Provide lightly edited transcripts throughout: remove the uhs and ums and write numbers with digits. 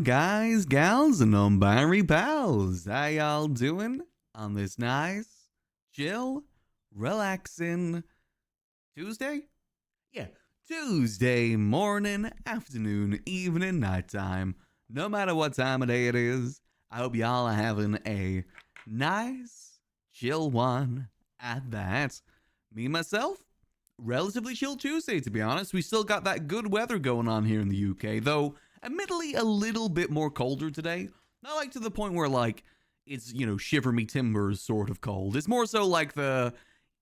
guys, gals, and non-binary pals. How y'all doing on this nice, chill, relaxing Tuesday? Yeah, Tuesday morning, afternoon, evening, nighttime. No matter what time of day it is, I hope y'all are having a nice, chill one at that. Me, myself, relatively chill Tuesday, to be honest. We still got that good weather going on here in the UK, though admittedly a little bit more colder today. Not like to the point where like it's, shiver me timbers sort of cold. It's more so like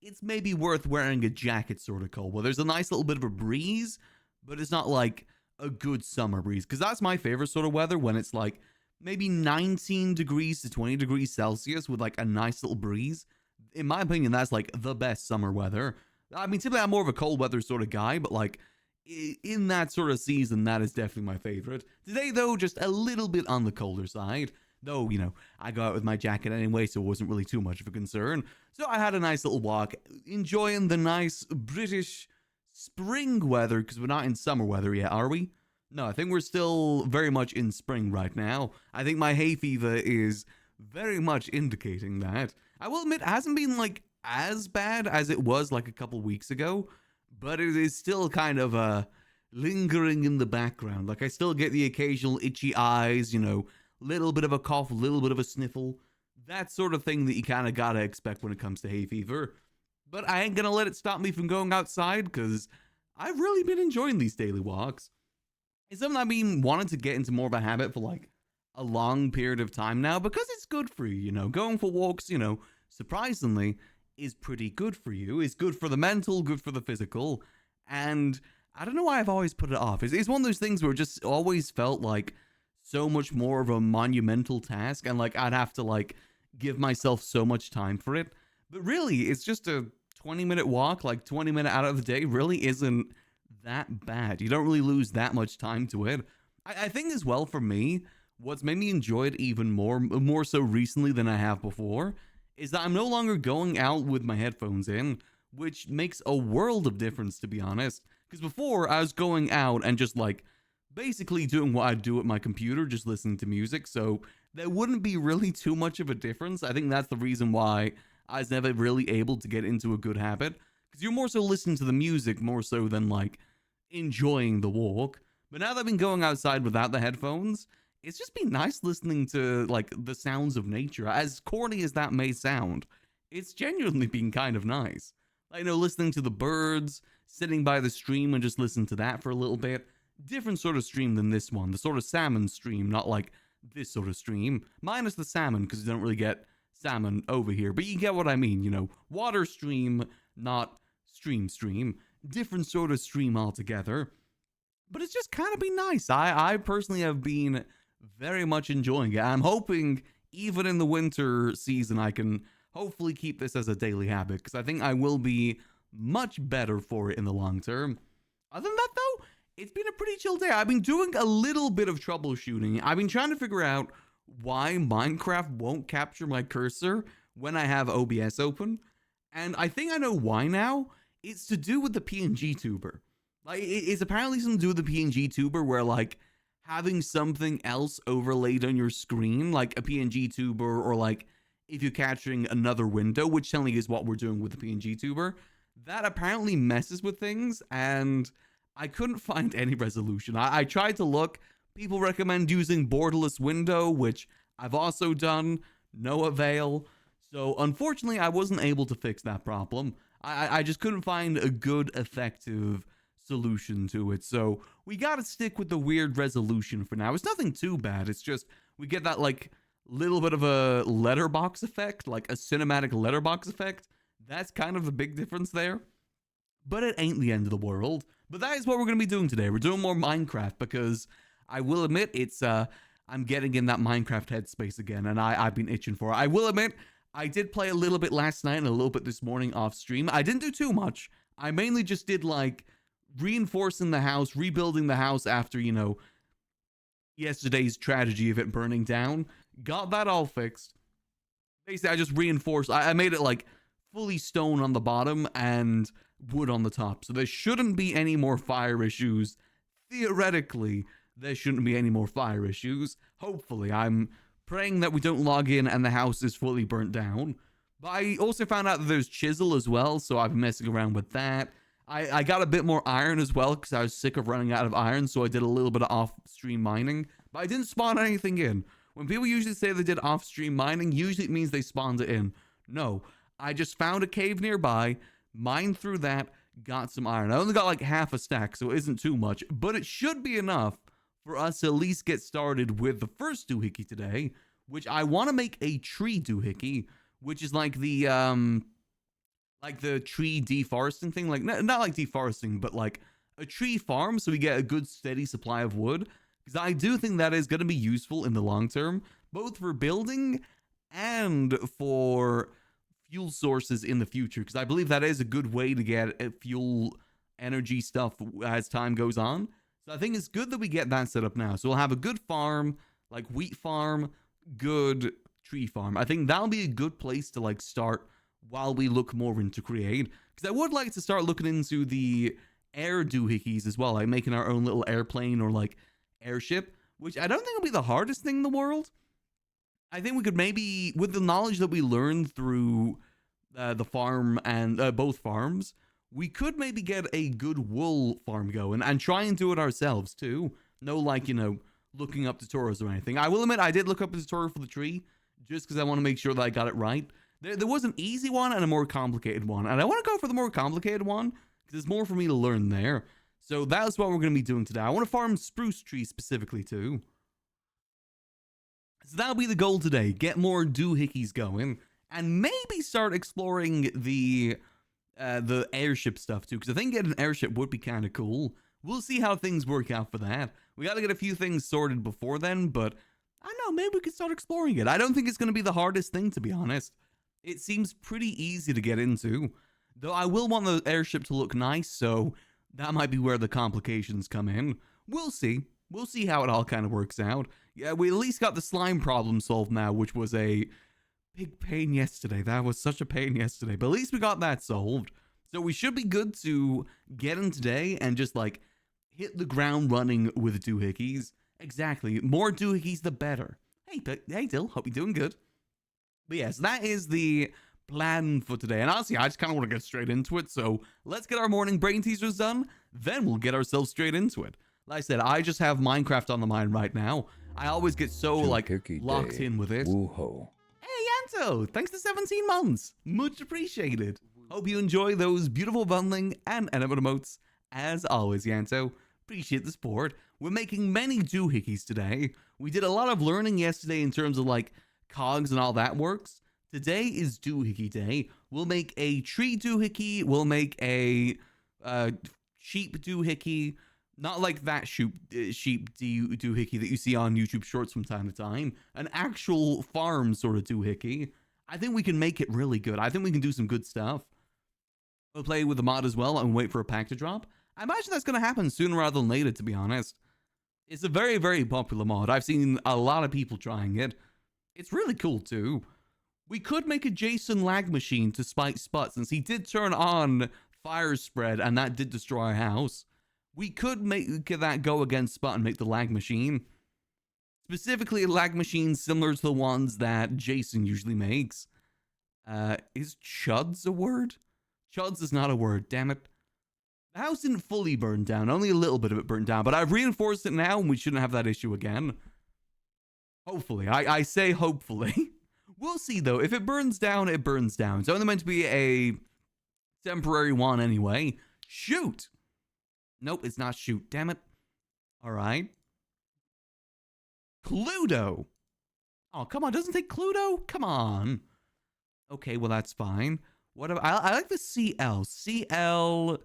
it's maybe worth wearing a jacket sort of cold. Well, there's a nice little bit of a breeze, but it's not like a good summer breeze. Because that's my favorite sort of weather, when it's like maybe 19 degrees to 20 degrees Celsius with like a nice little breeze. In my opinion, that's like the best summer weather. I mean, typically I'm more of a cold weather sort of guy, but like in that sort of season, that is definitely my favorite. Today, though, just a little bit on the colder side. Though, I go out with my jacket anyway, so it wasn't really too much of a concern. So I had a nice little walk, enjoying the nice British spring weather, because we're not in summer weather yet, are we? No, I think we're still very much in spring right now. I think my hay fever is very much indicating that. I will admit, it hasn't been like as bad as it was like a couple weeks ago, but it is still kind of lingering in the background. Like I still get the occasional itchy eyes, little bit of a cough, little bit of a sniffle, that sort of thing that you kind of gotta expect when it comes to hay fever. But I ain't gonna let it stop me from going outside, because I've really been enjoying these daily walks. It's something I've been wanting to get into more of a habit for like a long period of time now, because it's good for you, going for walks, surprisingly is pretty good for you. It's good for the mental, good for the physical. And I don't know why I've always put it off. It's one of those things where it just always felt like so much more of a monumental task, and like I'd have to like give myself so much time for it. But really, it's just a 20-minute walk, like 20 minutes out of the day really isn't that bad. You don't really lose that much time to it. I think as well, for me, what's made me enjoy it even more so recently than I have before, is that I'm no longer going out with my headphones in, which makes a world of difference, to be honest. Because before, I was going out and just like basically doing what I do at my computer, just listening to music, so there wouldn't be really too much of a difference. I think that's the reason why I was never really able to get into a good habit, because you're more so listening to the music more so than like enjoying the walk. But now that I've been going outside without the headphones, it's just been nice listening to like the sounds of nature. As corny as that may sound, it's genuinely been kind of nice. Like, listening to the birds, sitting by the stream and just listen to that for a little bit. Different sort of stream than this one, the sort of salmon stream, not like this sort of stream. Minus the salmon, because you don't really get salmon over here, but you get what I mean, water stream, not stream. Different sort of stream altogether. But it's just kind of been nice. I personally have been very much enjoying it. I'm hoping even in the winter season I can hopefully keep this as a daily habit, because I think I will be much better for it in the long term. Other than that though, it's been a pretty chill day. I've been doing a little bit of troubleshooting. I've been trying to figure out why Minecraft won't capture my cursor when I have OBS open, and I think I know why now. It's to do with the PNG tuber. Like, it's apparently something to do with the PNG tuber, where like having something else overlaid on your screen, like a PNG tuber, or like if you're capturing another window, which technically is what we're doing with the PNG tuber, that apparently messes with things, and I couldn't find any resolution. I tried to look. People recommend using borderless window, which I've also done. No avail. So unfortunately, I wasn't able to fix that problem. I just couldn't find a good, effective solution to it, so we gotta stick with the weird resolution for now. It's nothing too bad. It's just we get that like little bit of a letterbox effect, like a cinematic letterbox effect. That's kind of the big difference there, but it ain't the end of the world. But that is what we're gonna be doing today. We're doing more Minecraft, because I will admit it's I'm getting in that Minecraft headspace again, and I've been itching for it. I will admit I did play a little bit last night and a little bit this morning off stream. I didn't do too much. I mainly just did like reinforcing the house, rebuilding the house after, yesterday's tragedy of it burning down. Got that all fixed. Basically, I just reinforced. I made it like fully stone on the bottom and wood on the top. So there shouldn't be any more fire issues, theoretically, there shouldn't be any more fire issues. Hopefully. I'm praying that we don't log in and the house is fully burnt down. But I also found out that there's chisel as well, so I've been messing around with that. I got a bit more iron as well because I was sick of running out of iron, so I did a little bit of off-stream mining. But I didn't spawn anything in. When people usually say they did off-stream mining, usually it means they spawned it in. No, I just found a cave nearby, mined through that, got some iron. I only got like half a stack, so it isn't too much, but it should be enough for us to at least get started with the first doohickey today, which I want to make a tree doohickey, which is like the tree deforesting thing, like not like deforesting, but like a tree farm, so we get a good steady supply of wood, because I do think that is going to be useful in the long term, both for building and for fuel sources in the future, because I believe that is a good way to get fuel energy stuff as time goes on. So I think it's good that we get that set up now. So we'll have a good farm, like wheat farm, good tree farm. I think that'll be a good place to like start while we look more into create, because I would like to start looking into the air doohickeys as well, like making our own little airplane or like airship, which I don't think will be the hardest thing in the world. I think we could maybe, with the knowledge that we learned through the farm and both farms, we could maybe get a good wool farm going and try and do it ourselves too. No, like, you know, looking up tutorials or anything. I will admit I did look up a tutorial for the tree just because I want to make sure that I got it right. There was an easy one and a more complicated one, and I want to go for the more complicated one because there's more for me to learn there. So that's what we're going to be doing today. I want to farm spruce trees specifically too. So that'll be the goal today. Get more doohickeys going and maybe start exploring the airship stuff too, because I think getting an airship would be kind of cool. We'll see how things work out for that. We got to get a few things sorted before then, but I don't know, maybe we could start exploring it. I don't think it's going to be the hardest thing, to be honest. It seems pretty easy to get into, though I will want the airship to look nice, so that might be where the complications come in. We'll see. We'll see how it all kind of works out. Yeah, we at least got the slime problem solved now, which was a big pain yesterday. That was such a pain yesterday, but at least we got that solved. So we should be good to get in today and just like hit the ground running with doohickeys. Exactly. More doohickeys, the better. Hey, Dill. Hope you're doing good. But yes, that is the plan for today. And honestly, I just kind of want to get straight into it. So let's get our morning brain teasers done. Then we'll get ourselves straight into it. Like I said, I just have Minecraft on the mind right now. I always get so like locked in with it. Woo-ho. Hey, Yanto, thanks for 17 months. Much appreciated. Hope you enjoy those beautiful bundling and animate emotes. As always, Yanto, appreciate the support. We're making many doohickeys today. We did a lot of learning yesterday in terms of like cogs and all that works. Today is doohickey day. We'll make a tree doohickey. We'll make a sheep doohickey. Not like that sheep doohickey that you see on YouTube Shorts from time to time. An actual farm sort of doohickey. I think we can make it really good. I think we can do some good stuff. We'll play with the mod as well and wait for a pack to drop. I imagine that's going to happen sooner rather than later, to be honest. It's a very, very popular mod. I've seen a lot of people trying it. It's really cool, too. We could make a Jason lag machine to spike Spot, since he did turn on fire spread, and that did destroy our house. We could make that go against Spot and make the lag machine. Specifically, a lag machine similar to the ones that Jason usually makes. Is chuds a word? Chuds is not a word, damn it. The house didn't fully burn down, only a little bit of it burned down, but I've reinforced it now and we shouldn't have that issue again. Hopefully. I say hopefully. We'll see though. If it burns down, it burns down. It's only meant to be a temporary one anyway. Shoot! Nope, it's not shoot. Damn it. Alright. Cluedo! Oh, come on. Doesn't it take Cluedo? Come on. Okay, well, that's fine. What about... I like the CL. C-L-U...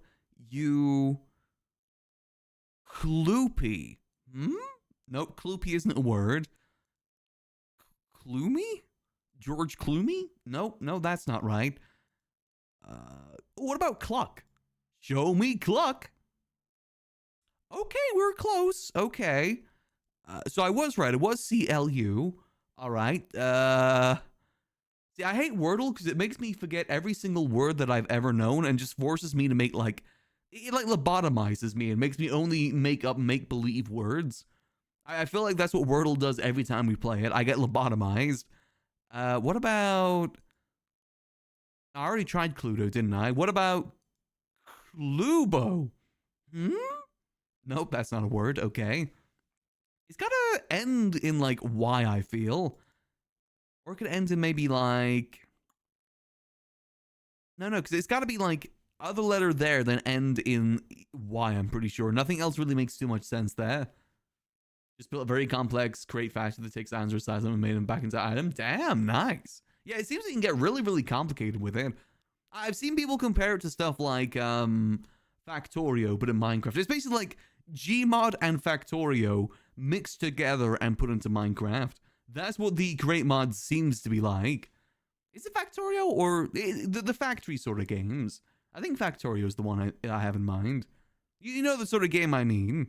Kloopy. Nope, Kloopy isn't a word. Cloomy? George Clooney? Nope, no, that's not right. What about Cluck? Show me Cluck. Okay, we're close. Okay. So I was right. It was CLU. All right. See, I hate Wordle because it makes me forget every single word that I've ever known and just forces me to make like... It like lobotomizes me and makes me only make up make-believe words. I feel like that's what Wordle does every time we play it. I get lobotomized. What about... I already tried Cluedo, didn't I? What about Clubo? Hmm? Nope, that's not a word. Okay. It's gotta end in, like, Y, I feel. Or it could end in maybe, like... No, because it's gotta be, like, other letter there, then end in Y, I'm pretty sure. Nothing else really makes too much sense there. Just built a very complex, create fashion that takes items or size them and made them back into item. Damn, nice. Yeah, it seems you can get really, really complicated with it. I've seen people compare it to stuff like Factorio, but in Minecraft. It's basically like Gmod and Factorio mixed together and put into Minecraft. That's what the Great Mod seems to be like. Is it Factorio or the factory sort of games? I think Factorio is the one I have in mind. You know the sort of game I mean.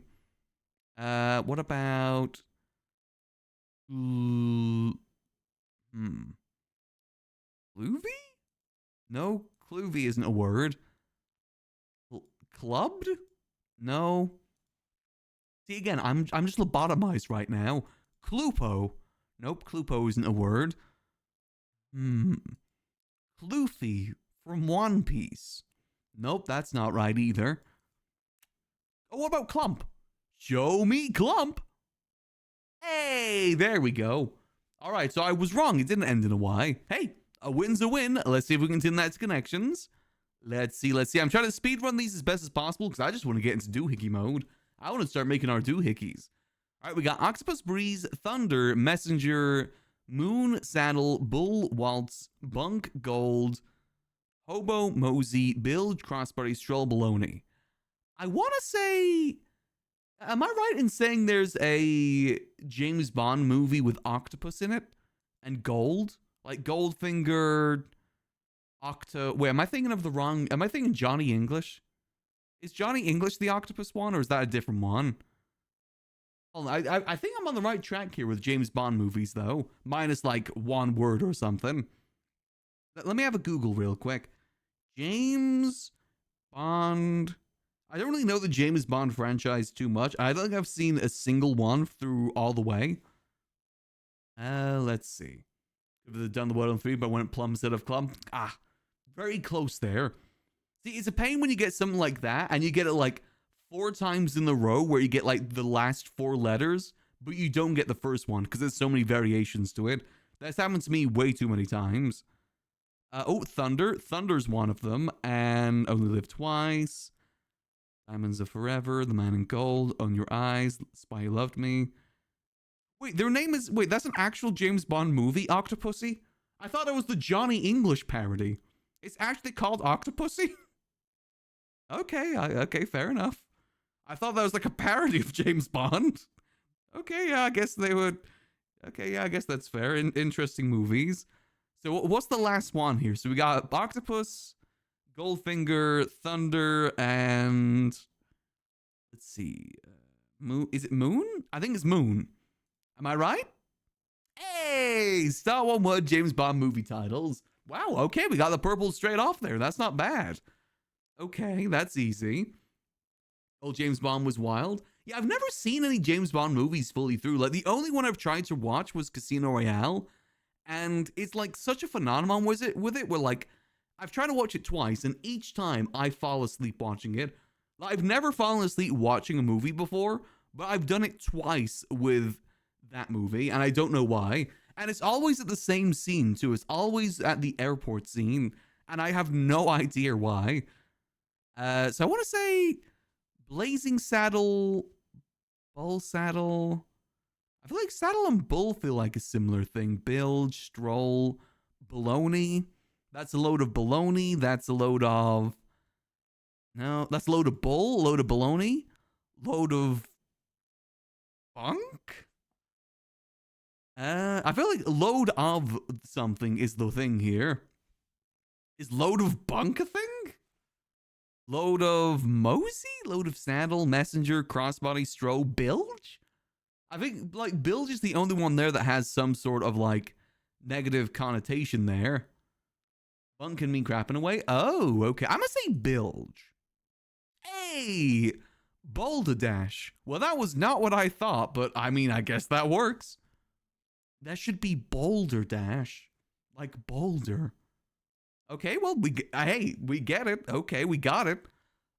What about... Cluvy? No, Cluvy isn't a word. Clubbed? No. See, again, I'm just lobotomized right now. Clupo. Nope, Clupo isn't a word. Clufy from One Piece. Nope, that's not right either. Oh, what about Clump? Show me Clump. Hey, there we go. All right, so I was wrong. It didn't end in a Y. Hey, a win's a win. Let's see if we can turn that to connections. Let's see. I'm trying to speedrun these as best as possible because I just want to get into doohickey mode. I want to start making our doohickeys. All right, we got Octopus, Breeze, Thunder, Messenger, Moon, Saddle, Bull, Waltz, Bunk, Gold, Hobo, Mosey, Bilge, Crossbody, Stroll, Baloney. I want to say... Am I right in saying there's a James Bond movie with octopus in it? And gold? Like Goldfinger, Wait, am I thinking of the wrong... Am I thinking Johnny English? Is Johnny English the octopus one, or is that a different one? Hold on, I think I'm on the right track here with James Bond movies, though. Minus, like, one word or something. Let me have a Google real quick. James Bond... I don't really know the James Bond franchise too much. I don't think I've seen a single one through all the way. Let's see. Could have done the word on 3, but went plum instead of clump. Ah, very close there. See, it's a pain when you get something like that, and you get it like 4 times in a row where you get like the last 4 letters, but you don't get the first one because there's so many variations to it. That's happened to me way too many times. Oh, Thunder. Thunder's one of them, and Only Live Twice. Diamonds of Forever, The Man in Gold, On Your Eyes, Spy Who Loved Me. Wait, their name is... Wait, that's an actual James Bond movie, Octopussy? I thought it was the Johnny English parody. It's actually called Octopussy? Okay, fair enough. I thought that was like a parody of James Bond. Okay, yeah, I guess they would... Okay, yeah, I guess that's fair. Interesting movies. So what's the last one here? So we got Octopus... Goldfinger, Thunder, and let's see, Moon. Is it Moon? I think it's Moon. Am I right? Hey, Star One Word James Bond movie titles. Wow. Okay, we got the purple straight off there. That's not bad. Okay, that's easy. Oh, James Bond was wild. Yeah, I've never seen any James Bond movies fully through. Like the only one I've tried to watch was Casino Royale, and it's like such a phenomenon with it. Where like. I've tried to watch it twice, and each time I fall asleep watching it. I've never fallen asleep watching a movie before, but I've done it twice with that movie, and I don't know why. And it's always at the same scene, too. It's always at the airport scene, and I have no idea why. So I want to say Blazing Saddle, Bull Saddle. I feel like Saddle and Bull feel like a similar thing. Bilge, Stroll, Baloney. That's a load of baloney. That's a load of... No, that's a load of bull, load of baloney, load of bunk? I feel like load of something is the thing here. Is load of bunk a thing? Load of Mosey? Load of Saddle, Messenger, Crossbody, Stroh, Bilge? I think, like, Bilge is the only one there that has some sort of, like, negative connotation there. Bunk can mean crapping away. Oh, okay. I'm gonna say Bilge. Hey! Boulder Dash. Well, that was not what I thought, but I mean, I guess that works. That should be Boulder Dash. Like Boulder. Okay, well, hey, we get it. Okay, we got it.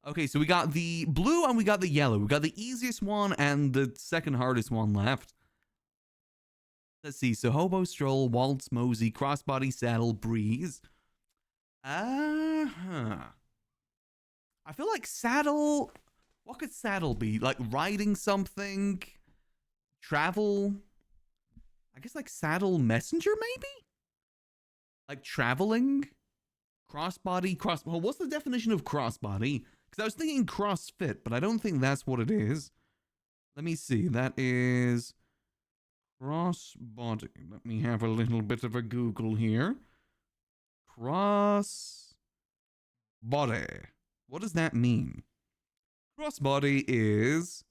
Okay, so we got the blue and we got the yellow. We got the easiest one and the second hardest one left. Let's see. So hobo, stroll, waltz, mosey, crossbody, saddle, breeze. I feel like saddle. What could saddle be? Like riding something? Travel? I guess like saddle messenger maybe? Like traveling? Crossbody, well, what's the definition of crossbody? Because I was thinking CrossFit, but I don't think that's what it is. Let me see. That is crossbody. Let me have a little bit of a Google here. Crossbody. What does that mean? Crossbody is...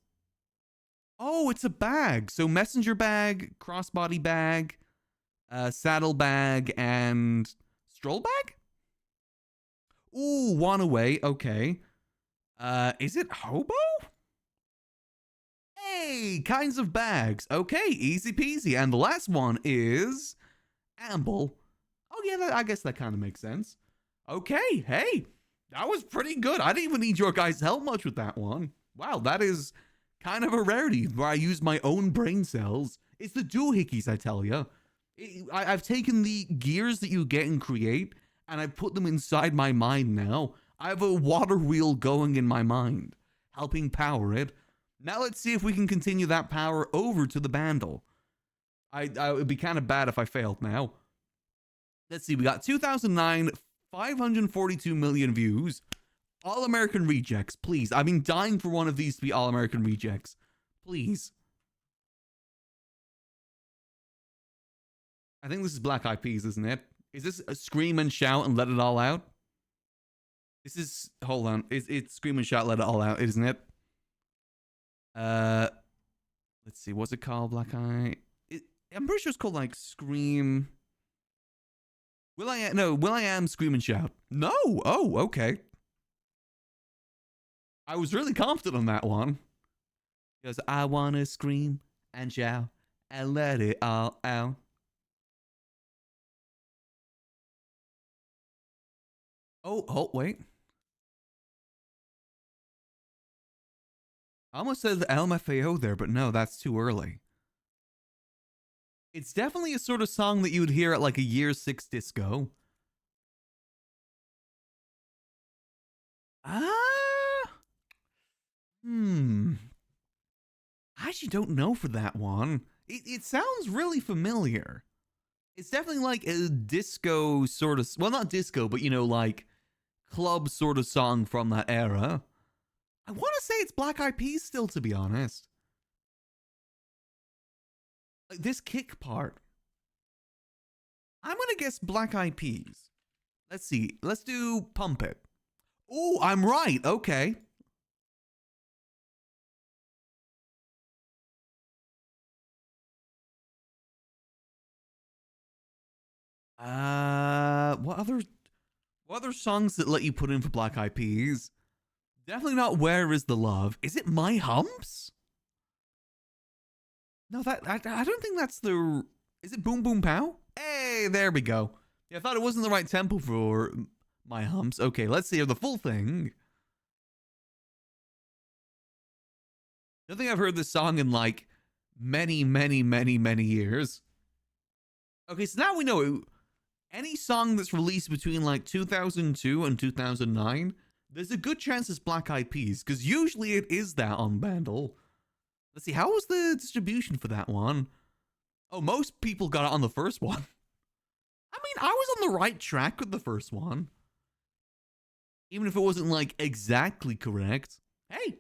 Oh, it's a bag. So messenger bag, crossbody bag, saddle bag, and stroll bag? Ooh, one away. Okay. Is it hobo? Hey, kinds of bags. Okay, easy peasy. And the last one is amble. Oh yeah, I guess that kind of makes sense. Okay, hey, that was pretty good. I didn't even need your guys' help much with that one. Wow, that is kind of a rarity where I use my own brain cells. It's the doohickeys, I tell you. I've taken the gears that you get and create, and I put them inside my mind now. I have a water wheel going in my mind, helping power it. Now let's see if we can continue that power over to the bandle. It would be kind of bad if I failed now. Let's see, we got 2009, 542 million views. All-American Rejects, please. I've been dying for one of these to be All-American Rejects. Please. I think this is Black Eyed Peas, isn't it? Is this a Scream and Shout and Let It All Out? This is, hold on, it's Scream and Shout, Let It All Out, isn't it? Let's see, what's it called, Black Eye? I'm pretty sure it's called like Scream. Will I Am, Scream and Shout. No, oh, okay. I was really confident on that one. Because I want to scream and shout and let it all out. Oh, wait. I almost said the LMFAO there, but no, that's too early. It's definitely a sort of song that you would hear at like a year 6 disco. I actually don't know for that one. It sounds really familiar. It's definitely like a disco sort of, well, not disco, but you know, like club sort of song from that era. I want to say it's Black Eyed Peas still, to be honest. Like this kick part. I'm going to guess Black Eyed Peas. Let's see. Let's do Pump It. Oh, I'm right. Okay. What other songs that let you put in for Black Eyed Peas? Definitely not Where Is the Love. Is it My Humps? No, I don't think that's the... Is it Boom Boom Pow? Hey, there we go. Yeah, I thought it wasn't the right tempo for My Humps. Okay, let's see the full thing. I don't think I've heard this song in like many years. Okay, so now we know any song that's released between like 2002 and 2009, there's a good chance it's Black Eyed Peas, because usually it is that on Bandle. Let's see, how was the distribution for that one? Oh, most people got it on the first one. I mean, I was on the right track with the first one. Even if it wasn't like exactly correct. Hey,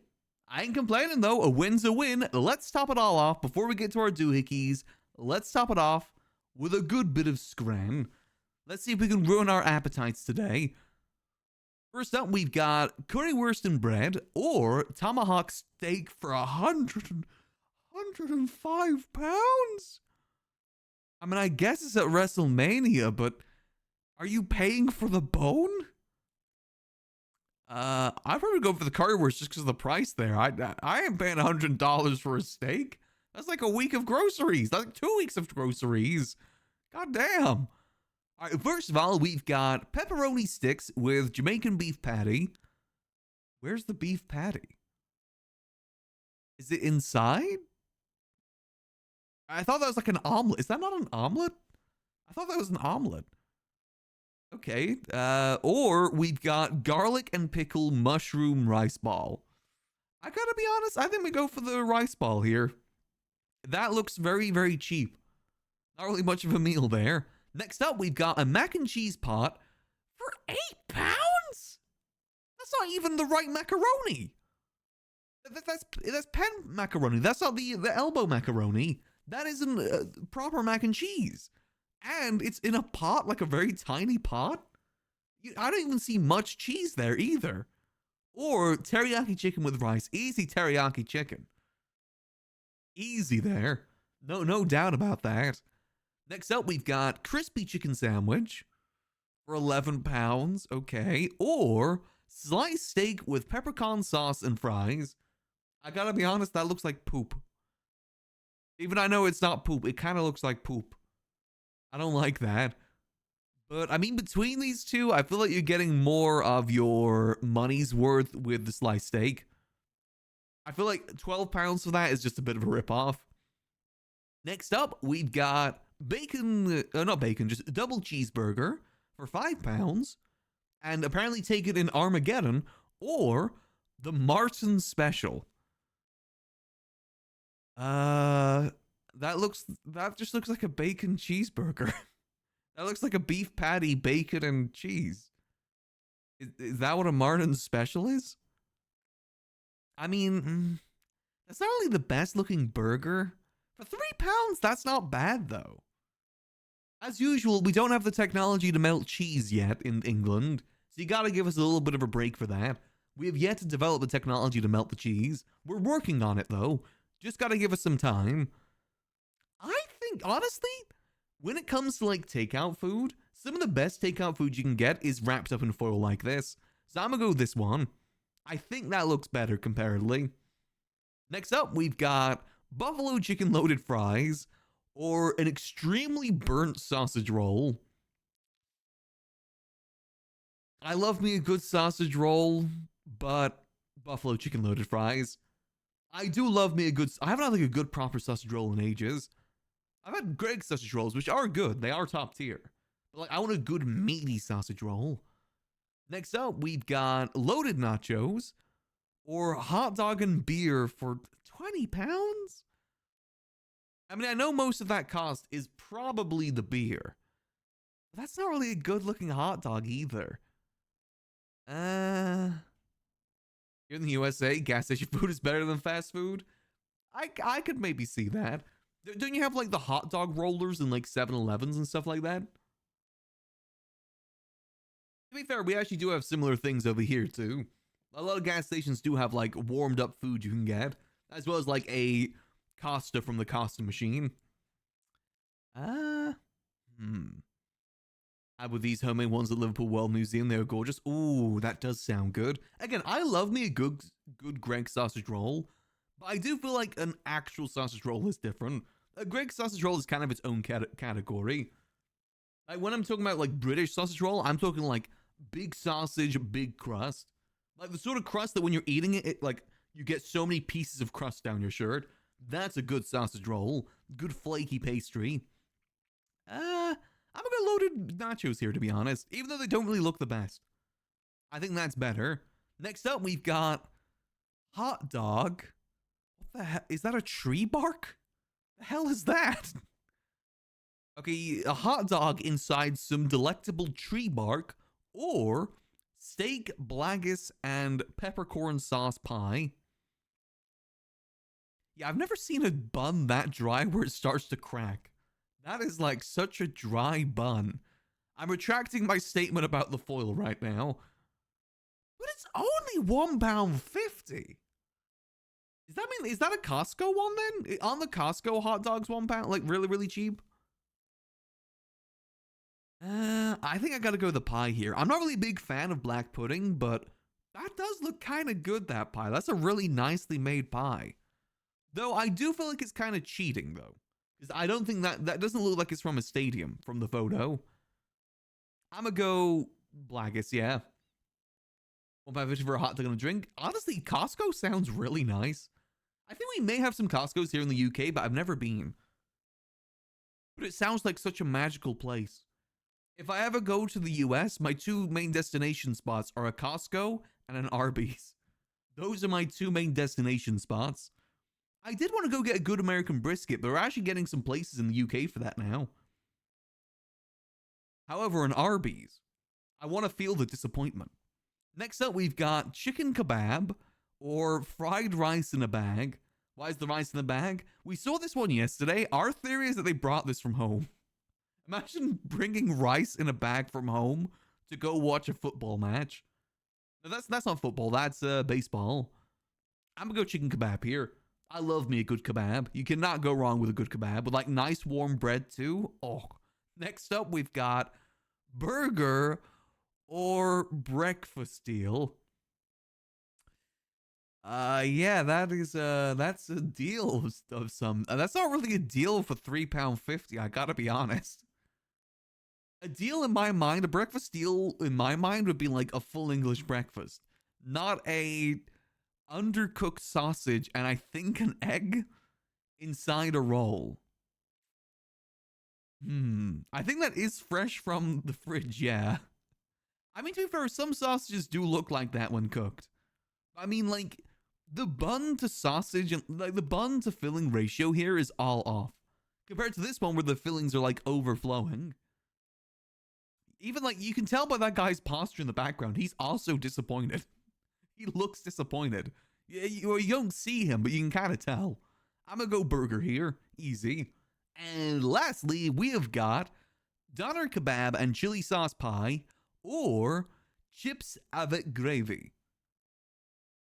I ain't complaining though. A win's a win. Let's top it all off before we get to our doohickeys. Let's top it off with a good bit of scran. Let's see if we can ruin our appetites today. First up, we've got currywurst and bread or tomahawk steak for 105 pounds. I mean, I guess it's at WrestleMania, but are you paying for the bone? I'd probably go for the currywurst just because of the price there. I am paying $100 for a steak. That's like a week of groceries. That's like 2 weeks of groceries. God damn. All right, first of all, we've got pepperoni sticks with Jamaican beef patty. Where's the beef patty? Is it inside? I thought that was like an omelet. Is that not an omelet? I thought that was an omelet. Okay. Or we've got garlic and pickle mushroom rice ball. I gotta be honest, I think we go for the rice ball here. That looks very, very cheap. Not really much of a meal there. Next up, we've got a mac and cheese pot for £8? That's not even the right macaroni. That's pen macaroni. That's not the elbow macaroni. That isn't proper mac and cheese. And it's in a pot, like a very tiny pot. I don't even see much cheese there either. Or teriyaki chicken with rice. Easy teriyaki chicken. Easy there. No doubt about that. Next up, we've got crispy chicken sandwich for £11. Okay. Or sliced steak with peppercorn sauce and fries. I gotta be honest, that looks like poop. Even I know it's not poop, it kind of looks like poop. I don't like that. But I mean, between these two, I feel like you're getting more of your money's worth with the sliced steak. I feel like £12 for that is just a bit of a ripoff. Next up, we've got bacon, not bacon, just a double cheeseburger for £5. And apparently take it in Armageddon or the Martin Special. That just looks like a bacon cheeseburger. That looks like a beef patty, bacon, and cheese. Is that what a Martin Special is? I mean, that's not really the best looking burger. For £3, that's not bad though. As usual, we don't have the technology to melt cheese yet in England, so you gotta give us a little bit of a break for that. We have yet to develop the technology to melt the cheese. We're working on it though. Just gotta give us some time. I think, honestly, when it comes to like takeout food, some of the best takeout food you can get is wrapped up in foil like this. So I'm gonna go with this one. I think that looks better comparatively. Next up, we've got buffalo chicken loaded fries or an extremely burnt sausage roll. I love me a good sausage roll, but buffalo chicken loaded fries. I do love me a good... I haven't had like a good proper sausage roll in ages. I've had Greg's sausage rolls, which are good. They are top tier. But like, I want a good meaty sausage roll. Next up, we've got loaded nachos or hot dog and beer for £20. I mean, I know most of that cost is probably the beer. But that's not really a good looking hot dog either. Here in the USA, gas station food is better than fast food. I could maybe see that. Don't you have like the hot dog rollers in like 7-Elevens and stuff like that? To be fair, we actually do have similar things over here too. A lot of gas stations do have like warmed up food you can get, as well as like a Costa from the Costa machine. With these homemade ones at Liverpool World Museum, they were gorgeous. Ooh, that does sound good. Again, I love me a good Greg sausage roll, but I do feel like an actual sausage roll is different. A Greg sausage roll is kind of its own category. Like when I'm talking about like British sausage roll, I'm talking like big sausage, big crust. Like the sort of crust that when you're eating it, like you get so many pieces of crust down your shirt. That's a good sausage roll. Good flaky pastry. I'm gonna loaded nachos here, to be honest, even though they don't really look the best. I think that's better. Next up, we've got hot dog. What the hell? Is that a tree bark? The hell is that? Okay, a hot dog inside some delectable tree bark or steak, blaggis, and peppercorn sauce pie. Yeah, I've never seen a bun that dry where it starts to crack. That is like such a dry bun. I'm retracting my statement about the foil right now. But it's only £1.50. Does that mean, is that a Costco one then? On the Costco hot dogs £1? Like really, really cheap? I think I gotta go with the pie here. I'm not really a big fan of black pudding, but That does look kind of good, that pie. That's a really nicely made pie. Though I do feel like it's kind of cheating, though. Because I don't think that doesn't look like it's from a stadium from the photo. I'm going to go Blackest, yeah. 1.50 for a hot dog and a drink. Honestly, Costco sounds really nice. I think we may have some Costco's here in the UK, but I've never been. But it sounds like such a magical place. If I ever go to the US, my two main destination spots are a Costco and an Arby's. Those are my two main destination spots. I did want to go get a good American brisket, but we're actually getting some places in the UK for that now. However, an Arby's, I want to feel the disappointment. Next up, we've got chicken kebab or fried rice in a bag. Why is the rice in the bag? We saw this one yesterday. Our theory is that they brought this from home. Imagine bringing rice in a bag from home to go watch a football match. No, that's not football. That's baseball. I'm gonna go chicken kebab here. I love me a good kebab. You cannot go wrong with a good kebab with like nice warm bread too. Oh, next up we've got burger or breakfast deal. Yeah, that's a deal of some. That's not really a deal for £3.50. I gotta be honest. A deal in my mind, a breakfast deal in my mind would be like a full English breakfast, not a undercooked sausage and I think an egg inside a roll. I think that is fresh from the fridge, yeah. I mean, to be fair, some sausages do look like that when cooked. I mean, like, the bun to sausage and like the bun to filling ratio here is all off compared to this one where the fillings are like overflowing. Even like you can tell by that guy's posture in the background, he's also disappointed. He looks disappointed. You don't see him, but you can kind of tell. I'm gonna go burger here, easy. And lastly, we have got doner kebab and chili sauce pie or chips avec gravy.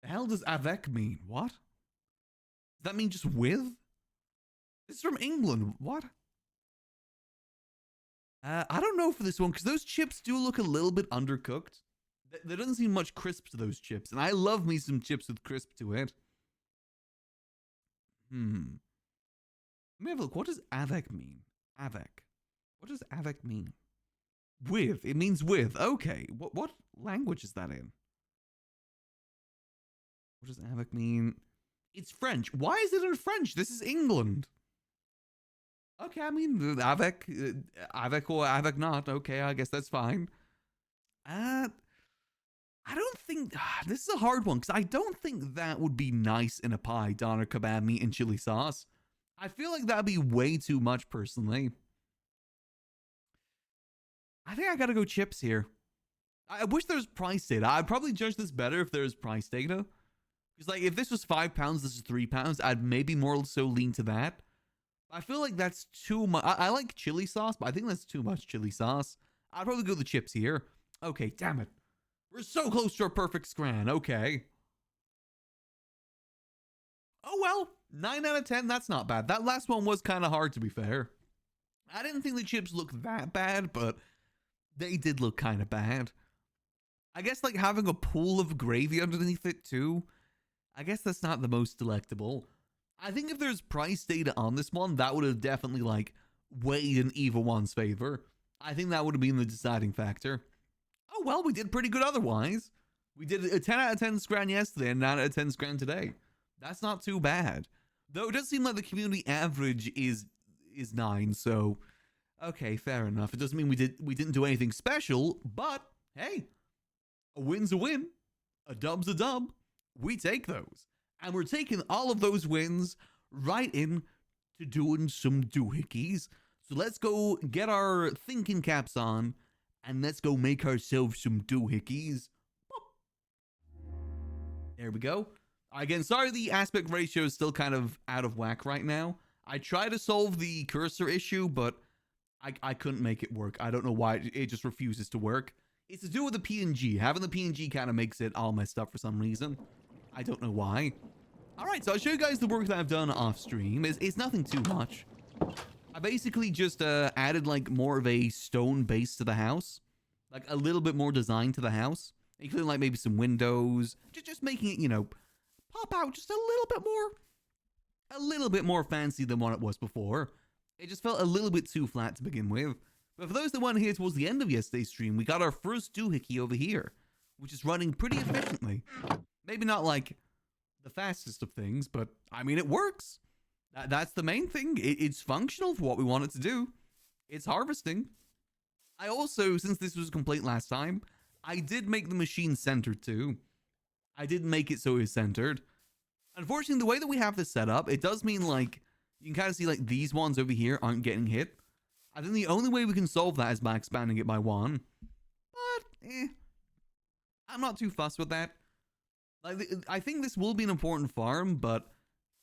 The hell does avec mean? What? Does that mean just with? This is from England. What? I don't know for this one because those chips do look a little bit undercooked. There doesn't seem much crisp to those chips, and I love me some chips with crisp to it. Let me have a look. What does avec mean? Avec. What does avec mean? With. It means with. Okay. What language is that in? What does avec mean? It's French. Why is it in French? This is England. Okay, I mean, avec or avec not. Okay, I guess that's fine. I don't think this is a hard one because I don't think that would be nice in a pie, doner kebab meat and chili sauce. I feel like that'd be way too much personally. I think I gotta go chips here. I wish there was price data. I'd probably judge this better if there was price data. Because like if this was £5, this is £3, I'd maybe more so lean to that. I feel like that's too much. I like chili sauce, but I think that's too much chili sauce. I'd probably go the chips here. Okay, damn it. We're so close to our perfect scran. Okay. Oh, well. 9 out of 10. That's not bad. That last one was kind of hard, to be fair. I didn't think the chips looked that bad, but they did look kind of bad. I guess, like, having a pool of gravy underneath it, too. I guess that's not the most delectable. I think if there's price data on this one, that would have definitely, like, weighed in either one's favor. I think that would have been the deciding factor. Oh, well, we did pretty good otherwise. We did a 10 out of 10 scran yesterday and 9 out of 10 scran today. That's not too bad. Though it does seem like the community average is 9, so... Okay, fair enough. It doesn't mean we didn't do anything special, but, hey, a win's a win. A dub's a dub. We take those. And we're taking all of those wins right in to doing some doohickeys. So let's go get our thinking caps on and let's go make ourselves some doohickeys. There we go. Again, sorry the aspect ratio is still kind of out of whack right now. I tried to solve the cursor issue, but I couldn't make it work. I don't know why. It just refuses to work. It's to do with the PNG. Having the PNG kind of makes it all messed up for some reason. I don't know why. Alright, so I'll show you guys the work that I've done off stream. It's nothing too much. I basically just added like more of a stone base to the house. Like a little bit more design to the house. including like maybe some windows, just making it, you know, pop out just a little bit more fancy than what it was before. It just felt a little bit too flat to begin with. But for those that weren't here towards the end of yesterday's stream, we got our first doohickey over here, which is running pretty efficiently. Maybe not like the fastest of things, but I mean, it works. That's the main thing. It's functional for what we want it to do. It's harvesting. I also, since this was a complaint last time, I did make the machine centered too. I didn't make it so it was centered. Unfortunately, the way that we have this set up, it does mean like, you can kind of see like these ones over here aren't getting hit. I think the only way we can solve that is by expanding it by one. But, I'm not too fussed with that. Like, I think this will be an important farm, but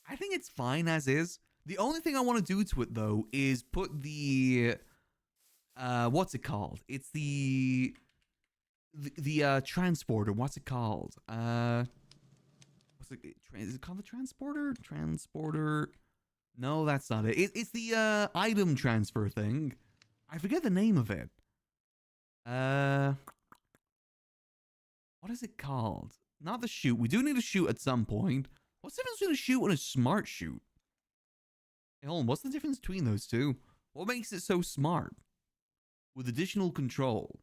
I think it's fine as is. The only thing I want to do to it, though, is put the... what's it called? It's the transporter. What's it called? What's it? Is it called the transporter? Transporter... No, that's not it. It's the item transfer thing. I forget the name of it. What is it called? Not the chute. We do need a chute at some point. What's the difference between a chute and a smart chute? Hey, hold on. What's the difference between those two? What makes it so smart? With additional control.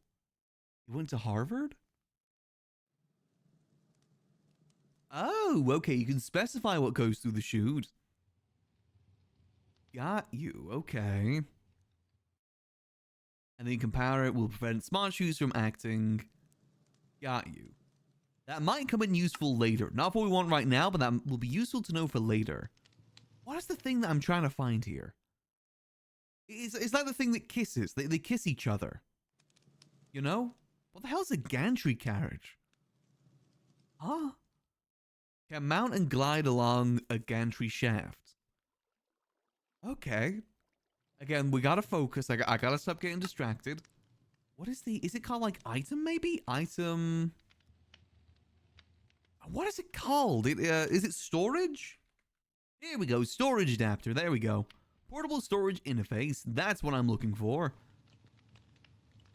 You went to Harvard? Oh, okay. You can specify what goes through the chute. Got you. Okay. And then you can power it will prevent smart shoes from acting. Got you. That might come in useful later. Not what we want right now, but that will be useful to know for later. What is the thing that I'm trying to find here? It's like the thing that kisses. They kiss each other. You know? What the hell is a gantry carriage? Huh? Can mount and glide along a gantry shaft. Okay. Again, we gotta focus. I gotta stop getting distracted. What is is it called like item maybe? Item... What is it called? Is it storage? Here we go. Storage adapter. There we go. Portable storage interface. That's what I'm looking for.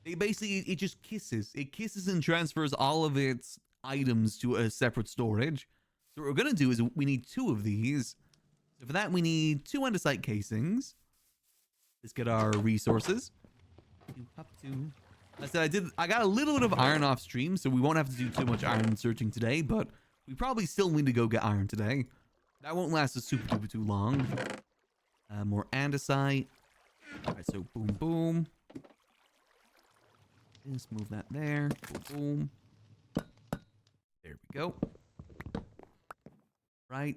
It just kisses. It kisses and transfers all of its items to a separate storage. So what we're going to do is we need 2 of these. So for that, we need 2 andesite casings. Let's get our resources. I said I got a little bit of iron off stream, so we won't have to do too much iron searching today, but we probably still need to go get iron today. That won't last us super duper too long. More andesite. Alright, so boom, boom. Just move that there. Boom, boom. There we go. Right.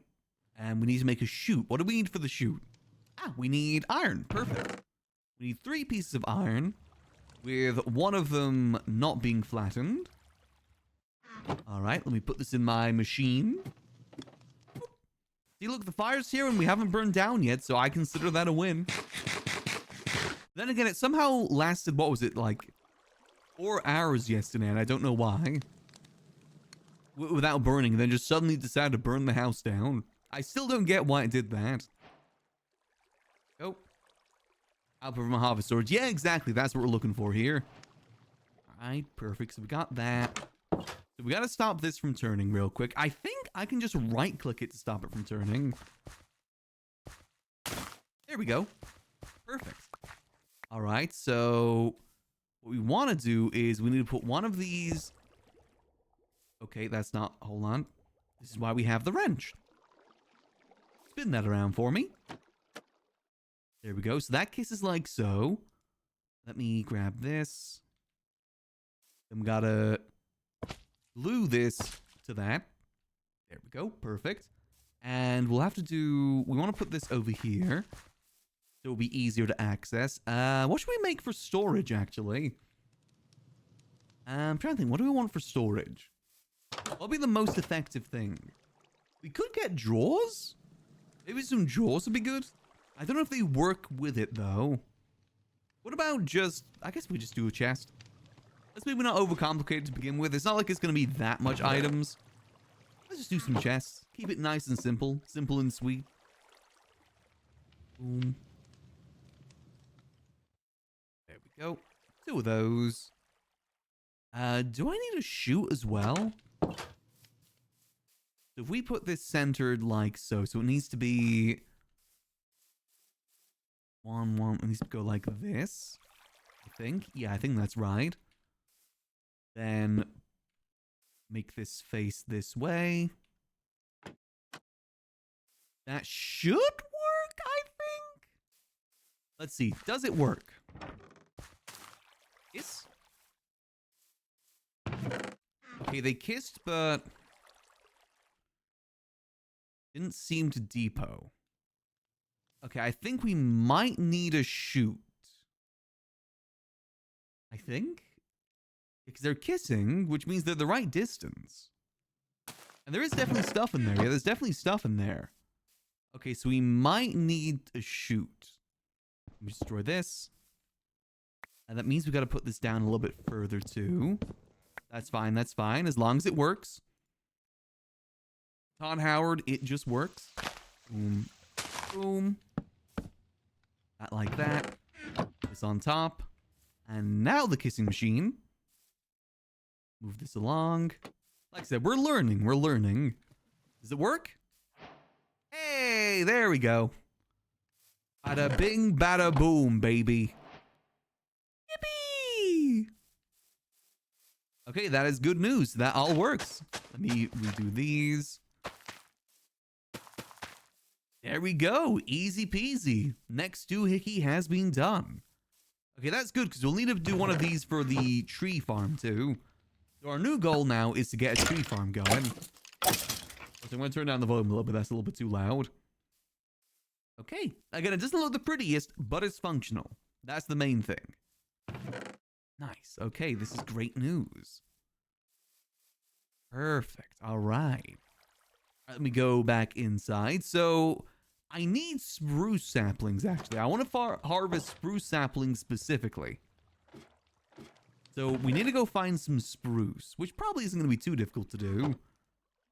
And we need to make a chute. What do we need for the chute? Ah, we need iron. Perfect. We need 3 pieces of iron, with one of them not being flattened. Alright, let me put this in my machine. See, look, the fire's here and we haven't burned down yet, so I consider that a win. Then again, it somehow lasted, what was it, like 4 hours yesterday, and I don't know why. Without burning, and then just suddenly decided to burn the house down. I still don't get why it did that. Oh. Output from a harvest storage. Yeah, exactly. That's what we're looking for here. Alright, perfect. So we got that. So we gotta stop this from turning real quick. I think I can just right-click it to stop it from turning. There we go. Perfect. Alright, so what we want to do is we need to put one of these... Okay, that's not... Hold on. This is why we have the wrench. Spin that around for me. There we go. So that kisses like so. Let me grab this. Then we gotta glue this to that. There we go. Perfect. And we'll have to do... We want to put this over here, so it'll be easier to access. What should we make for storage, actually? I'm trying to think. What do we want for storage? What'll be the most effective thing? We could get drawers. Maybe some drawers would be good. I don't know if they work with it, though. What about just... I guess we just do a chest. Let's maybe not overcomplicate it to begin with. It's not like it's going to be that much items. Let's just do some chests. Keep it nice and simple. Simple and sweet. Boom. There we go. 2 of those. Do I need a chute as well? So if we put this centered like so, so it needs to be one, it needs to go like this, I think. Yeah, I think that's right. Then make this face this way. That should work, I think. Let's see. Does it work? Kiss? Okay, they kissed, but didn't seem to depot. Okay, I think we might need a chute. I think? Because they're kissing, which means they're the right distance. And there is definitely stuff in there. Yeah, there's definitely stuff in there. Okay, so we might need a chute. Let me destroy this. And that means we got to put this down a little bit further too. That's fine, as long as it works. Todd Howard, it just works. Boom. Boom. That like that. This on top. And now the kissing machine. Move this along. Like I said, we're learning. Does it work? Hey, there we go. Bada bing, bada boom, baby. Yippee! Okay, that is good news. That all works. Let me redo these. There we go. Easy peasy. Next doohickey has been done. Okay, that's good because we'll need to do one of these for the tree farm too. So our new goal now is to get a tree farm going. So I'm going to turn down the volume a little bit. That's a little bit too loud. Okay. Again, it doesn't look the prettiest, but it's functional. That's the main thing. Nice. Okay, this is great news. Perfect. All right. Let me go back inside. So I need spruce saplings, actually. I want to harvest spruce saplings specifically. So we need to go find some spruce, which probably isn't going to be too difficult to do.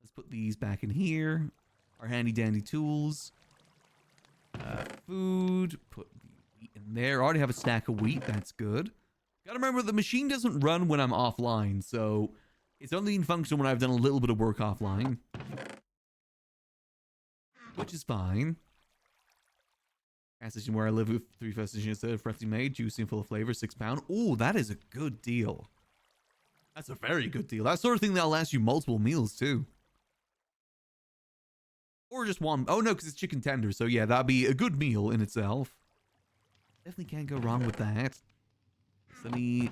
Let's put these back in here. Our handy dandy tools. Food. Put the wheat in there. I already have a stack of wheat. That's good. Gotta remember, the machine doesn't run when I'm offline, so it's only in function when I've done a little bit of work offline. Which is fine. Gas station where I live with 3 fast stations instead of freshly made, juicy and full of flavor, £6. Oh, that is a good deal. That's a very good deal. That sort of thing that'll last you multiple meals too. Or just one. Oh no, because it's chicken tender. So yeah, that'd be a good meal in itself. Definitely can't go wrong with that. Let me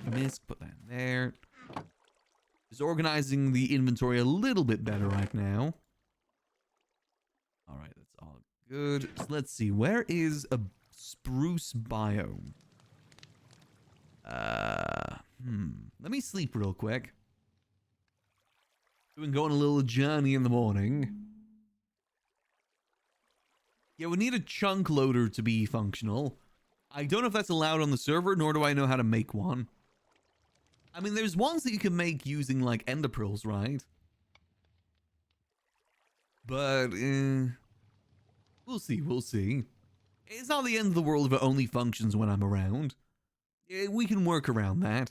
put that in there. Just organizing the inventory a little bit better right now. All right, that's all good. So let's see. Where is a spruce biome? Let me sleep real quick. We can go on a little journey in the morning. Yeah, we need a chunk loader to be functional. I don't know if that's allowed on the server, nor do I know how to make one. I mean, there's ones that you can make using, like, ender pearls, right? But, we'll see, we'll see. It's not the end of the world if it only functions when I'm around. We can work around that.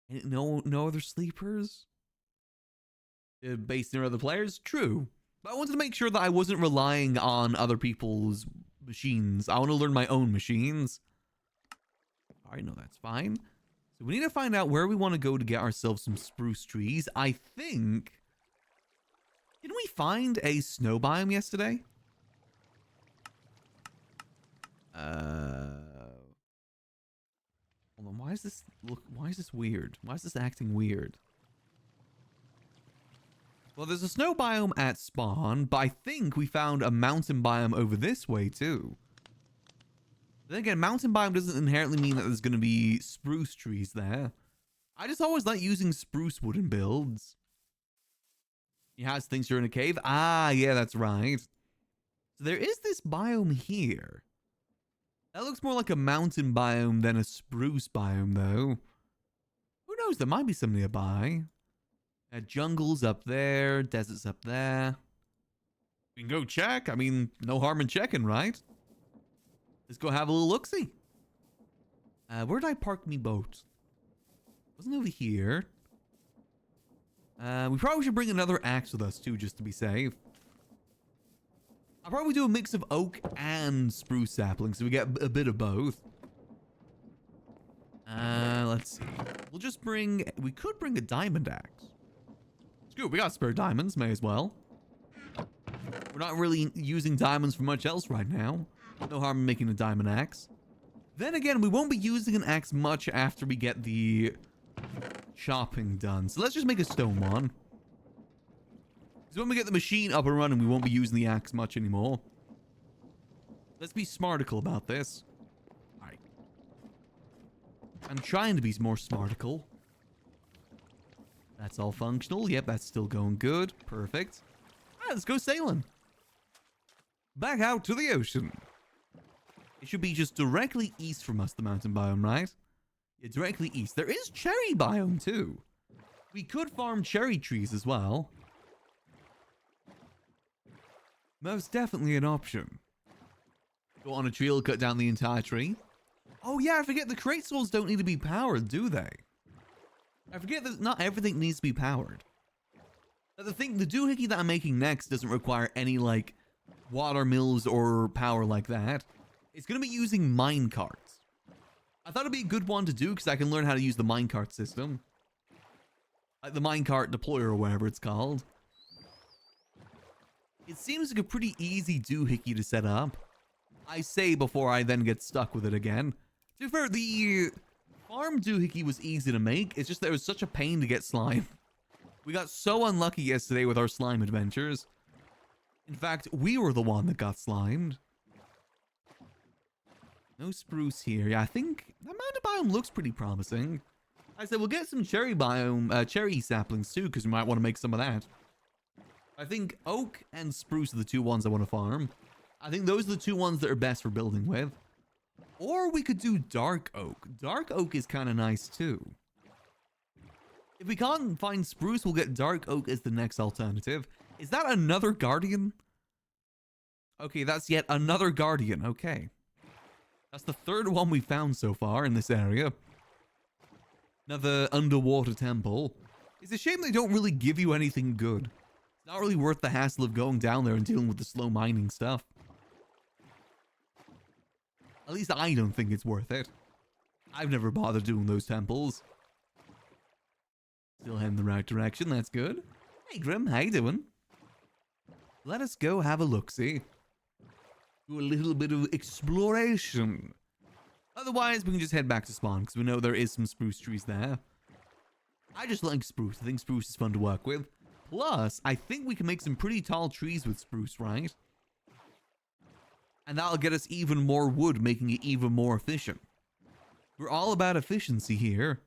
No other sleepers? Based near other players? True. But I wanted to make sure that I wasn't relying on other people's machines. I want to learn my own machines. Alright, no, that's fine. So we need to find out where we want to go to get ourselves some spruce trees. I think... Didn't we find a snow biome yesterday? Hold on, why is this weird? Why is this acting weird? Well, there's a snow biome at spawn, but I think we found a mountain biome over this way too. Then again, mountain biome doesn't inherently mean that there's going to be spruce trees there. I just always like using spruce wood in builds. He has thinks you're in a cave. Ah, yeah, that's right. So there is this biome here. That looks more like a mountain biome than a spruce biome, though. Who knows? There might be some nearby. Jungles up there. Deserts up there. We can go check. I mean, no harm in checking, right? Let's go have a little look-see. Where did I park me boat? Wasn't over here. We probably should bring another axe with us too, just to be safe. I'll probably do a mix of oak and spruce saplings, so we get a bit of both. Let's see. We'll just bring... We could bring a diamond axe. It's good. We got spare diamonds. May as well. We're not really using diamonds for much else right now. No harm in making a diamond axe. Then again, we won't be using an axe much after we get the chopping done. So let's just make a stone one. Because when we get the machine up and running, we won't be using the axe much anymore. Let's be smartical about this. Alright. I'm trying to be more smartical. That's all functional. Yep, that's still going good. Perfect. Alright, let's go sailing. Back out to the ocean. It should be just directly east from us, the mountain biome, right? Yeah, directly east. There is cherry biome, too. We could farm cherry trees as well. Most definitely an option. Go on a tree, will cut down the entire tree. Oh yeah, I forget the crate souls don't need to be powered, do they? I forget that not everything needs to be powered. But the doohickey that I'm making next doesn't require any, like, water mills or power like that. It's going to be using mine carts. I thought it'd be a good one to do because I can learn how to use the minecart system. Like the minecart deployer or whatever it's called. It seems like a pretty easy doohickey to set up. I say before I then get stuck with it again. To be fair, the farm doohickey was easy to make. It's just that it was such a pain to get slime. We got so unlucky yesterday with our slime adventures. In fact, we were the one that got slimed. No spruce here. Yeah, I think that mountain biome looks pretty promising. I said we'll get some cherry biome, cherry saplings too, because we might want to make some of that. I think oak and spruce are the two ones I want to farm. I think those are the two ones that are best for building with. Or we could do dark oak. Dark oak is kind of nice too. If we can't find spruce, we'll get dark oak as the next alternative. Is that another guardian? Okay, that's yet another guardian. Okay. That's the third one we found so far in this area. Another underwater temple. It's a shame they don't really give you anything good. It's not really worth the hassle of going down there and dealing with the slow mining stuff. At least I don't think it's worth it. I've never bothered doing those temples. Still heading the right direction, that's good. Hey Grim, how you doing? Let us go have a look-see. Do a little bit of exploration. Otherwise, we can just head back to spawn, because we know there is some spruce trees there. I just like spruce. I think spruce is fun to work with. Plus, I think we can make some pretty tall trees with spruce, right? And that'll get us even more wood, making it even more efficient. We're all about efficiency here.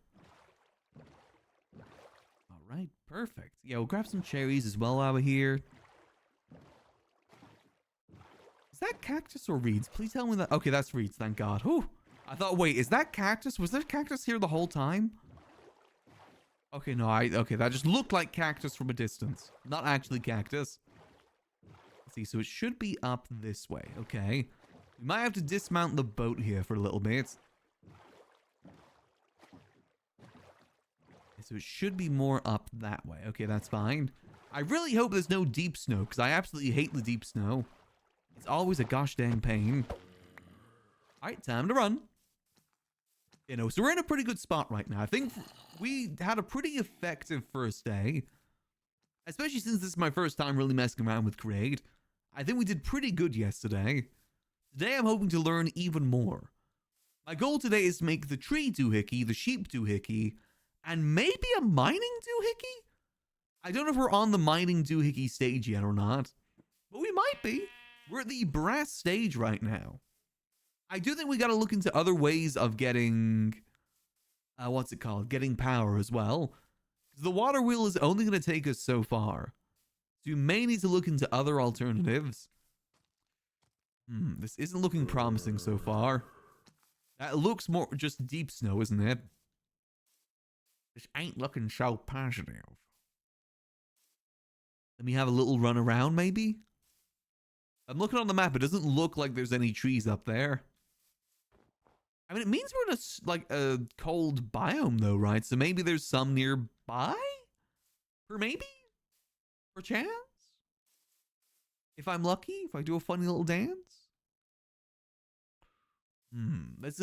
Alright, perfect. Yeah, we'll grab some cherries as well while we're here. Is that cactus or reeds? Please tell me that. Okay, that's reeds, thank God. Whew. I thought, wait, is that cactus? Was there cactus here the whole time? Okay, no, okay, that just looked like cactus from a distance. Not actually cactus. Let's see, so it should be up this way. Okay. We might have to dismount the boat here for a little bit. So it should be more up that way. Okay, that's fine. I really hope there's no deep snow, because I absolutely hate the deep snow. It's always a gosh dang pain. Alright, time to run. You know, so we're in a pretty good spot right now. I think we had a pretty effective first day. Especially since this is my first time really messing around with Create. I think we did pretty good yesterday. Today I'm hoping to learn even more. My goal today is to make the tree doohickey, the sheep doohickey, and maybe a mining doohickey? I don't know if we're on the mining doohickey stage yet or not. But we might be. We're at the brass stage right now. I do think we gotta look into other ways of getting... what's it called? Getting power as well. The water wheel is only going to take us so far. So you may need to look into other alternatives. This isn't looking promising so far. That looks more just deep snow, isn't it? This ain't looking so positive. Let me have a little run around, maybe? I'm looking on the map. It doesn't look like there's any trees up there. I mean, it means we're in like a cold biome though, right? So maybe there's some nearby? Or maybe? Perchance? If I'm lucky, if I do a funny little dance?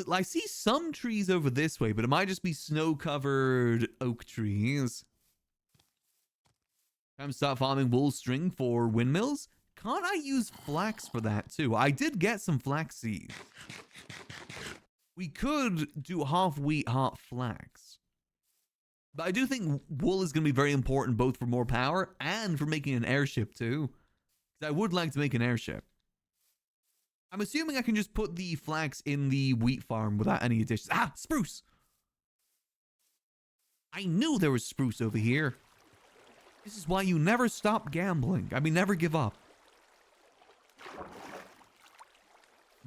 I see some trees over this way, but it might just be snow-covered oak trees. Time to start farming wool string for windmills. Can't I use flax for that too? I did get some flax seeds. We could do half wheat, half flax. But I do think wool is going to be very important both for more power and for making an airship too. Because I would like to make an airship. I'm assuming I can just put the flax in the wheat farm without any additions. Ah, spruce! I knew there was spruce over here. This is why you never stop gambling. I mean, never give up.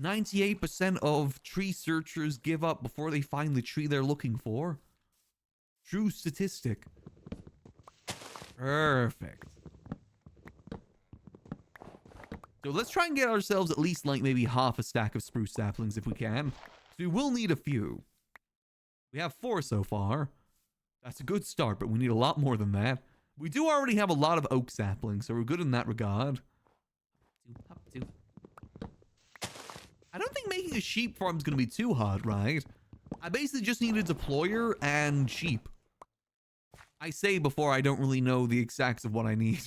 98% of tree searchers give up before they find the tree they're looking for. True statistic. Perfect. So let's try and get ourselves at least like maybe half a stack of spruce saplings if we can. So we will need a few. We have 4 so far. That's a good start, but we need a lot more than that. We do already have a lot of oak saplings, so we're good in that regard. I don't think making a sheep farm is going to be too hard, right? I basically just need a deployer and sheep. I say before I don't really know the exacts of what I need.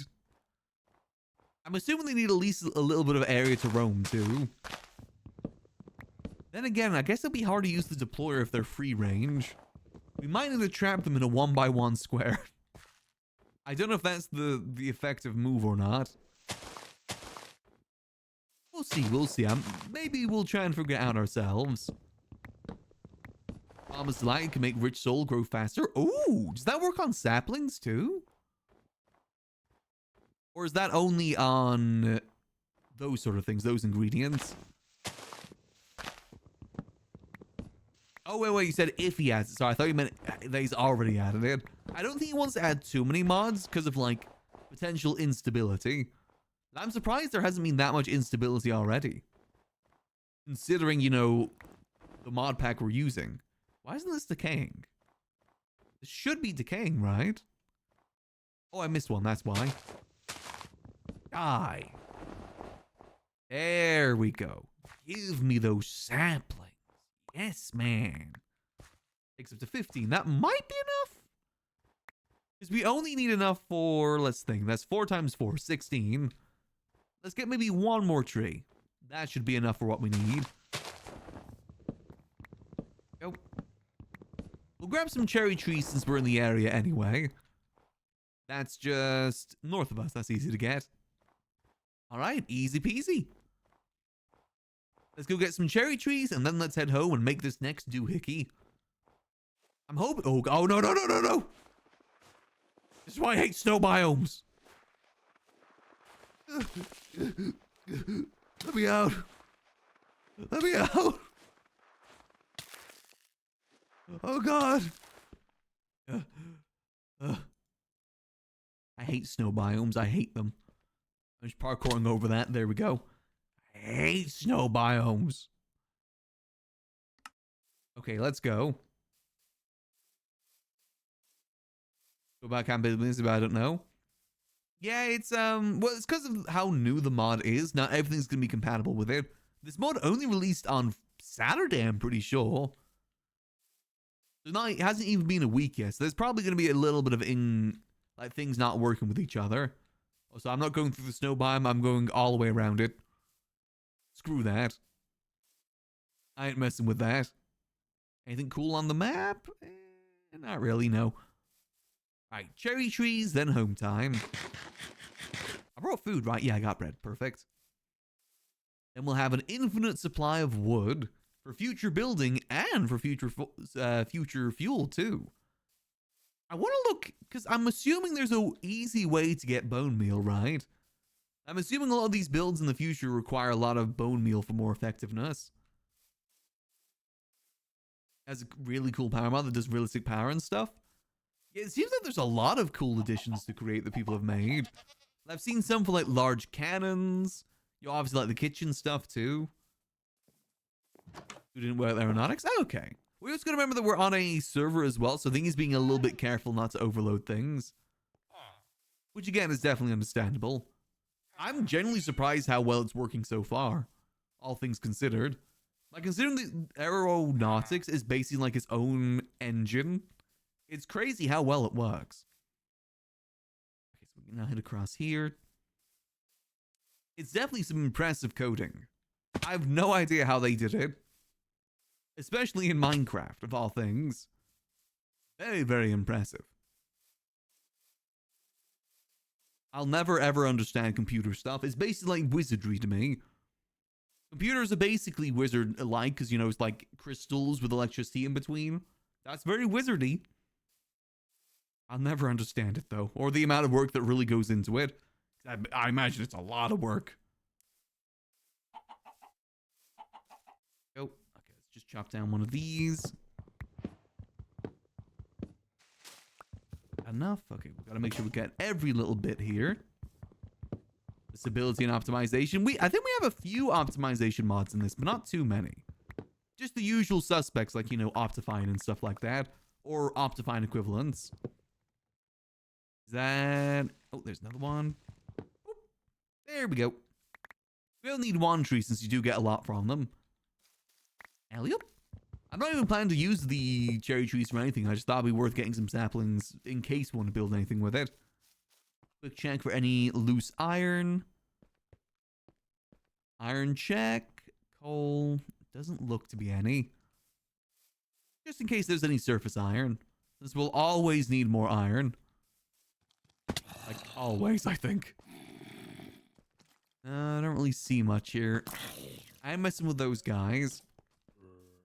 I'm assuming they need at least a little bit of area to roam, too. Then again, I guess it'll be hard to use the deployer if they're free range. We might need to trap them in a 1x1 square. I don't know if that's the effective move or not. We'll see, we'll see. Maybe we'll try and figure it out ourselves. Farmer's Delight can make rich soil grow faster. Ooh, does that work on saplings, too? Or is that only on those sort of things, those ingredients? Oh, wait, you said if he adds it. Sorry, I thought you meant that he's already added it. I don't think he wants to add too many mods because of, like, potential instability. I'm surprised there hasn't been that much instability already. Considering, you know, the mod pack we're using. Why isn't this decaying? This should be decaying, right? Oh, I missed one, that's why. Die. There we go. Give me those saplings. Yes, man. Takes up to 15. That might be enough. Because we only need enough for, let's think. That's 4 times 4, 16. Let's get maybe one more tree. That should be enough for what we need. Go. We'll grab some cherry trees since we're in the area anyway. That's just north of us. That's easy to get. All right, easy peasy. Let's go get some cherry trees and then let's head home and make this next doohickey. I'm hoping. Oh, no. This is why I hate snow biomes. Let me out. Let me out. Oh, God. I hate snow biomes. I hate them. I'm just parkouring over that. There we go. I hate snow biomes. Okay, let's go. Go back on business, but I don't know. Yeah, it's well, it's because of how new the mod is. Not everything's gonna be compatible with it. This mod only released on Saturday, I'm pretty sure. It hasn't even been a week yet, so there's probably gonna be a little bit of things not working with each other. So I'm not going through the snow biome, I'm going all the way around it. Screw that. I ain't messing with that. Anything cool on the map? Not really, no. Alright, cherry trees, then home time. I brought food, right? Yeah, I got bread. Perfect. Then we'll have an infinite supply of wood for future building and for future fuel, too. I want to look, because I'm assuming there's an easy way to get bone meal, right? I'm assuming a lot of these builds in the future require a lot of bone meal for more effectiveness. Has a really cool power mod that does realistic power and stuff. Yeah, it seems like there's a lot of cool additions to create that people have made. I've seen some for like large cannons. You obviously like the kitchen stuff too. Who didn't work aeronautics? Okay. We also gotta remember that we're on a server as well, so I think he's being a little bit careful not to overload things. Which again is definitely understandable. I'm genuinely surprised how well it's working so far, all things considered. Like, considering the aeronautics is basically like its own engine, it's crazy how well it works. Okay, so we can now head across here. It's definitely some impressive coding. I have no idea how they did it. Especially in Minecraft, of all things. Very, very impressive. I'll never ever understand computer stuff. It's basically like wizardry to me. Computers are basically wizard-alike because, you know, it's like crystals with electricity in between. That's very wizardy. I'll never understand it, though. Or the amount of work that really goes into it. I imagine it's a lot of work. Oh, okay, let's just chop down one of these. Enough. Okay, we gotta make sure we get every little bit here. Stability and optimization. I think we have a few optimization mods in this, but not too many. Just the usual suspects, like, you know, Optifine and stuff like that, or Optifine equivalents. Is that... Oh, there's another one. Oop. There we go. We don't need one tree since you do get a lot from them. Alley-up. I'm not even planning to use the cherry trees for anything. I just thought it'd be worth getting some saplings in case we want to build anything with it. Quick check for any loose iron. Iron check. Coal. Doesn't look to be any. Just in case there's any surface iron. Since we'll always need more iron. Like always, I think. I don't really see much here. I'm messing with those guys.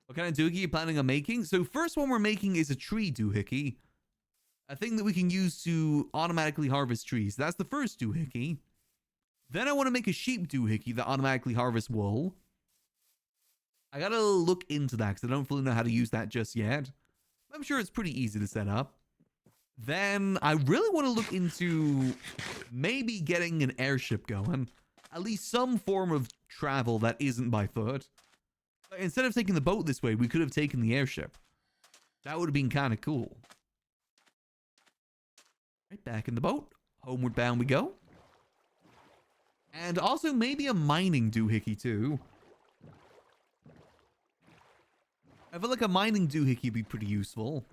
What kind of doohickey are you planning on making? So first one we're making is a tree doohickey. A thing that we can use to automatically harvest trees. That's the first doohickey. Then I want to make a sheep doohickey that automatically harvests wool. I gotta look into that because I don't really know how to use that just yet. I'm sure it's pretty easy to set up. Then I really want to look into maybe getting an airship going. At least some form of travel that isn't by foot. Instead of taking the boat this way, we could have taken the airship. That would have been kind of cool. Right back in the boat. Homeward bound we go. And also maybe a mining doohickey too. I feel like a mining doohickey would be pretty useful.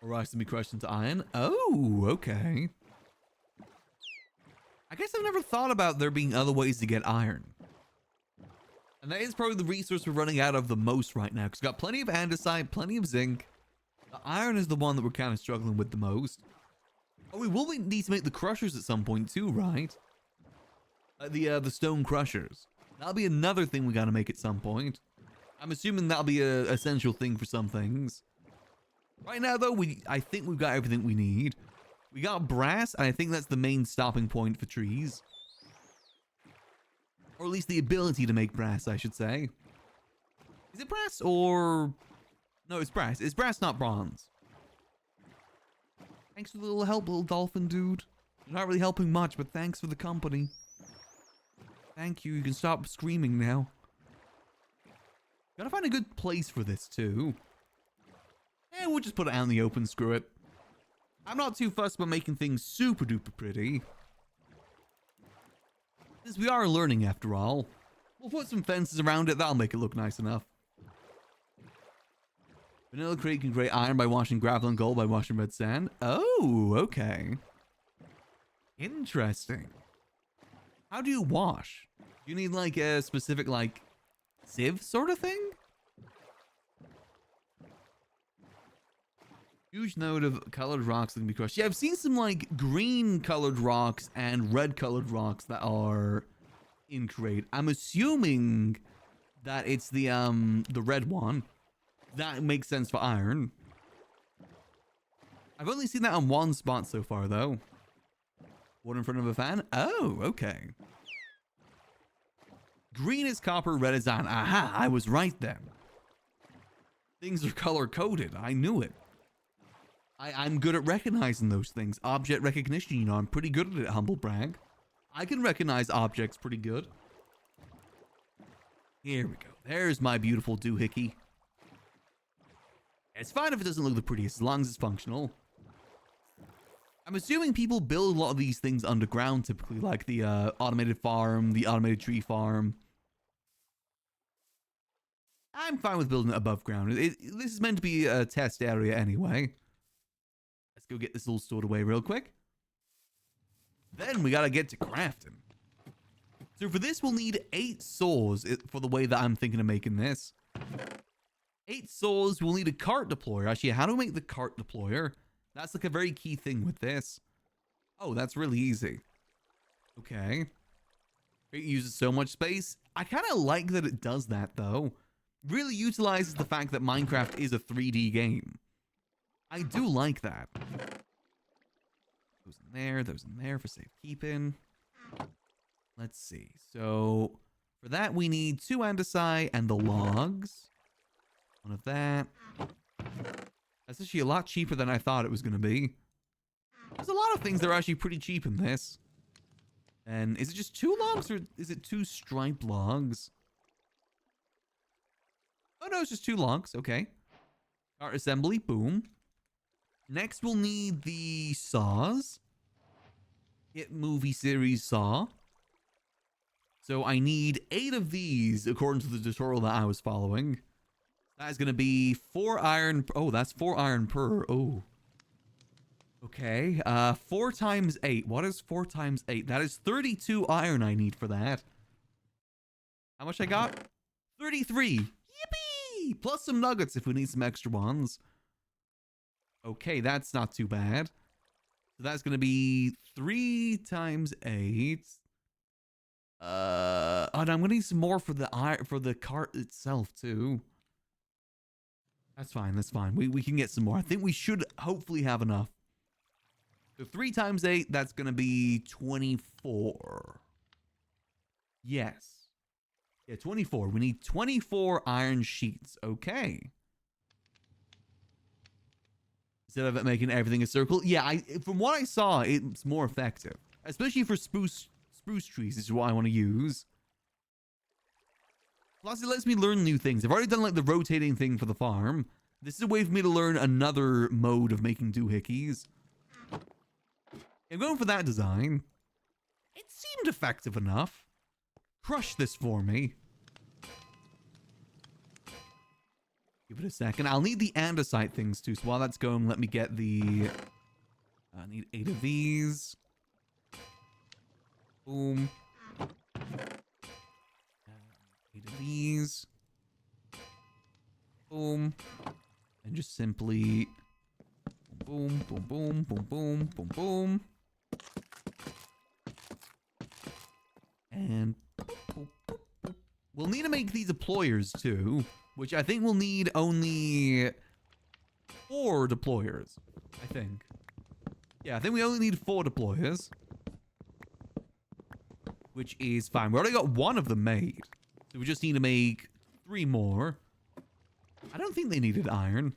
Or rise to be crushed into iron. Oh, okay. I guess I've never thought about there being other ways to get iron. And that is probably the resource we're running out of the most right now. Because we've got plenty of andesite, plenty of zinc. The iron is the one that we're kind of struggling with the most. Oh, we will need to make the crushers at some point too, right? The stone crushers. That'll be another thing we gotta make at some point. I'm assuming that'll be an essential thing for some things. Right now, though, I think we've got everything we need. We got brass, and I think that's the main stopping point for trees. Or at least the ability to make brass, I should say. Is it brass or... No, it's brass. It's brass, not bronze. Thanks for the little help, little dolphin dude. You're not really helping much, but thanks for the company. Thank you. You can stop screaming now. Gotta find a good place for this, too. Eh, we'll just put it out in the open. Screw it. I'm not too fussed about making things super duper pretty. Since we are learning after all, we'll put some fences around it. That'll make it look nice enough. Vanilla Crate can create iron by washing gravel and gold by washing red sand. Oh, okay. Interesting. How do you wash? Do you need like a specific like sieve sort of thing? Huge node of colored rocks that can be crushed. Yeah, I've seen some like green colored rocks and red colored rocks that are in crate. I'm assuming that it's the red one. That makes sense for iron. I've only seen that on one spot so far though. One in front of a fan? Oh, okay. Green is copper, red is iron. Aha, I was right then. Things are color coded. I knew it. I'm good at recognizing those things. Object recognition, you know, I'm pretty good at it, humble brag. I can recognize objects pretty good. Here we go. There's my beautiful doohickey. It's fine if it doesn't look the prettiest, as long as it's functional. I'm assuming people build a lot of these things underground, typically, like the automated farm, the automated tree farm. I'm fine with building it above ground. This is meant to be a test area anyway. Let's go get this all stored away real quick. Then we gotta get to crafting. So for this, we'll need 8 saws for the way that I'm thinking of making this. 8 saws. We'll need a cart deployer. Actually, how do we make the cart deployer? That's like a very key thing with this. Oh, that's really easy. Okay. It uses so much space. I kind of like that it does that, though. Really utilizes the fact that Minecraft is a 3D game. I do like that. Those in there for safekeeping. Let's see. So for that, we need 2 andesite and the logs. 1 of that. That's actually a lot cheaper than I thought it was going to be. There's a lot of things that are actually pretty cheap in this. And is it just 2 logs or is it 2 striped logs? Oh no, it's just 2 logs. Okay. Cart assembly. Boom. Next, we'll need the saws. Hit movie series saw. So I need 8 of these according to the tutorial that I was following. That is going to be 4 iron. Oh, that's 4 iron per. Oh. Okay. 4 times 8. What is 4 times 8? That is 32 iron I need for that. How much I got? 33. Yippee! Plus some nuggets if we need some extra ones. Okay, that's not too bad. So that's going to be 3 times 8. Oh, no, I'm going to need some more for the cart itself too. That's fine. That's fine. We can get some more. I think we should hopefully have enough. So 3 times 8, that's going to be 24. Yes. Yeah, 24. We need 24 iron sheets. Okay. Instead of it making everything a circle. Yeah, from what I saw, it's more effective. Especially for spruce trees is what I want to use. Plus, it lets me learn new things. I've already done like the rotating thing for the farm. This is a way for me to learn another mode of making doohickeys. I'm going for that design. It seemed effective enough. Crush this for me. Give it a second. I'll need the andesite things too. So while that's going, let me get the... I need 8 of these. Boom. 8 of these. Boom. And just simply... Boom, boom, boom, boom, boom, boom, boom. And... We'll need to make these deployers too. Which I think we'll need only 4 deployers. I think. Yeah, I think we only need 4 deployers. Which is fine. We already got 1 of them made. So we just need to make 3 more. I don't think they needed iron.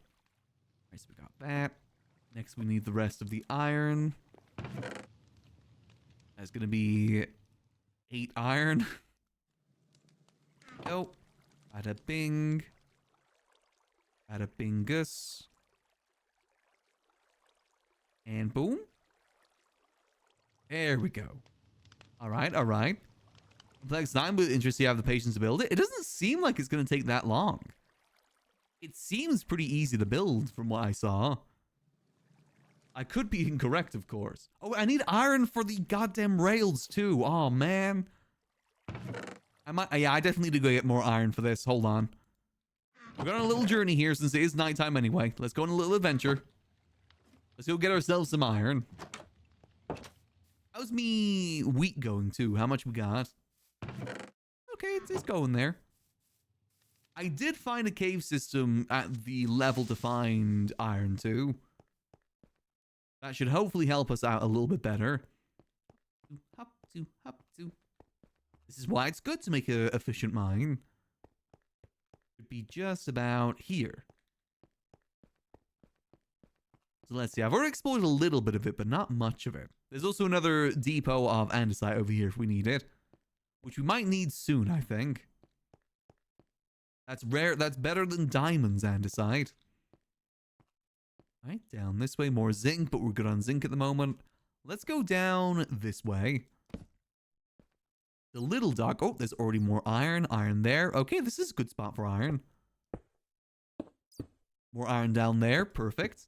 Alright, so we got that. Next we need the rest of the iron. That's going to be 8 iron. Nope. Bada bing. Bada bingus. And boom. There we go. Alright, alright. Complex design, but interesting you have the patience to build it. It doesn't seem like it's going to take that long. It seems pretty easy to build from what I saw. I could be incorrect, of course. Oh, I need iron for the goddamn rails too. Oh, man. Yeah, I definitely need to go get more iron for this. Hold on. We're going on a little journey here since it is nighttime anyway. Let's go on a little adventure. Let's go get ourselves some iron. How's me wheat going too? How much we got? Okay, it's going there. I did find a cave system at the level to find iron too. That should hopefully help us out a little bit better. Hop to, hop to. This is why it's good to make an efficient mine. Should be just about here. So let's see. I've already explored a little bit of it, but not much of it. There's also another depot of andesite over here if we need it. Which we might need soon, I think. That's rare. That's better than diamonds, andesite. Right, down this way. More zinc, but we're good on zinc at the moment. Let's go down this way. The little dog. Oh, there's already more iron. Iron there. Okay, this is a good spot for iron. More iron down there. Perfect.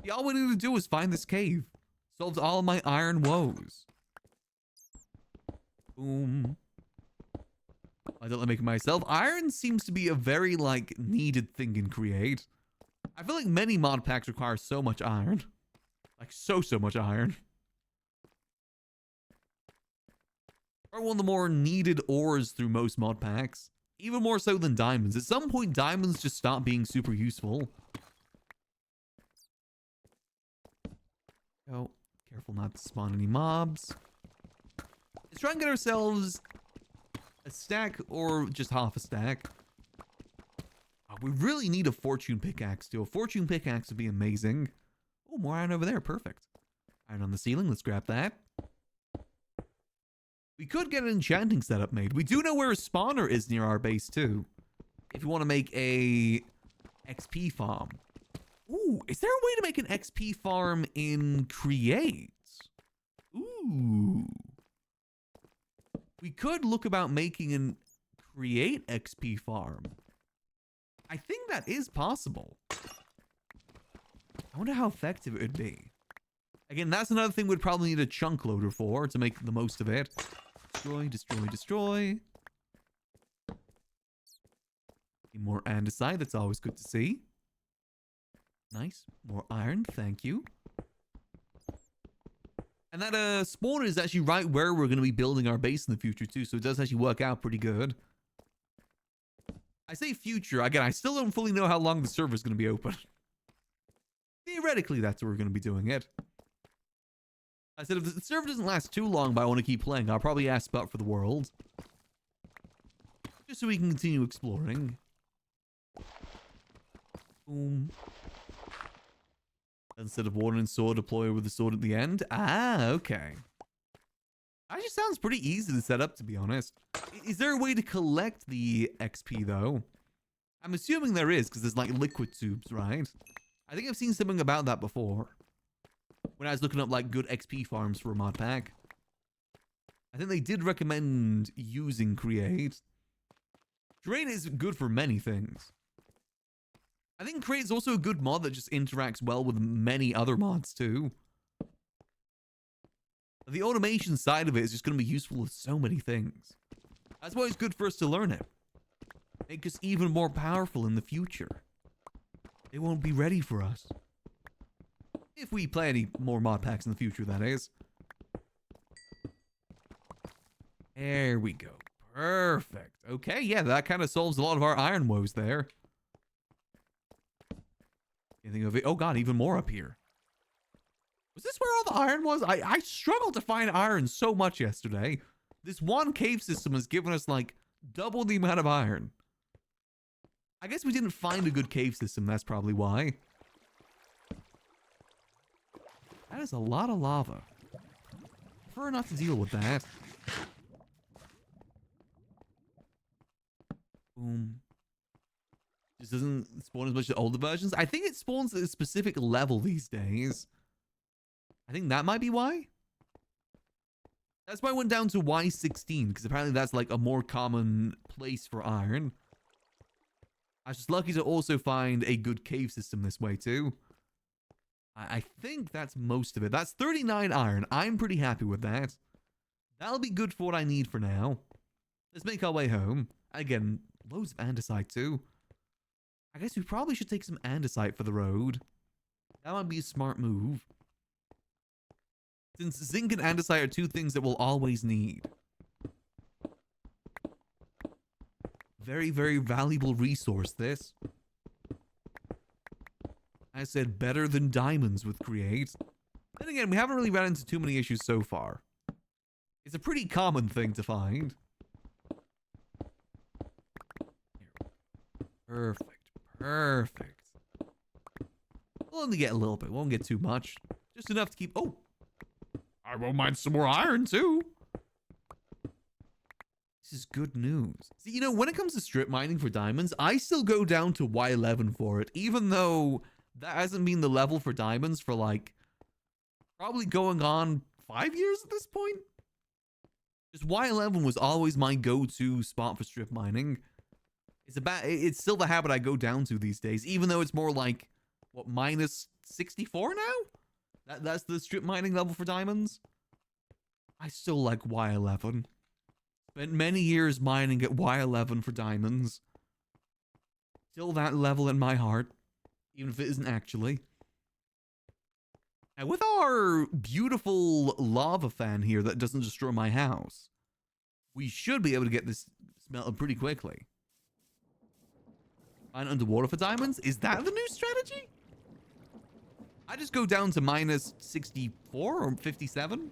Yeah, all we need to do is find this cave. Solves all my iron woes. Boom. I don't make it myself. Iron seems to be a very, like, needed thing in Create. I feel like many mod packs require so much iron. Like, so much iron. Or one of the more needed ores through most mod packs. Even more so than diamonds. At some point, diamonds just stop being super useful. Oh, careful not to spawn any mobs. Let's try and get ourselves a stack or just half a stack. Oh, we really need a fortune pickaxe too. A fortune pickaxe would be amazing. Oh, more iron over there. Perfect. Iron on the ceiling. Let's grab that. We could get an enchanting setup made. We do know where a spawner is near our base too. If you want to make a XP farm. Ooh, is there a way to make an XP farm in Create? Ooh. We could look about making an Create XP farm. I think that is possible. I wonder how effective it would be. Again, that's another thing we'd probably need a chunk loader for to make the most of it. Destroy, destroy, destroy. More andesite, that's always good to see. Nice. More iron, thank you. And that spawner is actually right where we're going to be building our base in the future too, so it does actually work out pretty good. I say future, again, I still don't fully know how long the server is going to be open. Theoretically, that's where we're going to be doing it. I said if the server doesn't last too long, but I want to keep playing, I'll probably ask Spout for the world. Just so we can continue exploring. Boom. Instead of water and sword, deploy with the sword at the end. Ah, okay. That just sounds pretty easy to set up, to be honest. Is there a way to collect the XP, though? I'm assuming there is, because there's, like, liquid tubes, right? I think I've seen something about that before. When I was looking up, like, good XP farms for a mod pack. I think they did recommend using Create. Create is good for many things. I think Create is also a good mod that just interacts well with many other mods, too. The automation side of it is just going to be useful with so many things. That's why it's good for us to learn it. Make us even more powerful in the future. They won't be ready for us. If we play any more mod packs in the future, that is. There we go. Perfect. Okay, yeah, that kind of solves a lot of our iron woes there. Anything of it? Oh god, even more up here. Was this where all the iron was? I struggled to find iron so much yesterday. This one cave system has given us, like, double the amount of iron. I guess we didn't find a good cave system, that's probably why. That is a lot of lava. Prefer not to deal with that. Boom. Just doesn't spawn as much as older versions. I think it spawns at a specific level these days. I think that might be why. That's why I went down to Y16, because apparently that's like a more common place for iron. I was just lucky to also find a good cave system this way too. I think that's most of it. That's 39 iron. I'm pretty happy with that. That'll be good for what I need for now. Let's make our way home. Again, loads of andesite too. I guess we probably should take some andesite for the road. That might be a smart move. Since zinc and andesite are two things that we'll always need. Very, very valuable resource, this. I said better than diamonds with Create. Then again, we haven't really run into too many issues so far. It's a pretty common thing to find. Perfect. Perfect. We'll only get a little bit. We won't get too much. Just enough to keep... Oh! I won't mind some more iron, too. This is good news. See, you know, when it comes to strip mining for diamonds, I still go down to Y11 for it, even though that hasn't been the level for diamonds for like probably going on 5 years at this point. Just Y11 was always my go-to spot for strip mining. It's still the habit I go down to these days, even though it's more like, what, minus 64 now? That's the strip mining level for diamonds. I still like Y11. Spent many years mining at Y11 for diamonds. Still that level in my heart, even if it isn't actually. And with our beautiful lava fan here that doesn't destroy my house, we should be able to get this smelted pretty quickly. Mine underwater for diamonds? Is that the new strategy? I just go down to minus 64 or 57.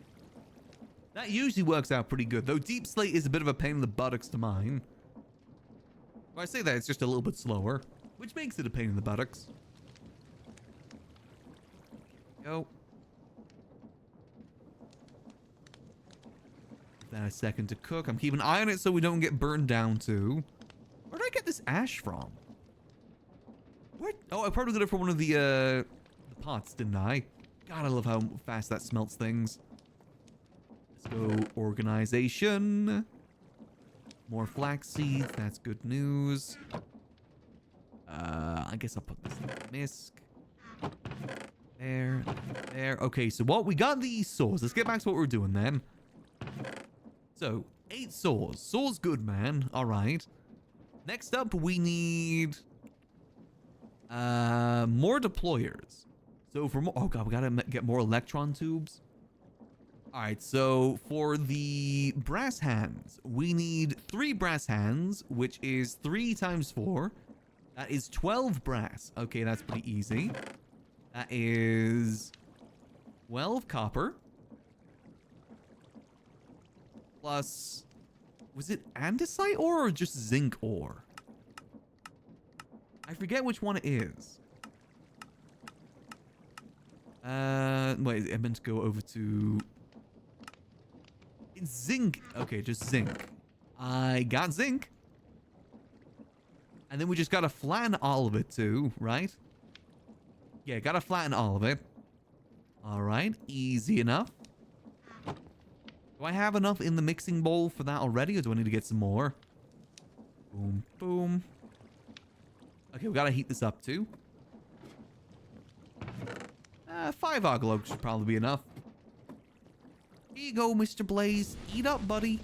That usually works out pretty good, though deep slate is a bit of a pain in the buttocks to mine. When I say that, it's just a little bit slower, which makes it a pain in the buttocks. Go. Give that a second to cook. I'm keeping an eye on it so we don't get burned down too. Where did I get this ash from? What? Oh, I probably got it from one of the pots, didn't I? God, I love how fast that smelts things. Let's go organization. More flax seeds. That's good news. I guess I'll put this in the misc. There. Okay, so what? We got these saws. Let's get back to what we're doing then. So, 8 saws. Saws good, man. All right. Next up, we need more deployers. So for more, oh god, we gotta get more electron tubes. All right, so for the brass hands, we need 3 brass hands, which is 3 times 4. That is 12 brass. Okay, that's pretty easy. That is 12 copper. Plus, was it andesite ore or just zinc ore? I forget which one it is. Wait, I meant to go over to... It's zinc. Okay, just zinc. I got zinc. And then we just gotta flatten all of it too, right? Yeah, gotta flatten all of it. All right, easy enough. Do I have enough in the mixing bowl for that already, or do I need to get some more? Boom, boom. Okay, we gotta heat this up too. 5 argologs should probably be enough. Here you go, Mr. Blaze. Eat up, buddy.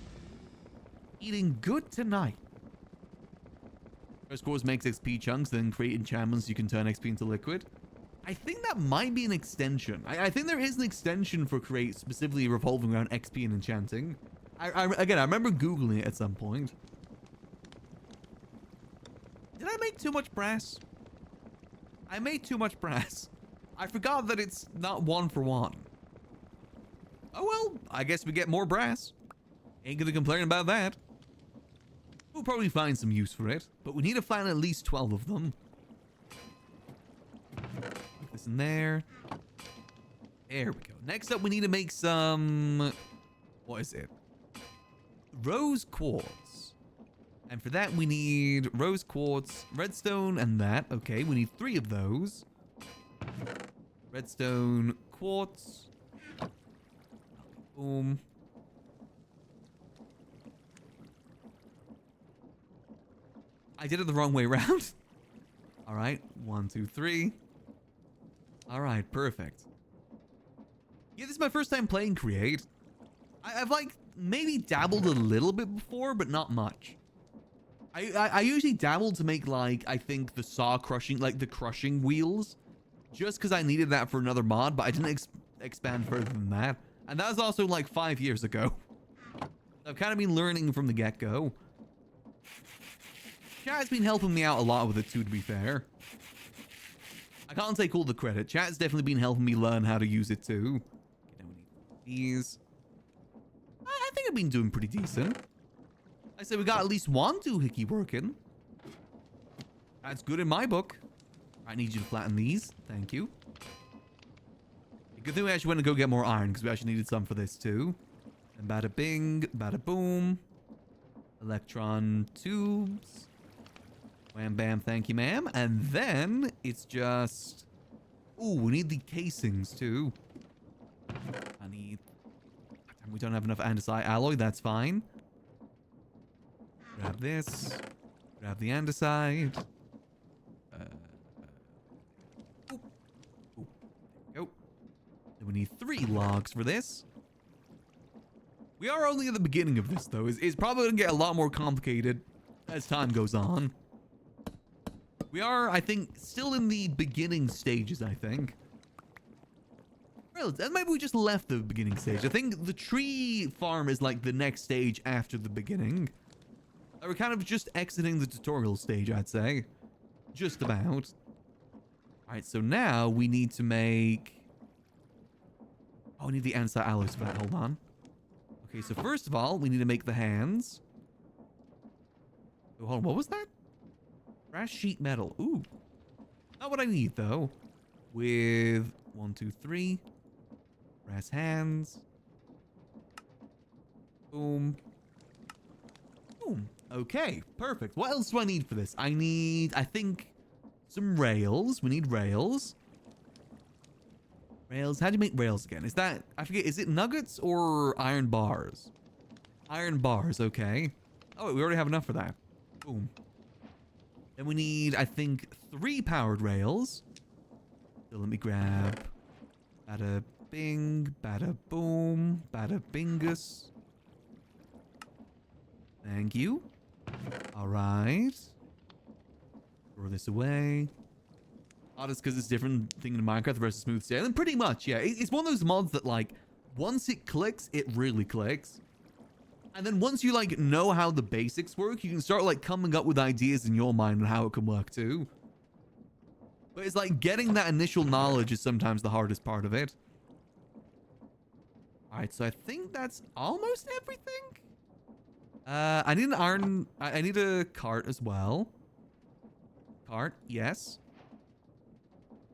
Eating good tonight. First course makes XP chunks, then create enchantments you can turn XP into liquid. I think that might be an extension. I think there is an extension for create specifically revolving around XP and enchanting. Again, I remember Googling it at some point. Did I make too much brass? I made too much brass. I forgot that it's not 1 for 1. Oh well, I guess we get more brass. Ain't gonna complain about that. We'll probably find some use for it, but we need to find at least 12 of them. Put this in there. There we go. Next up, we need to make some... What is it? Rose quartz. And for that, we need rose quartz, redstone, and that. Okay, we need 3 of those. Redstone, quartz. Boom. I did it the wrong way around. All right, 1, 2, 3. All right, perfect. Yeah, this is my first time playing Create. I've like maybe dabbled a little bit before, but not much. I usually dabbled to make like, I think the saw crushing, like the crushing wheels, just because I needed that for another mod, but I didn't expand further than that. And that was also like 5 years ago. I've kind of been learning from the get-go. Chat's been helping me out a lot with it too, to be fair. I can't take all the credit. Chat's definitely been helping me learn how to use it too. Okay, now we need these. I think I've been doing pretty decent. I said we got at least 1 doohickey working. That's good in my book. I need you to flatten these. Thank you. Good thing we actually went to go get more iron, because we actually needed some for this too. And bada bing, bada boom. electron tubes. Wham bam, thank you, ma'am. And then it's just... Ooh, we need the casings too. I need... We don't have enough andesite alloy, that's fine. Grab this. Grab the andesite. Ooh. Ooh. Go. Then we need 3 logs for this. We are only at the beginning of this, though. It's probably going to get a lot more complicated as time goes on. We are, I think, still in the beginning stages, I think. Well, maybe we just left the beginning stage. I think the tree farm is like the next stage after the beginning. We're kind of just exiting the tutorial stage, I'd say. Just about. Alright, so now we need to make... Oh, we need the andesite alloys for that. Hold on. Okay, so first of all, we need to make the hands. Oh, hold on, what was that? Brass sheet metal. Ooh. Not what I need, though. With 1, 2, 3. Brass hands. Boom. Boom. Okay, perfect. What else do I need for this? I need, I think, some rails. We need rails. Rails. How do you make rails again? Is that, I forget, is it nuggets or iron bars? Iron bars, okay. Oh, we already have enough for that. Boom. Then we need, I think, 3 powered rails. So let me grab bada bing, bada boom, bada bingus. Thank you. All right. Throw this away. Oh, just because it's different thing in Minecraft versus smooth sailing. Pretty much, yeah. It's one of those mods that, like, once it clicks, it really clicks. And then once you, like, know how the basics work, you can start, like, coming up with ideas in your mind on how it can work, too. But it's like getting that initial knowledge is sometimes the hardest part of it. All right, so I think that's almost everything. I need an iron... I need a cart as well. Cart, yes.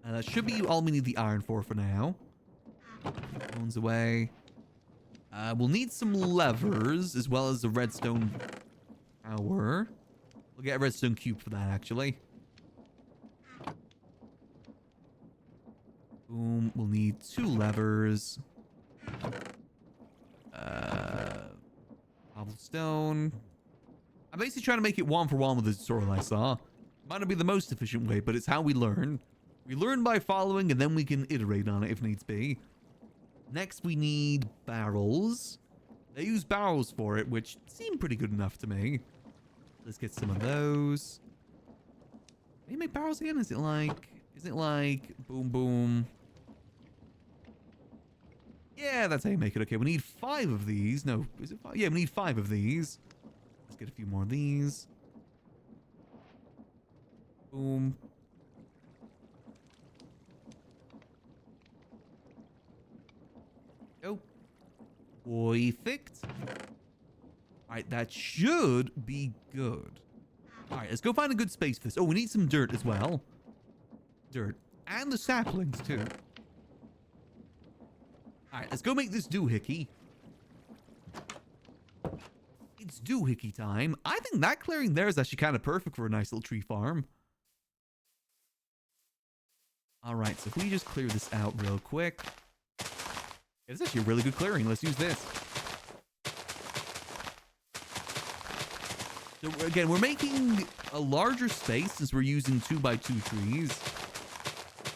That should be all we need the iron for now. Bones away. We'll need some levers as well as a redstone power. We'll get a redstone cube for that, actually. Boom. We'll need 2 levers. Cobblestone. I'm basically trying to make it 1 for 1 with the tutorial I saw. Might not be the most efficient way, but it's how we learn. We learn by following, and then we can iterate on it if needs be. Next, we need barrels. They use barrels for it, which seem pretty good enough to me. Let's get some of those. Can you make barrels again? Is it like boom, boom? Yeah, that's how you make it. Okay, we need 5 of these. No, is it 5? Yeah, we need 5 of these. Let's get a few more of these. Boom. Go. Perfect. Alright, that should be good. Alright, let's go find a good space for this. Oh, we need some dirt as well. Dirt. And the saplings, too. Alright, let's go make this doohickey. It's doohickey time. I think that clearing there is actually kind of perfect for a nice little tree farm. Alright, so if we just clear this out real quick. It's actually a really good clearing. Let's use this. So again, we're making a larger space since we're using 2x2 trees.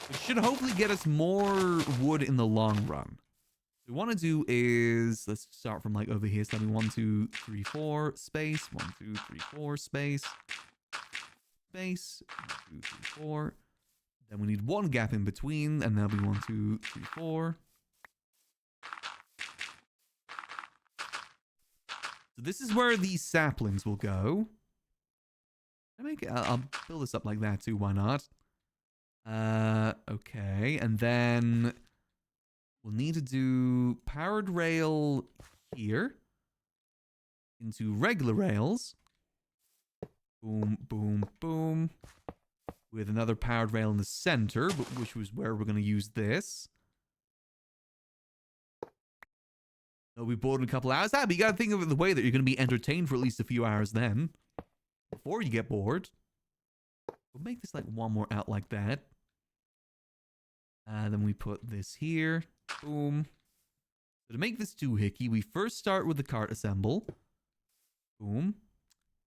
Which should hopefully get us more wood in the long run. What we want to do is, let's start from like over here. So that'll be 1, 2, 3, 4, space. 1, 2, 3, 4, space. Space. 1, 2, 3, 4. Then we need 1 gap in between, and that'll be 1, 2, 3, 4. So this is where these saplings will go. I'll build this up like that too, why not? Okay, and then we'll need to do powered rail here into regular rails. Boom, boom, boom. With another powered rail in the center, which was where we're going to use this. They'll be bored in a couple hours. But you got to think of it the way that you're going to be entertained for at least a few hours then. Before you get bored. We'll make this like one more out like that. Then we put this here. Boom. So to make this doohickey, we first start with the cart assemble. Boom.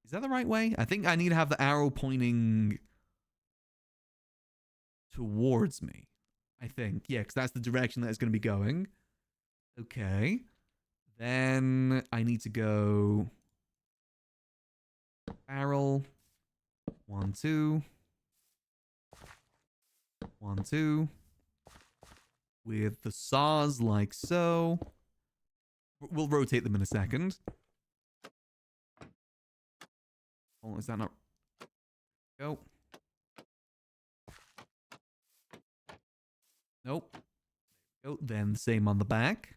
Is that the right way? I think I need to have the arrow pointing towards me. I think. Yeah, because that's the direction that it's going to be going. Okay. Then I need to go barrel. 1, 2. 1, 2. With the saws like so. We'll rotate them in a second. Oh, is that not... Go. Nope. Go. Then same on the back.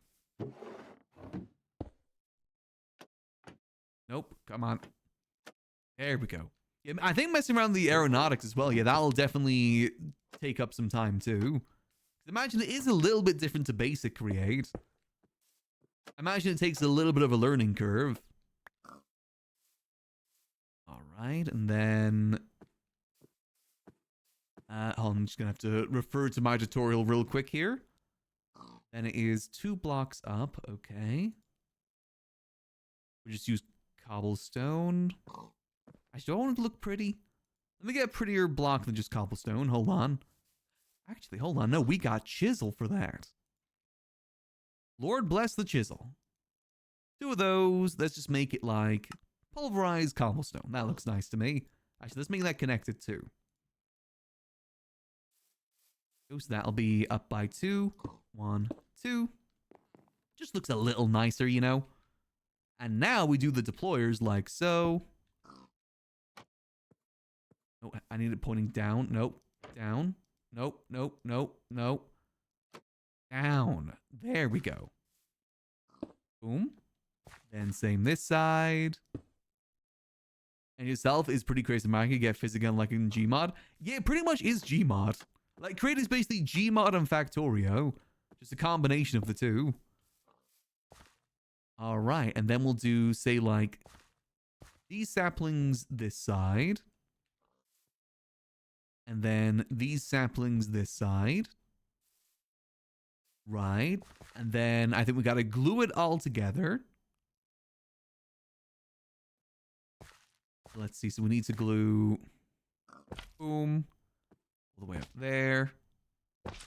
Nope. Come on. There we go. Yeah, I think messing around the aeronautics as well, yeah, that'll definitely take up some time too. Imagine it is a little bit different to basic create. Imagine it takes a little bit of a learning curve. Alright, and then... I'm just going to have to refer to my tutorial real quick here. Then it is 2 blocks up, okay. We just use cobblestone. I still want it to look pretty. Let me get a prettier block than just cobblestone, hold on. Actually, hold on. No, we got chisel for that. Lord bless the chisel. 2 of those. Let's just make it like pulverized cobblestone. That looks nice to me. Actually, let's make that connected too. So that'll be up by 2. 1, 2. Just looks a little nicer, you know. And now we do the deployers like so. Oh, I need it pointing down. Nope. Down. Nope, nope, nope, nope. Down. There we go. Boom. Then same this side. And yourself is pretty crazy. Man, I can get Physigun like in Gmod. Yeah, it pretty much is Gmod. Like, Create is basically Gmod and Factorio. Just a combination of the two. Alright, and then we'll do, say, like, these saplings this side. And then these saplings this side. Right. And then I think we got to glue it all together. Let's see. So we need to glue. Boom. All the way up there.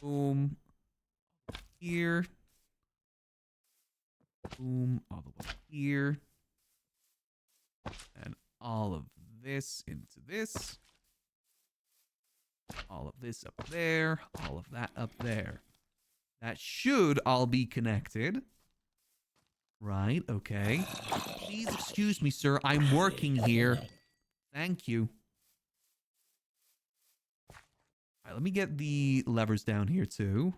Boom. Here. Boom. All the way here. And all of this into this. All of this up there. All of that up there. That should all be connected. Right, okay. Please excuse me, sir. I'm working here. Thank you. Alright, let me get the levers down here too.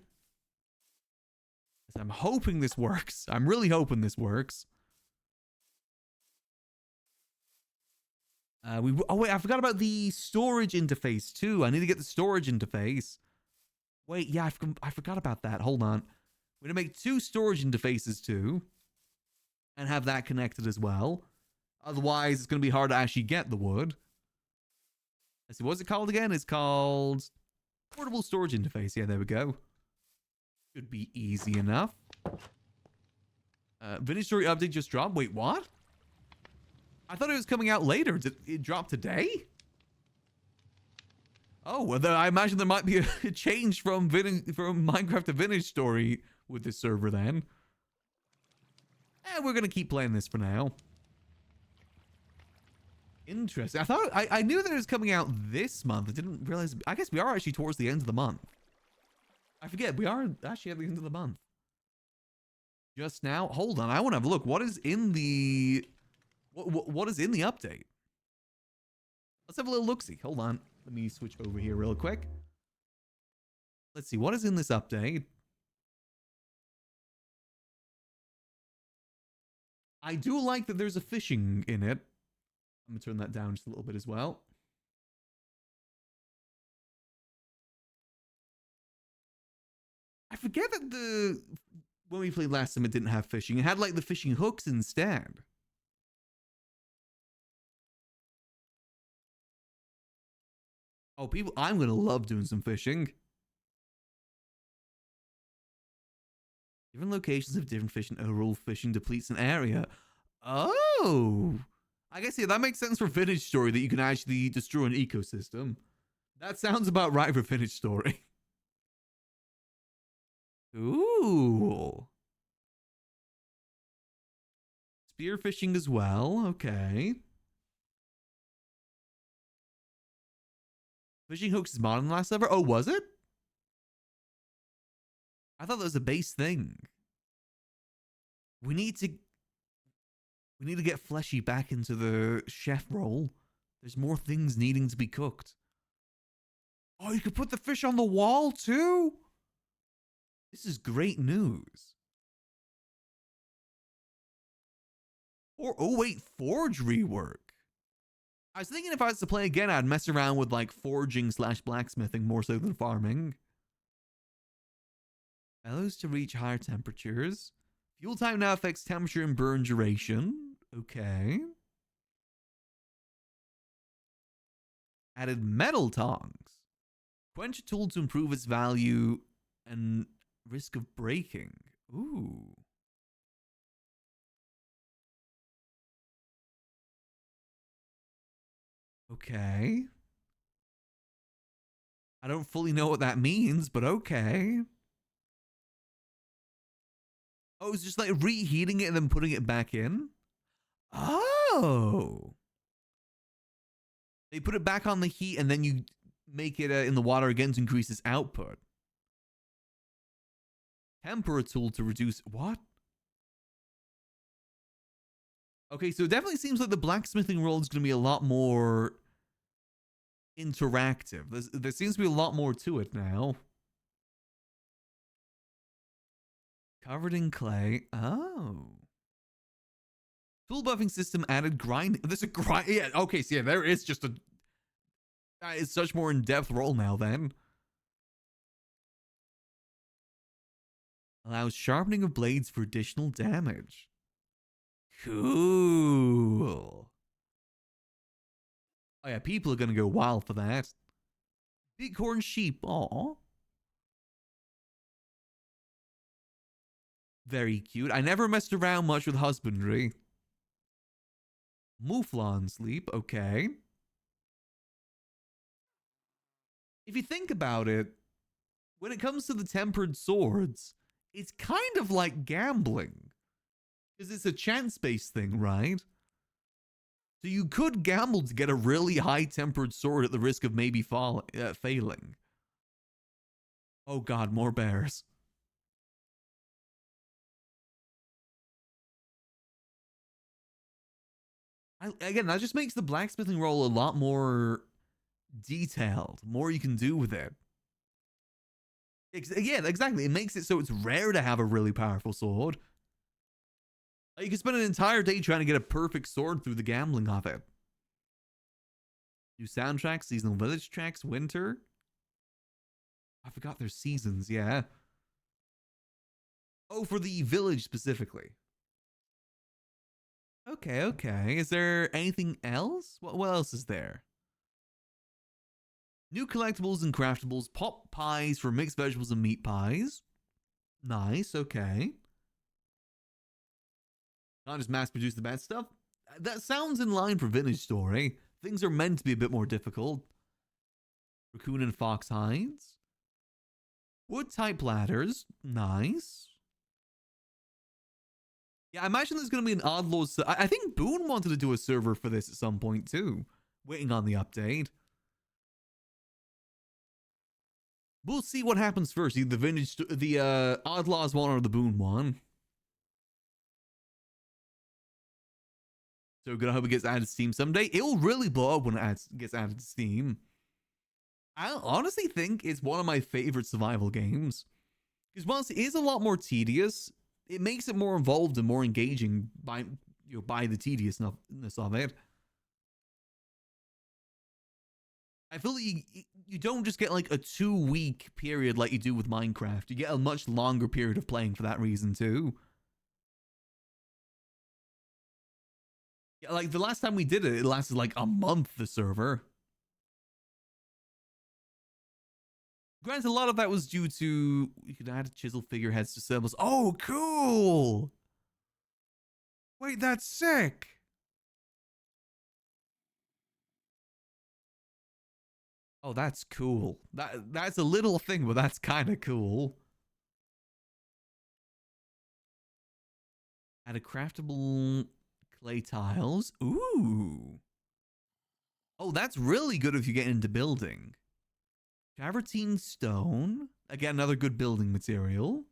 I'm hoping this works. I'm really hoping this works. Oh wait, I forgot about the storage interface too. I need to get the storage interface. Wait, yeah, I forgot about that. Hold on. We're gonna make 2 storage interfaces too, and have that connected as well. Otherwise, it's gonna be hard to actually get the wood. Let's see, what's it called again? It's called portable storage interface. Yeah, there we go. Should be easy enough. Vintage Story update just dropped. Wait, what? I thought it was coming out later. Did it drop today? Oh, well, I imagine there might be a change from Minecraft to Vintage Story with this server then. We're gonna keep playing this for now. Interesting. I knew that it was coming out this month. I didn't realize. I guess we are actually towards the end of the month. I forget. We are actually at the end of the month. Just now. Hold on. I want to have a look. What is in the... What is in the update? Let's have a little look-see. Hold on. Let me switch over here real quick. Let's see. What is in this update? I do like that there's a fishing in it. I'm going to turn that down just a little bit as well. I forget that when we played last time, it didn't have fishing. It had like the fishing hooks instead. Oh, people, I'm gonna love doing some fishing. Different locations have different fishing. Overall fishing depletes an area. Oh, I guess, yeah, that makes sense for Vintage Story, that you can actually destroy an ecosystem. That sounds about right for Vintage Story. Ooh. Spearfishing as well. Okay. Fishing hooks is modded in the last server. Oh, was it? I thought that was a base thing. We need to get Fleshy back into the chef role. There's more things needing to be cooked. Oh, you could put the fish on the wall too? This is great news. Or, oh wait, forge rework. I was thinking if I was to play again, I'd mess around with like forging / blacksmithing more so than farming. Allows to reach higher temperatures. Fuel time now affects temperature and burn duration. Okay. Added metal tongs. Quench a tool to improve its value and risk of breaking. Ooh. Okay. I don't fully know what that means, but okay. Oh, it's just like reheating it and then putting it back in? Oh. They put it back on the heat and then you make it in the water again to increase its output. Temper a tool to reduce... What? Okay, so it definitely seems like the blacksmithing role is going to be a lot more interactive. There seems to be a lot more to it now. Covered in clay. Oh. Tool buffing system added grind. There's a grind. Yeah, okay, so yeah, there is just a... it's such more in-depth role now then. Allows sharpening of blades for additional damage. Cool. Oh yeah, people are gonna go wild for that. Bighorn sheep. Aw. Very cute. I never messed around much with husbandry. Mouflon sleep. Okay. If you think about it, when it comes to the tempered swords, it's kind of like gambling. Because it's a chance-based thing, right? So you could gamble to get a really high-tempered sword at the risk of maybe failing. Oh god, more bears. Again, that just makes the blacksmithing role a lot more detailed. More you can do with it. Yeah, exactly. It makes it so it's rare to have a really powerful sword. You can spend an entire day trying to get a perfect sword through the gambling of it. New soundtracks, seasonal village tracks, winter. I forgot there's seasons, yeah. Oh, for the village specifically. Okay, okay. Is there anything else? What else is there? New collectibles and craftables. Pop pies for mixed vegetables and meat pies. Nice, okay. Not just mass produce the bad stuff. That sounds in line for Vintage Story. Things are meant to be a bit more difficult. Raccoon and fox hides. Wood type ladders. Nice. Yeah, I imagine there's going to be an Oddlaws. I think Boone wanted to do a server for this at some point too. Waiting on the update. We'll see what happens first. Either the Oddlaws one or the Boone one. So gonna hope it gets added to Steam someday. It will really blow up when it gets added to Steam. I honestly think it's one of my favorite survival games. Because whilst it is a lot more tedious, it makes it more involved and more engaging by the tediousness of it. I feel like you don't just get like a 2-week period like you do with Minecraft. You get a much longer period of playing for that reason too. Yeah, like the last time we did it, it lasted like a month, the server. Granted, a lot of that was due to you could add chisel figureheads to symbols. Oh, cool! Wait, that's sick! Oh, that's cool. That's a little thing, but that's kind of cool. Add a craftable clay tiles. Ooh. Oh, that's really good if you get into building. Travertine stone. Again, another good building material.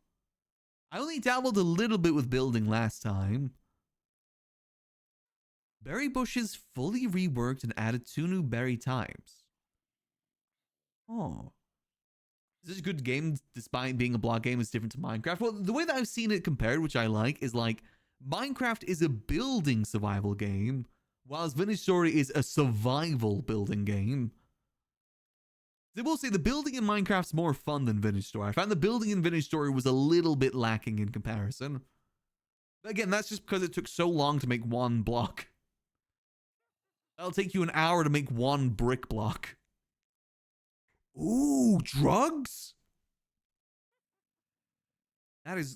I only dabbled a little bit with building last time. Berry bushes fully reworked and added 2 new berry types. Oh. Is this a good game despite being a block game? It's different to Minecraft? Well, the way that I've seen it compared, which I like, is like Minecraft is a building survival game, whilst Vintage Story is a survival building game. I will say the building in Minecraft's more fun than Vintage Story. I found the building in Vintage Story was a little bit lacking in comparison. But again, that's just because it took so long to make one block. That'll take you an hour to make one brick block. Ooh, drugs?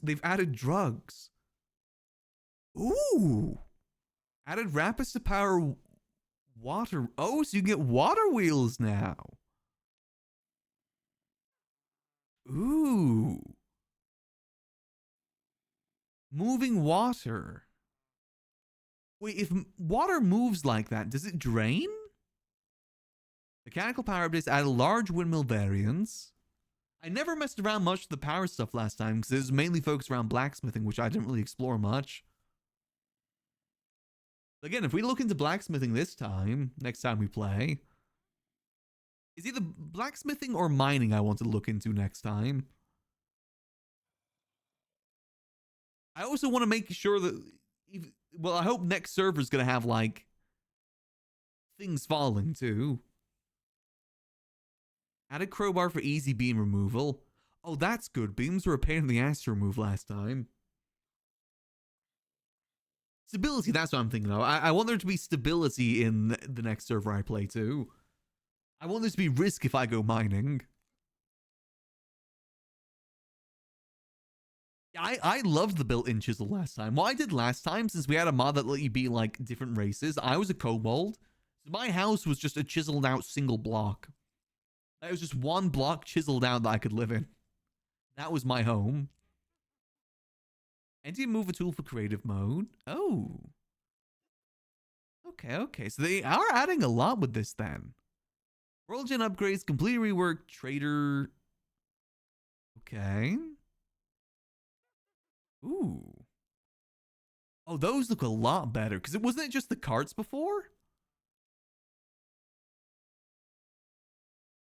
They've added drugs. Ooh. Added rapids to power water. Oh, so you get water wheels now. Ooh. Moving water. Wait, if water moves like that, does it drain? Mechanical power updates add a large windmill variance. I never messed around much with the power stuff last time because it was mainly focused around blacksmithing, which I didn't really explore much. Again, if we look into blacksmithing this time, next time we play, it's either blacksmithing or mining I want to look into next time. I also want to make sure that, well, I hope next server's going to have, like, things falling, too. Add a crowbar for easy beam removal. Oh, that's good. Beams were a pain in the ass to remove last time. Stability, that's what I'm thinking of. I want there to be stability in the next server I play, too. I want there to be risk if I go mining. I loved the built-in chisel last time. What I did last time, since we had a mod that let you be, like, different races, I was a kobold. So my house was just a chiseled out single block. It was just one block chiseled out that I could live in. That was my home. And you move a tool for creative mode. Oh. Okay. So they are adding a lot with this then. World gen upgrades, completely reworked, trader. Okay. Ooh. Oh, those look a lot better. Because wasn't it just the carts before?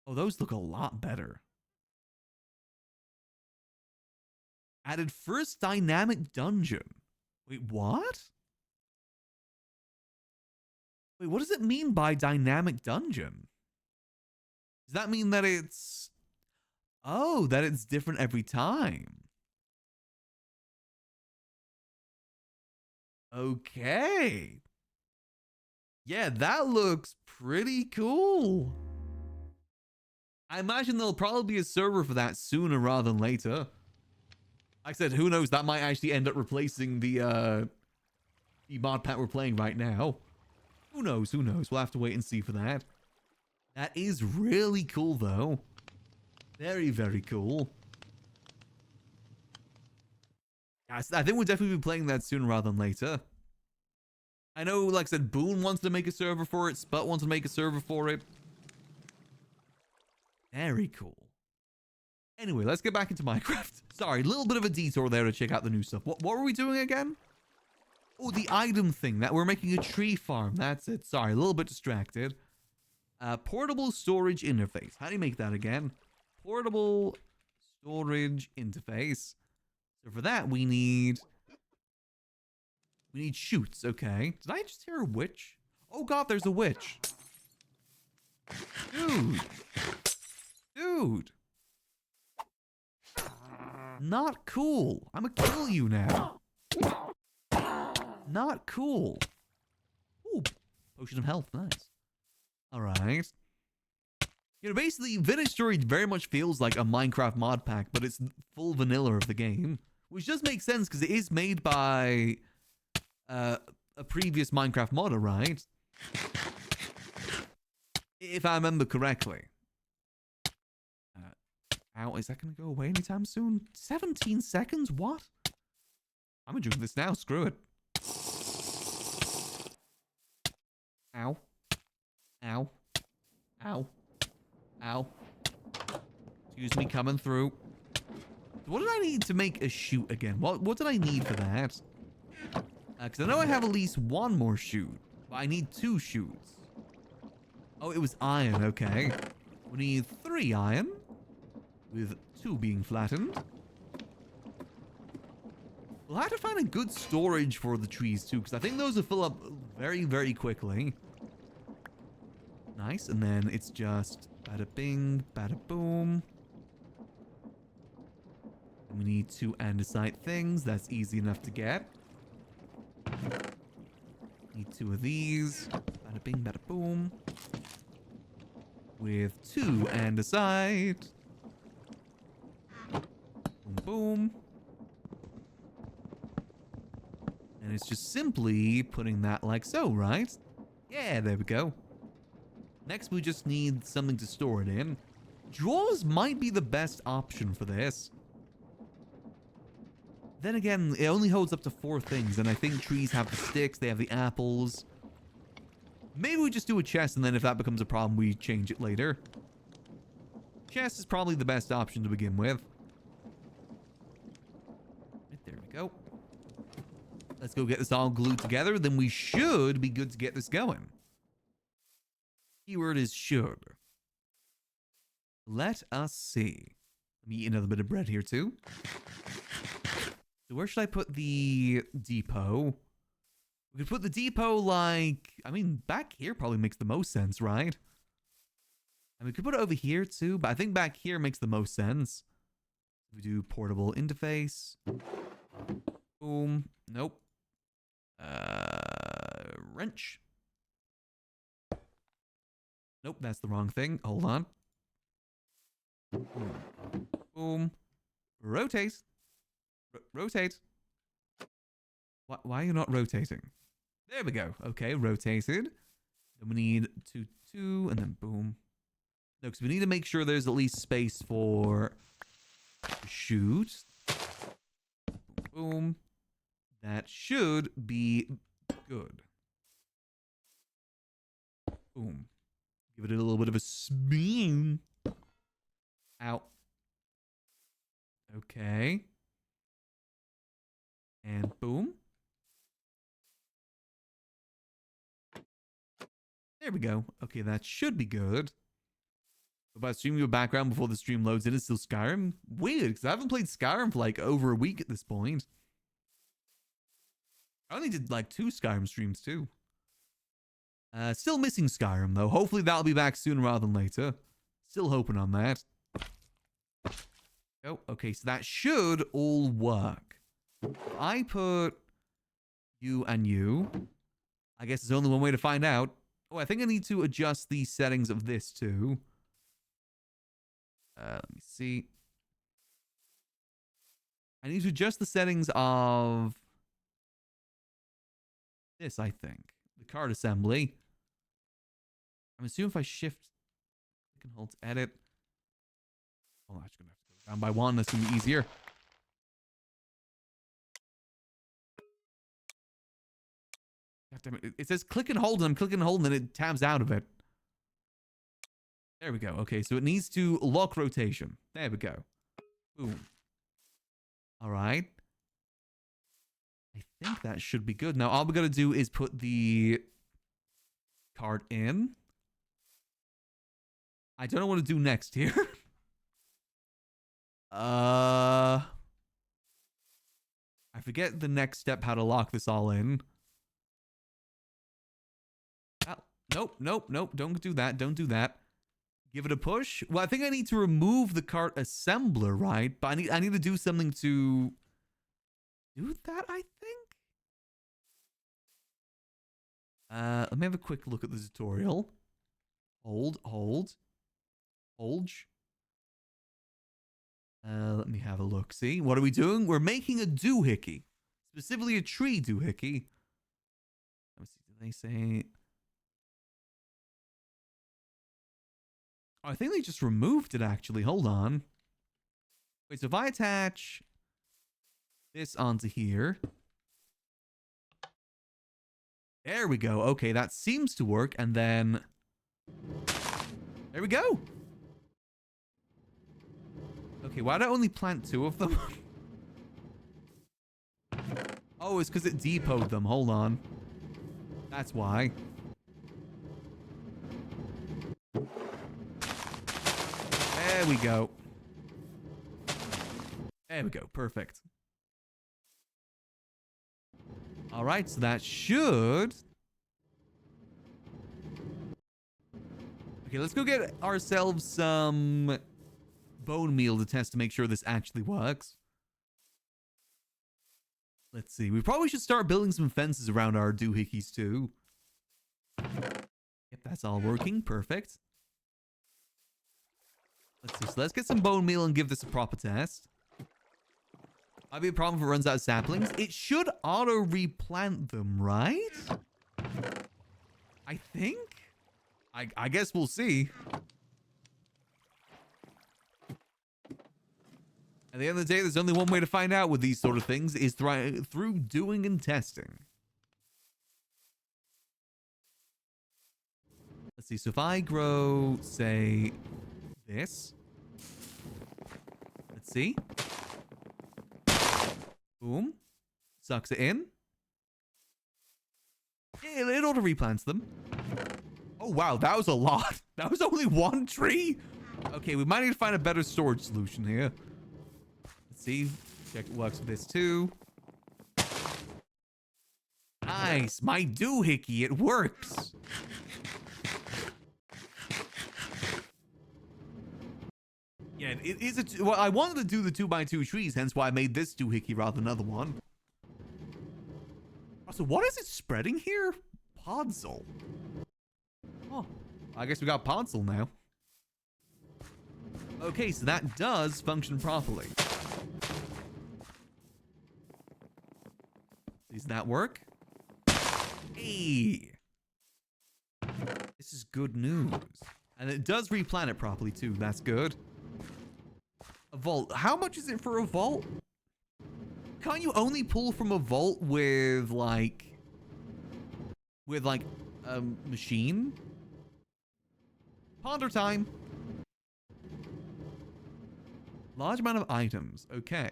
Oh, those look a lot better. Added first dynamic dungeon. Wait, what? Wait, what does it mean by dynamic dungeon? Does that mean that it's... Oh, that it's different every time. Okay. Yeah, that looks pretty cool. I imagine there'll probably be a server for that sooner rather than later. Like I said, who knows? That might actually end up replacing the mod pack we're playing right now. Who knows? We'll have to wait and see for that. That is really cool, though. Very, very cool. Yes, I think we'll definitely be playing that sooner rather than later. I know, like I said, Boone wants to make a server for it. Sput wants to make a server for it. Very cool. Anyway, let's get back into Minecraft. Sorry, a little bit of a detour there to check out the new stuff. What were we doing again? Oh, the item thing. That we're making a tree farm. That's it. Sorry, a little bit distracted. Portable storage interface. How do you make that again? Portable storage interface. So for that, we need chutes. Okay. Did I just hear a witch? Oh god, there's a witch. Dude. Dude. Not cool. I'm gonna kill you now. Not cool. Ooh. Potion of health. Nice. Alright. You know, basically, Vintage Story very much feels like a Minecraft mod pack, but it's full vanilla of the game. Which does make sense, because it is made by a previous Minecraft modder, right? If I remember correctly. Ow, is that going to go away anytime soon? 17 seconds? What? I'm going to drink this now. Screw it. Ow. Ow. Ow. Ow. Excuse me, coming through. What did I need to make a shoot again? What did I need for that? Because I know I have at least one more shoot. But I need 2 shoots. Oh, it was iron. Okay. We need 3 iron. With 2 being flattened. We'll have to find a good storage for the trees too, because I think those will fill up very, very quickly. Nice, and then it's just bada bing, bada boom. And we need 2 andesite things. That's easy enough to get. Need 2 of these. Bada bing, bada boom. With 2 andesite. Boom, boom. And it's just simply putting that like so, right? Yeah, there we go. Next, we just need something to store it in. Drawers might be the best option for this. Then again, it only holds up to 4 things, and I think trees have the sticks, they have the apples. Maybe we just do a chest, and then if that becomes a problem, we change it later. Chest is probably the best option to begin with. Right, there we go. Let's go get this all glued together, then we should be good to get this going. Keyword is should. Let us see. Let me eat another bit of bread here too. So where should I put the depot? We could put the depot like... I mean, back here probably makes the most sense, right? And we could put it over here too, but I think back here makes the most sense. We do portable interface. Boom. Nope. Wrench. Nope, that's the wrong thing. Hold on. Boom. Boom. Rotate. Rotate. Why are you not rotating? There we go. Okay, rotated. Then we need 2, 2, and then boom. No, because we need to make sure there's at least space for shoot. Boom, boom. That should be good. Boom. Give it a little bit of a spin. Ow. Okay. And boom. There we go. Okay, that should be good. About streaming your background before the stream loads in is still Skyrim? Weird, because I haven't played Skyrim for like over a week at this point. I only did like 2 Skyrim streams too. Still missing Skyrim though. Hopefully that'll be back sooner rather than later. Still hoping on that. Oh, okay, so that should all work. I put you and you. I guess there's only one way to find out. Oh, I think I need to adjust the settings of this too. Let me see. I need to adjust the settings of this, I think. The card assembly. I'm assuming if I shift, I can hold to edit. Oh, I'm just going to have to go down by 1. That's going to be easier. God damn it. It says click and hold, and I'm clicking and holding, and it tabs out of it. There we go. Okay, so it needs to lock rotation. There we go. Boom. All right. I think that should be good. Now, all we got to do is put the card in. I don't know what to do next here. I forget the next step, how to lock this all in. Nope, nope, nope. Don't do that. Don't do that. Give it a push. Well, I think I need to remove the cart assembler, right? But I need to do something to do that, I think. Let me have a quick look at the tutorial. Hold. Let me have a look. See, what are we doing? We're making a doohickey, specifically a tree doohickey. Let me see. Did they say? Oh, I think they just removed it. Actually, hold on. Wait. So if I attach this onto here, there we go. Okay, that seems to work. And then there we go. Okay, why did I only plant 2 of them? Oh, it's because it depoted them. Hold on. That's why. There we go. There we go. Perfect. All right, so that should... Okay, let's go get ourselves some bone meal to test to make sure this actually works. Let's see. We probably should start building some fences around our doohickeys too. Yep, that's all working. Perfect. Let's see. So let's get some bone meal and give this a proper test. Might be a problem if it runs out of saplings. It should auto replant them, right? I think. I guess we'll see. At the end of the day, there's only one way to find out with these sort of things, is through doing and testing. Let's see. So if I grow, say, this. Let's see. Boom. Sucks it in. It auto replants them. Oh, wow. That was a lot. That was only 1 tree. Okay, we might need to find a better storage solution here. Let's see. Check it works with this too. Nice. My doohickey. It works. Yeah, it is a... Well, I wanted to do the 2x2 trees, hence why I made this doohickey rather than another one. So what is it spreading here? Podzol. Oh, I guess we got Podzol now. Okay, so that does function properly. Does that work? Hey! This is good news. And it does replant it properly too. That's good. A vault. How much is it for a vault? Can't you only pull from a vault with like a machine? Ponder time. Large amount of items. Okay.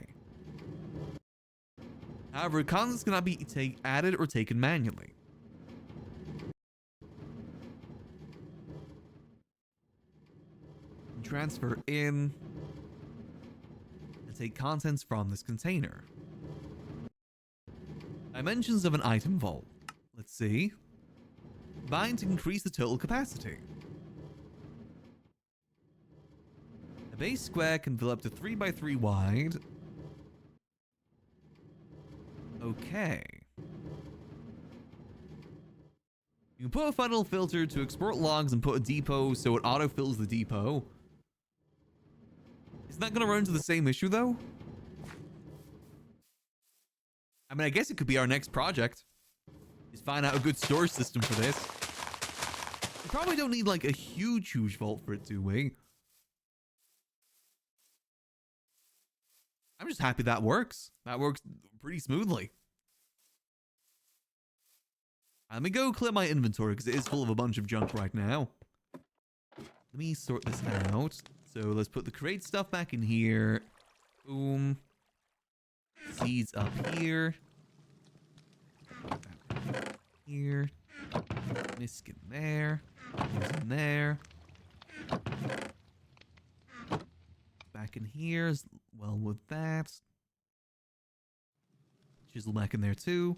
However, contents cannot be added or taken manually. Transfer in and take contents from this container. Dimensions of an item vault. Let's see. Bind to increase the total capacity. A base square can fill up to 3x3 wide. Okay. You can put a funnel filter to export logs and put a depot so it auto-fills the depot. Isn't that going to run into the same issue, though? I mean, I guess it could be our next project. Is find out a good storage system for this. We probably don't need, like, a huge vault for it, do we? I'm just happy that works. That works pretty smoothly. Let me go clear my inventory because it is full of a bunch of junk right now. Let me sort this out. So let's put the crate stuff back in here. Boom. Seeds up here. Here. Misc in there. Those in there. Back in here as well with that. Chisel back in there too.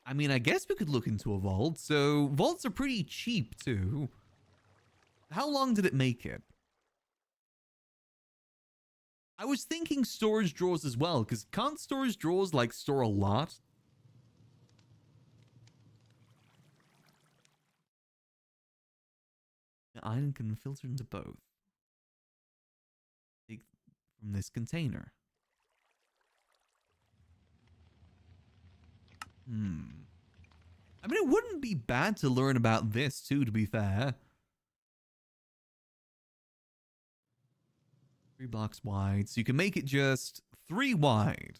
I mean, I guess we could look into a vault. So vaults are pretty cheap too. How long did it make it? I was thinking storage drawers as well, because can't storage drawers like store a lot? The iron can filter into both. Take from this container. I mean, it wouldn't be bad to learn about this too, to be fair. 3 blocks wide, so you can make it just 3 wide.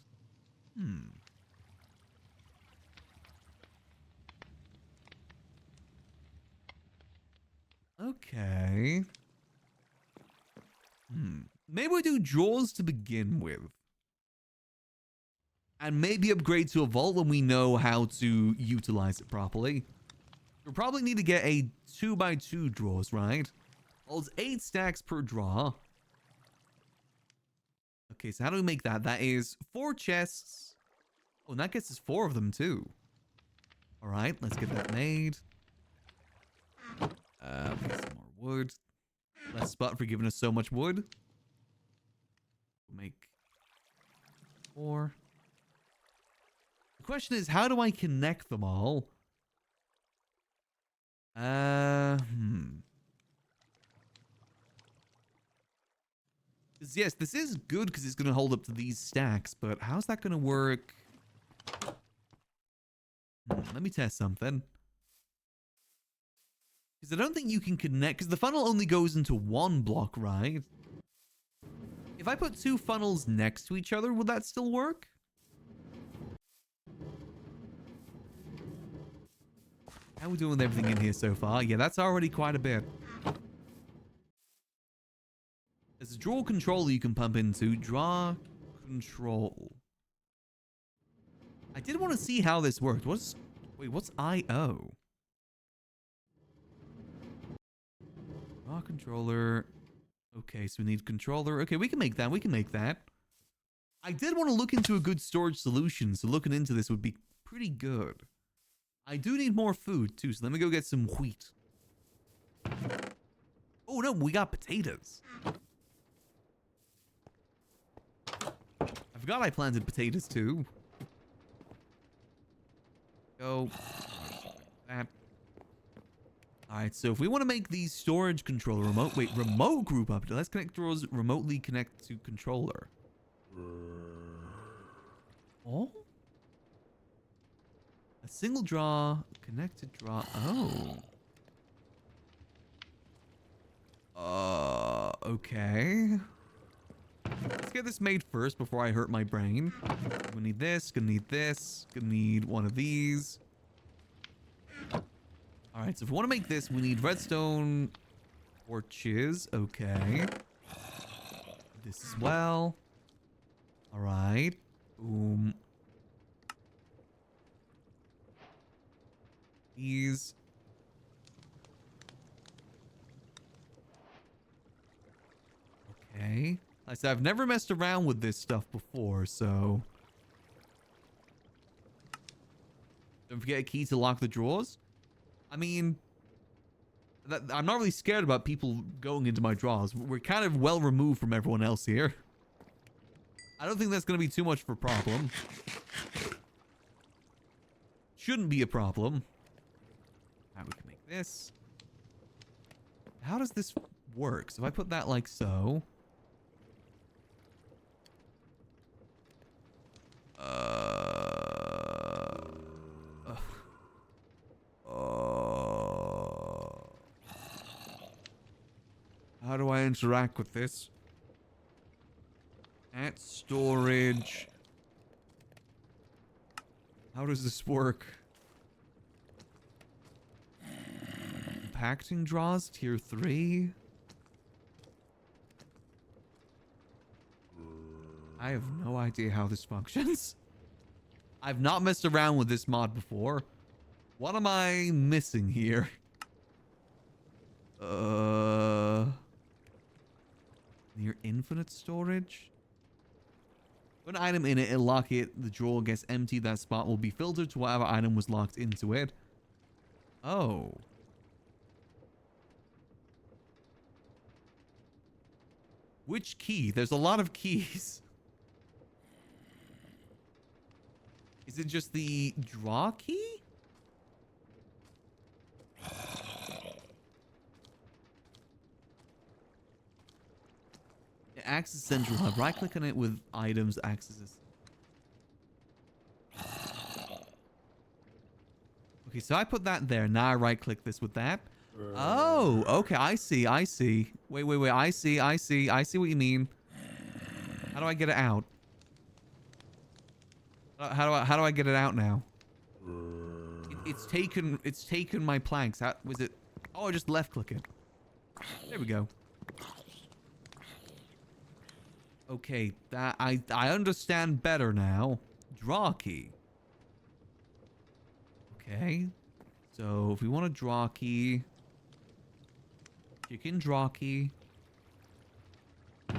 Okay. Maybe we do drawers to begin with. And maybe upgrade to a vault when we know how to utilize it properly. We'll probably need to get a 2x2 drawers, right? Holds 8 stacks per drawer. Okay, so how do we make that? That is 4 chests. Oh, and that gets us 4 of them too. All right, let's get that made. Get some more wood. Less spot for giving us so much wood. We'll make 4. The question is, how do I connect them all? Yes, this is good because it's going to hold up to these stacks, but how's that going to work? Let me test something. Because I don't think you can connect, because the funnel only goes into 1 block, right? If I put 2 funnels next to each other, would that still work? How are we doing with everything in here so far? Yeah, that's already quite a bit. There's a draw controller you can pump into. Draw control. I did want to see how this worked. What's I/O? Draw controller. Okay, so we need controller. Okay, we can make that. We can make that. I did want to look into a good storage solution, so looking into this would be pretty good. I do need more food too, so let me go get some wheat. Oh no, we got potatoes. I forgot I planted potatoes too. Go. That. Alright, so if we want to make these storage controller remote group up. Let's connect drawers remotely connect to controller. Oh? A single draw, connected draw. Oh. Okay. Let's get this made first before I hurt my brain. Gonna need this, gonna need this, gonna need one of these. Alright, so if we want to make this, we need redstone torches. Okay. This as well. Alright. Boom. These. Okay. Like I said, I've never messed around with this stuff before, so... Don't forget a key to lock the drawers. I mean... I'm not really scared about people going into my drawers. We're kind of well removed from everyone else here. I don't think that's going to be too much of a problem. Shouldn't be a problem. Now we can make this. How does this work? So if I put that like so... How do I interact with this? At storage. How does this work? Compacting draws, tier 3. I have no idea how this functions. I've not messed around with this mod before. What am I missing here? Near infinite storage? Put an item in it, it'll lock it. The drawer gets emptied. That spot will be filtered to whatever item was locked into it. Oh. Which key? There's a lot of keys. Is it just the draw key? It acts as central hub. Right click on it with items, accesses. Okay, so I put that there. Now I right click this with that. Oh, okay. I see. I see. Wait. I see. I see what you mean. How do I get it out? How do I get it out now? It's taken my planks. How was it? Oh, I just left click it. There we go. Okay, that I understand better now. Draw key. Okay. So if we want a draw key, chicken draw key.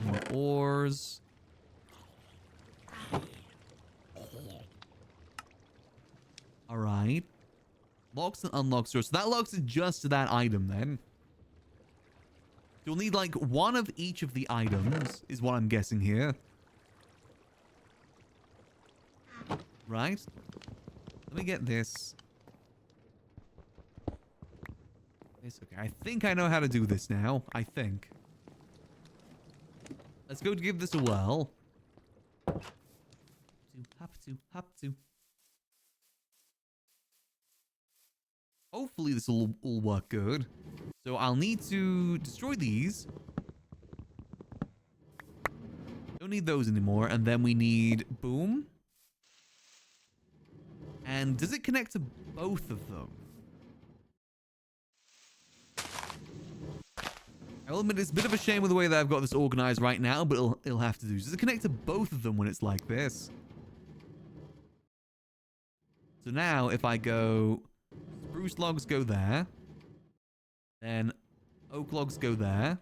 More ores. All right. Locks and unlocks doors. So that locks it just to that item then. You'll need like one of each of the items is what I'm guessing here. Right. Let me get this. Okay. I think I know how to do this now. I think. Let's go give this a whirl. Hop to. Hopefully this will work good. So I'll need to destroy these. Don't need those anymore. And then we need boom. And does it connect to both of them? I will admit it's a bit of a shame with the way that I've got this organized right now, but it'll have to do. Does it connect to both of them when it's like this? So now if I go... Spruce logs go there. Then oak logs go there.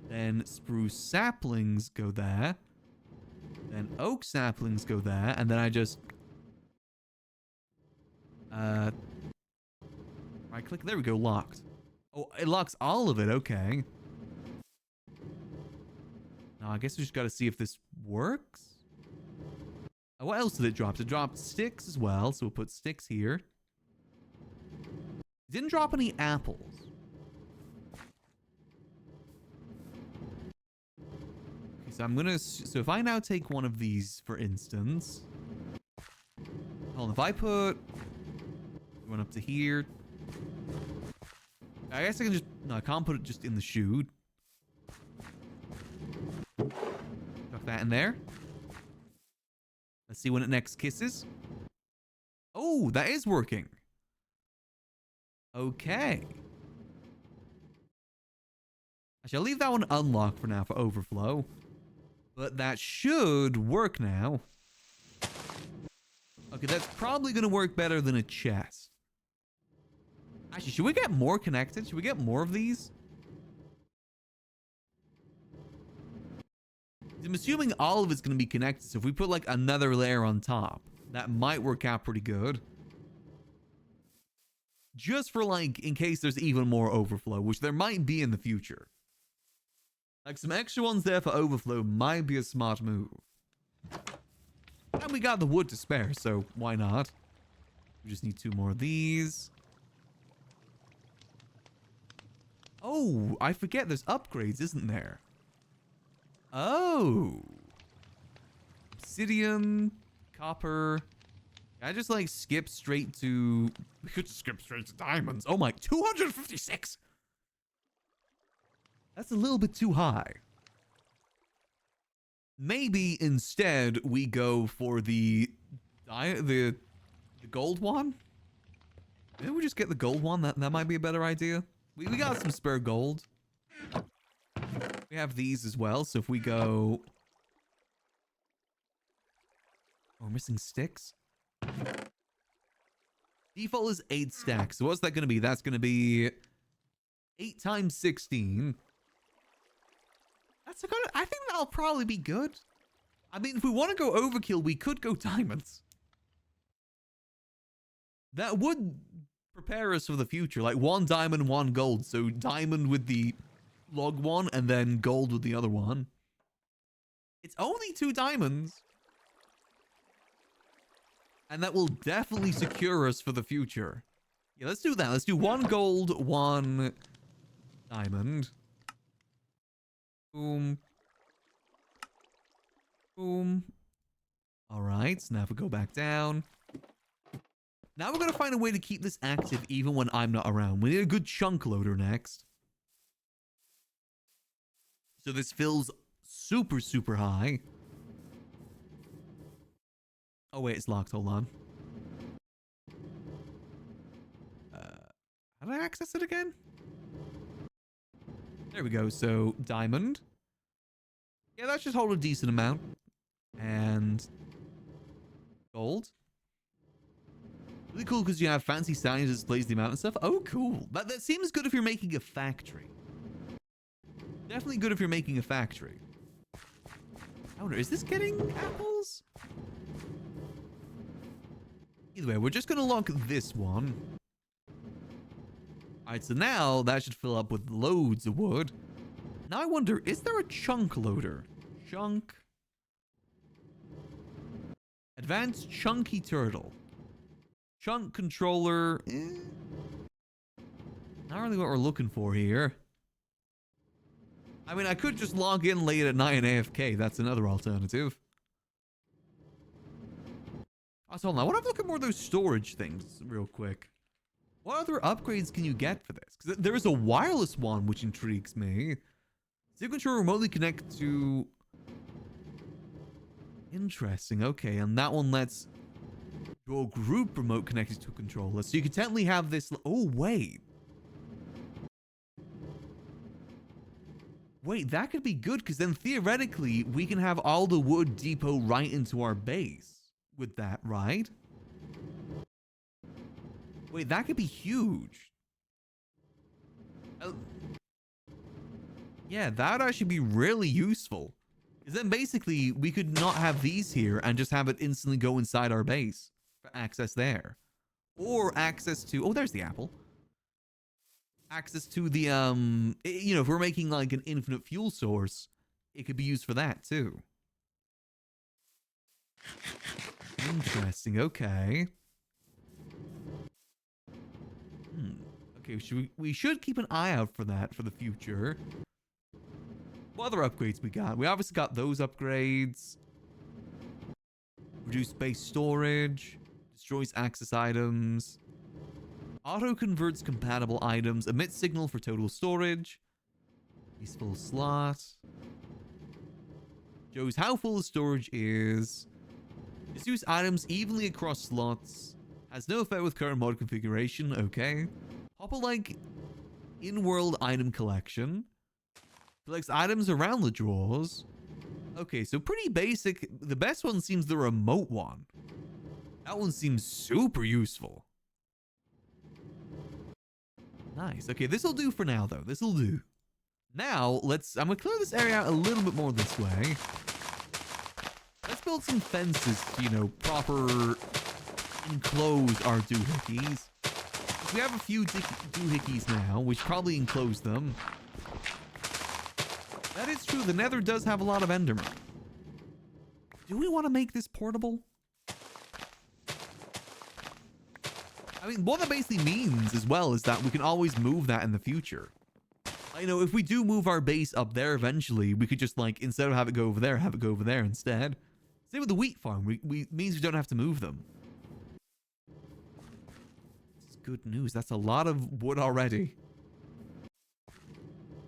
Then spruce saplings go there. Then oak saplings go there. And then I just... right click. There we go. Locked. Oh, it locks all of it. Okay. Now I guess we just got to see if this works. Oh, what else did it drop? It dropped sticks as well. So we'll put sticks here. Didn't drop any apples. Okay, so I'm gonna... So if I now take one of these, for instance... Hold on, if I put... One up to here... I guess I can just... No, I can't put it just in the chute. Tuck that in there. Let's see when it next kisses. Oh, that is working. Okay. Actually, I'll leave that one unlocked for now for overflow. But that should work now. Okay, that's probably going to work better than a chest. Actually, should we get more connected? Should we get more of these? I'm assuming all of it's going to be connected. So if we put like another layer on top, that might work out pretty good. Just for like, in case there's even more overflow, which there might be in the future. Like some extra ones there for overflow might be a smart move. And we got the wood to spare, so why not? We just need 2 more of these. Oh, I forget there's upgrades, isn't there? Oh. Obsidian, copper. I just like skip straight to... We could just skip straight to diamonds. Oh my, 256. That's a little bit too high. Maybe instead we go for the gold one. Maybe we just get the gold one. That might be a better idea. We got some spare gold. We have these as well. So if we go... Oh, we're missing sticks. Default is 8 stacks. So what's that going to be? That's going to be 8 times 16. That's a good... I think that'll probably be good. I mean, if we want to go overkill, we could go diamonds. That would prepare us for the future. Like 1 diamond, 1 gold. So diamond with the log one and then gold with the other one. It's only 2 diamonds. And that will definitely secure us for the future. Yeah, let's do that. Let's do 1 gold, 1 diamond. Boom. Boom. All right, so now if we go back down. Now we're going to find a way to keep this active even when I'm not around. We need a good chunk loader next. So this fills super, super high. Oh, wait, it's locked. Hold on. How do I access it again? There we go. So, diamond. Yeah, that should hold a decent amount. And gold. Really cool because you have fancy signs that displays the amount and stuff. Oh, cool. That seems good if you're making a factory. Definitely good if you're making a factory. I wonder, is this getting apples? Either way, we're just going to lock this one. Alright, so now that should fill up with loads of wood. Now I wonder, is there a chunk loader? Chunk. Advanced chunky turtle. Chunk controller. Not really what we're looking for here. I mean, I could just log in late at night and AFK. That's another alternative. Also, hold on. I want to look at more of those storage things real quick. What other upgrades can you get for this? Because there is a wireless one, which intrigues me. Signature remotely connect to... Interesting. Okay, and that one lets your group remote connected to a controller. So you could technically have this... Oh, wait. Wait, that could be good, because then theoretically, we can have all the wood depot right into our base with that, right? Wait, that could be huge. Yeah, that would actually be really useful. Because then basically, we could not have these here and just have it instantly go inside our base for access there. Or access to... Oh, there's the apple. Access to the, you know, if we're making like an infinite fuel source, it could be used for that too. Interesting. Okay. Okay, we should keep an eye out for that for the future. What other upgrades we got? We obviously got those upgrades. Reduce space storage. Destroys access items. Auto converts compatible items. Emits signal for total storage. Peaceful slot. Shows how full the storage is. Distributes items evenly across slots. Has no effect with current mod configuration. Okay. Hopper-like in-world item collection. Collects items around the drawers. Okay, so pretty basic. The best one seems the remote one. That one seems super useful. Nice. Okay, this will do for now, though. This will do. Now, I'm going to clear this area out a little bit more this way. Let's build some fences to, you know, proper enclose our doohickeys. We have a few doohickeys now, which probably enclose them. That is true. The nether does have a lot of endermen. Do we want to make this portable? I mean, what that basically means as well is that we can always move that in the future. I know if we do move our base up there eventually, we could just like, instead of have it go over there, have it go over there instead. Same with the wheat farm. Means we don't have to move them. This is good news. That's a lot of wood already.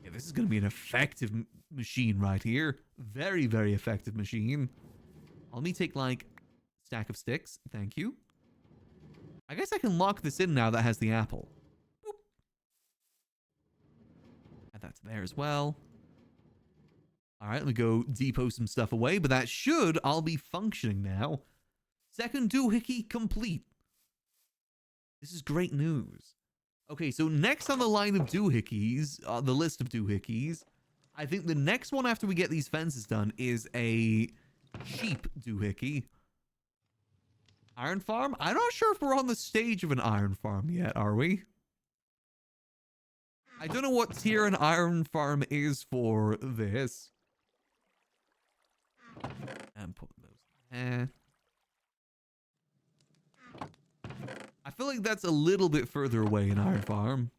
Yeah, this is going to be an effective machine right here. Very, very effective machine. Let me take like a stack of sticks. Thank you. I guess I can lock this in now that has the apple. Boop. Add that to there as well. All right, let me go depot some stuff away, but that should all be functioning now. Second doohickey complete. This is great news. Okay, so next on the line of doohickeys, the list of doohickeys, I think the next one after we get these fences done is a sheep doohickey. Iron farm? I'm not sure if we're on the stage of an iron farm yet, are we? I don't know what tier an iron farm is for this. And put those there. I feel like that's a little bit further away in iron farm.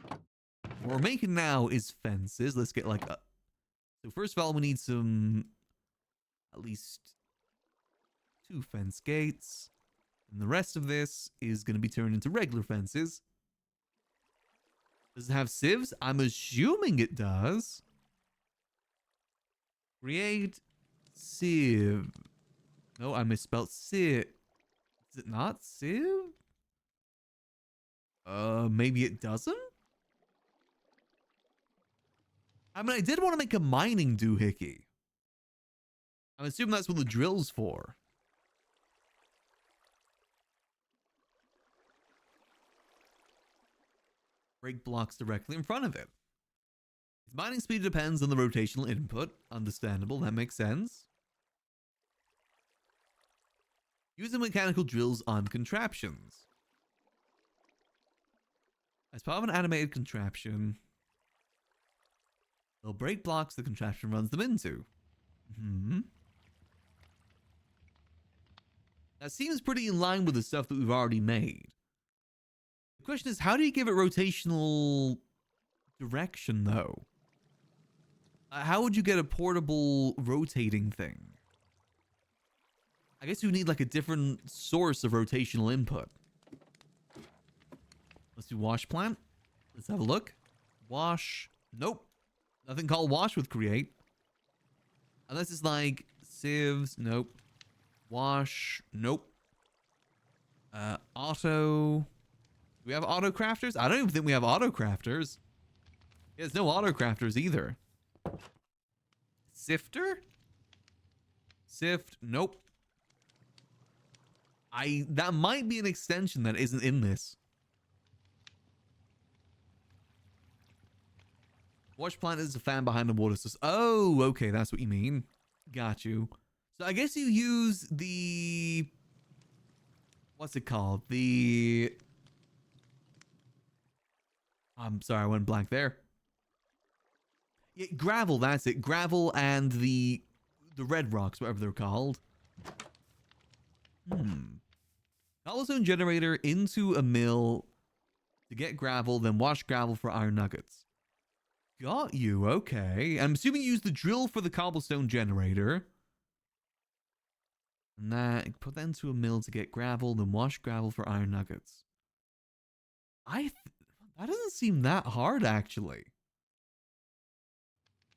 What we're making now is fences. Let's get like a... So first of all, we need some... At least 2 fence gates. And the rest of this is going to be turned into regular fences. Does it have sieves? I'm assuming it does. Create sieve. No, I misspelled sieve. Is it not sieve? Maybe it doesn't? I mean, I did want to make a mining doohickey. I'm assuming that's what the drill's for. Break blocks directly in front of it. Its mining speed depends on the rotational input. Understandable, that makes sense. Using mechanical drills on contraptions. As part of an animated contraption, they'll break blocks the contraption runs them into. That seems pretty in line with the stuff that we've already made. The question is, how do you give it rotational direction, though? How would you get a portable rotating thing? I guess you need like a different source of rotational input. Let's do wash plant. Let's have a look. Wash. Nope. Nothing called wash with create. Unless it's like sieves. Nope. Wash. Nope. Auto. Do we have auto crafters? I don't even think we have auto crafters. There's no auto crafters either. Sifter? Sift. Nope. That might be an extension that isn't in this. Wash plant is a fan behind the water source. Oh, okay, that's what you mean. Got you. So I guess you use the... What's it called? The... I'm sorry, I went blank there. Yeah, gravel, that's it. Gravel and the red rocks, whatever they're called. Cobblestone generator into a mill to get gravel, then wash gravel for iron nuggets. Got you, okay. I'm assuming you use the drill for the cobblestone generator. And that, put that into a mill to get gravel, then wash gravel for iron nuggets. That doesn't seem that hard, actually.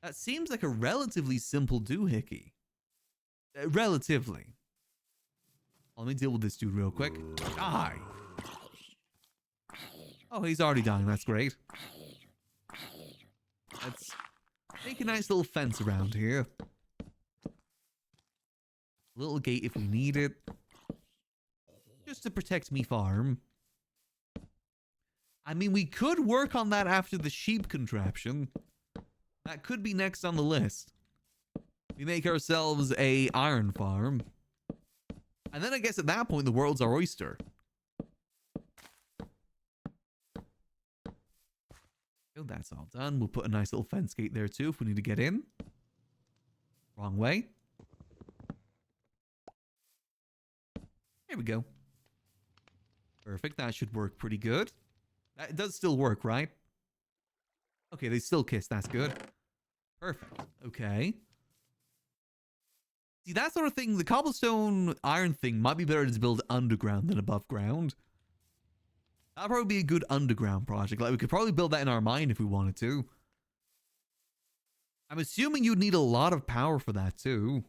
That seems like a relatively simple doohickey. Relatively. Let me deal with this dude real quick. Die! Oh, he's already dying. That's great. Let's make a nice little fence around here. Little gate if we need it. Just to protect me farm. I mean, we could work on that after the sheep contraption. That could be next on the list. We make ourselves a iron farm. And then I guess at that point, the world's our oyster. Oh, that's all done. We'll put a nice little fence gate there too if we need to get in. Wrong way. There we go. Perfect. That should work pretty good. That does still work, right? Okay, they still kiss. That's good. Perfect. Okay. See, that sort of thing, the cobblestone iron thing might be better to build underground than above ground. That'd probably be a good underground project. Like, we could probably build that in our mine if we wanted to. I'm assuming you'd need a lot of power for that too.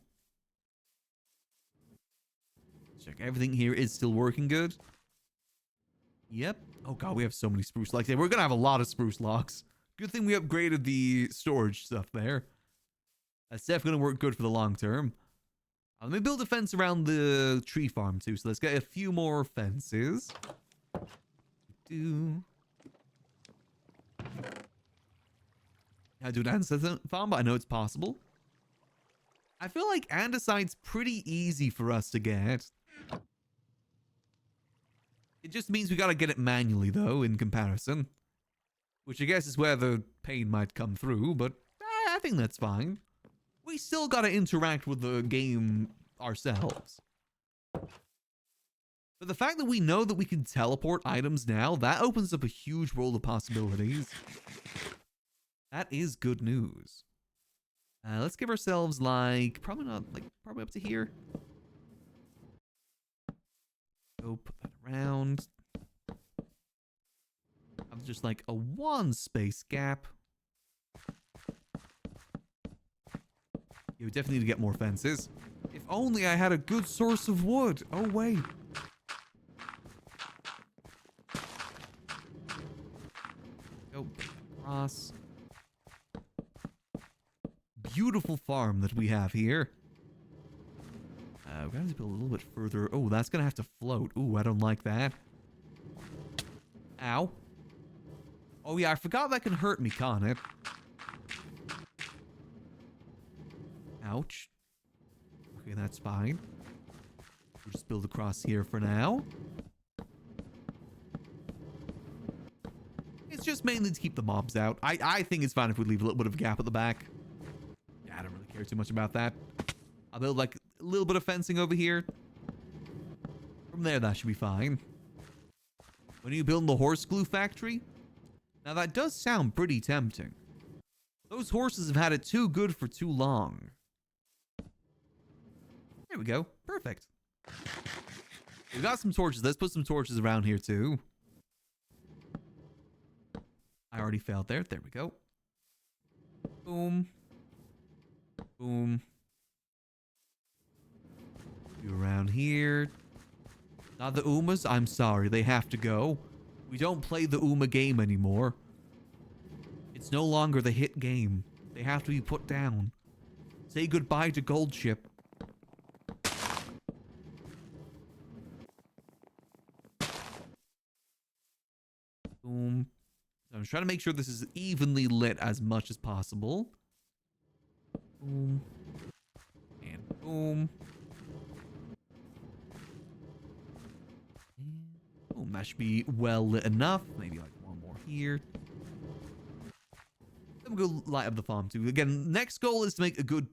Check everything here is still working good. Yep. Oh god, we have so many spruce logs. We're gonna have a lot of spruce logs. Good thing we upgraded the storage stuff there. That's definitely gonna work good for the long term. Let me build a fence around the tree farm too. So let's get a few more fences. I do an ancestor farm, but I know it's possible. I feel like andesite's pretty easy for us to get. It just means we gotta get it manually, though, in comparison. Which I guess is where the pain might come through, but I think that's fine. We still gotta interact with the game ourselves. But the fact that we know that we can teleport items now, that opens up a huge world of possibilities. That is good news. Let's give ourselves, like, probably up to here. Go put that around. I'm just like a one space gap. You definitely need to get more fences. If only I had a good source of wood. Oh, wait. Go across. Beautiful farm that we have here. We're gonna have to build a little bit further. Oh, that's gonna have to float. Ooh, I don't like that. Ow. Oh yeah, I forgot that can hurt me, can't it? Ouch. Okay, that's fine. We'll just build across here for now. It's just mainly to keep the mobs out. I think it's fine if we leave a little bit of a gap at the back. Yeah, I don't really care too much about that. I'll build like a little bit of fencing over here. From there, that should be fine. When are you building the horse glue factory? Now that does sound pretty tempting. Those horses have had it too good for too long. There we go. Perfect. We've got some torches. Let's put some torches around here too. I already failed there. There we go. Boom. Boom. You around here. Not the Umas. I'm sorry. They have to go. We don't play the Uma game anymore. It's no longer the hit game. They have to be put down. Say goodbye to Gold Ship. Boom. I'm trying to make sure this is evenly lit as much as possible. Boom. And boom. Boom. That should be well lit enough. Maybe like one more here. Then we'll go light up the farm too. Again, next goal is to make a good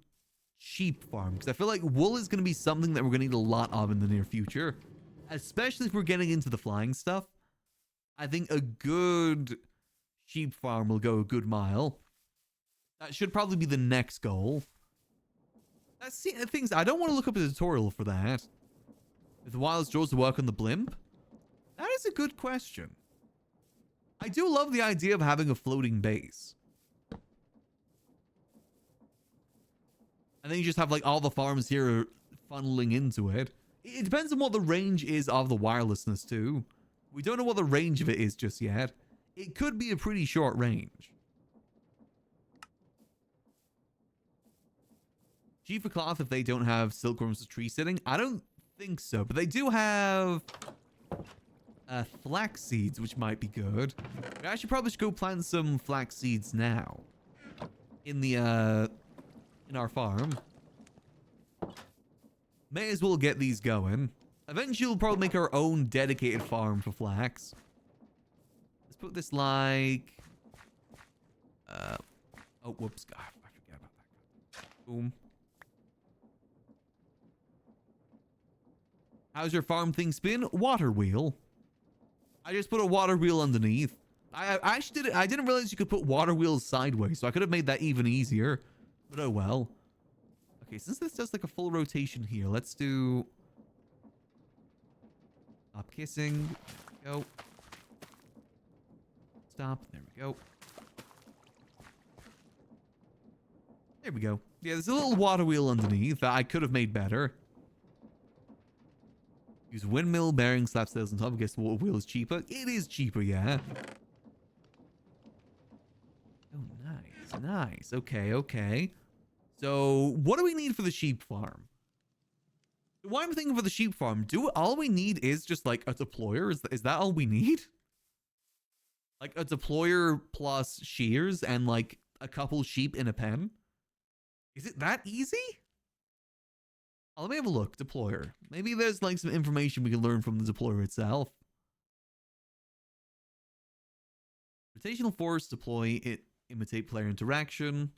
sheep farm, because I feel like wool is going to be something that we're going to need a lot of in the near future. Especially if we're getting into the flying stuff. I think a good sheep farm will go a good mile. That should probably be the next goal. That's the things. I don't want to look up a tutorial for that. If the wildest draws to work on the blimp? That is a good question. I do love the idea of having a floating base. And then you just have like all the farms here funneling into it. It depends on what the range is of the wirelessness too. We don't know what the range of it is just yet. It could be a pretty short range. G for cloth if they don't have silkworms for tree sitting. I don't think so, but they do have flax seeds, which might be good. We actually probably should go plant some flax seeds now in the in our farm. May as well get these going. Eventually we'll probably make our own dedicated farm for flax. Let's put this like oh whoops, God, I forget about that. Boom. How's your farm thing spin? Water wheel. I just put a water wheel underneath. I actually did it. I didn't realize you could put water wheels sideways, so I could have made that even easier. But oh well. Okay, since this does like a full rotation here, let's do... Stop kissing. Go. Stop. There we go. There we go. Yeah, there's a little water wheel underneath that I could have made better. Use windmill, bearing, slap sails on top. I guess the water wheel is cheaper. It is cheaper, yeah. Oh, nice. Nice. Okay, okay. So, what do we need for the sheep farm? What I'm thinking for the sheep farm, all we need is just like a deployer? Is that all we need? Like a deployer plus shears and like a couple sheep in a pen? Is it that easy? Oh, let me have a look. Deployer. Maybe there's like some information we can learn from the deployer itself. Rotational force, deploy it, imitate player interaction.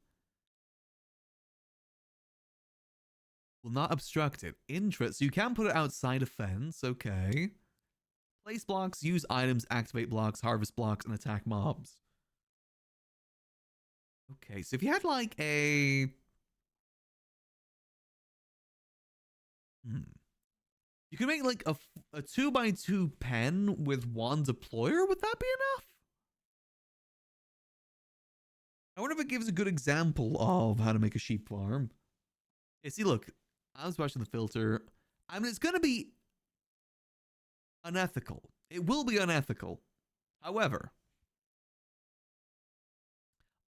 Will not obstruct it. Interest. So you can put it outside a fence. Okay. Place blocks, use items, activate blocks, harvest blocks, and attack mobs. Okay, so if you had like a... You can make like a 2x2 pen with one deployer. Would that be enough? I wonder if it gives a good example of how to make a sheep farm. Yeah, see, look. I was watching the filter. I mean, it's going to be unethical. It will be unethical. However...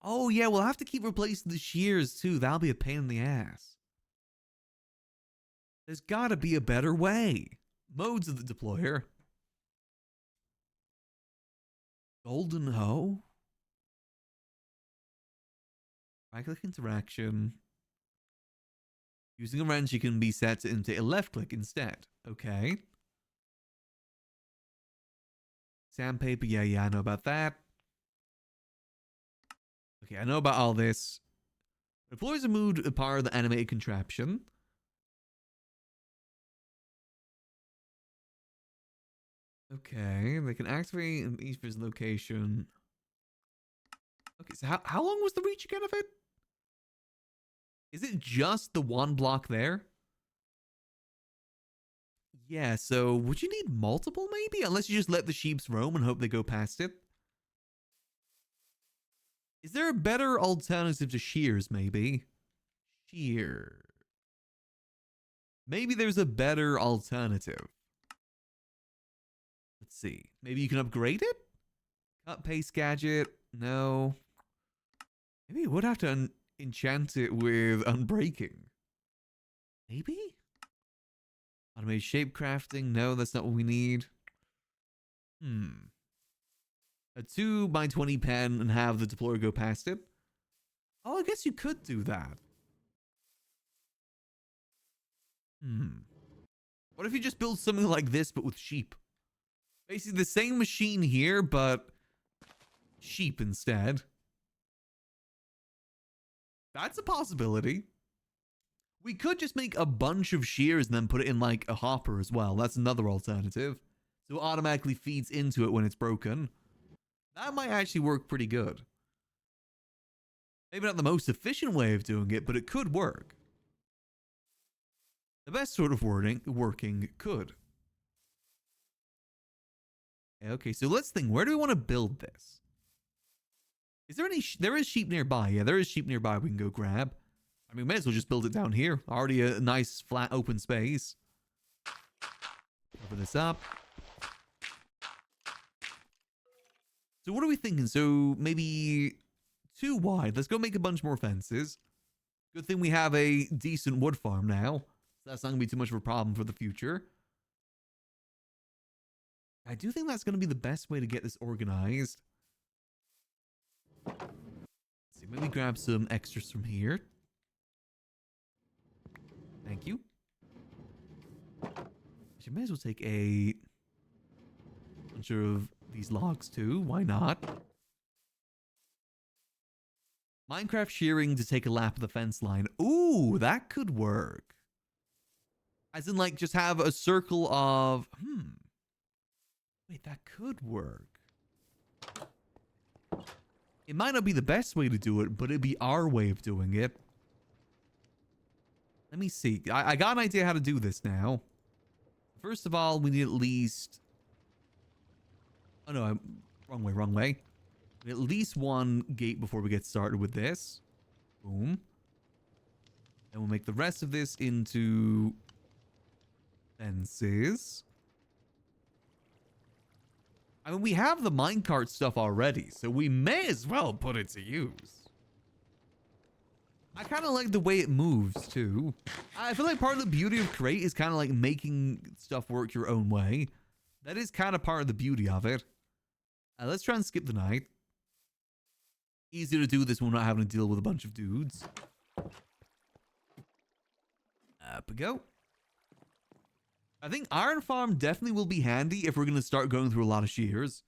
Oh, yeah, we'll have to keep replacing the shears, too. That'll be a pain in the ass. There's got to be a better way. Modes of the deployer. Golden hoe. Right-click interaction. Using a wrench, you can be set into a left-click instead. Okay. Sandpaper, yeah, I know about that. Okay, I know about all this. Deployers are moved a part of the animated contraption. Okay, they can activate in each of location. Okay, so how long was the reach again of it? Is it just the one block there? Yeah, so would you need multiple maybe? Unless you just let the sheeps roam and hope they go past it. Is there a better alternative to shears, maybe? Shear. Maybe there's a better alternative. Let's see. Maybe you can upgrade it? Cut paste gadget. No. Maybe you would have to enchant it with unbreaking. Maybe? Automated shape crafting. No, that's not what we need. A 2x20 pen and have the deployer go past it. Oh, I guess you could do that. What if you just build something like this, but with sheep? Basically the same machine here, but sheep instead. That's a possibility. We could just make a bunch of shears and then put it in like a hopper as well. That's another alternative. So it automatically feeds into it when it's broken. That might actually work pretty good. Maybe not the most efficient way of doing it, but it could work. The best sort of working could. Okay, so let's think. Where do we want to build this? Is there any... there is sheep nearby. Yeah, there is sheep nearby we can go grab. I mean, we may as well just build it down here. Already a nice, flat, open space. Cover this up. So what are we thinking? So maybe 2 wide. Let's go make a bunch more fences. Good thing we have a decent wood farm now. So that's not going to be too much of a problem for the future. I do think that's going to be the best way to get this organized. Let's see, maybe grab some extras from here. Thank you. Actually, may as well take a bunch of these logs too. Why not? Minecraft shearing to take a lap of the fence line. Ooh, that could work. As in, like, just have a circle of... Wait, that could work. It might not be the best way to do it, but it'd be our way of doing it. Let me see. I got an idea how to do this now. First of all, we need at least... Oh, no. Wrong way, wrong way. We need at least 1 gate before we get started with this. Boom. And we'll make the rest of this into... fences. I mean, we have the minecart stuff already, so we may as well put it to use. I kind of like the way it moves, too. I feel like part of the beauty of Create is kind of like making stuff work your own way. That is kind of part of the beauty of it. Let's try and skip the night. Easier to do this when we're not having to deal with a bunch of dudes. Up we go. I think Iron Farm definitely will be handy if we're going to start going through a lot of shears.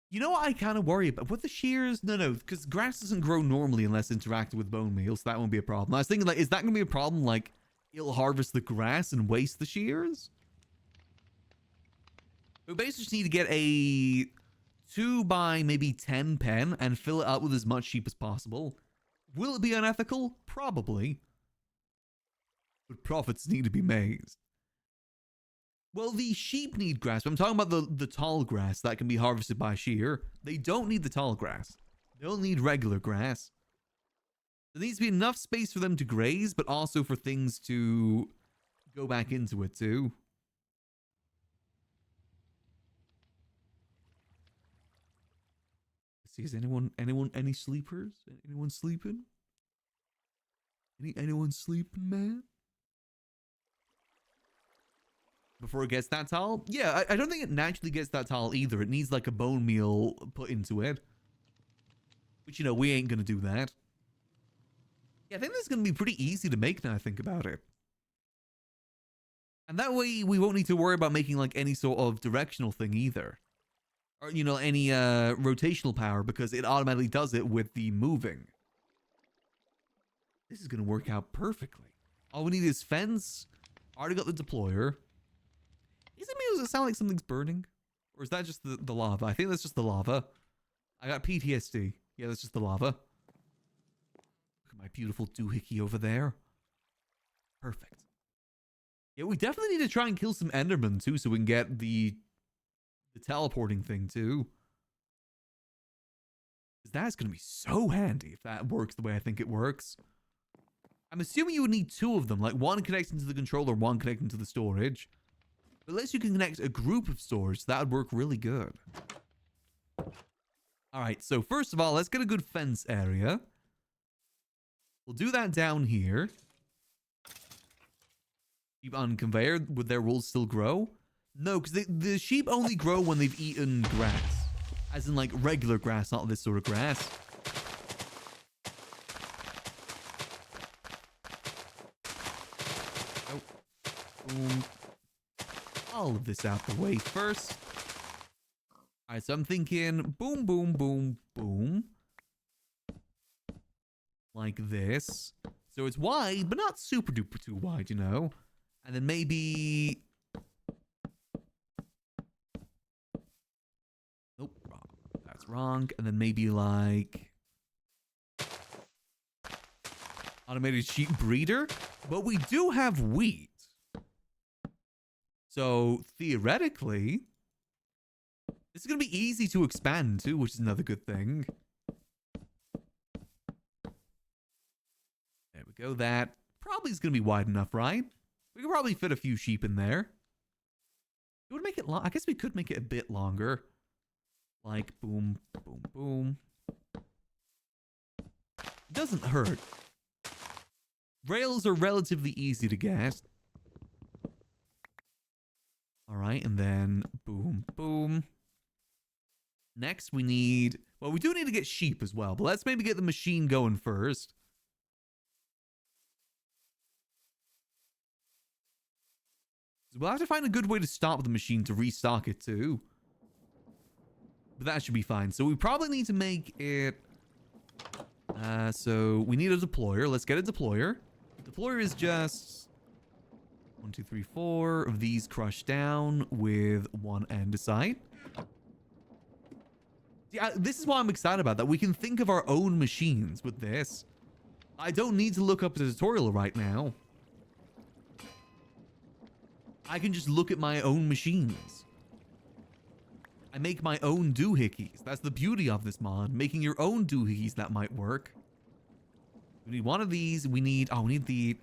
You know what I kind of worry about? With the shears? No, because grass doesn't grow normally unless interacted with bone meal, so that won't be a problem. I was thinking, like, is that going to be a problem? Like, it'll harvest the grass and waste the shears? We basically just need to get a 2 by maybe 10 pen and fill it up with as much sheep as possible. Will it be unethical? Probably. But profits need to be made. Well, the sheep need grass, but I'm talking about the tall grass that can be harvested by shear. They don't need the tall grass. They'll need regular grass. There needs to be enough space for them to graze, but also for things to go back into it too. Let's see, is any sleepers? Anyone sleeping? Anyone sleeping, man? Before it gets that tall? Yeah, I don't think it naturally gets that tall either. It needs like a bone meal put into it. Which, you know, we ain't gonna do that. Yeah, I think this is gonna be pretty easy to make now I think about it. And that way we won't need to worry about making like any sort of directional thing either. Or, you know, any rotational power because it automatically does it with the moving. This is gonna work out perfectly. All we need is fence. Already got the deployer. Does it sound like something's burning? Or is that just the lava? I think that's just the lava. I got PTSD. Yeah, that's just the lava. Look at my beautiful doohickey over there. Perfect. Yeah, we definitely need to try and kill some Endermen too so we can get the teleporting thing too. Because that's going to be so handy if that works the way I think it works. I'm assuming you would need 2 of them. Like one connecting to the controller, one connecting to the storage. But unless you can connect a group of stores, that would work really good. Alright, so first of all, let's get a good fence area. We'll do that down here. Sheep on conveyor, would their wool still grow? No, because the sheep only grow when they've eaten grass. As in like regular grass, not this sort of grass. Oh. Boom. All of this out the way first. Alright, so I'm thinking boom, boom, boom, boom. Like this. So it's wide, but not super duper too wide, you know. And then maybe... Nope, wrong. That's wrong. And then maybe like... automated sheep breeder. But we do have wheat. So, theoretically, this is going to be easy to expand too, which is another good thing. There we go. That probably is going to be wide enough, right? We could probably fit a few sheep in there. It would make it long. I guess we could make it a bit longer. Like, boom, boom, boom. It doesn't hurt. Rails are relatively easy to get. Alright, and then boom, boom. Next, we need... well, we do need to get sheep as well, but let's maybe get the machine going first. So we'll have to find a good way to stop the machine to restock it too. But that should be fine. So we probably need to make it... so we need a deployer. Let's get a deployer. Deployer is just... 1, 2, 3, 4 of these crushed down with one andesite. Yeah, this is why I'm excited about that. We can think of our own machines with this. I don't need to look up a tutorial right now. I can just look at my own machines. I make my own doohickeys. That's the beauty of this mod. Making your own doohickeys, that might work. We need one of these. We need... oh, we need the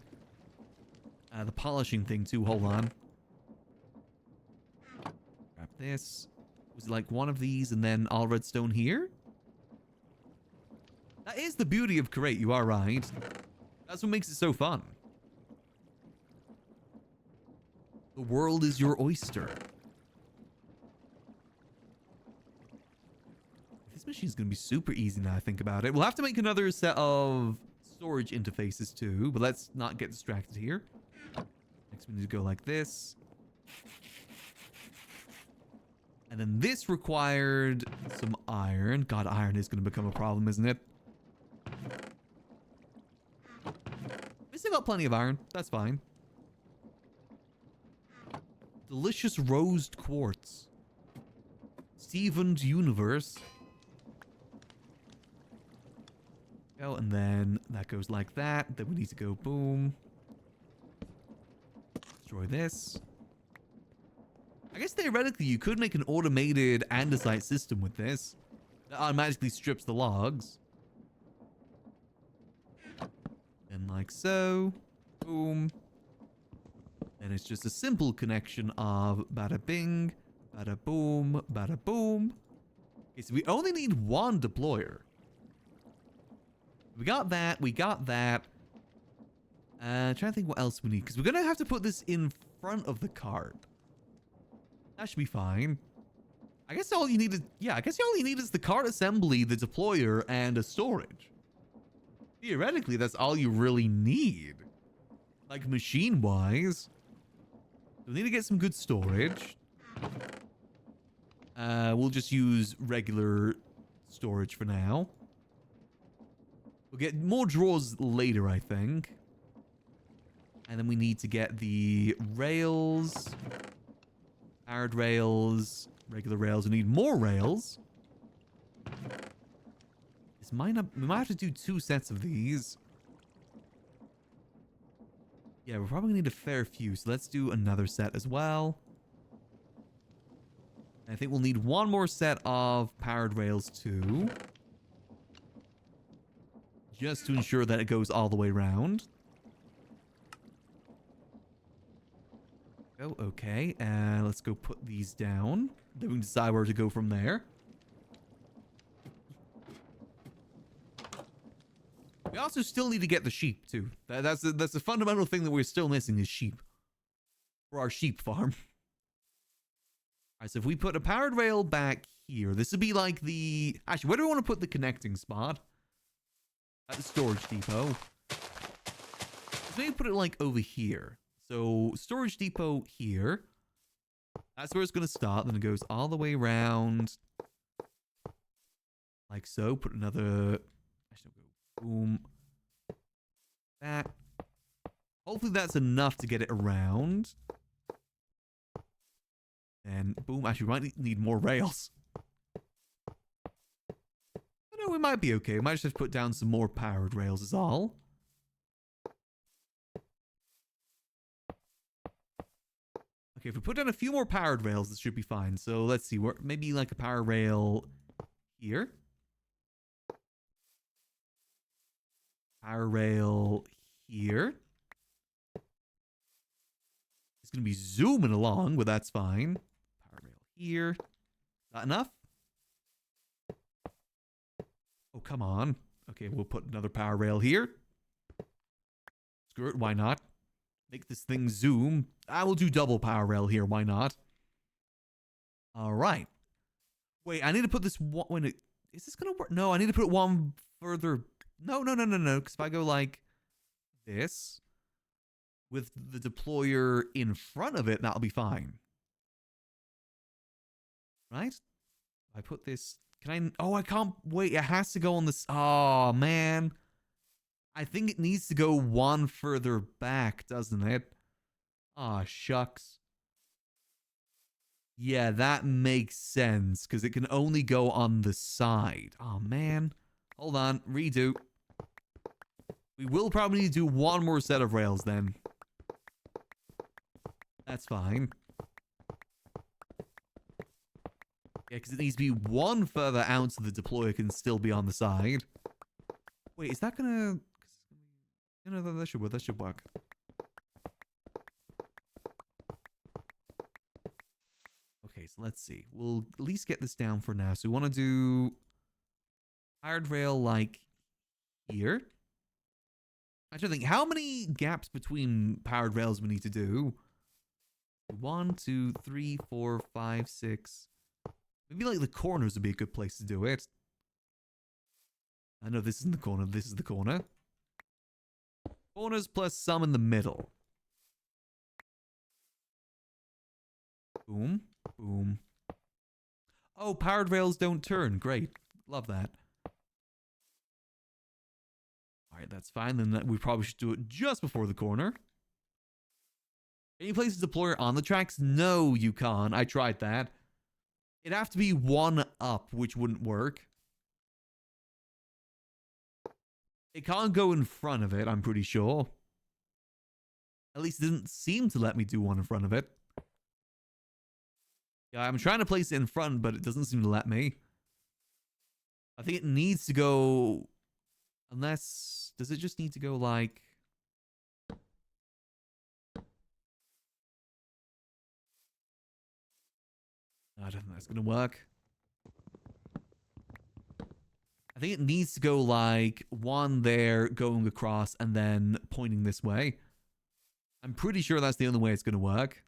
polishing thing too. Hold on. Grab this. Was it like one of these and then all redstone here? That is the beauty of Create. You are right. That's what makes it so fun. The world is your oyster. This machine's going to be super easy now I think about it. We'll have to make another set of storage interfaces too, but let's not get distracted here. So we need to go like this. And then this required some iron. God, iron is going to become a problem, isn't it? We still got plenty of iron. That's fine. Delicious rosed quartz. Steven's universe. Go, and then that goes like that. Then we need to go boom. Destroy this. I guess theoretically you could make an automated andesite system with this. That automatically strips the logs. And like so. Boom. And it's just a simple connection of bada bing, bada boom, bada boom. Okay, so we only need one deployer. We got that, we got that. Trying to think what else we need. Because we're going to have to put this in front of the cart. That should be fine. I guess all you need is... Yeah, I guess all you need is the cart assembly, the deployer, and a storage. Theoretically, that's all you really need. Like, machine-wise. We need to get some good storage. We'll just use regular storage for now. We'll get more drawers later, I think. And then we need to get the rails. Powered rails. Regular rails. We need more rails. This might not... We might have to do 2 sets of these. Yeah, we're probably going to need a fair few. So let's do another set as well. I think we'll need 1 more set of powered rails too. Just to ensure that it goes all the way around. Oh, okay. Let's go put these down. Then we can decide where to go from there. We also still need to get the sheep too. That's a fundamental thing that we're still missing is sheep. For our sheep farm. Alright, so if we put a powered rail back here, this would be like the... Actually, where do we want to put the connecting spot? At the storage depot. Let's maybe put it like over here. So, storage depot here. That's where it's going to start. Then it goes all the way around. Like so. Put another... Actually, go boom. That. Hopefully that's enough to get it around. And boom. Actually, we might need more rails. No, we might be okay. We might just have to put down some more powered rails is all. Okay, if we put down a few more powered rails, this should be fine. So let's see. Maybe like a power rail here. Power rail here. It's going to be zooming along, but that's fine. Power rail here. Is that enough? Oh, come on. Okay, we'll put another power rail here. Screw it, why not? Make this thing zoom. I will do double power rail here, why not? Alright. Wait, I need to put this one... Wait, is this gonna work? No, I need to put it one further... No, because if I go like this, with the deployer in front of it, that'll be fine. Right? I put this... Can I... Oh, I can't... Wait, it has to go on this... Oh, man. I think it needs to go one further back, doesn't it? Aw, shucks. Yeah, that makes sense, because it can only go on the side. Oh, man. Hold on. Redo. We will probably need to do one more set of rails, then. That's fine. Yeah, because it needs to be one further out so the deployer can still be on the side. Wait, is that gonna... No, that should work. That should work. Okay, so let's see. We'll at least get this down for now. So we want to do... Powered rail like here. I don't think... How many gaps between powered rails we need to do? 1, 2, 3, 4, 5, 6... Maybe like the corners would be a good place to do it. I know this isn't the corner. This is the corner. Corners plus some in the middle. Boom. Boom. Oh, powered rails don't turn. Great. Love that. Alright, that's fine. Then we probably should do it just before the corner. Can you place a deployer on the tracks? No, you can't. I tried that. It'd have to be one up, which wouldn't work. It can't go in front of it, I'm pretty sure. At least it didn't seem to let me do one in front of it. Yeah, I'm trying to place it in front, but it doesn't seem to let me. I think it needs to go... Unless... Does it just need to go like... I don't think that's going to work. I think it needs to go like one there going across and then pointing this way. I'm pretty sure that's the only way it's going to work.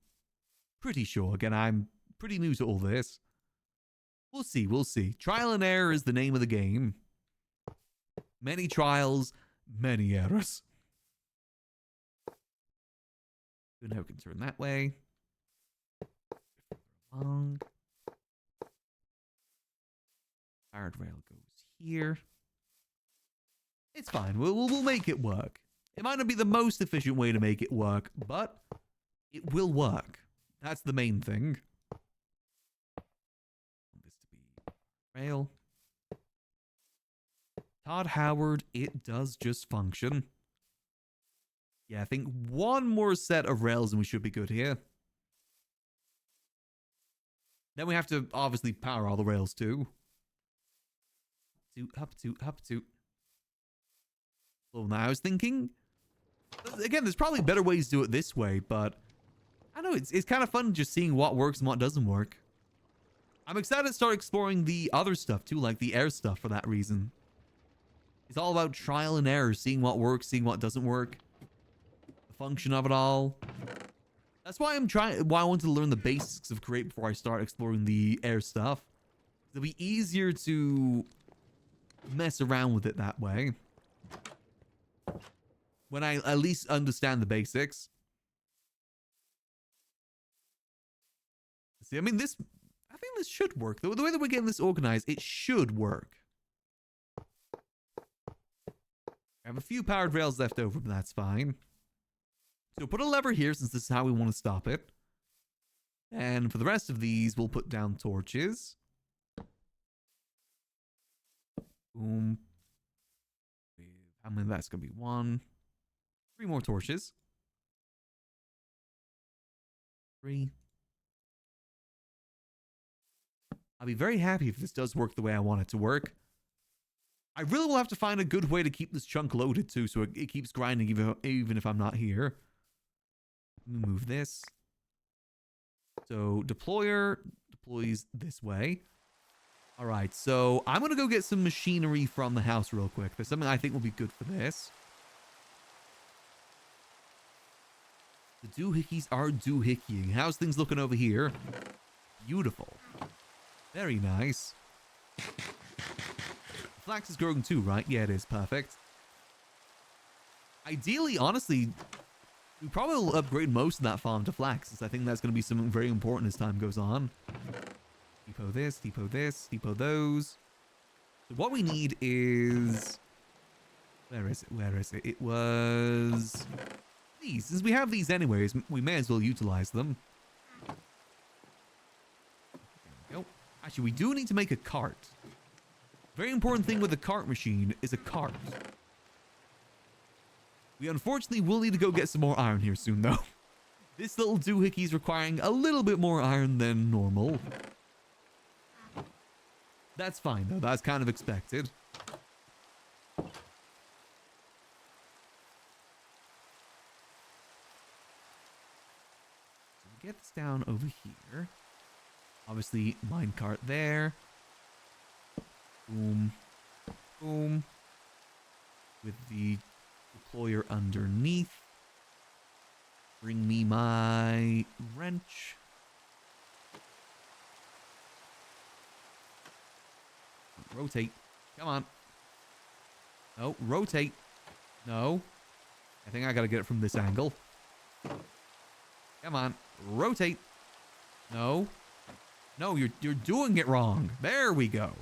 Pretty sure. Again, I'm pretty new to all this. We'll see. We'll see. Trial and error is the name of the game. Many trials, many errors. So now we can turn that way. Along. Powered rail goes here. It's fine. We'll make it work. It might not be the most efficient way to make it work, but it will work. That's the main thing. This to be rail. Todd Howard, it does just function. Yeah, I think one more set of rails and we should be good here. Then we have to obviously power all the rails too. Up to. Well, now I was thinking, again, there's probably better ways to do it this way, but I know it's kind of fun just seeing what works and what doesn't work. I'm excited to start exploring the other stuff too, like the air stuff for that reason. It's all about trial and error, seeing what works, seeing what doesn't work, the function of it all. That's why why I wanted to learn the basics of Create before I start exploring the air stuff. It'll be easier to mess around with it that way. When I at least understand the basics. See, I mean, I think this should work. The way that we're getting this organized, it should work. I have a few powered rails left over, but that's fine. So put a lever here since this is how we want to stop it. And for the rest of these, we'll put down torches. Boom. How many? That's going to be 1. 3 more torches. 3. I'll be very happy if this does work the way I want it to work. I really will have to find a good way to keep this chunk loaded too, so it keeps grinding even if I'm not here. Move this. So deployer deploys this way. All right, so I'm going to go get some machinery from the house real quick. There's something I think will be good for this. The doohickeys are doohickeying. How's things looking over here? Beautiful. Very nice. Flax is growing too, right? Yeah, it is. Perfect. Ideally, honestly, we probably will upgrade most of that farm to flax, since I think that's going to be something very important as time goes on. Depot this, depot those. So what we need is... Where is it? Where is it? It was... these. Since we have these anyways, we may as well utilize them. There we go. Actually, we do need to make a cart. Very important thing with the cart machine is a cart. We unfortunately will need to go get some more iron here soon, though. This little doohickey is requiring a little bit more iron than normal. That's fine, though. That's kind of expected. So we get this down over here. Obviously, minecart there. Boom. Boom. With the deployer underneath. Bring me my wrench. Rotate. Come on. No, rotate. No. I think I gotta get it from this angle. Come on. Rotate. No. No, you're doing it wrong. There we go.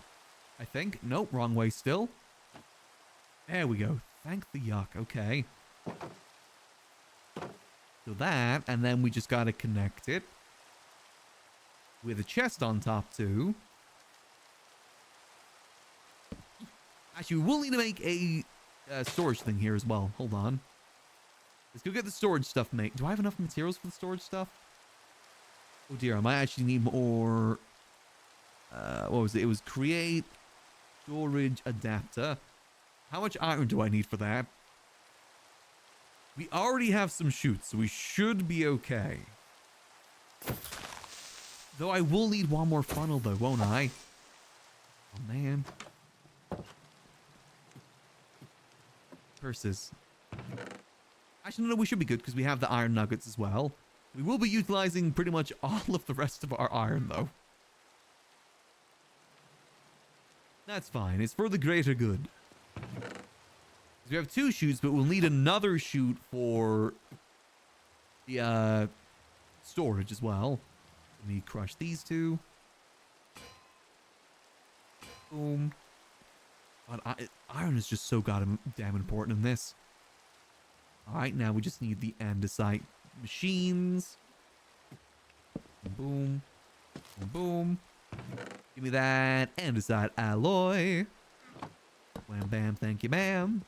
I think. Nope, wrong way still. There we go. Thank the yuck. Okay. So that, and then we just gotta connect it with a chest on top too. Actually, we will need to make a storage thing here as well. Hold on. Let's go get the storage stuff made. Do I have enough materials for the storage stuff? Oh dear, I might actually need more. What was it? It was create storage adapter. How much iron do I need for that? We already have some chutes, so we should be okay. Though I will need one more funnel though, won't I? Oh man. Purses. Actually, no, we should be good because we have the iron nuggets as well. We will be utilizing pretty much all of the rest of our iron though. That's fine. It's for the greater good. We have 2 chutes, but we'll need another chute for the storage as well. We need to crush these 2. Boom. God, iron is just so goddamn important in this. Alright, now we just need the andesite machines. Boom. Boom. Boom. Give me that andesite alloy. Wham bam, thank you ma'am.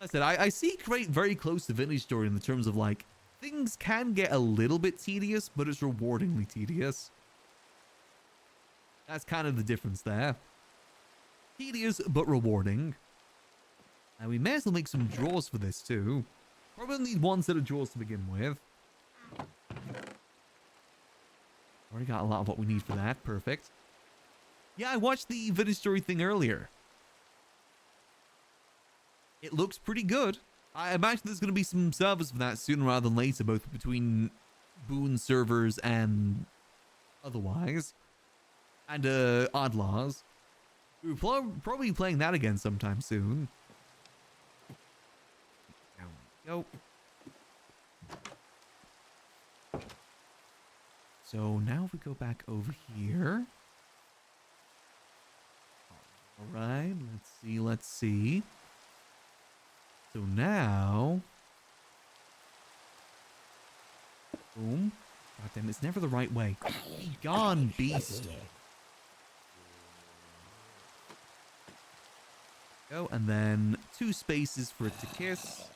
Like I said, I see Crate very close to Vintage Story in the terms of like, things can get a little bit tedious, but it's rewardingly tedious. That's kind of the difference there. Tedious, but rewarding. And we may as well make some drawers for this too. Probably need 1 set of drawers to begin with. Already got a lot of what we need for that. Perfect. Yeah, I watched the Vintage Story thing earlier. It looks pretty good. I imagine there's going to be some service for that sooner rather than later, both between Boon servers and otherwise. And Oddlaws. We're probably be playing that again sometime soon. There we go. So now if we go back over here. Alright, let's see. So now... Boom. God damn, it's never the right way. Be gone, beast. Go, and then 2 spaces for it to kiss.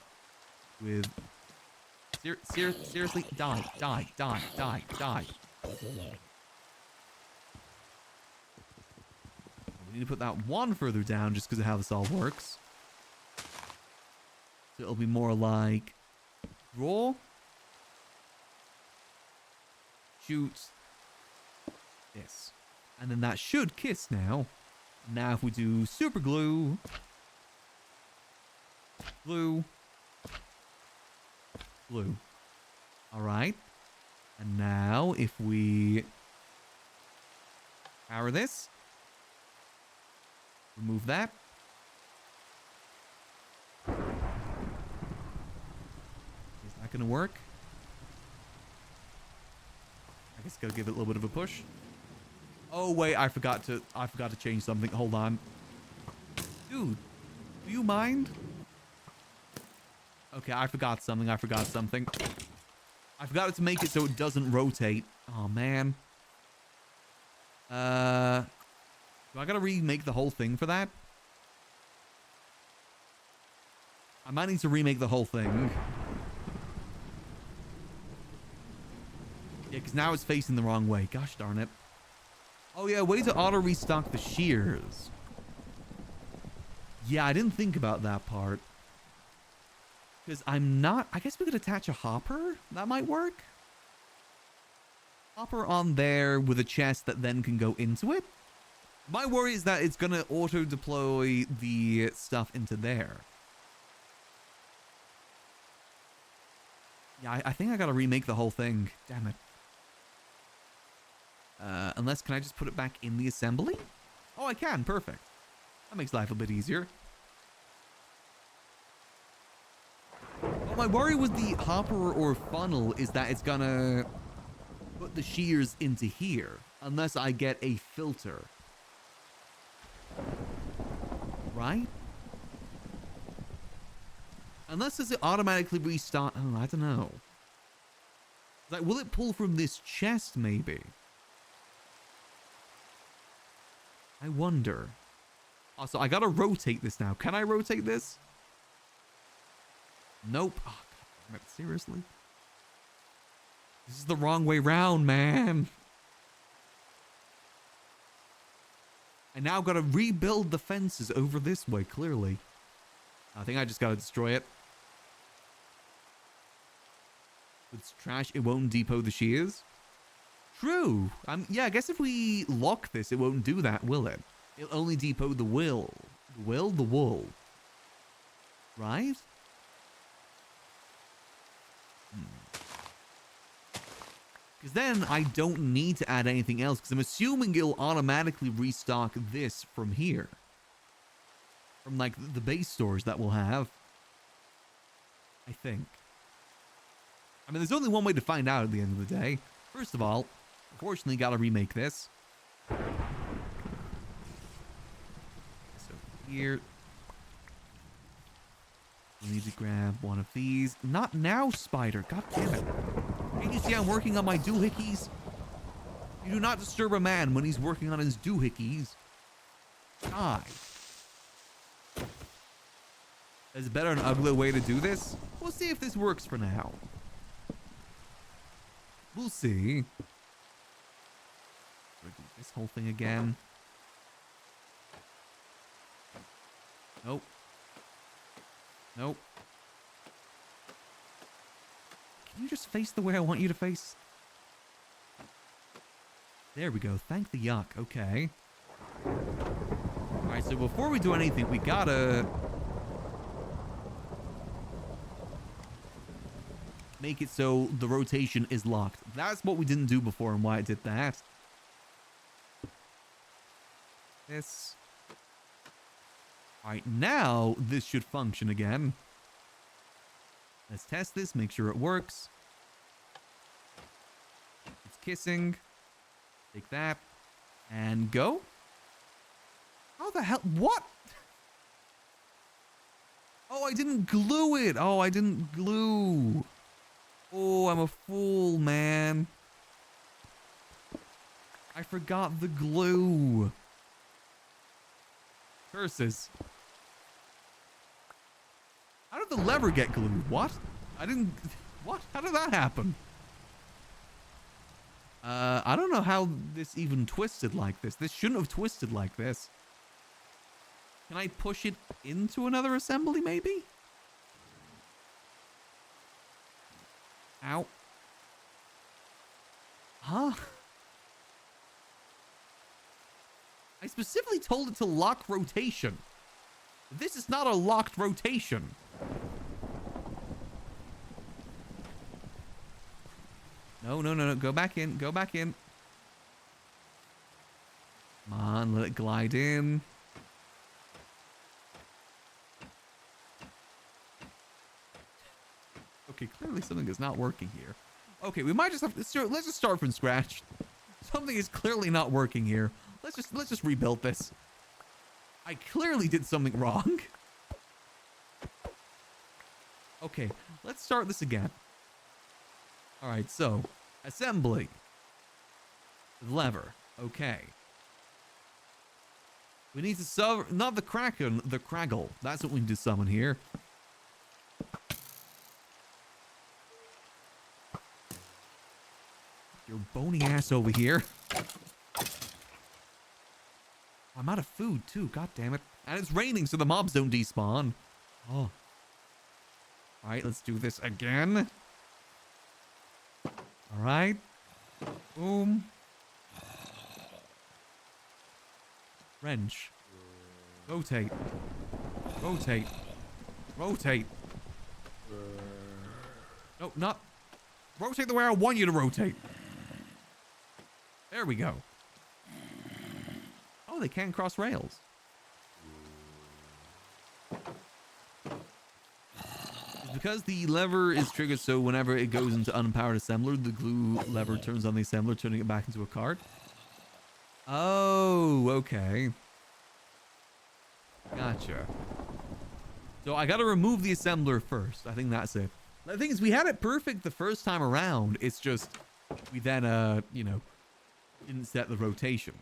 With... seriously? Die. We need to put that 1 further down just because of how this all works. So it'll be more like draw, shoot, this. And then that should kiss now. Now if we do super glue, glue, glue. Alright. And now if we power this, remove that. Is that gonna work? I guess gotta give it a little bit of a push. Oh wait, I forgot to change something. Hold on. Dude, do you mind? Okay, I forgot something. I forgot to make it so it doesn't rotate. Oh man. Do I gotta remake the whole thing for that? I might need to remake the whole thing. Yeah, because now it's facing the wrong way. Gosh darn it. Oh yeah, way to auto restock the shears. Yeah, I didn't think about that part. Because I guess we could attach a hopper. That might work. Hopper on there with a chest that then can go into it. My worry is that it's going to auto-deploy the stuff into there. Yeah, I think I got to remake the whole thing. Damn it. Unless, can I just put it back in the assembly? Oh, I can. Perfect. That makes life a bit easier. Well, my worry with the hopper or funnel is that it's gonna put the shears into here unless I get a filter. Right? Unless does it automatically restart? Oh, I don't know. Like, will it pull from this chest, maybe? I wonder. Also, I gotta rotate this now. Can I rotate this? Nope. Oh, God, seriously? This is the wrong way round, man. I now gotta rebuild the fences over this way, clearly. I think I just gotta destroy it. It's trash. It won't depot the shears. True. Yeah, I guess if we lock this, it won't do that, will it? It'll only depot the wool. The wool. Right? Because then I don't need to add anything else, because I'm assuming it'll automatically restock this from here. From, like, the base stores that we'll have. I think. I mean, there's only one way to find out at the end of the day. First of all, unfortunately, gotta remake this. So here, we need to grab one of these. Not now, spider. God damn it. Can you see I'm working on my doohickeys? You do not disturb a man when he's working on his doohickeys. Die. Is better an uglier way to do this? We'll see if this works for now. We'll see. We'll do this whole thing again. Nope. Nope. Can you just face the way I want you to face? There we go. Thank the yuck. Okay. Alright, so before we do anything, we gotta make it so the rotation is locked. That's what we didn't do before and why I did that. This. Alright, now this should function again. Let's test this, make sure it works. It's kissing. Take that. And go. How the hell? What? Oh, I didn't glue it. Oh, I didn't glue. Oh, I'm a fool, man. I forgot the glue. Curses. How did the lever get glued? What? I didn't... What? How did that happen? I don't know how this even twisted like this. This shouldn't have twisted like this. Can I push it into another assembly, maybe? Ow. Huh? I specifically told it to lock rotation. This is not a locked rotation. No, no, no, no. Go back in. Go back in. Come on, let it glide in. Okay, clearly something is not working here. Okay, we might just have to start. Let's just start from scratch. Something is clearly not working here. Let's just rebuild this. I clearly did something wrong. Okay, let's start this again. All right, so assembly. Lever. Okay. We need to summon, not the Kraken, the Craggle. That's what we need to summon here. Your bony ass over here. I'm out of food too, god damn it. And it's raining so the mobs don't despawn. Oh. Alright, let's do this again. Alright. Boom. Wrench. Rotate. Rotate. Rotate. No, not. Rotate the way I want you to rotate. There we go. Oh, they can't cross rails. It's because the lever is triggered, so whenever it goes into unpowered assembler, the glue lever turns on the assembler, turning it back into a cart. Oh, okay. Gotcha. So I gotta remove the assembler first. I think that's it. The thing is, we had it perfect the first time around. It's just, we then, you know, didn't set the rotation.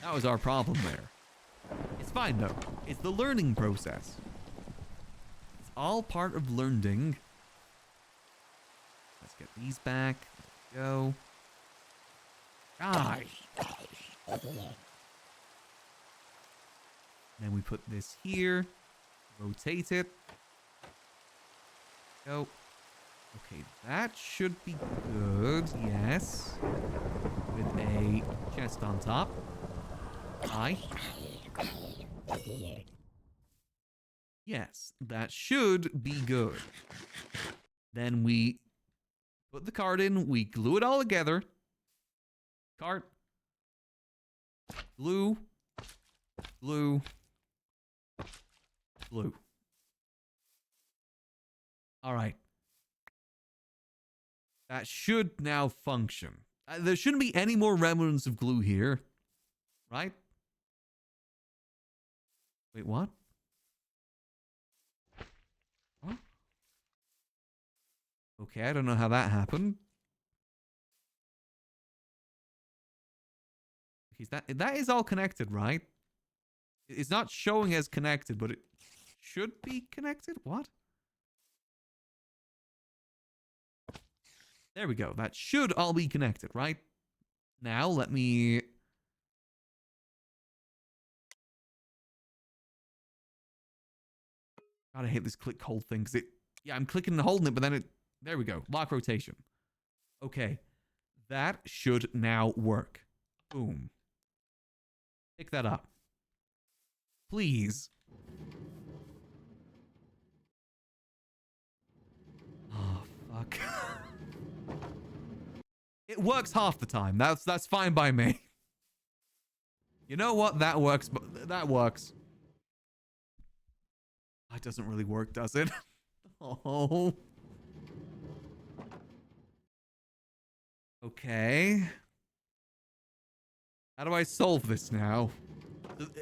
That was our problem there. It's fine, though. It's the learning process. It's all part of learning. Let's get these back. There we go. Gosh. Then we put this here. Rotate it. Go. Okay, that should be good. Yes. With a chest on top. Aye. Yes, that should be good. Then we put the cart in. We glue it all together. Cart. Glue. Glue. Glue. All right. That should now function. There shouldn't be any more remnants of glue here. Right? Wait, what? What? Okay, I don't know how that happened. That is all connected, right? It's not showing as connected, but it should be connected. What? There we go. That should all be connected, right? Now, let me... God, I hate this click hold thing, because it... Yeah, I'm clicking and holding it, but then it... There we go. Lock rotation. Okay. That should now work. Boom. Pick that up. Please. Oh, fuck. It works half the time. That's fine by me. You know what? That works. That works. It doesn't really work, does it? Oh. Okay. How do I solve this now?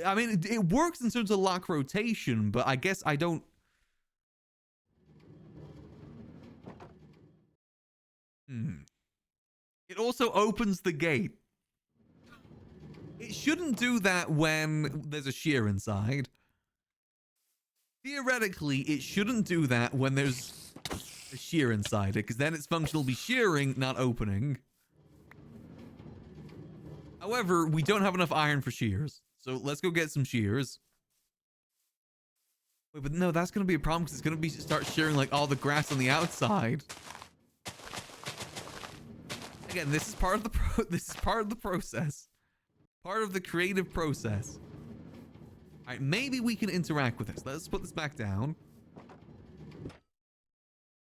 I mean, it works in terms of lock rotation, but I guess I don't... It also opens the gate. It shouldn't do that when there's a shear inside. Theoretically, it shouldn't do that when there's a shear inside it, because then its function will be shearing, not opening. However, we don't have enough iron for shears, so let's go get some shears. Wait, but no, that's going to be a problem, because it's going to be start shearing like all the grass on the outside. Again, this is part of the process. Part of the creative process. All right, maybe we can interact with this. Let's put this back down.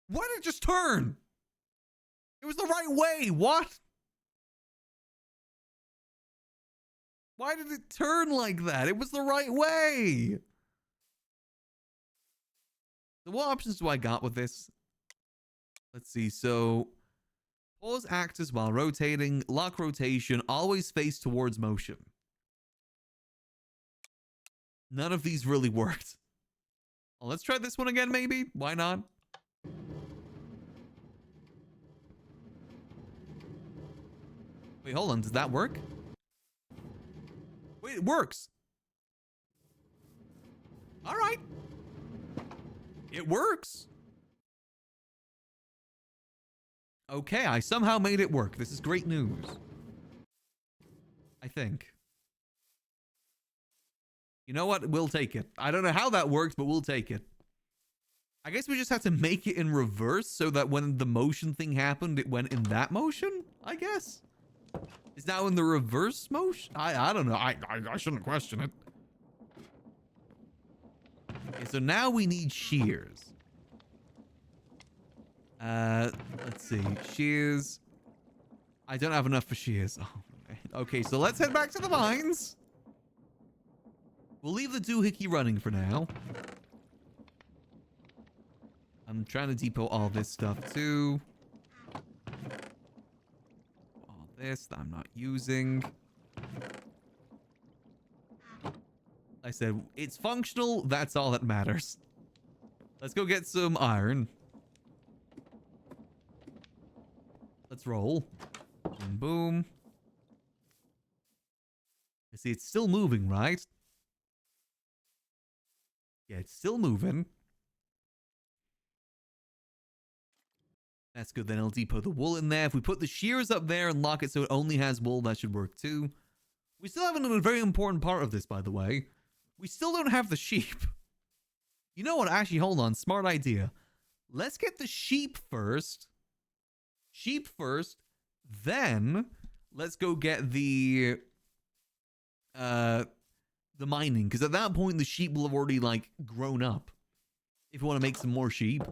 Why did it just turn? It was the right way. What? Why did it turn like that? It was the right way. So what options do I got with this? Let's see. So pause axis while rotating, lock rotation, always face towards motion. None of these really worked. Well, let's try this one again, maybe. Why not? Wait, hold on. Does that work? Wait, it works. All right. It works. Okay, I somehow made it work. This is great news. I think. You know what? We'll take it. I don't know how that works, but we'll take it. I guess we just have to make it in reverse so that when the motion thing happened, it went in that motion, I guess. Is now in the reverse motion? I don't know. I shouldn't question it. Okay, so now we need shears. Let's see. Shears. I don't have enough for shears. Oh, man. Okay, so let's head back to the mines. We'll leave the doohickey running for now. I'm trying to depot all this stuff too. All this that I'm not using. I said, it's functional. That's all that matters. Let's go get some iron. Let's roll. Boom, boom. I see it's still moving, right? Yeah, it's still moving. That's good. Then I'll depot the wool in there. If we put the shears up there and lock it so it only has wool, that should work too. We still haven't done a very important part of this, by the way. We still don't have the sheep. You know what? Actually, hold on. Smart idea. Let's get the sheep first. Sheep first. Then let's go get the mining. Because at that point, the sheep will have already, like, grown up. If you want to make some more sheep.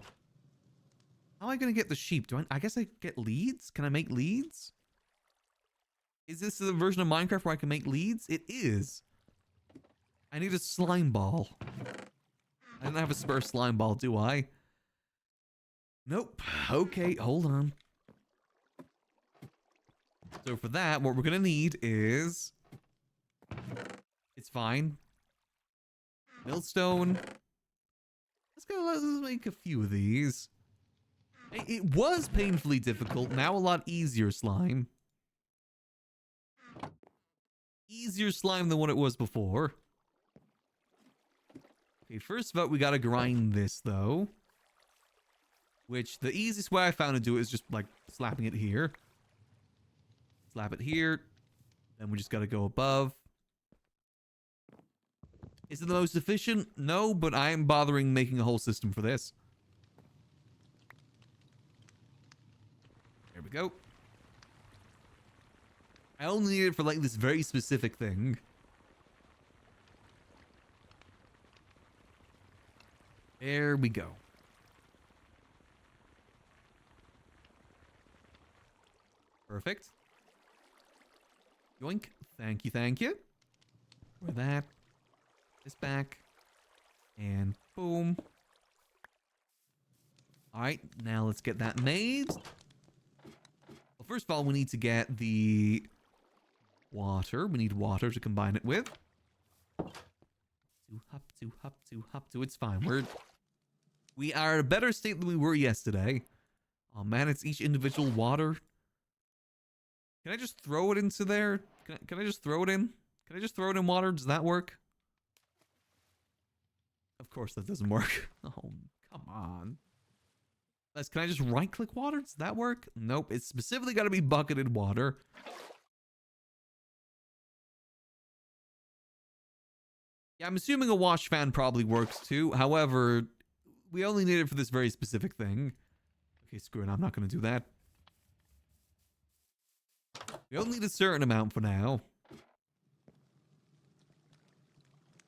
How am I going to get the sheep? I guess I get leads? Can I make leads? Is this the version of Minecraft where I can make leads? It is. I need a slime ball. I don't have a spare slime ball, do I? Nope. Okay, hold on. So for that, what we're going to need is... It's fine. Millstone. Let's make a few of these. It was painfully difficult. Now a lot easier slime. Easier slime than what it was before. Okay, first of all, we gotta grind this, though. Which, the easiest way I found to do it is just, like, slapping it here. Slap it here. Then we just gotta go above. Is it the most efficient? No, but I am bothering making a whole system for this. There we go. I only need it for, like, this very specific thing. There we go. Perfect. Yoink. Thank you, thank you. For that. This back. And boom. Alright, now let's get that made. Well, first of all, we need to get the water. We need water to combine it with. Hop to. It's fine. We are in a better state than we were yesterday. Oh man, it's each individual water. Can I just throw it into there? Can I just throw it in? Can I just throw it in water? Does that work? Of course that doesn't work. Oh, come on. Can I just right-click water? Does that work? Nope. It's specifically got to be bucketed water. Yeah, I'm assuming a wash fan probably works too. However, we only need it for this very specific thing. Okay, screw it. I'm not going to do that. We only need a certain amount for now.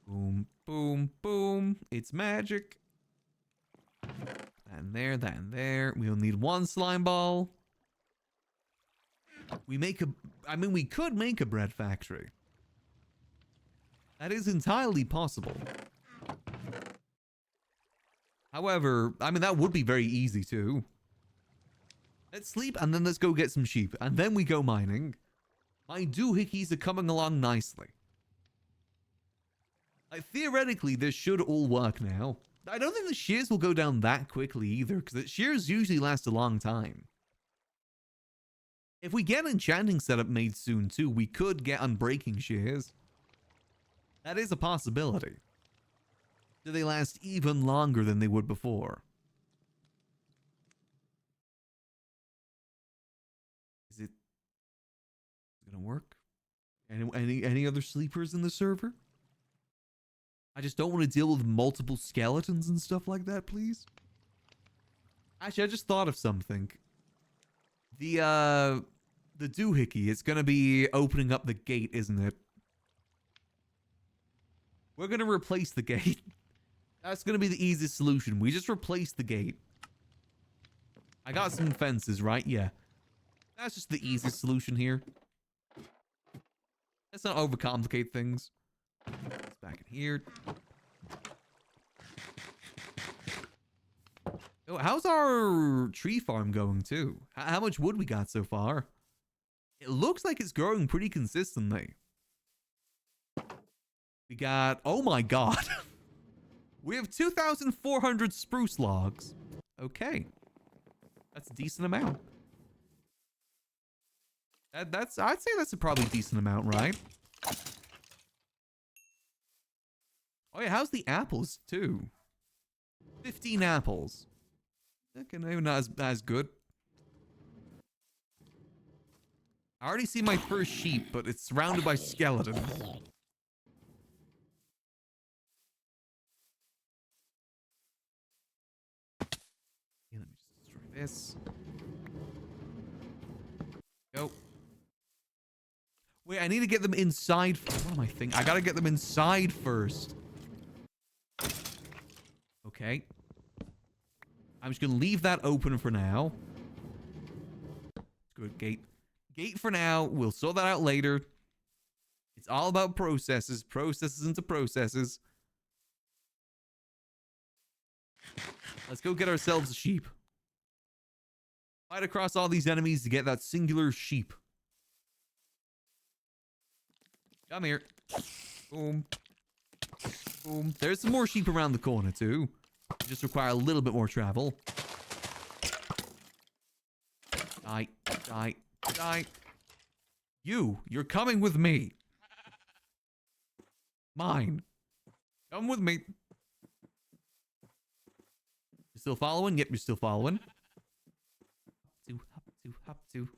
Boom, boom, boom. It's magic. That and there, that and there. We'll need one slime ball. We could make a bread factory. That is entirely possible. However, that would be very easy too. Let's sleep and then let's go get some sheep. And then we go mining. My doohickeys are coming along nicely. Like, theoretically, this should all work now. I don't think the shears will go down that quickly either, because the shears usually last a long time. If we get enchanting setup made soon too, we could get unbreaking shears. That is a possibility. Do they last even longer than they would before? Is it gonna work? Any other sleepers in the server? I just don't want to deal with multiple skeletons and stuff like that, please. Actually, I just thought of something. The doohickey is gonna be opening up the gate, isn't it? We're gonna replace the gate. That's gonna be the easiest solution. We just replace the gate. I got some fences, right? Yeah. That's just the easiest solution here. Let's not overcomplicate things. It's back in here. Oh, how's our tree farm going too? How much wood we got so far? It looks like it's growing pretty consistently. We got, oh my god. We have 2,400 spruce logs. Okay. That's a decent amount. I'd say that's a probably decent amount, right? Oh yeah, how's the apples too? 15 apples. Okay, no, not as good. I already see my first sheep, but it's surrounded by skeletons. Okay, let me just destroy this. Go. Wait, I need to get them inside. What am I thinking? I gotta get them inside first. Okay. I'm just gonna leave that open for now. Good, gate. Gate for now. We'll sort that out later. It's all about processes. Processes into processes. Let's go get ourselves a sheep. Fight across all these enemies to get that singular sheep. Come here. Boom. Boom. There's some more sheep around the corner too. Just require a little bit more travel. Die. Die. Die. You're coming with me. Mine. Come with me. You're still following? Yep, you're still following. Hop to.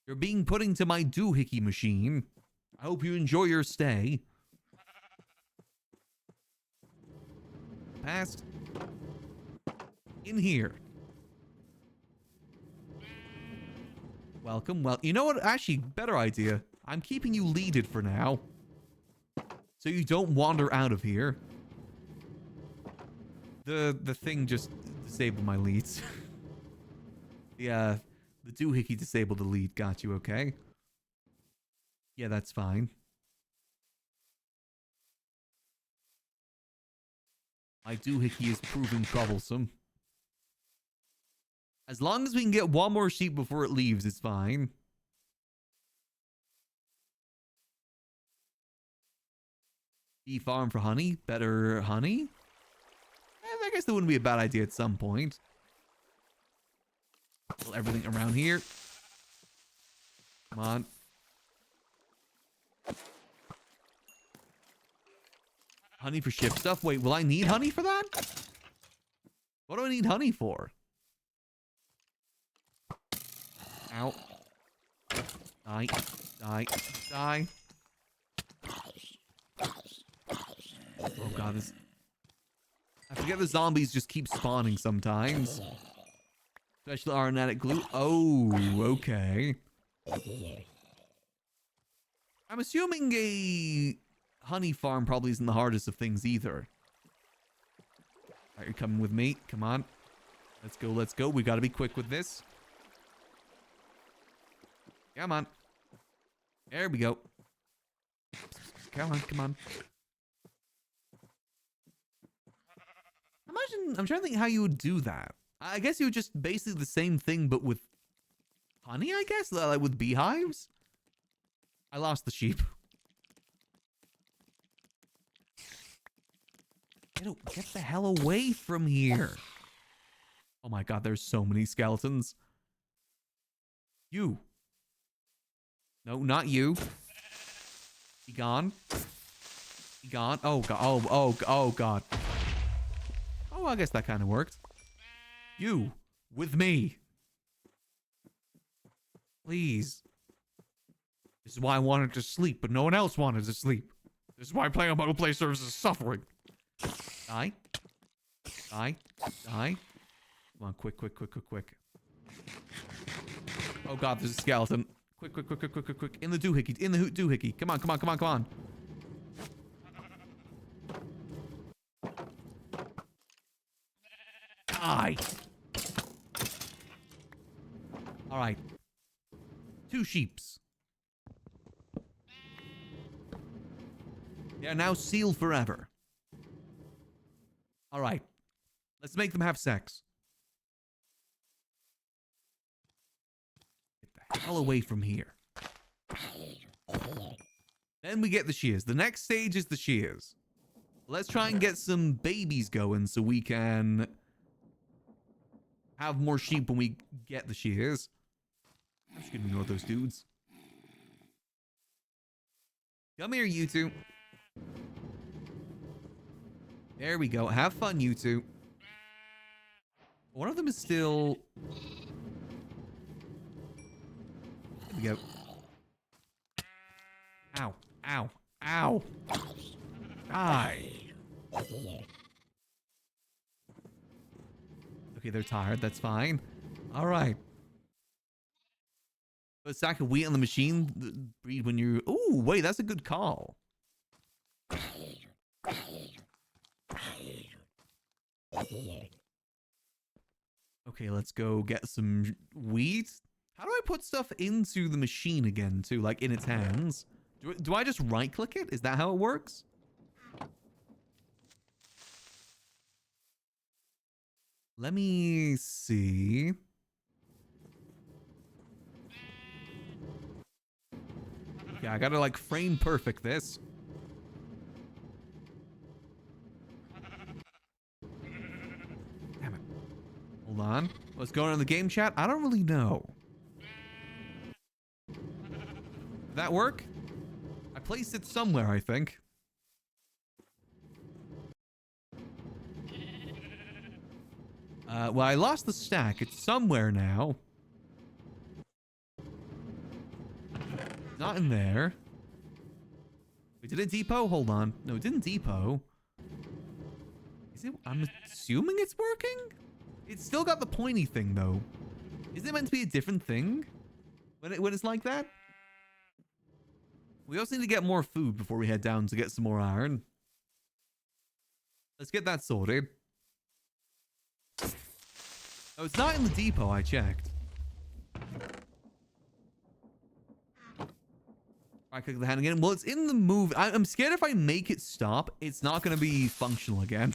You're being put into my doohickey machine. I hope you enjoy your stay. Past. In here. Welcome. Well, you know what? Actually, better idea. I'm keeping you leaded for now. So you don't wander out of here. The thing just disabled my leads. The doohickey disabled the lead. Got you, okay? Yeah, that's fine. My doohickey is proving troublesome. As long as we can get one more sheep before it leaves, it's fine. Bee farm for honey? Better honey? I guess that wouldn't be a bad idea at some point. Kill everything around here. Come on. Honey for ship stuff? Wait, will I need honey for that? What do I need honey for? Ow. Die. Die. Die. Oh god, this... I forget the zombies just keep spawning sometimes. Special aromatic glue. Oh, okay. I'm assuming a honey farm probably isn't the hardest of things either. Alright, you're coming with me. Come on. Let's go, let's go. We gotta be quick with this. Come on. There we go. Come on, come on. Imagine, I'm trying to think how you would do that. I guess you would just basically the same thing, but with honey, I guess? Like with beehives? I lost the sheep. Get the hell away from here. Oh my god, there's so many skeletons. You. No, not you. Be gone. Be gone. Oh god. Oh god. Oh, I guess that kind of worked. You. With me. Please. This is why I wanted to sleep, but no one else wanted to sleep. This is why playing on multiplayer servers is suffering. Die. Die. Die. Come on, quick. Oh god, there's a skeleton. Quick. In the doohickey. In the doohickey. Come on. Die. Alright. 2 sheeps. They are now sealed forever. Alright. Let's make them have sex. Get the hell away from here. Then we get the shears. The next stage is the shears. Let's try and get some babies going so we can have more sheep when we get the shears. I'm just gonna ignore those dudes. Come here, you two. There we go. Have fun, you two. One of them is still... There we go. Ow. Ow. Ow. Die. Okay, they're tired. That's fine. All right. Put a sack of wheat on the machine. Breed when you... Ooh, wait, that's a good call. Okay, let's go get some wheat. How do I put stuff into the machine again, too? Like, in its hands? Do I just right-click it? Is that how it works? Let me see. Okay, I gotta, like, frame perfect this. Damn it. Hold on. What's going on in the game chat? I don't really know. Did that work? I placed it somewhere, I think. Well, I lost the stack. It's somewhere now. Not in there. Wait, did it depot? Hold on. No, it didn't depot. Is it? I'm assuming it's working? It's still got the pointy thing, though. Isn't it meant to be a different thing? When it's like that? We also need to get more food before we head down to get some more iron. Let's get that sorted. Oh, it's not in the depot, I checked. I click the hand again. Well, it's in the move. I'm scared if I make it stop, it's not going to be functional again.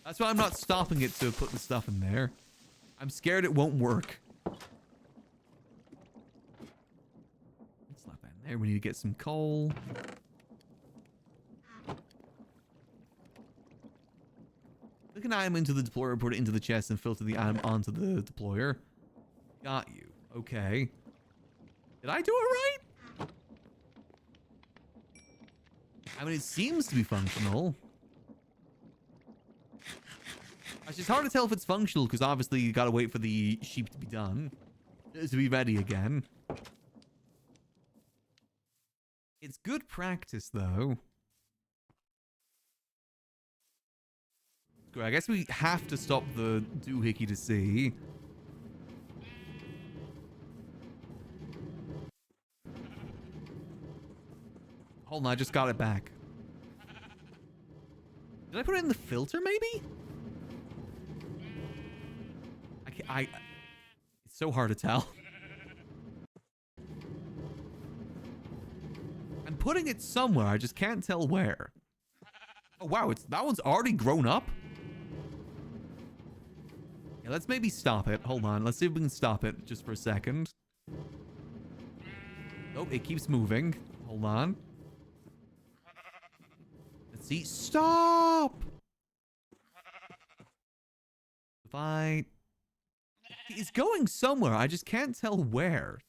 That's why I'm not stopping it to put the stuff in there. I'm scared it won't work. Let's slap that in there. We need to get some coal. Click an item into the deployer, put it into the chest, and filter the item onto the deployer. Got you. Okay. Did I do it right? I mean, it seems to be functional. It's just hard to tell if it's functional, because obviously you gotta wait for the sheep to be done. To be ready again. It's good practice, though. Great, I guess we have to stop the doohickey to see. Hold on, I just got it back. Did I put it in the filter, maybe? It's so hard to tell. I'm putting it somewhere, I just can't tell where. Oh wow, that one's already grown up? Yeah, let's maybe stop it. Hold on, let's see if we can stop it just for a second. Oh, it keeps moving. Hold on. Let's see. Stop! If I... It's going somewhere. I just can't tell where.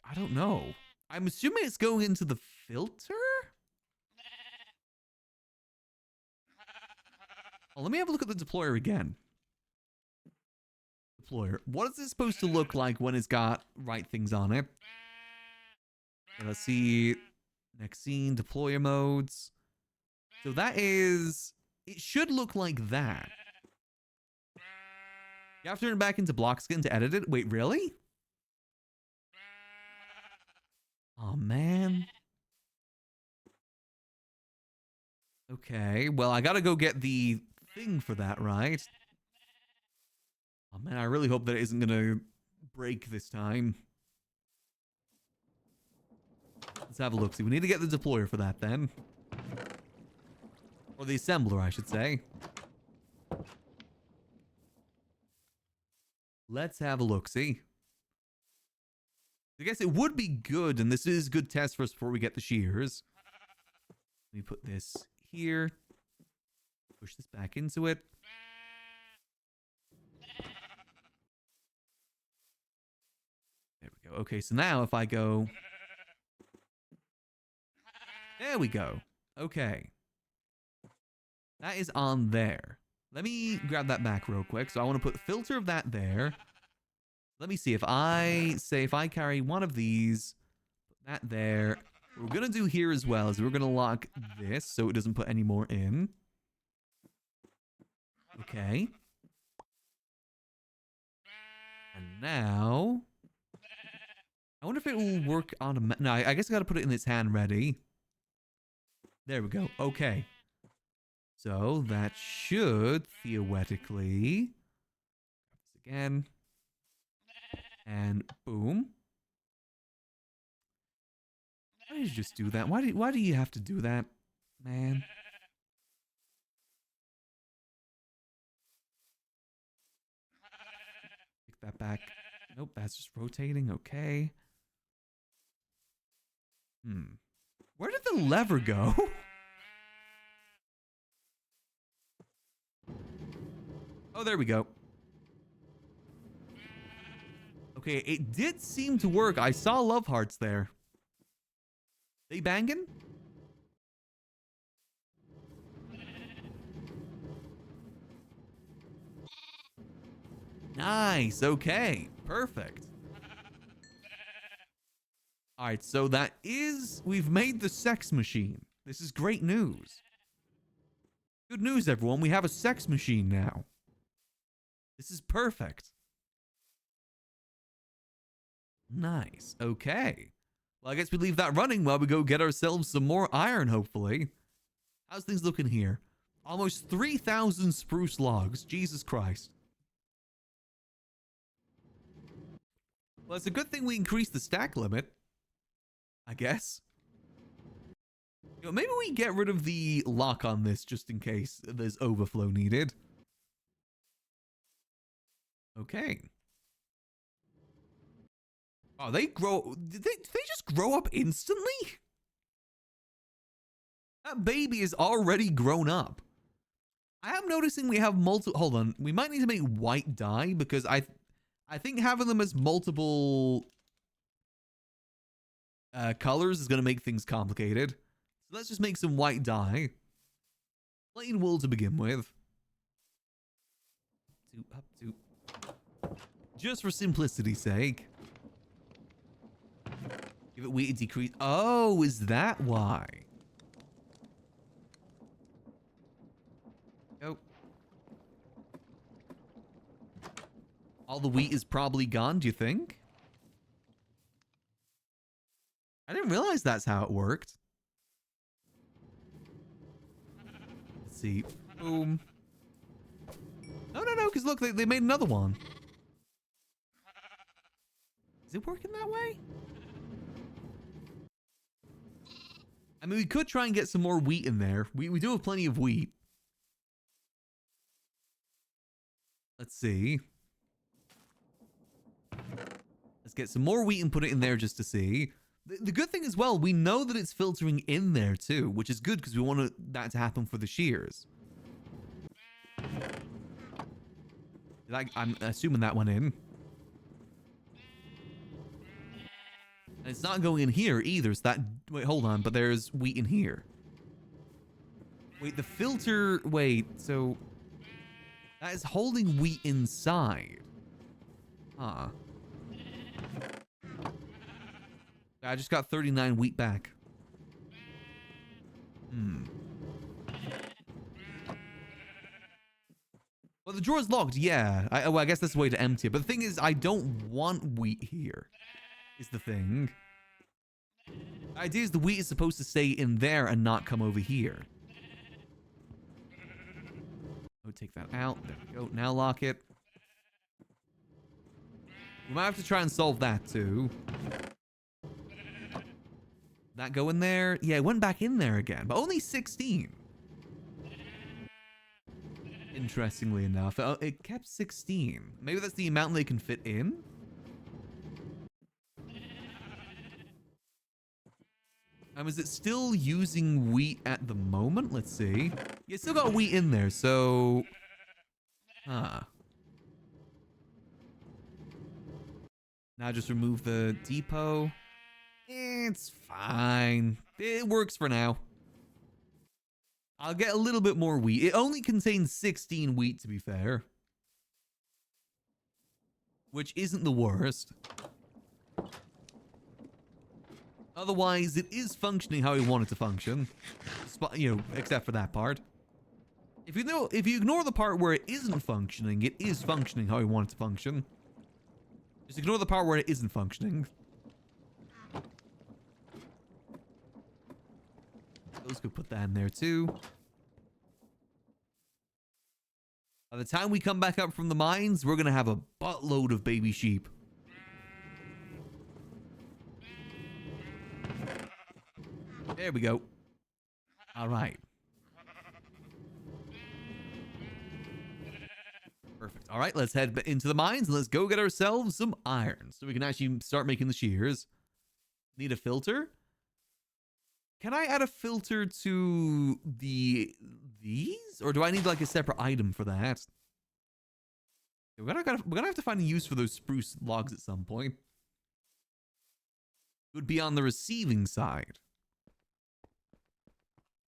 I don't know. I'm assuming it's going into the filter? Oh, let me have a look at the deployer again. Deployer. What is it supposed to look like when it's got right things on it? Okay, let's see. Next scene, deployer modes. So that is... It should look like that. You have to turn it back into block skin to edit it? Wait, really? Oh, man. Okay, well, I gotta go get the thing for that, right? Oh, man, I really hope that it isn't gonna break this time. Let's have a look. See, we need to get the deployer for that then. Or the assembler, I should say. Let's have a look. See. I guess it would be good, and this is a good test for us before we get the shears. Let me put this here. Push this back into it. There we go. Okay, so now if I go... There we go. Okay. That is on there. Let me grab that back real quick. So I want to put the filter of that there. Let me see if I carry one of these, put that there. What we're going to do here as well is we're going to lock this so it doesn't put any more in. Okay. And now, I wonder if it will work on a... No, I guess I got to put it in its hand ready. There we go. Okay. So that should theoretically... This again. And boom. Why did you just do that? Why do you have to do that, man? Pick that back. Nope, that's just rotating. Okay. Where did the lever go? Oh, there we go. Okay, it did seem to work. I saw love hearts there. They banging? Nice. Okay. Perfect. All right. So that is... We've made the sex machine. This is great news. Good news, everyone. We have a sex machine now. This is perfect. Nice. Okay. Well, I guess we leave that running while we go get ourselves some more iron, hopefully. How's things looking here? Almost 3,000 spruce logs. Jesus Christ. Well, it's a good thing we increased the stack limit. I guess. You know, maybe we get rid of the lock on this just in case there's overflow needed. Okay. Oh, they grow... Did they just grow up instantly? That baby is already grown up. I am noticing we have multiple... Hold on. We might need to make white dye because I think having them as multiple colors is going to make things complicated. So let's just make some white dye. Plain wool to begin with. Up to. Just for simplicity's sake. Give it weight decrease. Oh, is that why? Oh. All the wheat is probably gone, do you think? I didn't realize that's how it worked. Let's see. Boom. No, because look, they made another one. Is it working that way? I mean, we could try and get some more wheat in there. We do have plenty of wheat. Let's see. Let's get some more wheat and put it in there just to see. The good thing as well, we know that it's filtering in there too, which is good because we want that to happen for the shears. I'm assuming that went in. And it's not going in here either. So that... Wait, hold on. But there's wheat in here. Wait, the filter... Wait, so... That is holding wheat inside. Huh. I just got 39 wheat back. Well, the drawer's locked, yeah. Well, I guess that's the way to empty it. But the thing is, I don't want wheat here. Is the thing. The idea is the wheat is supposed to stay in there and not come over here. Oh, take that out. There we go. Now lock it. We might have to try and solve that too. That go in there? Yeah, it went back in there again, but only 16. Interestingly enough, it kept 16. Maybe that's the amount they can fit in? Is it still using wheat at the moment? Let's see. Yeah, it's still got wheat in there, so... Huh. Now just remove the depot. It's fine. It works for now. I'll get a little bit more wheat. It only contains 16 wheat, to be fair. Which isn't the worst. Otherwise, it is functioning how we want it to function. You know, except for that part. If you ignore the part where it isn't functioning, it is functioning how we want it to function. Just ignore the part where it isn't functioning. Those could put that in there too. By the time we come back up from the mines, we're gonna have a buttload of baby sheep. There we go. All right. Perfect. All right, let's head into the mines and let's go get ourselves some iron so we can actually start making the shears. Need a filter? Can I add a filter to these? Or do I need like a separate item for that? We're gonna have to find a use for those spruce logs at some point. It would be on the receiving side.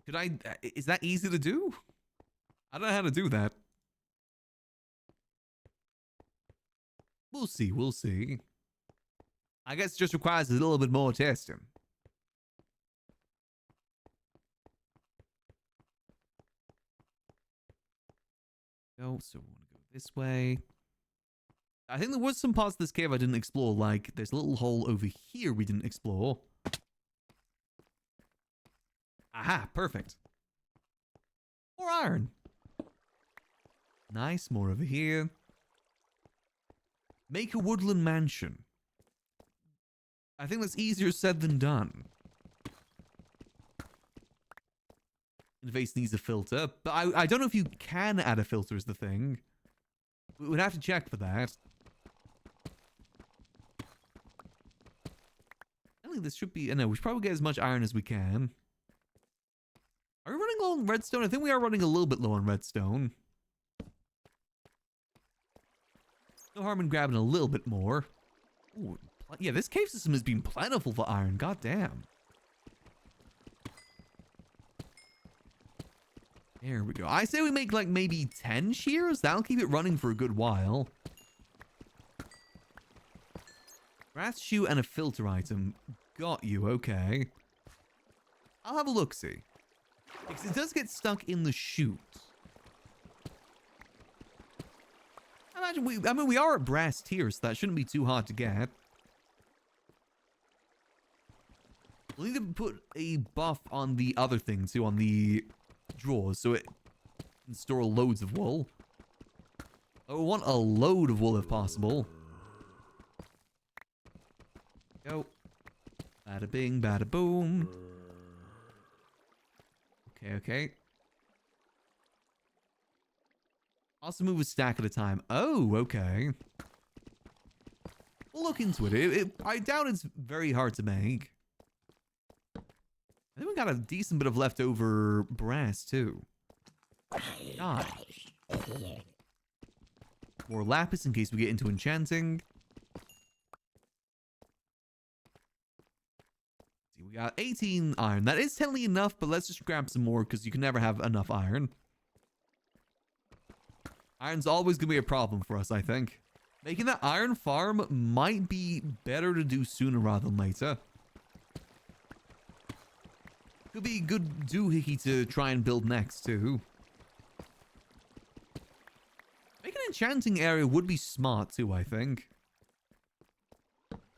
Could I... Is that easy to do? I don't know how to do that. We'll see, we'll see. I guess it just requires a little bit more testing. So we want to go this way. I think there was some parts of this cave I didn't explore, like there's a little hole over here we didn't explore. Aha, perfect. More iron. Nice, more over here. Make a woodland mansion. I think that's easier said than done. Interface needs a filter, but I don't know if you can add a filter is the thing. We would have to check for that. I think this should be... No, we should probably get as much iron as we can. Are we running low on redstone? I think we are running a little bit low on redstone. No harm in grabbing a little bit more. Ooh, yeah, this cave system has been plentiful for iron. God damn. There we go. I say we make like maybe 10 shears. That'll keep it running for a good while. Grass shoe and a filter item. Got you. Okay. I'll have a look-see. Because it does get stuck in the chute. I mean, we are at brass tier, so that shouldn't be too hard to get. We'll need to put a buff on the other thing, too, on the drawers, so it can store loads of wool. I want a load of wool if possible. Go. Bada bing, bada boom. Okay, okay. Also move a stack at a time. Oh, okay. We'll look into it. I doubt it's very hard to make. I think we got a decent bit of leftover brass, too. God. More lapis in case we get into enchanting. See, we got 18 iron. That is technically enough, but let's just grab some more because you can never have enough iron. Iron's always going to be a problem for us, I think. Making that iron farm might be better to do sooner rather than later. Could be a good doohickey to try and build next, too. Making an enchanting area would be smart, too, I think.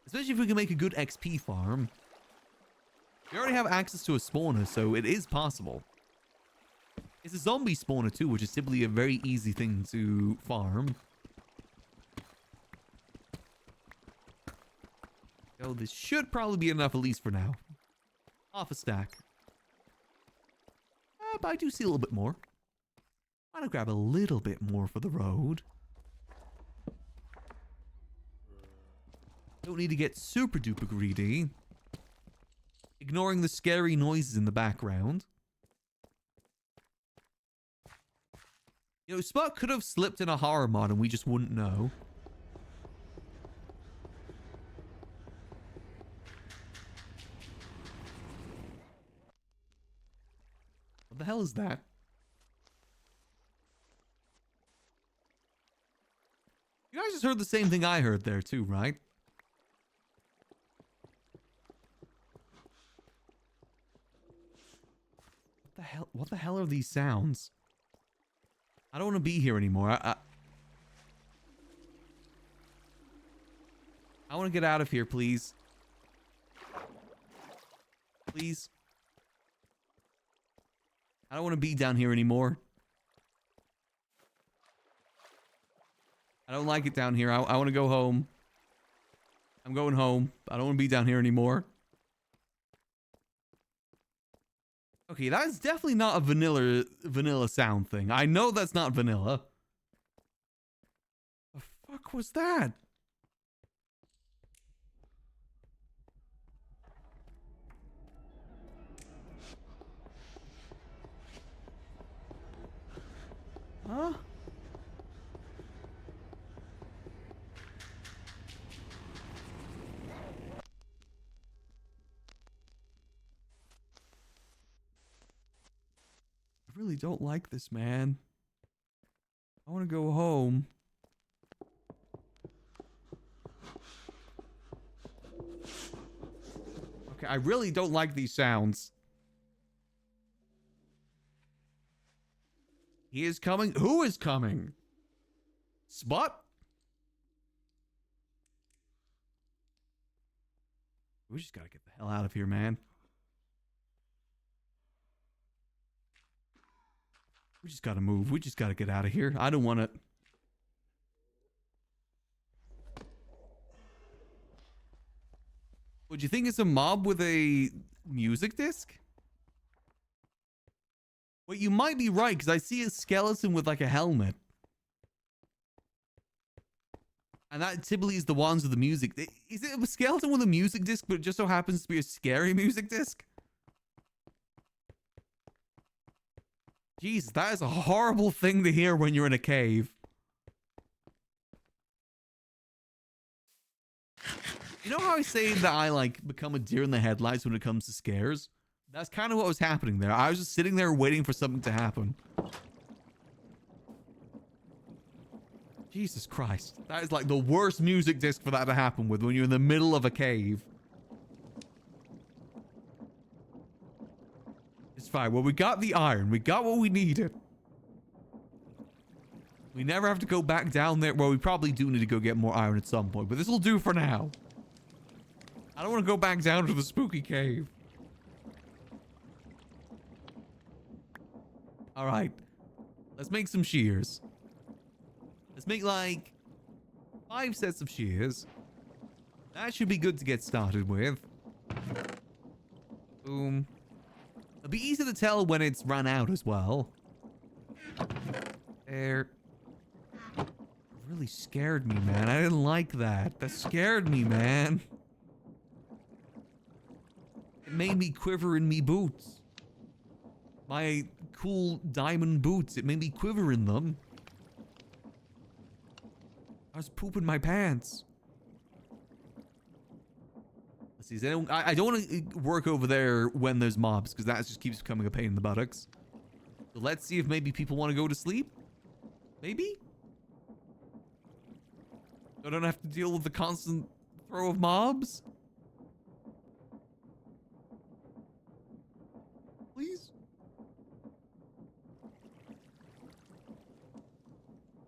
Especially if we can make a good XP farm. We already have access to a spawner, so it is possible. It's a zombie spawner too, which is simply a very easy thing to farm. So this should probably be enough, at least for now. Half a stack. But I do see a little bit more. I'm gonna grab a little bit more for the road. Don't need to get super duper greedy. Ignoring the scary noises in the background. You know, Spot could have slipped in a horror mod and we just wouldn't know. What the hell is that? You guys just heard the same thing I heard there too, right? What the hell are these sounds? I don't want to be here anymore. I want to get out of here, please. Please. I don't want to be down here anymore. I don't like it down here. I want to go home. I'm going home. I don't want to be down here anymore. Okay, that's definitely not a vanilla sound thing. I know that's not vanilla. The fuck was that? Huh? I really don't like this, man. I want to go home. Okay, I really don't like these sounds. He is coming. Who is coming? Spot? We just gotta get the hell out of here, man. We just gotta move. We just gotta get out of here. I don't want it. Would you think it's a mob with a music disc? Well, you might be right, because I see a skeleton with like a helmet. And that typically is the ones with the music. Is it a skeleton with a music disc, but it just so happens to be a scary music disc? Jeez, that is a horrible thing to hear when you're in a cave. You know how I say that I like become a deer in the headlights when it comes to scares? That's kind of what was happening there. I was just sitting there waiting for something to happen. Jesus Christ. That is like the worst music disc for that to happen with when you're in the middle of a cave. It's fine. Well, we got the iron. We got what we needed. We never have to go back down there. Well, we probably do need to go get more iron at some point, but this will do for now. I don't want to go back down to the spooky cave. All right. Let's make some shears. Let's make like 5 sets of shears. That should be good to get started with. Boom. It'll be easy to tell when it's run out as well. There. It really scared me, man. I didn't like that. That scared me, man. It made me quiver in me boots. My cool diamond boots. It made me quiver in them. I was pooping my pants. Let's see. Is anyone, I don't want to work over there when there's mobs, because that just keeps becoming a pain in the buttocks. So let's see if maybe people want to go to sleep. Maybe? I don't have to deal with the constant throw of mobs. Please?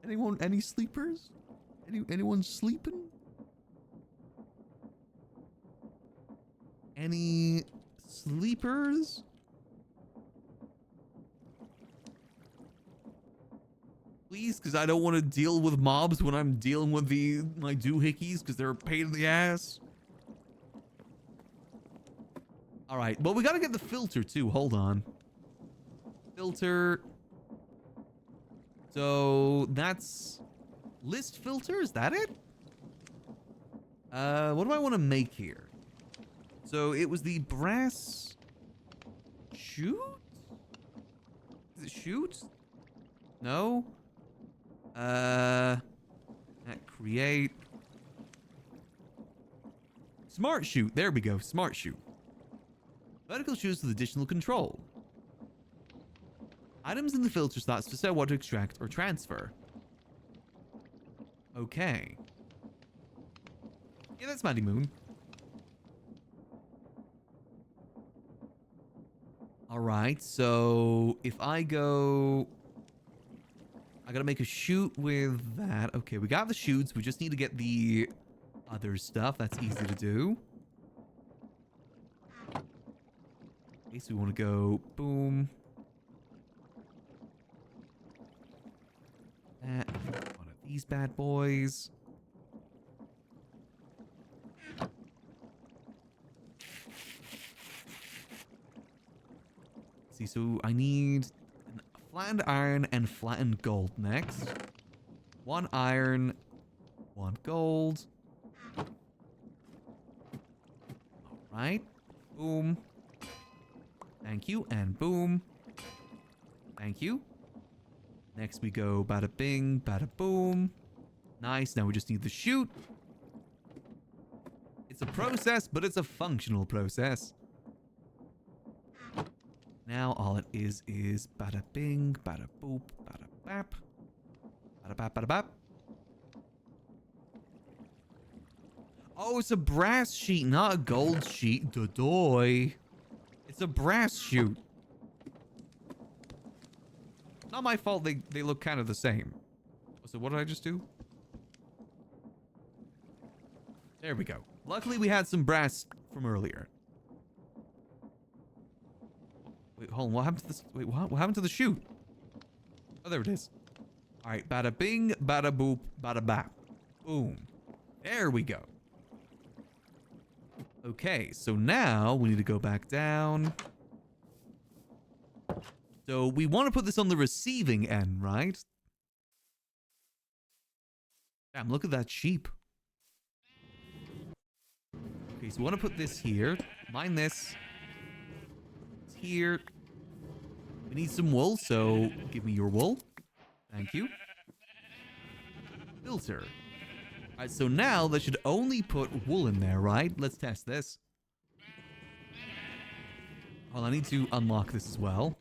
Anyone, any sleepers? Anyone sleeping? Any sleepers? Please, because I don't want to deal with mobs when I'm dealing with my doohickeys, because they're a pain in the ass. All right. Well, we got to get the filter too. Hold on. Filter. So that's list filter. Is that it? What do I want to make here? So it was the brass shoot? Is it shoot? No. That create. Smart shoot. There we go. Smart shoot. Vertical shoots with additional control. Items in the filter slots to decide what to extract or transfer. Okay. Yeah, that's Mighty Moon. Alright, so if I go... I gotta make a shoot with that. Okay, we got the shoots. We just need to get the other stuff. That's easy to do. Okay, so we want to go boom. That. One of these bad boys. See, so I need flattened iron and flattened gold next. 1 iron, 1 gold. Alright. Boom. Thank you, and boom. Thank you. Next we go bada bing, bada boom. Nice, now we just need the shoot. It's a process, but it's a functional process. Now all it is bada bing, bada boop, bada bap. Bada bap, bada bap. Oh, it's a brass sheet, not a gold sheet. Dodoy. It's a brass shoot. Not my fault they look kind of the same. So what did I just do? There we go. Luckily we had some brass from earlier. Wait, hold on. What happened to this? Wait, what happened to the shoot? Oh, there it is. All right. Bada bing, bada boop, bada bap. Boom. There we go. Okay. So now we need to go back down. So we want to put this on the receiving end, right? Damn, look at that sheep. Okay. So we want to put this here. Mine this. Here. We need some wool, so give me your wool. Thank you. Filter. Alright, so now that should only put wool in there, right? Let's test this. Well, I need to unlock this as well.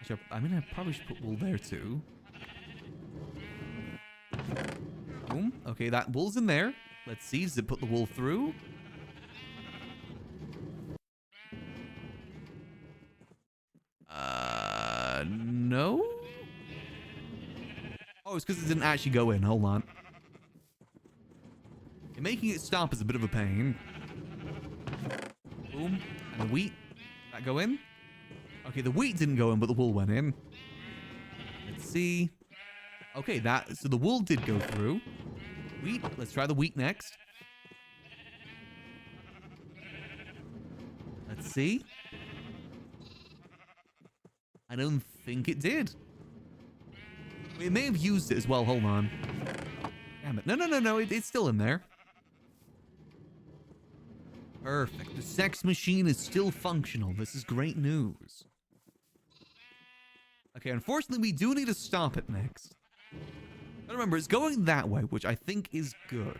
Actually, I mean, I probably should put wool there too. Boom. Okay, that wool's in there. Let's see, does it put the wool through? No? Oh, it's because it didn't actually go in. Hold on. And making it stop is a bit of a pain. Boom. And the wheat. Did that go in? Okay, the wheat didn't go in, but the wool went in. Let's see. Okay, so the wool did go through. Wheat. Let's try the wheat next. Let's see. I don't think it did. It may have used it as well. Hold on. Damn it. No. It's still in there. Perfect. The sex machine is still functional. This is great news. Okay, unfortunately, we do need to stop it next. But remember, it's going that way, which I think is good.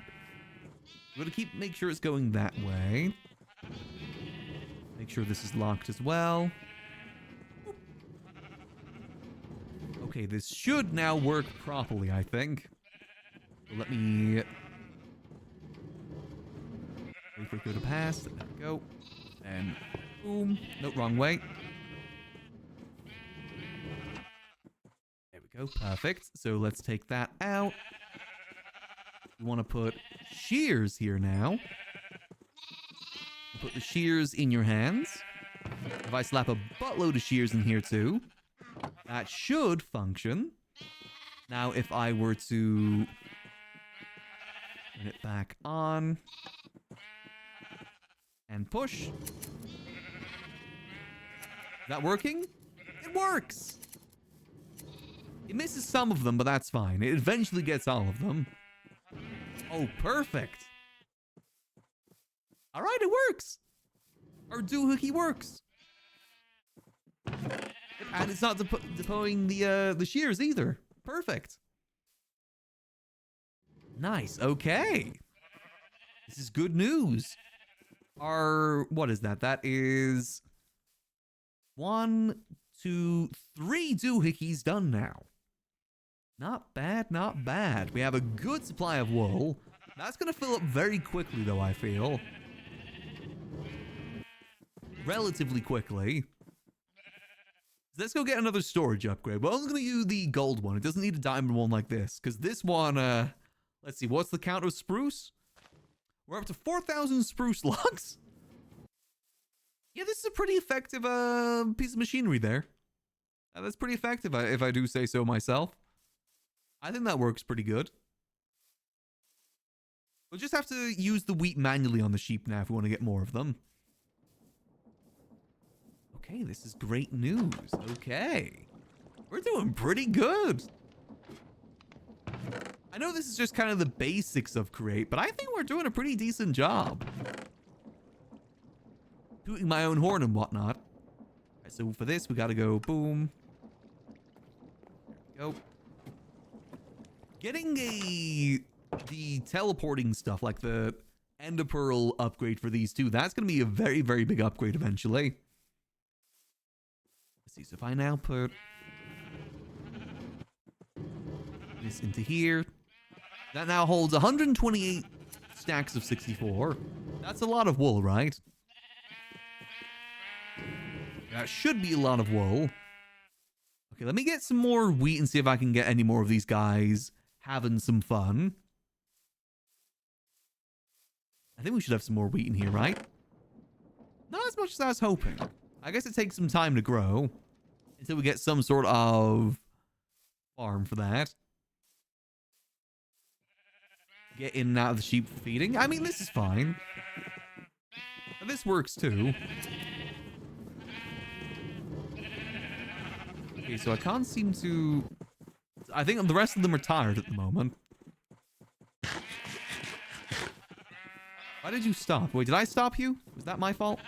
We're going to make sure it's going that way. Make sure this is locked as well. Okay, this should now work properly, I think. So let me... wait for it to go to pass. There we go. And boom. No, wrong way. There we go. Perfect. So let's take that out. We want to put shears here now. Put the shears in your hands. If I slap a buttload of shears in here too, that should function. Now, if I were to turn it back on. And push. Is that working? It works! It misses some of them, but that's fine. It eventually gets all of them. Oh, perfect. All right, it works. Our doohickey works. And it's not deploying the shears either. Perfect. Nice. Okay. This is good news. What is that? That is 1, 2, 3 doohickeys done now. Not bad, not bad. We have a good supply of wool. That's going to fill up very quickly, though, I feel. Relatively quickly. Let's go get another storage upgrade. We're only going to use the gold one. It doesn't need a diamond one like this. Because this one, let's see. What's the count of spruce? We're up to 4,000 spruce logs. Yeah, this is a pretty effective piece of machinery there. That's pretty effective, if I do say so myself. I think that works pretty good. We'll just have to use the wheat manually on the sheep now if we want to get more of them. Okay, this is great news. Okay. We're doing pretty good. I know this is just kind of the basics of create, but I think we're doing a pretty decent job. Tooting my own horn and whatnot. Right, so for this, we got to go boom. There we go. Getting the teleporting stuff, like the Ender Pearl upgrade for these two, that's going to be a very, very big upgrade eventually. Let's see, so if I now put this into here, that now holds 128 stacks of 64. That's a lot of wool, right? That should be a lot of wool. Okay, let me get some more wheat and see if I can get any more of these guys having some fun. I think we should have some more wheat in here, right? Not as much as I was hoping. I guess it takes some time to grow until we get some sort of farm for that. Get in and out of the sheep for feeding. I mean, this is fine. And this works too. Okay, so I can't seem to... I think the rest of them are tired at the moment. Why did you stop? Wait, did I stop you? Was that my fault?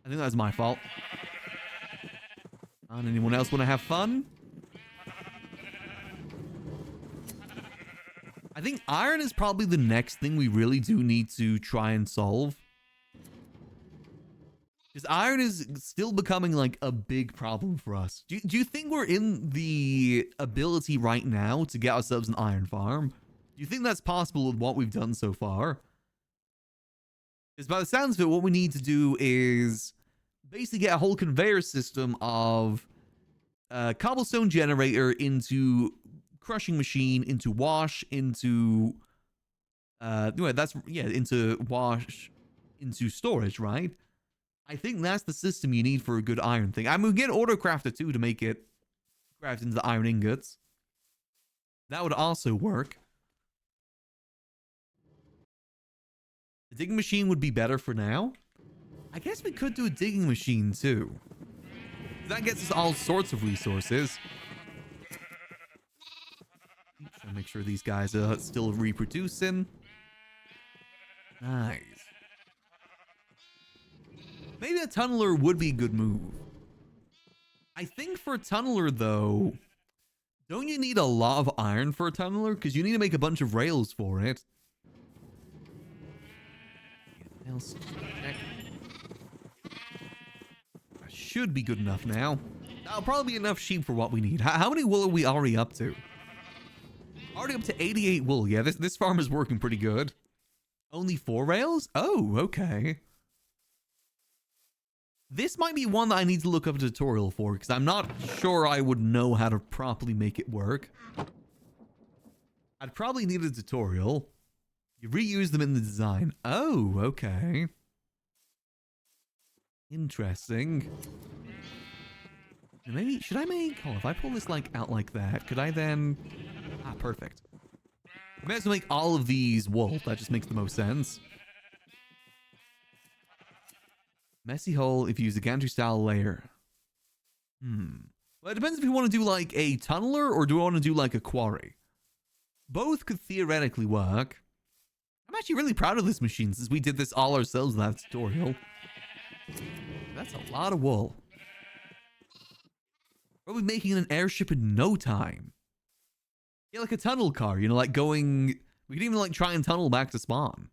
I think that was my fault. And anyone else want to have fun? I think iron is probably the next thing we really do need to try and solve. Because iron is still becoming like a big problem for us. Do you think we're in the ability right now to get ourselves an iron farm? Do you think that's possible with what we've done so far? Because by the sounds of it, what we need to do is basically get a whole conveyor system of cobblestone generator into crushing machine, into wash, into into wash, into storage, right? I think that's the system you need for a good iron thing. I mean, we get auto crafter too to make it craft into the iron ingots. That would also work. The digging machine would be better for now. I guess we could do a digging machine too. That gets us all sorts of resources. Trying to make sure these guys are still reproducing. Nice. Maybe a tunneler would be a good move. I think for a tunneler, though, don't you need a lot of iron for a tunneler? Because you need to make a bunch of rails for it. Anything else? Check. That should be good enough now. That'll probably be enough sheep for what we need. How many wool are we already up to? Already up to 88 wool. Yeah, this farm is working pretty good. Only 4 rails? Oh, okay. This might be one that I need to look up a tutorial for, because I'm not sure I would know how to properly make it work. I'd probably need a tutorial. You reuse them in the design. Oh, okay. Interesting. Maybe, should I make... Oh, if I pull this like out like that, could I then... Ah, perfect. I may as well make all of these wool. That just makes the most sense. Messy hole if you use a gantry style layer. Well, it depends if you want to do like a tunneler or do I want to do like a quarry. Both could theoretically work. I'm actually really proud of this machine since we did this all ourselves in that tutorial. That's a lot of wool. We'll be making an airship in no time. Yeah, like a tunnel car, you know, like going... We could even like try and tunnel back to spawn.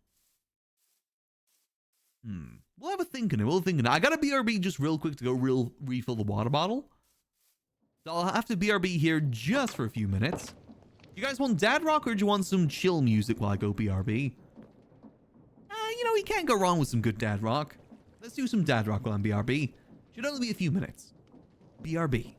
We'll have a think on it. We'll think on it. I got a BRB just real quick to go refill the water bottle. So I'll have to BRB here just for a few minutes. You guys want dad rock or do you want some chill music while I go BRB? You know, you can't go wrong with some good dad rock. Let's do some dad rock while I'm BRB. Should only be a few minutes. BRB.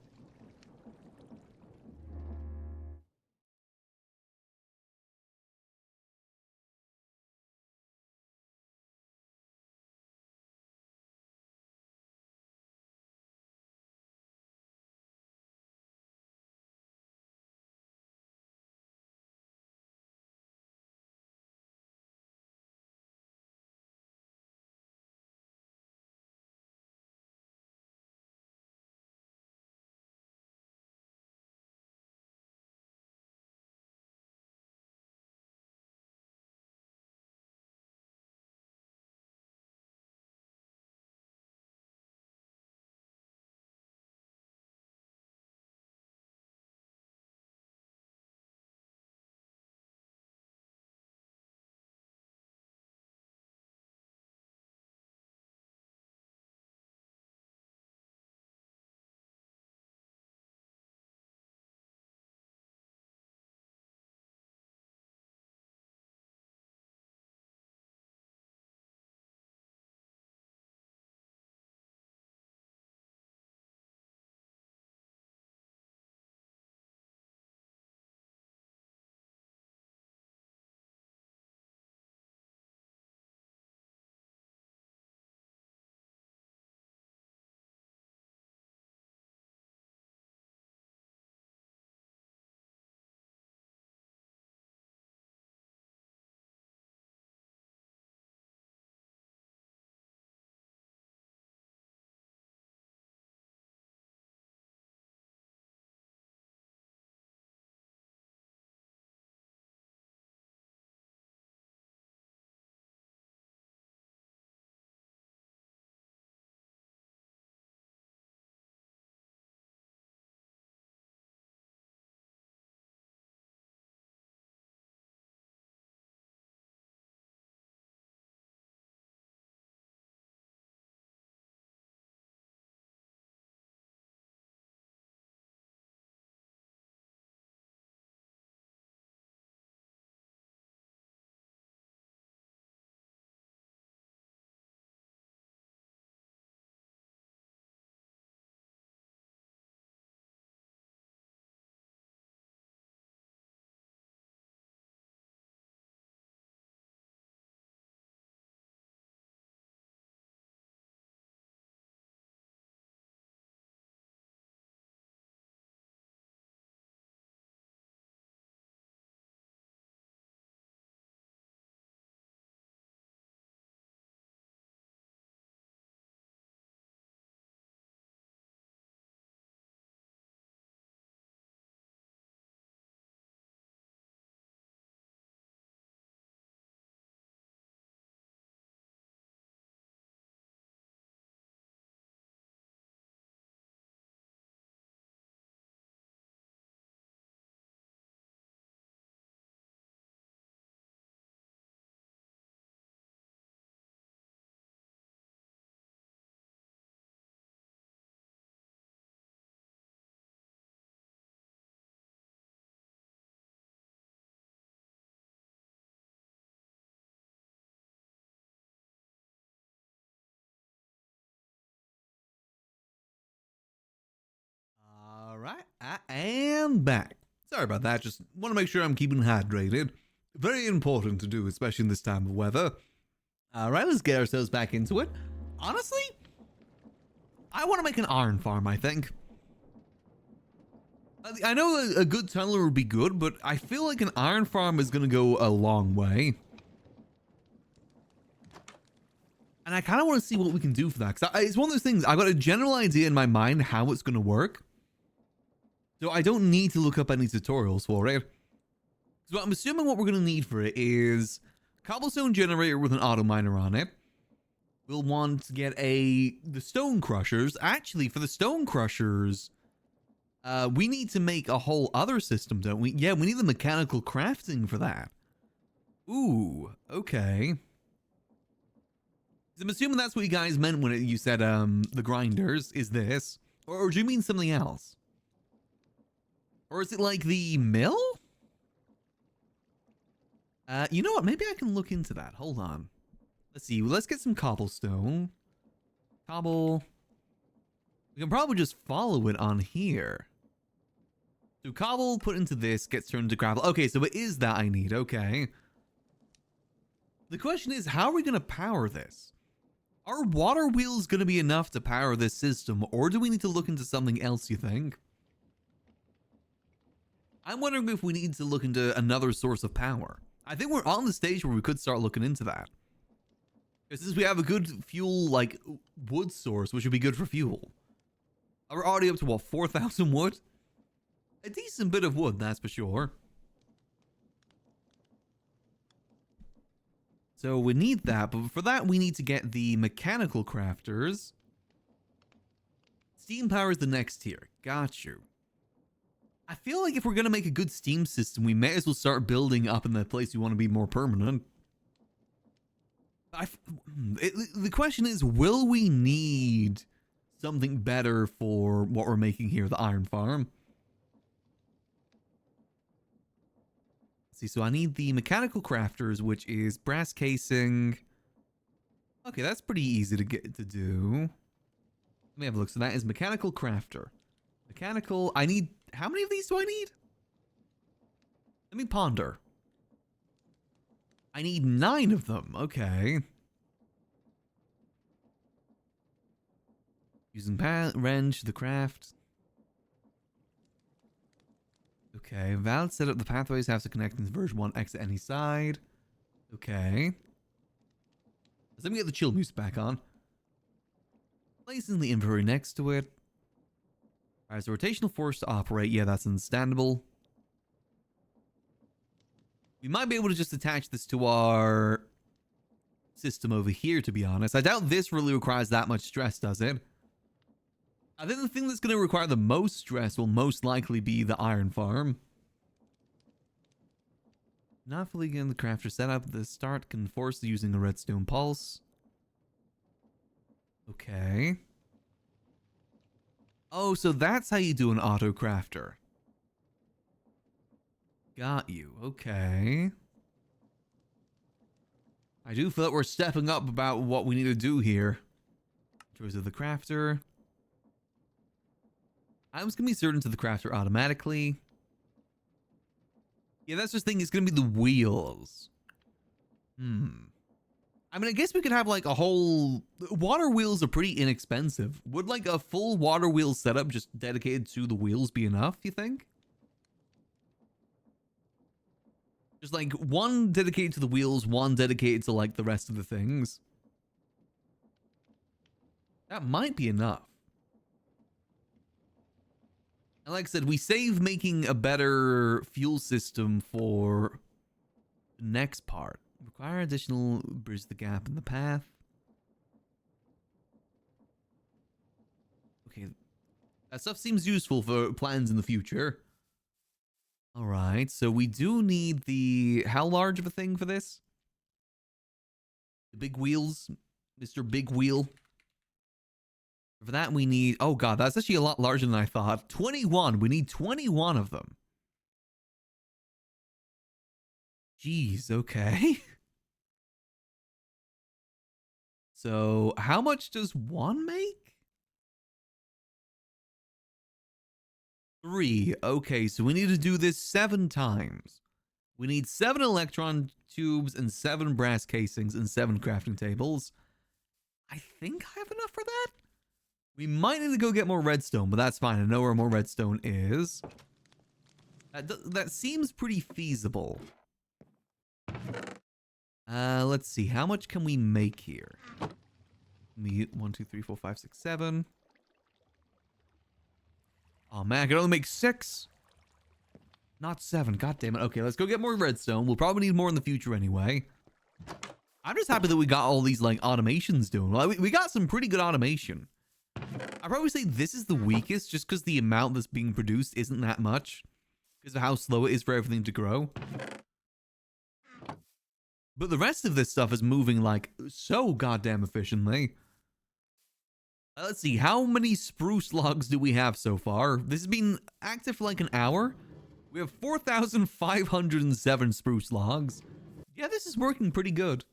Alright, I am back. Sorry about that, just want to make sure I'm keeping hydrated. Very important to do, especially in this time of weather. Alright, let's get ourselves back into it. Honestly, I want to make an iron farm, I think. I know a good tunneler would be good, but I feel like an iron farm is going to go a long way. And I kind of want to see what we can do for that. Because it's one of those things, I've got a general idea in my mind how it's going to work. So I don't need to look up any tutorials for it. So I'm assuming what we're going to need for it is cobblestone generator with an auto miner on it. We'll want to get the stone crushers. Actually, for the stone crushers, we need to make a whole other system, don't we? Yeah, we need the mechanical crafting for that. Ooh, okay. I'm assuming that's what you guys meant when you said the grinders is this. Or do you mean something else? Or is it like the mill? You know what? Maybe I can look into that. Hold on. Let's see. Let's get some cobblestone. Cobble. We can probably just follow it on here. So cobble put into this gets turned into gravel. Okay, so it is that I need. Okay. The question is, how are we going to power this? Are water wheels going to be enough to power this system, or do we need to look into something else, you think? I'm wondering if we need to look into another source of power. I think we're on the stage where we could start looking into that. Since we have a good fuel, like, wood source, which would be good for fuel. We're already up to, what, 4,000 wood? A decent bit of wood, that's for sure. So we need that, but for that we need to get the mechanical crafters. Steam power is the next tier. Got you. I feel like if we're going to make a good steam system, we may as well start building up in that place we want to be more permanent. The question is, will we need something better for what we're making here, the iron farm? Let's see, so I need the mechanical crafters, which is brass casing. Okay, that's pretty easy to get to do. Let me have a look. So that is mechanical crafter. Mechanical, I need, how many of these do I need? Let me ponder. I need 9 of them. Okay. Using wrench, the craft. Okay. Valid setup. The pathways have to connect in version 1. Exit any side. Okay. Let me get the chill music back on. Placing the inventory next to it. Alright, so rotational force to operate. Yeah, that's understandable. We might be able to just attach this to our system over here, to be honest. I doubt this really requires that much stress, does it? I think the thing that's going to require the most stress will most likely be the iron farm. Not fully getting the crafter set up. The start can force using a redstone pulse. Okay. Oh, so that's how you do an auto crafter. Got you. Okay. I do feel that we're stepping up about what we need to do here. Choice of the crafter. I was going to be certain to the crafter automatically. Yeah, that's just the thing. It's going to be the wheels. I mean, I guess we could have like a whole... Water wheels are pretty inexpensive. Would like a full water wheel setup just dedicated to the wheels be enough, you think? Just like one dedicated to the wheels, one dedicated to like the rest of the things. That might be enough. And like I said, we save making a better fuel system for the next part. Require additional bridge the gap in the path. Okay. That stuff seems useful for plans in the future. Alright, so we do need the... How large of a thing for this? The big wheels? Mr. Big Wheel? For that we need... Oh god, that's actually a lot larger than I thought. 21! We need 21 of them. Jeez, okay. So, how much does one make? 3. Okay, so we need to do this 7 times. We need 7 electron tubes and 7 brass casings and 7 crafting tables. I think I have enough for that. We might need to go get more redstone, but that's fine. I know where more redstone is. That seems pretty feasible. Let's see. How much can we make here? me 1, 2, 3, 4, 5, 6, 7. Oh man, I can only make 6. Not 7. God damn it. Okay, let's go get more redstone. We'll probably need more in the future anyway. I'm just happy that we got all these, like, automations doing. Well, we got some pretty good automation. I'd probably say this is the weakest just because the amount that's being produced isn't that much. Because of how slow it is for everything to grow. But the rest of this stuff is moving, like, so goddamn efficiently. Let's see, how many spruce logs do we have so far? This has been active for like an hour. We have 4,507 spruce logs. Yeah, this is working pretty good.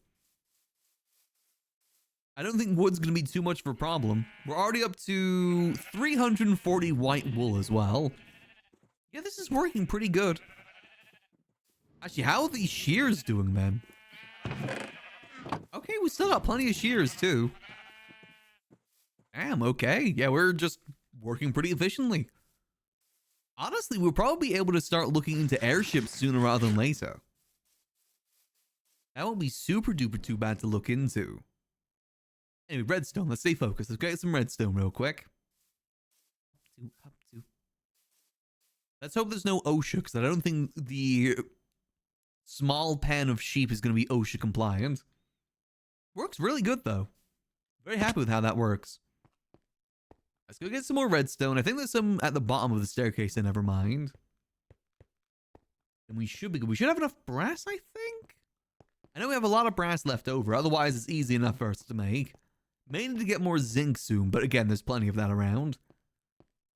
I don't think wood's going to be too much of a problem. We're already up to 340 white wool as well. Yeah, this is working pretty good. Actually, how are these shears doing, man? Okay, we still got plenty of shears, too. Damn, okay. Yeah, we're just working pretty efficiently. Honestly, we'll probably be able to start looking into airships sooner rather than later. That won't be super duper too bad to look into. Anyway, redstone. Let's stay focused. Let's get some redstone real quick. Up to. Let's hope there's no OSHA, because I don't think the small pen of sheep is going to be OSHA compliant. Works really good, though. Very happy with how that works. Let's go get some more redstone. I think there's some at the bottom of the staircase, so never mind. And we should be good. We should have enough brass, I think. I know we have a lot of brass left over. Otherwise, it's easy enough for us to make. May need to get more zinc soon, but again, there's plenty of that around.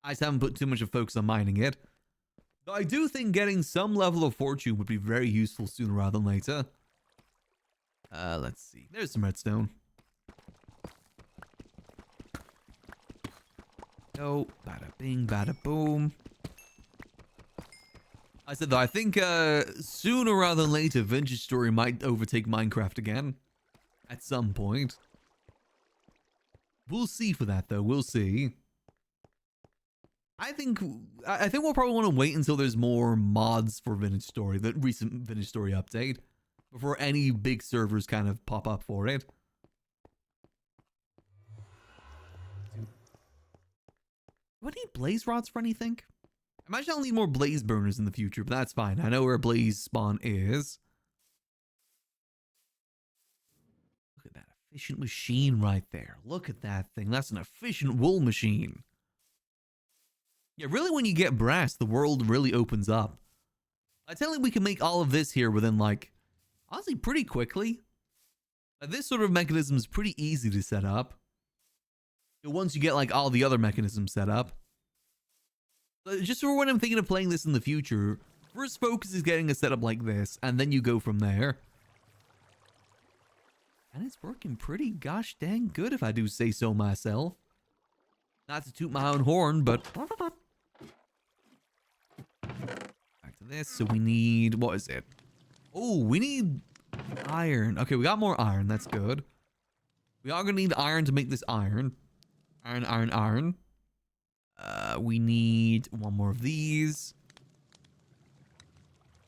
I just haven't put too much of focus on mining it. Though I do think getting some level of fortune would be very useful sooner rather than later. Let's see. There's some redstone. Go, bada bing, bada boom. I said though, I think sooner rather than later, Vintage Story might overtake Minecraft again. At some point. We'll see for that though, we'll see. I think we'll probably want to wait until there's more mods for Vintage Story, the recent Vintage Story update, before any big servers kind of pop up for it. Do I need blaze rods for anything? I imagine I'll need more blaze burners in the future, but that's fine. I know where a blaze spawn is. Look at that efficient machine right there. Look at that thing. That's an efficient wool machine. Yeah, really when you get brass, the world really opens up. I tell you, we can make all of this here within, like, honestly, pretty quickly. This sort of mechanism is pretty easy to set up. Once you get, like, all the other mechanisms set up. Just for when I'm thinking of playing this in the future, first focus is getting a setup like this, and then you go from there. And it's working pretty gosh dang good, if I do say so myself. Not to toot my own horn, but... Back to this. So we need... What is it? Oh, we need iron. Okay, we got more iron. That's good. We are going to need iron to make this iron. Iron, iron, iron. We need one more of these.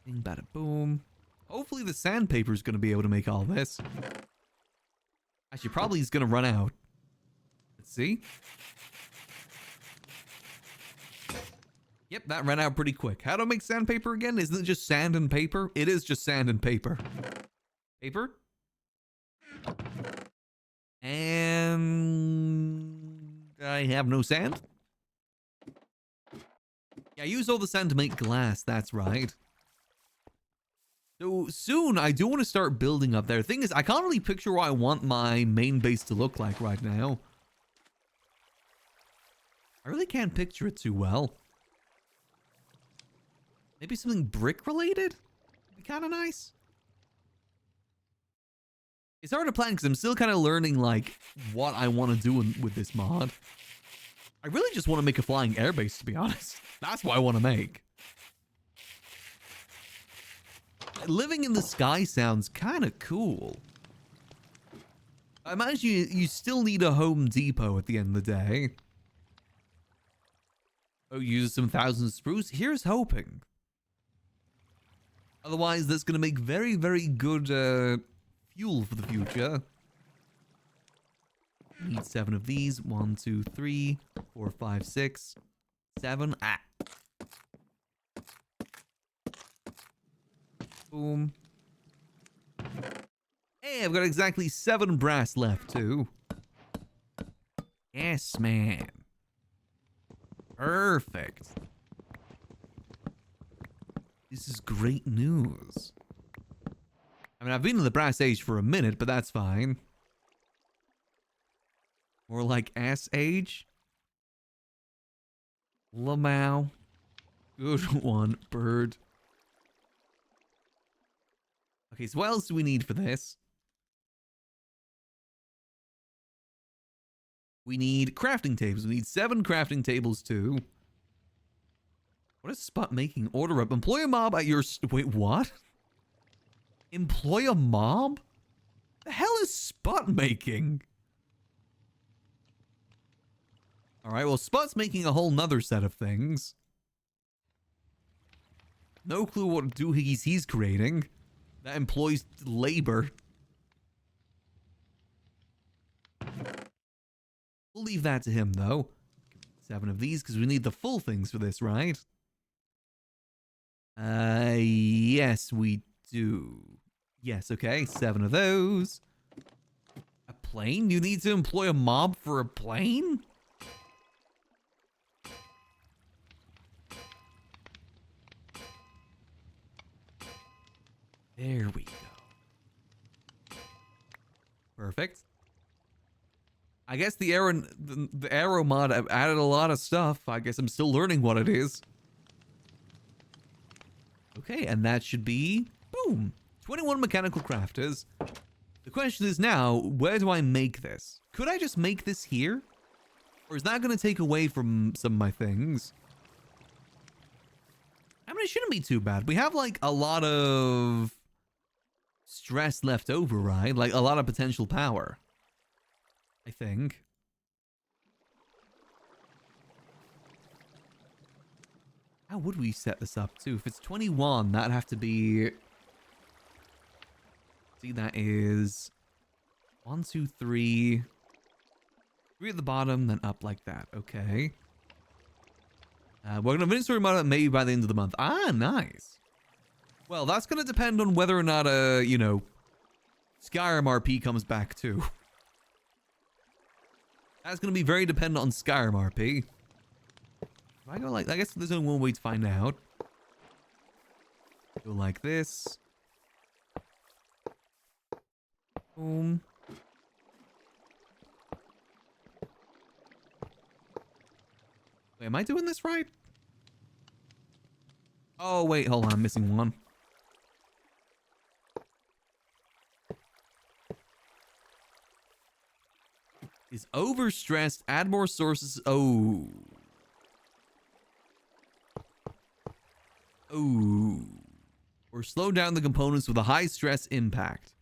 Bing, bada, boom. Hopefully the sandpaper is going to be able to make all this. Actually, probably is going to run out. Let's see. Yep, that ran out pretty quick. How do I make sandpaper again? Isn't it just sand and paper? It is just sand and paper. Paper? And I have no sand. Yeah, I used all the sand to make glass. That's right. So soon, I do want to start building up there. The thing is, I can't really picture what I want my main base to look like right now. I really can't picture it too well. Maybe something brick related? Would be kind of nice. It's hard to plan because I'm still kind of learning, like, what I want to do with this mod. I really just want to make a flying airbase, to be honest. That's what I want to make. Living in the sky sounds kind of cool. I imagine you still need a Home Depot at the end of the day. Oh, use some thousand spruce? Here's hoping. Otherwise, that's going to make very, very good fuel for the future. Need 7 of these. 1, 2, 3, 4, 5, 6, 7. Ah. Boom. Hey, I've got exactly 7 brass left, too. Yes, man. Perfect. This is great news. I mean, I've been in the brass age for a minute, but that's fine. More like ass age. Lamau. Good one, bird. Okay, so what else do we need for this? We need crafting tables. We need 7 crafting tables, too. What is spot making? Order up. Employ a mob at your... Wait, what? Employ a mob? The hell is spot making? Alright, well, Spot's making a whole nother set of things. No clue what doohickeys he's creating. That employs labor. We'll leave that to him, though. 7 of these, because we need the full things for this, right? Yes, we do. Yes, okay. 7 of those. A plane? You need to employ a mob for a plane? There we go. Perfect. I guess the arrow mod added a lot of stuff. I guess I'm still learning what it is. Okay, and that should be... Boom! 21 mechanical crafters. The question is now, where do I make this? Could I just make this here? Or is that going to take away from some of my things? I mean, it shouldn't be too bad. We have, like, a lot of stress left over, right? Like, a lot of potential power. I think. How would we set this up, too? If it's 21, that'd have to be... See, that is... 1, 2, 3... 3 at the bottom, then up like that. Okay. We're going to inventory mod it maybe by the end of the month. Ah, nice. Well, that's going to depend on whether or not, you know, Skyrim RP comes back, too. That's going to be very dependent on Skyrim RP. If I go like... I guess there's only one way to find out. Go like this. Boom. Wait, am I doing this right? Oh, wait, hold on. I'm missing one. Is overstressed. Add more sources. Oh. Oh. Or slow down the components with a high stress impact.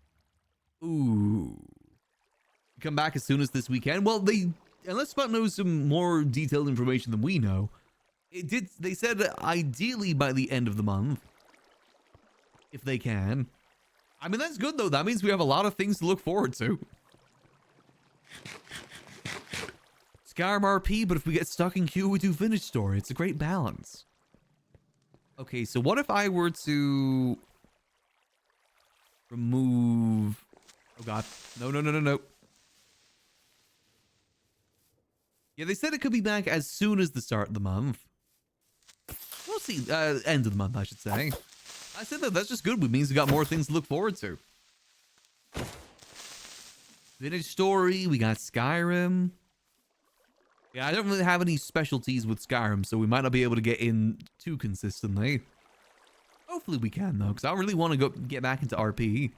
Ooh. Come back as soon as this weekend. Well, unless Spot knows some more detailed information than we know, they said ideally by the end of the month. If they can. I mean, that's good though. That means we have a lot of things to look forward to. Skyrim RP, but if we get stuck in queue, we do Vintage Story. It's a great balance. Okay, so what if I were to remove... Oh god. No, no, no, no, no. Yeah, they said it could be back as soon as the start of the month. We'll see. End of the month, I should say. I said that. That's just good. It means we got more things to look forward to. Vintage Story. We got Skyrim. Yeah, I don't really have any specialties with Skyrim, so we might not be able to get in too consistently. Hopefully we can, though, because I really want to get back into RP.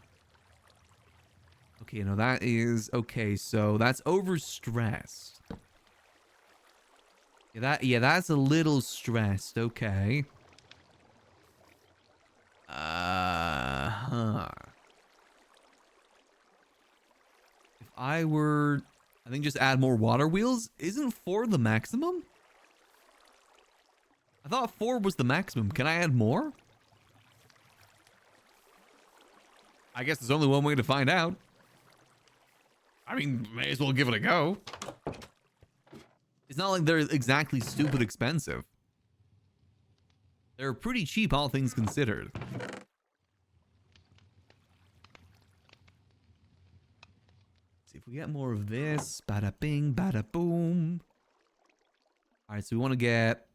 Okay, no, that is... Okay, so that's overstressed. Yeah, that's a little stressed. Okay. If I were... I think just add more water wheels. Isn't 4 the maximum? I thought 4 was the maximum. Can I add more? I guess there's only one way to find out. I mean, may as well give it a go. It's not like they're exactly stupid expensive. They're pretty cheap, all things considered. See if we get more of this. Bada bing, bada boom. All right, so we want to get...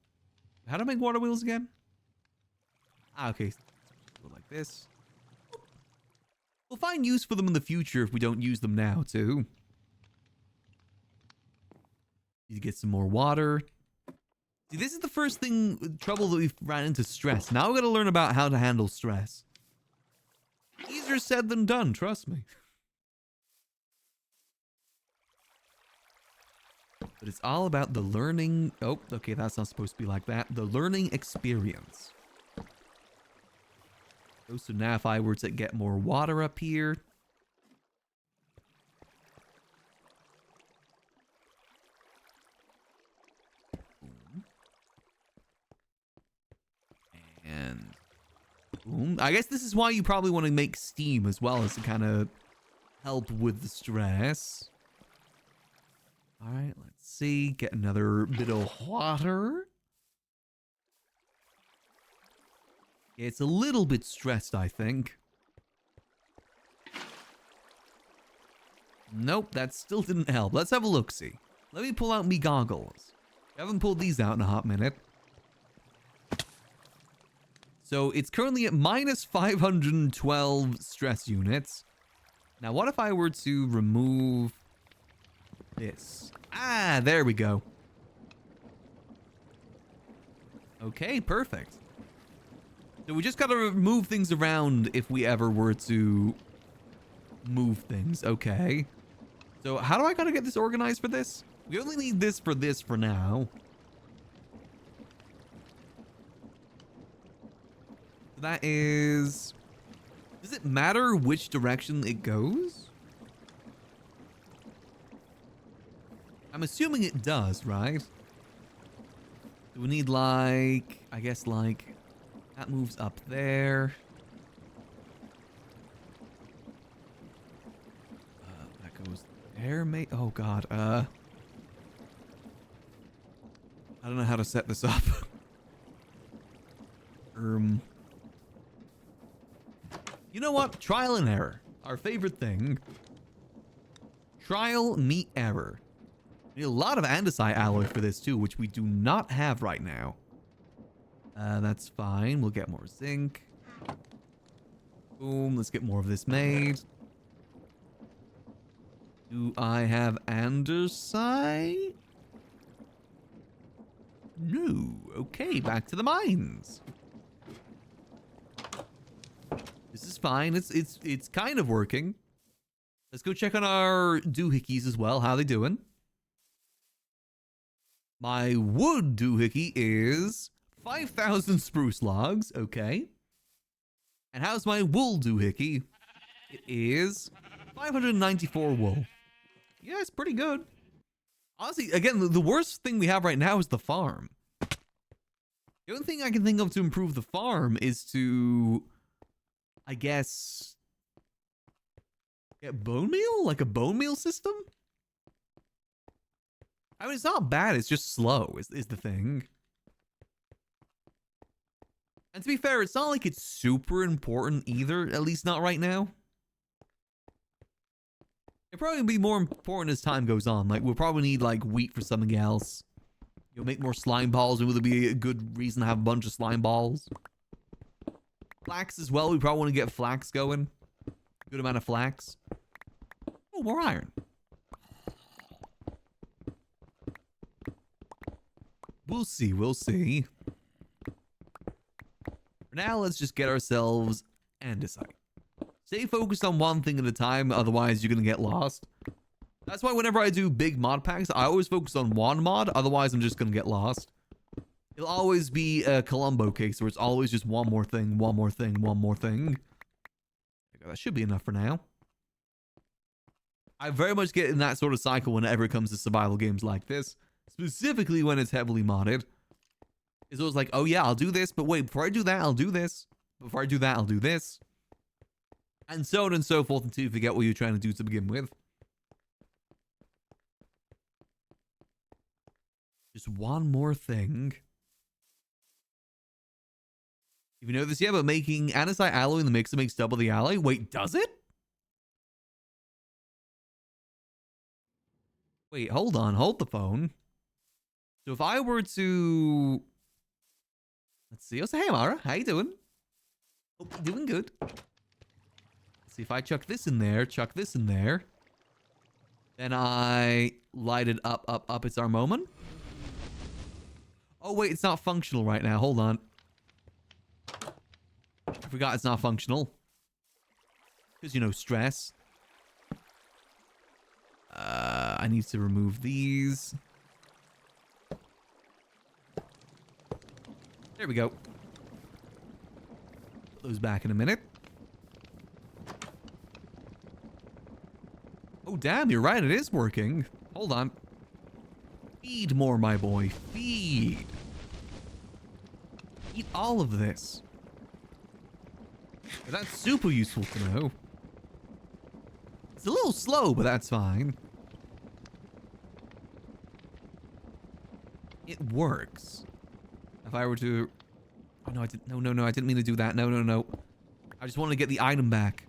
How to make water wheels again? Ah, okay. Go like this. We'll find use for them in the future if we don't use them now, too. Need to get some more water. See, this is the first trouble that we've ran into, stress. Now we got to learn about how to handle stress. Easier said than done, trust me. But it's all about the learning... Oh, okay, that's not supposed to be like that. The learning experience. So now if I were to get more water up here... And... boom. I guess this is why you probably want to make steam as well, as to kind of help with the stress. Alright, let's see. Get another bit of water. It's a little bit stressed, I think. Nope, that still didn't help. Let's have a look-see. Let me pull out me goggles. I haven't pulled these out in a hot minute. So it's currently at minus 512 stress units. Now, what if I were to remove this? Ah, there we go. Okay, perfect. So we just gotta move things around if we ever were to move things. Okay. So how do I gotta get this organized for this? We only need this for now. That is... Does it matter which direction it goes? I'm assuming it does, right? Do we need like... I guess like... That moves up there. That goes there, mate. Oh, God. I don't know how to set this up. You know what? Trial and error. Our favorite thing. Trial, meet error. We need a lot of andesite alloy for this, too, which we do not have right now. That's fine. We'll get more zinc. Boom. Let's get more of this made. Do I have andesite? No. Okay, back to the mines. This is fine. It's kind of working. Let's go check on our doohickeys as well. How they doing? My wood doohickey is 5,000 spruce logs. Okay. And how's my wool doohickey? It is 594 wool. Yeah, it's pretty good. Honestly, again, the worst thing we have right now is the farm. The only thing I can think of to improve the farm is to, I guess, get bone meal? Like a bone meal system? I mean, it's not bad. It's just slow is the thing. And to be fair, it's not like it's super important either, at least not right now. It'll probably be more important as time goes on. Like, we'll probably need, like, wheat for something else. You'll make more slime balls, and will there be a good reason to have a bunch of slime balls? Flax as well. We probably want to get flax going. Good amount of flax. Oh, more iron. We'll see, we'll see. For now, let's just get ourselves andesite. Stay focused on one thing at a time, otherwise you're gonna get lost. That's why whenever I do big mod packs, I always focus on one mod, otherwise I'm just gonna get lost. It'll always be a Columbo case where it's always just one more thing, one more thing, one more thing. That should be enough for now. I very much get in that sort of cycle whenever it comes to survival games like this. Specifically when it's heavily modded. It's always like, oh yeah, I'll do this, but wait, before I do that, I'll do this. Before I do that, I'll do this. And so on and so forth until you forget what you're trying to do to begin with. Just one more thing. If you know this yet, but making andesite alloy in the mixer makes double the alloy. Wait, does it? Wait, hold on. Hold the phone. So if I were to... Let's see. Oh, so hey, Mara. How you doing? Hope you're doing good. Let's see if I chuck this in there, chuck this in there. Then I light it up, up, up. It's our moment. Oh, wait. It's not functional right now. Hold on. I forgot it's not functional. Because, you know, stress. I need to remove these. There we go. Put those back in a minute. Oh, damn, you're right. It is working. Hold on. Feed more, my boy. Feed. Eat all of this. That's super useful to know. It's a little slow, but that's fine. It works. If I were to... Oh, no, I didn't... No, I didn't mean to do that. No. I just wanted to get the item back.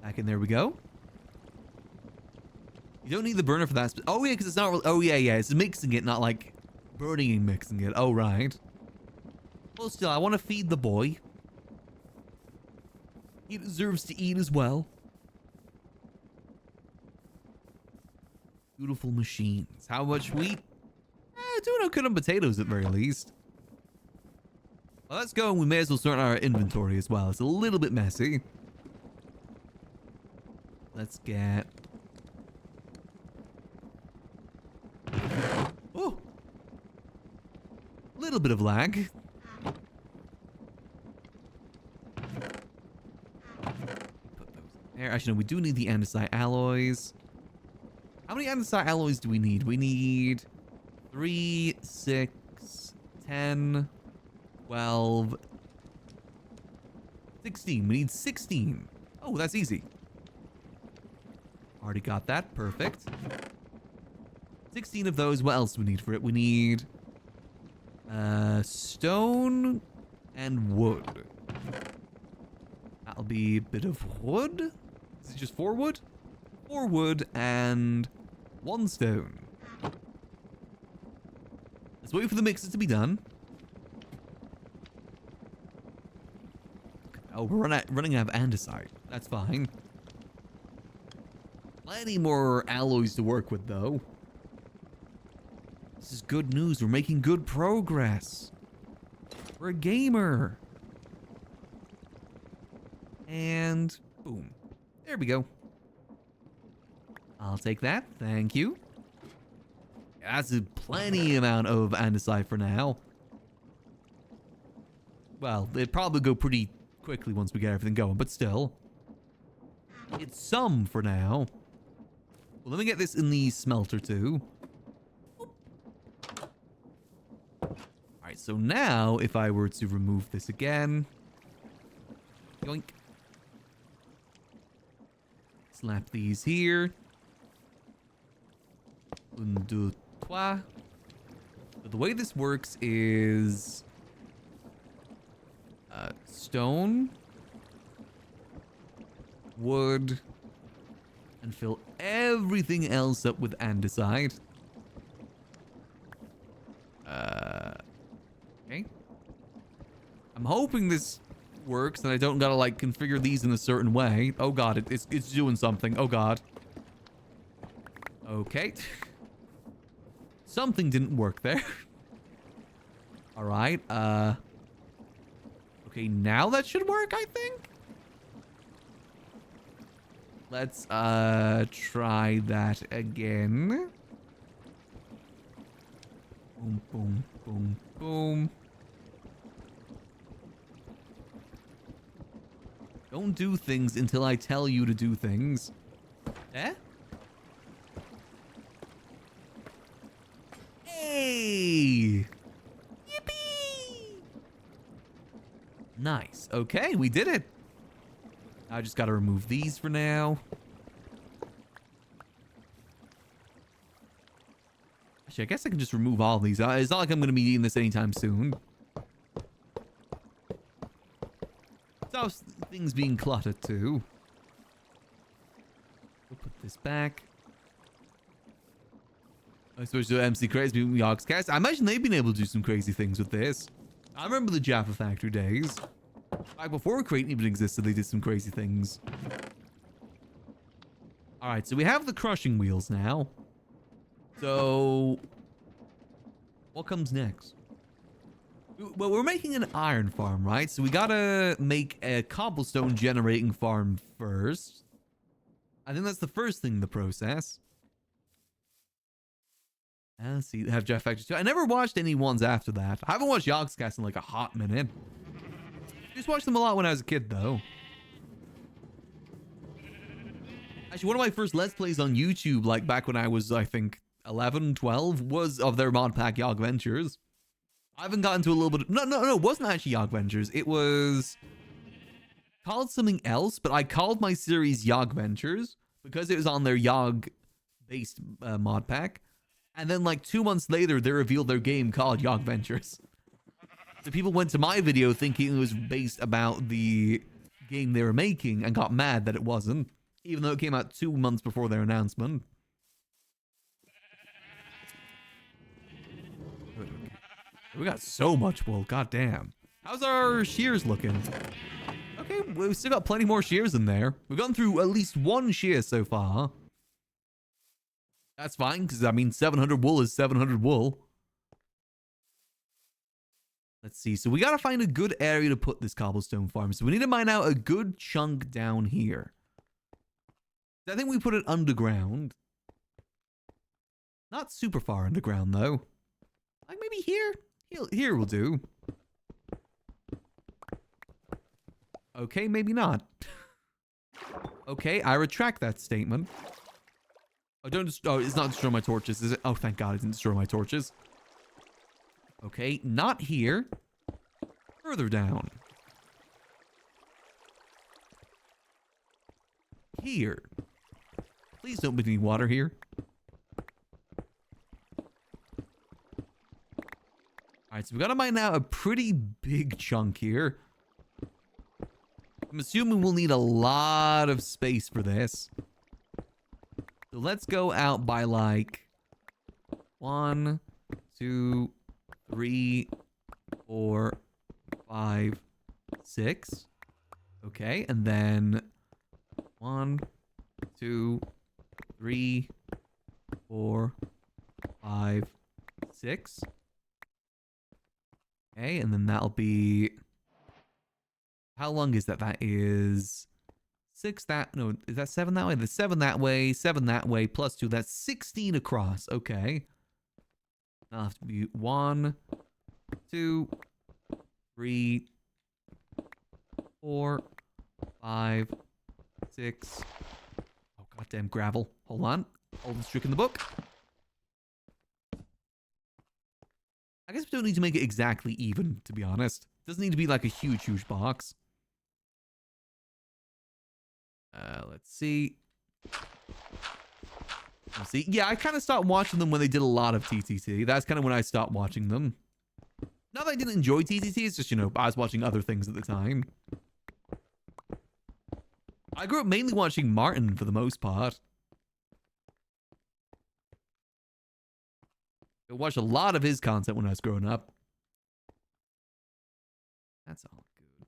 Back in there we go. You don't need the burner for that. Oh, yeah, because it's not... Oh, yeah. It's mixing it, not like burning and mixing it. Oh, right. Well, still, I want to feed the boy. He deserves to eat as well. Beautiful machines. How much wheat? Doing okay on potatoes at very least. Well, let's go and we may as well sort our inventory as well. It's a little bit messy. Let's get... Oh! Little bit of lag. Actually, no, we do need the andesite alloys. How many andesite alloys do we need? We need 3, 6, 10, 12, 16. We need 16. Oh, that's easy. Already got that. Perfect. 16 of those. What else do we need for it? We need stone and wood. That'll be a bit of wood. Is it just 4 wood? 4 wood and 1 stone. Let's wait for the mixer to be done. Oh, we're running out of andesite. That's fine. Plenty more alloys to work with, though. This is good news. We're making good progress. We're a gamer. And boom. There we go. I'll take that. Thank you. That's a plenty amount of andesite for now. Well, it'd probably go pretty quickly once we get everything going, but still. It's some for now. Well, let me get this in the smelter too. Alright, so now if I were to remove this again. Yoink. Slap these here. 1, 2, 3. So the way this works is stone, wood, and fill everything else up with andesite. Okay. I'm hoping this works and I don't gotta like configure these in a certain way. Oh god, it's doing something. Oh god. Okay. Something didn't work there. All right. Okay, now that should work, I think. Let's try that again. Boom, boom, boom, boom. Don't do things until I tell you to do things. Eh? Hey! Yippee! Nice. Okay, we did it. I just gotta remove these for now. Actually, I guess I can just remove all these. It's not like I'm going to be eating this anytime soon. So things being cluttered too. We'll put this back. I suppose the MC Crazy Yogscast. I imagine they've been able to do some crazy things with this. I remember the Jaffa Factory days. Back before Creighton even existed, they did some crazy things. Alright, so we have the crushing wheels now. So, what comes next? Well, we're making an iron farm, right? So we gotta make a cobblestone generating farm first. I think that's the first thing in the process. Let's see, have Jeff Factory 2. I never watched any ones after that. I haven't watched Yogscast in like a hot minute. Just watched them a lot when I was a kid, though. Actually, one of my first Let's Plays on YouTube, like back when I was, I think, 11, 12, was of their mod pack Yog Ventures. I haven't gotten to a little bit... No, it wasn't actually Yog Ventures. It was called something else, but I called my series Yog Ventures because it was on their Yog-based mod pack. And then like 2 months later, they revealed their game called Yog Ventures. So people went to my video thinking it was based about the game they were making and got mad that it wasn't, even though it came out 2 months before their announcement. We got so much wool, goddamn. How's our shears looking? Okay, we've still got plenty more shears in there. We've gone through at least 1 shear so far. That's fine, because, I mean, 700 wool is 700 wool. Let's see. So we got to find a good area to put this cobblestone farm. So we need to mine out a good chunk down here. I think we put it underground. Not super far underground, though. Like, maybe here? Here will do. Okay, maybe not. Okay, I retract that statement. Oh, it's not destroy my torches, is it? Oh, thank God it didn't destroy my torches. Okay, not here. Further down. Here. Please don't put any water here. Alright, so we gotta mine out a pretty big chunk here. I'm assuming we'll need a lot of space for this. So let's go out by like 1, 2, 3, 4, 5, 6. Okay, and then 1, 2, 3, 4, 5, 6. Okay, and then that'll be... How long is that? That is 6 that... No, is that 7 that way? That's 7 that way, 7 that way, plus 2. That's 16 across. Okay. That'll have to be 1, 2, 3, 4, 5, 6. Oh, goddamn gravel. Hold on. Oldest trick in the book. I guess we don't need to make it exactly even, to be honest. It doesn't need to be like a huge, huge box. Let's see. Let's see. Yeah, I kind of stopped watching them when they did a lot of TTT. That's kind of when I stopped watching them. Not that I didn't enjoy TTT, it's just, you know, I was watching other things at the time. I grew up mainly watching Martin for the most part. I watched a lot of his content when I was growing up. That's all good.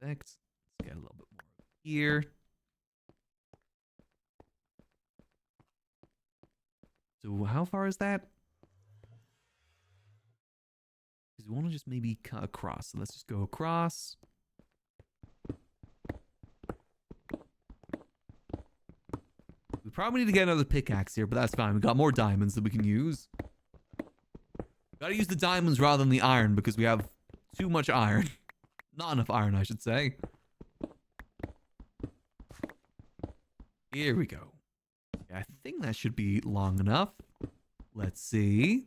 Perfect. Let's get a little bit more here. So how far is that? Because we want to just maybe cut across. So let's just go across. We probably need to get another pickaxe here, but that's fine. We got more diamonds that we can use. Gotta use the diamonds rather than the iron because we have too much iron. Not enough iron, I should say. Here we go. Yeah, I think that should be long enough. Let's see.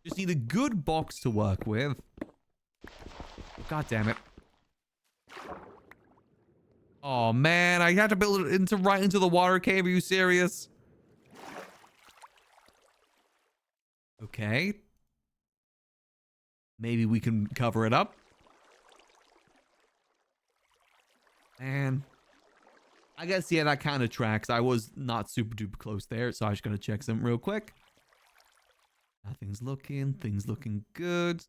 Just need a good box to work with. God damn it. Oh man, I had to build it into right into the water cave. Are you serious? Okay. Maybe we can cover it up. Man. I guess, yeah, that kind of tracks. I was not super duper close there, so I was going to check something real quick. Things looking good.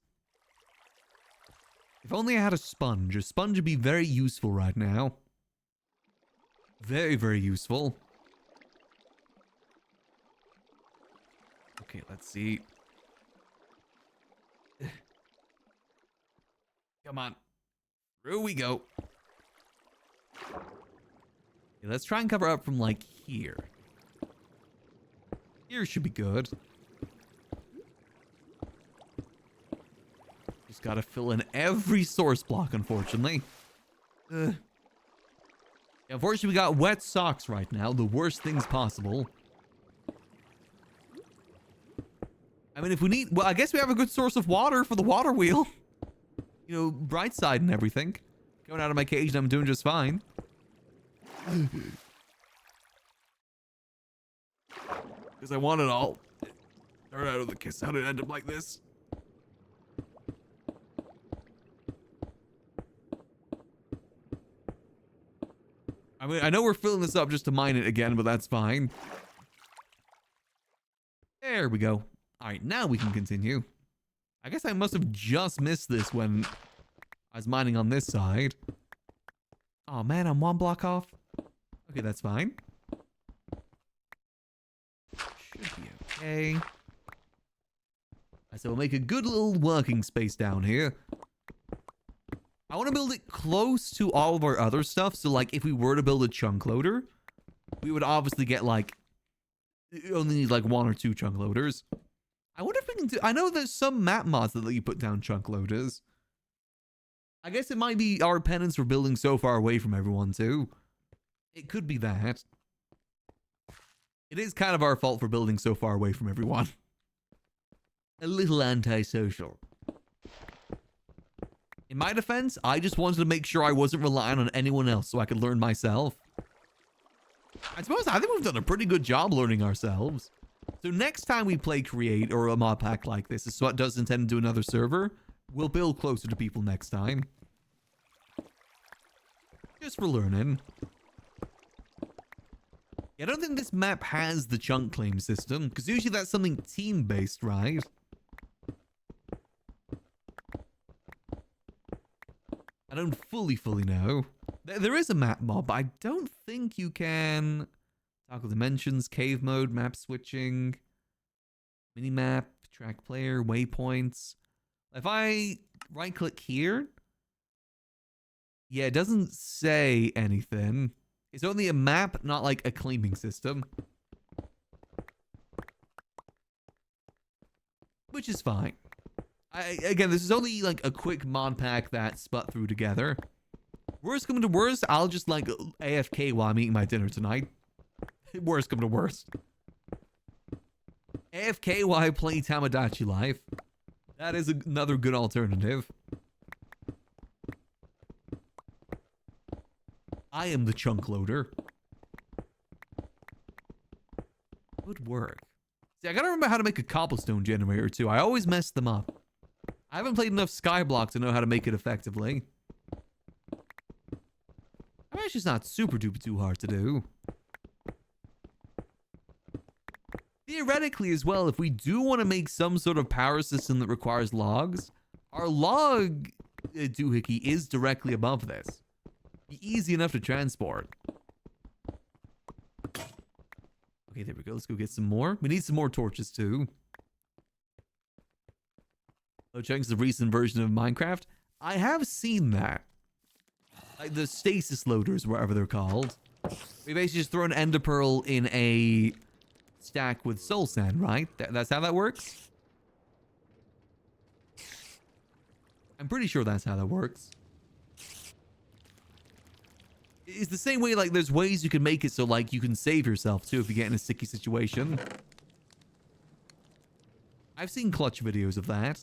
If only I had a sponge. A sponge would be very useful right now. Very, very useful. Okay, let's see. Come on. Through we go. Okay, let's try and cover up from like here. Here should be good. Just gotta fill in every source block, unfortunately. Unfortunately, we got wet socks right now. The worst things possible. I mean, if we need... Well, I guess we have a good source of water for the water wheel. You know, bright side and everything. Going out of my cage and I'm doing just fine. Because I want it all. Start out of the kiss. How did it end up like this? I mean, I know we're filling this up just to mine it again, but that's fine. There we go. All right, now we can continue. I guess I must have just missed this when I was mining on this side. Oh man, I'm one block off. Okay, that's fine. Should be okay. So we'll make a good little working space down here. I want to build it close to all of our other stuff. So, like, if we were to build a chunk loader, we would obviously get, like, only need, like, 1 or 2 chunk loaders. I wonder if we can do... I know there's some map mods that let you put down chunk loaders. I guess it might be our penance for building so far away from everyone, too. It could be that. It is kind of our fault for building so far away from everyone. A little antisocial. In my defense, I just wanted to make sure I wasn't relying on anyone else so I could learn myself. I think we've done a pretty good job learning ourselves. So next time we play Create or a mod pack like this, if SWAT does intend to do another server, we'll build closer to people next time. Just for learning. Yeah, I don't think this map has the chunk claim system, because usually that's something team-based, right? I don't fully know. There is a map mod, but I don't think you can toggle dimensions, cave mode, map switching, minimap, track player, waypoints. If I right click here, yeah, it doesn't say anything. It's only a map, not like a claiming system. Which is fine. Again, this is only like a quick mod pack that Sput threw together. Worst come to worst, I'll just like AFK while I'm eating my dinner tonight. Worst come to worst. AFK while I play Tamagotchi Life. That is another good alternative. I am the chunk loader. Good work. See, I gotta remember how to make a cobblestone generator too. I always mess them up. I haven't played enough Skyblock to know how to make it effectively. I mean, it's just not super duper too hard to do. Theoretically as well, if we do want to make some sort of power system that requires logs, our log doohickey is directly above this. Be easy enough to transport. Okay, there we go. Let's go get some more. We need some more torches too. Oh, chunks the recent version of Minecraft. I have seen that. Like the stasis loaders, whatever they're called. We basically just throw an ender pearl in a stack with soul sand, right? That's how that works? I'm pretty sure that's how that works. It's the same way, like, there's ways you can make it so, like, you can save yourself, too, if you get in a sticky situation. I've seen clutch videos of that.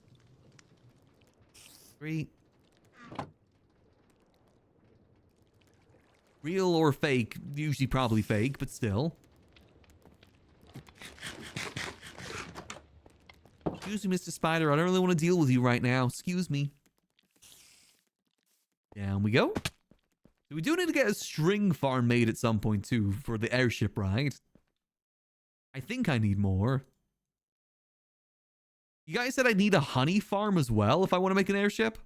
3. Real or fake? Usually probably fake, but still. Excuse me, Mr. Spider. I don't really want to deal with you right now. Excuse me. Down we go. So we do need to get a string farm made at some point too for the airship, right? I think I need more. You guys said I need a honey farm as well if I want to make an airship?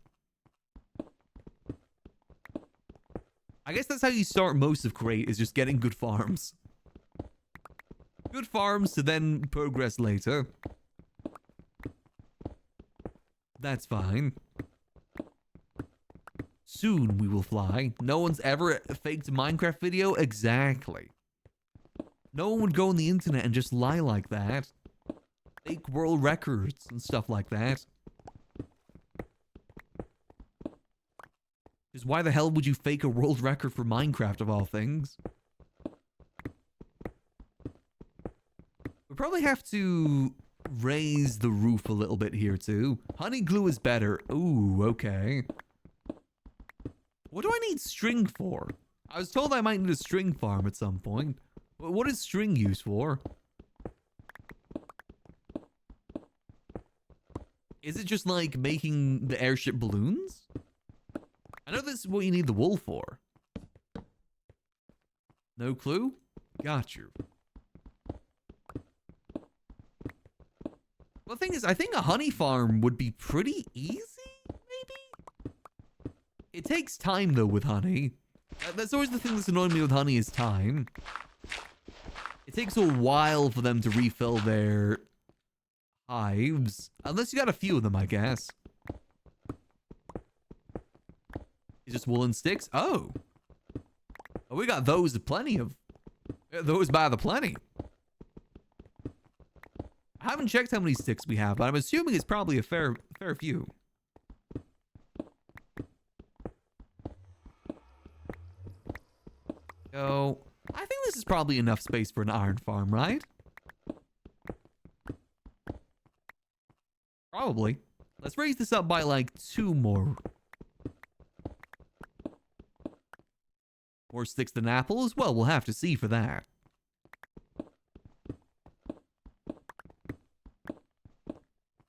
I guess that's how you start most of Crate, is just getting good farms. Good farms to then progress later. That's fine. Soon we will fly. No one's ever faked a Minecraft video? Exactly. No one would go on the internet and just lie like that. Fake world records and stuff like that. Because why the hell would you fake a world record for Minecraft of all things? We probably have to raise the roof a little bit here too. Honey glue is better. Ooh, okay. What do I need string for? I was told I might need a string farm at some point. What is string used for? Is it just like making the airship balloons? I know this is what you need the wool for. No clue? Got you. Well, the thing is, I think a honey farm would be pretty easy, maybe? It takes time, though, with honey. That's always the thing that's annoying me with honey is time. It takes a while for them to refill their hives. Unless you got a few of them, I guess. It's just woolen sticks? Oh. Oh, we got those plenty of. Those by the plenty. I haven't checked how many sticks we have, but I'm assuming it's probably a fair few. So, I think this is probably enough space for an iron farm, right? Probably. Let's raise this up by like 2 more. More sticks than apples? Well, we'll have to see for that.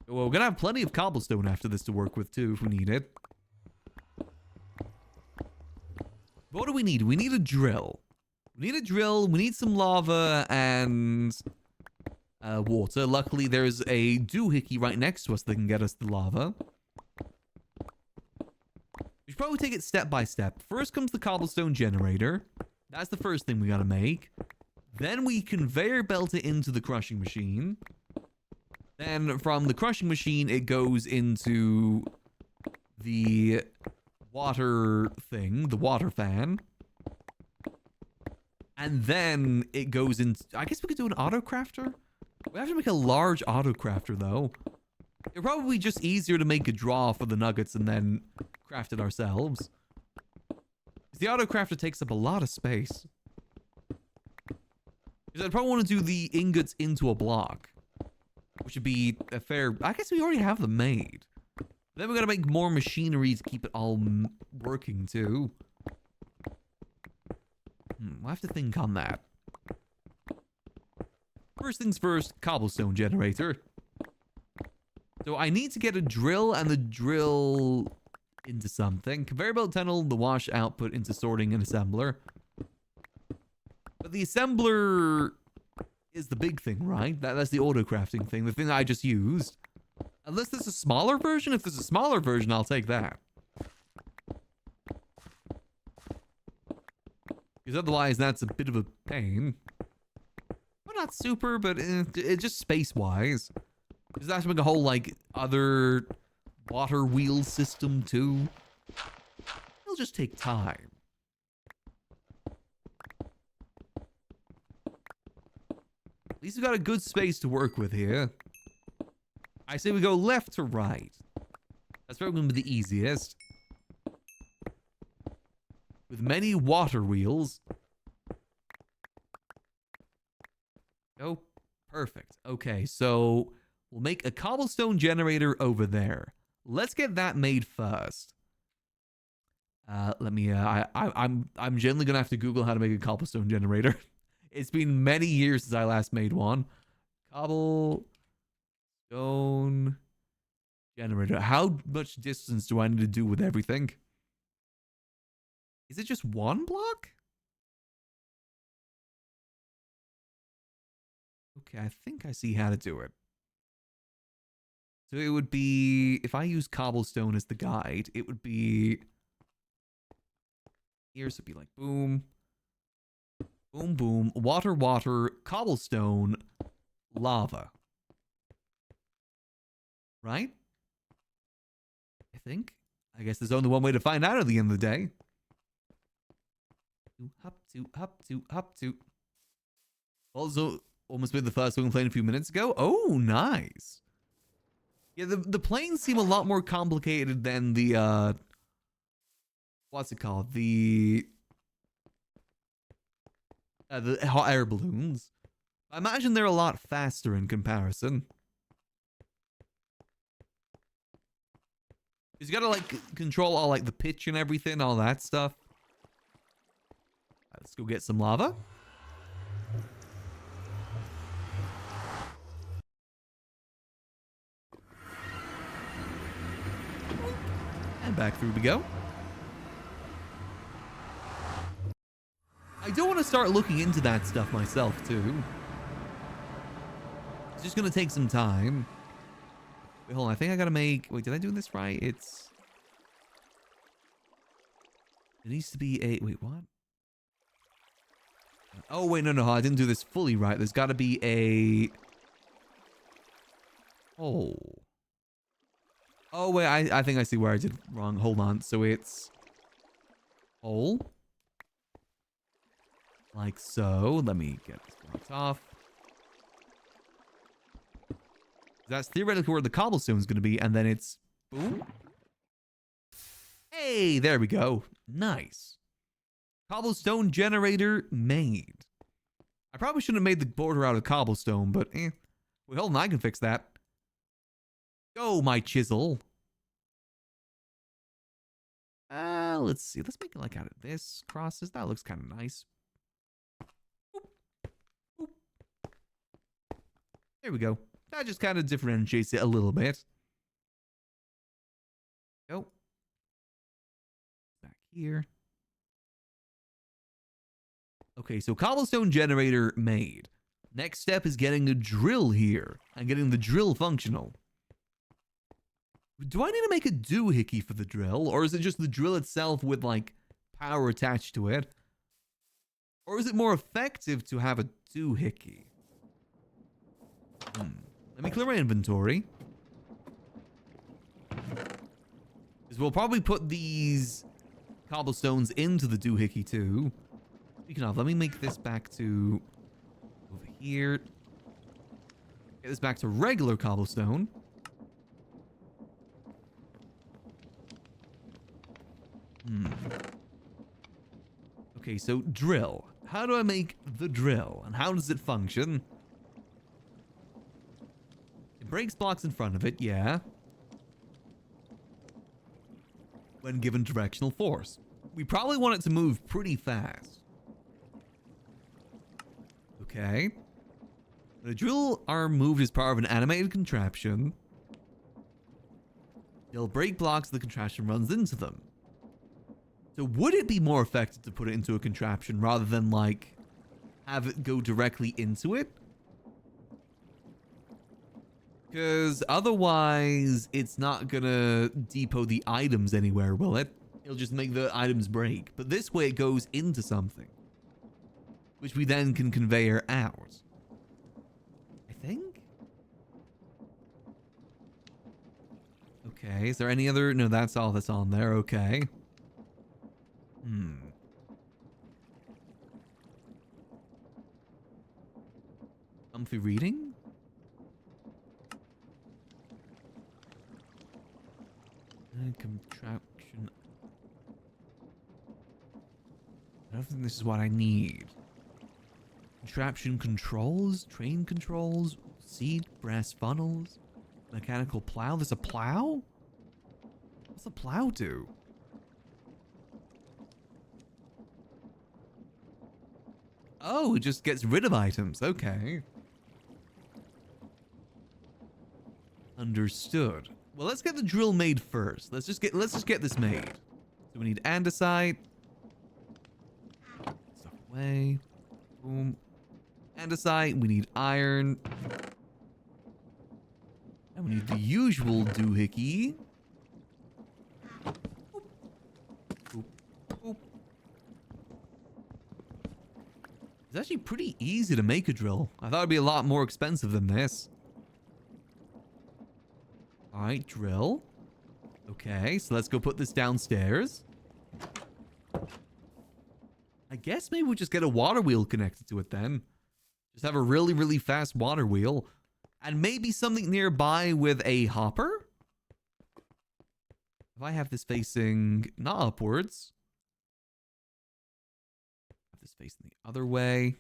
Well, we're gonna have plenty of cobblestone after this to work with too, if we need it. What do we need? We need a drill. We need a drill, we need some lava, and water. Luckily, there's a doohickey right next to us that can get us the lava. We should probably take it step by step. First comes the cobblestone generator. That's the first thing we gotta make. Then we conveyor belt it into the crushing machine. Then from the crushing machine, it goes into the water thing, the water fan. And then it goes into... I guess we could do an auto crafter? We have to make a large auto crafter, though. It's probably just easier to make a draw for the nuggets and then craft it ourselves. The auto crafter takes up a lot of space. Because I'd probably want to do the ingots into a block. Which would be a fair... I guess we already have them made. Then we gotta make more machinery to keep it all working, too. We'll have to think on that. First things first, cobblestone generator. So I need to get a drill and the drill into something. Conveyor belt tunnel, the wash output into sorting and assembler. But the assembler is the big thing, right? That's the auto crafting thing, the thing I just used. Unless there's a smaller version. If there's a smaller version, I'll take that. Because otherwise, that's a bit of a pain. Well, not super, but it's just space-wise. Because I have to make a whole, like, other water wheel system, too. It'll just take time. At least we got a good space to work with here. I say we go left to right. That's probably going to be the easiest. With many water wheels. Oh, perfect. Okay, so we'll make a cobblestone generator over there. Let's get that made first. Let me. I'm generally gonna have to Google how to make a cobblestone generator. It's been many years since I last made one. Cobblestone generator. How much distance do I need to do with everything? Is it just one block? Okay, I think I see how to do it. So it would be, if I use cobblestone as the guide, it would be here. So it'd be like boom, boom, boom, water, water, cobblestone, lava. Right? I think. I guess there's only one way to find out at the end of the day. Hop to, hop to, hop to. Also, almost made the first one playing a few minutes ago. Oh, nice. Yeah, the planes seem a lot more complicated than the, what's it called? The hot air balloons. I imagine they're a lot faster in comparison. Because you gotta, like, control all, like, the pitch and everything, all that stuff. Let's go get some lava. And back through we go. I do want to start looking into that stuff myself, too. It's just going to take some time. Wait, hold on. I think I got to make... Wait, did I do this right? It needs to be a... Wait, what? Oh, wait, no. I didn't do this fully right. There's got to be a... Oh. Oh, wait, I think I see where I did wrong. Hold on. So it's... hole. Like so. Let me get this blocked off. That's theoretically where the cobblestone is going to be. And then it's... boom. Hey, there we go. Nice. Cobblestone generator made. I probably shouldn't have made the border out of cobblestone, but Wait, hold on. I can fix that. Go, my chisel. Let's see. Let's make it like out of this crosses. That looks kind of nice. Boop. Boop. There we go. That just kind of differentiates it a little bit. Go. Back here. Okay, so cobblestone generator made. Next step is getting a drill here and getting the drill functional. Do I need to make a doohickey for the drill? Or is it just the drill itself with, like, power attached to it? Or is it more effective to have a doohickey? Let me clear my inventory. Because we'll probably put these cobblestones into the doohickey too. Speaking of, let me make this back to over here. Get this back to regular cobblestone. Okay, so drill. How do I make the drill? And how does it function? It breaks blocks in front of it, yeah. When given directional force. We probably want it to move pretty fast. Okay. The drill arm moved as part of an animated contraption. They'll break blocks the contraption runs into them. So would it be more effective to put it into a contraption rather than, like, have it go directly into it? Because otherwise, it's not gonna depot the items anywhere, will it? It'll just make the items break. But this way it goes into something, which we then can conveyor out. I think? Okay, is there any other... No, that's all that's on there. Okay. Comfy reading? Contraption. I don't think this is what I need. Contraption controls, train controls, seat, brass funnels, mechanical plow. There's a plow? What's a plow do? Oh, it just gets rid of items. Okay. Understood. Well, let's get the drill made first. Let's just get this made. So we need andesite. Stuff away. Boom. Andesite. We need iron. And we need the usual doohickey. Boop. Boop. It's actually pretty easy to make a drill. I thought it'd be a lot more expensive than this. Alright, drill. Okay, so let's go put this downstairs. I guess maybe we'll just get a water wheel connected to it then. Just have a really, really fast water wheel. And maybe something nearby with a hopper? If I have this facing not upwards. Have this facing the other way.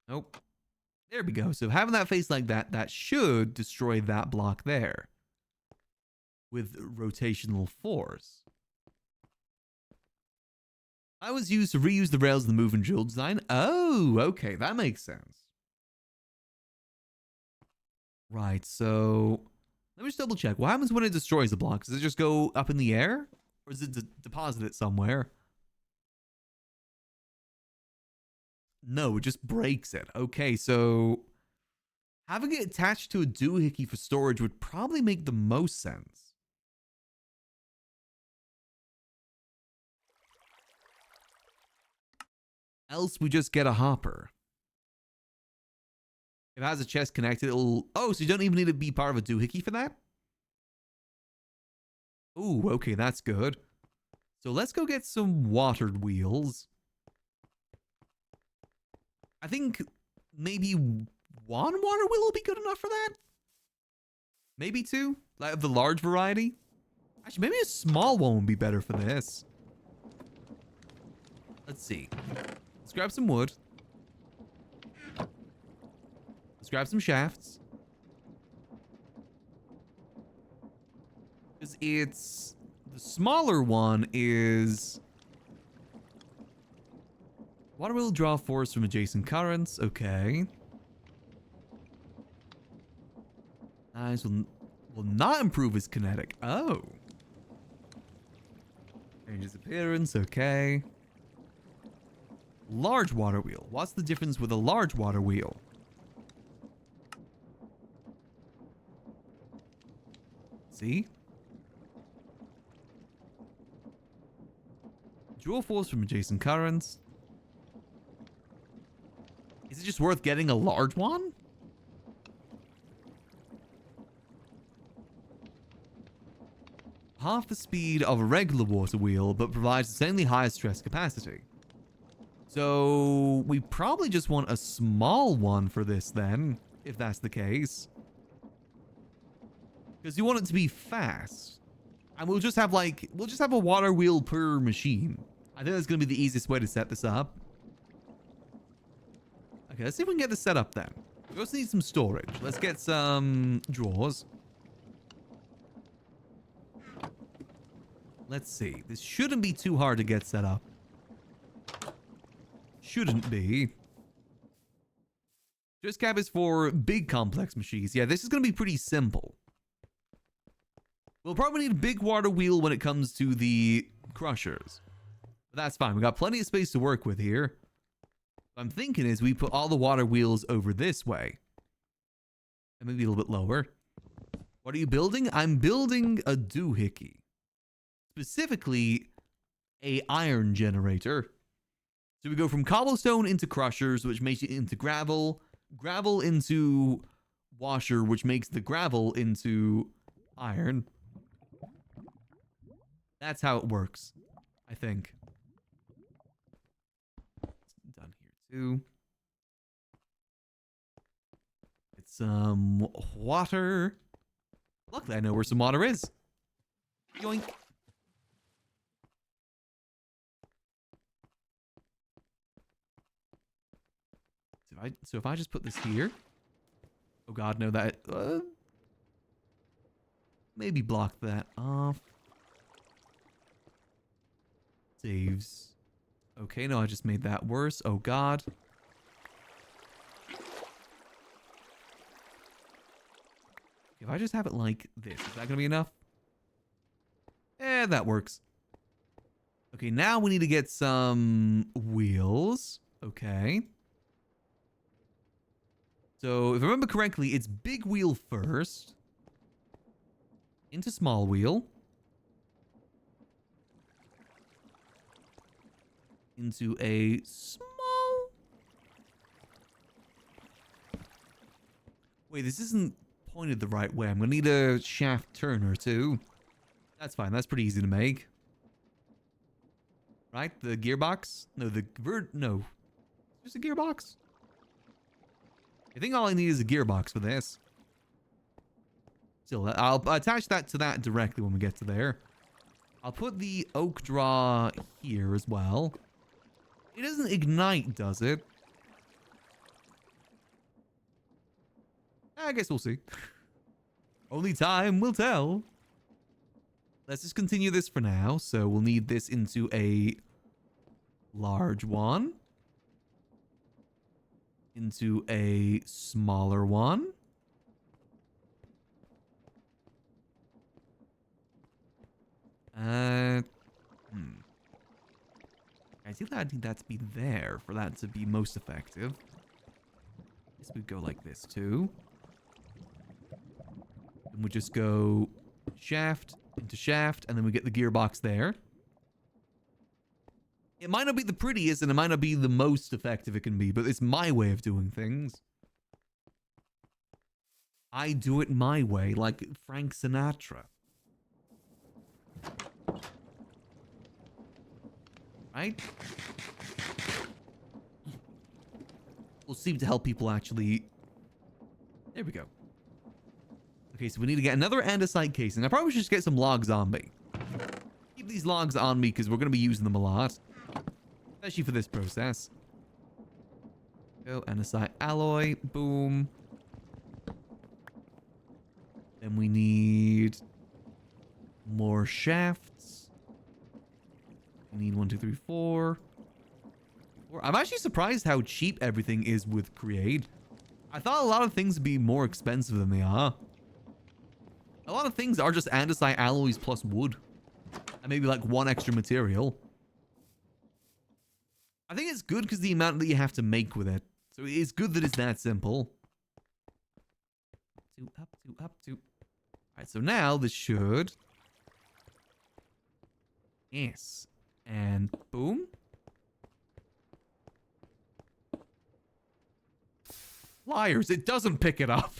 Nope. There we go. So having that face like that, that should destroy that block there. With rotational force. I was used to reuse the rails in the move and drill design. Oh, okay. That makes sense. Right, so... Let me just double check. What happens when it destroys the block? Does it just go up in the air? Or does it deposit it somewhere? No, it just breaks it. Okay, so... having it attached to a doohickey for storage would probably make the most sense. Else we just get a hopper. If it has a chest connected, it'll... Oh, so you don't even need to be part of a doohickey for that? Ooh, okay, that's good. So let's go get some watered wheels. I think maybe one water wheel will be good enough for that. Maybe two, like of the large variety. Actually, maybe a small one would be better for this. Let's see. Let's grab some wood. Let's grab some shafts. Because it's... the smaller one is... water will draw force from adjacent currents. Okay. Nice. Will not improve his kinetic. Oh. Change his appearance. Okay. Large water wheel. What's the difference with a large water wheel? See? Draw force from adjacent currents. Is it just worth getting a large one? Half the speed of a regular water wheel, but provides insanely high stress capacity. So we probably just want a small one for this then, if that's the case. Because you want it to be fast. And we'll just have a water wheel per machine. I think that's going to be the easiest way to set this up. Okay, let's see if we can get this set up then. We also need some storage. Let's get some drawers. Let's see. This shouldn't be too hard to get set up. Shouldn't be. Just cap is for big complex machines. Yeah, this is going to be pretty simple. We'll probably need a big water wheel when it comes to the crushers. But that's fine. We got plenty of space to work with here. What I'm thinking is we put all the water wheels over this way. And maybe a little bit lower. What are you building? I'm building a doohickey. Specifically, a iron generator. So we go from cobblestone into crushers, which makes it into gravel. Gravel into washer, which makes the gravel into iron. That's how it works, I think. Done here too. Get some water. Luckily, I know where some water is. Yoink. So if I just put this here. Oh god, no, that... maybe block that off. Saves. Okay, no, I just made that worse. Oh, God. If I just have it like this, is that going to be enough? Eh, that works. Okay, now we need to get some wheels. Okay. So, if I remember correctly, it's big wheel first. Into small wheel. Into a small... Wait, this isn't pointed the right way. I'm going to need a shaft turner, too. That's fine. That's pretty easy to make. Right? The gearbox? No, no. Just a gearbox? I think all I need is a gearbox for this. Still, I'll attach that to that directly when we get to there. I'll put the oak draw here as well. It doesn't ignite, does it? I guess we'll see. Only time will tell. Let's just continue this for now. So we'll need this into a large one. Into a smaller one. I think I need that to be there for that to be most effective. Guess we go like this too. And we just go shaft into shaft, and then we get the gearbox there. It might not be the prettiest, and it might not be the most effective it can be, but it's my way of doing things. I do it my way, like Frank Sinatra. Right? Will seem to help people actually... There we go. Okay, so we need to get another andesite casing. I probably should just get some logs on me. Keep these logs on me because we're going to be using them a lot. Especially for this process. Go, andesite alloy. Boom. Then we need more shafts. We need 1, 2, 3, 4. I'm actually surprised how cheap everything is with Create. I thought a lot of things would be more expensive than they are. A lot of things are just andesite alloys plus wood. And maybe like one extra material. I think it's good because the amount that you have to make with it. So it's good that it's that simple. Up, two. Alright, so now this should... Yes. And boom. Liars, it doesn't pick it up.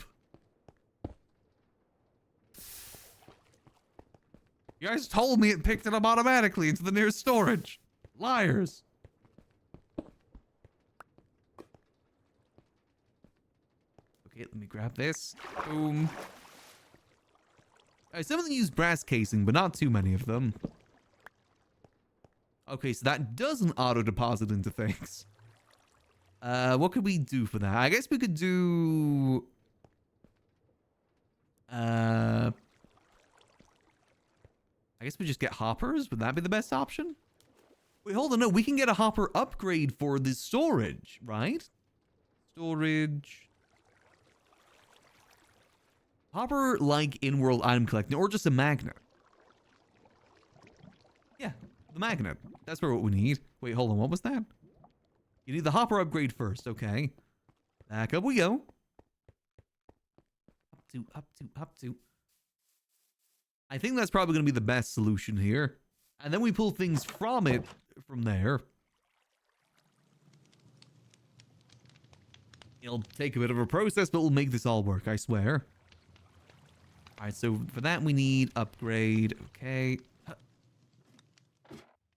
You guys told me it picked it up automatically into the nearest storage. Liars. Okay, let me grab this. Boom. Alright, some of them use brass casing, but not too many of them. Okay, so that doesn't auto-deposit into things. What could we do for that? I guess we could do... I guess we just get hoppers. Would that be the best option? Wait, hold on. No, we can get a hopper upgrade for the storage, right? Storage. Hopper like in-world item collecting, or just a magnet. Yeah, the magnet. That's what we need. Wait, hold on. What was that? You need the hopper upgrade first. Okay. Back up we go. Up two. I think that's probably going to be the best solution here. And then we pull things from it from there. It'll take a bit of a process, but we'll make this all work, I swear. Alright, so for that we need upgrade. Okay.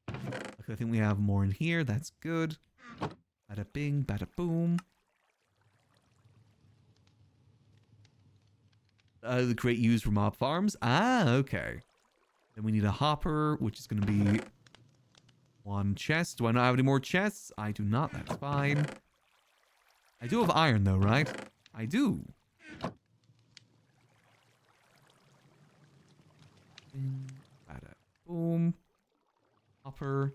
I think we have more in here. That's good. Bada bing, bada boom. The crate used for mob farms. Ah, okay. Then we need a hopper, which is going to be one chest. Do I not have any more chests? I do not. That's fine. I do have iron, though, right? I do. Bada boom. Hopper.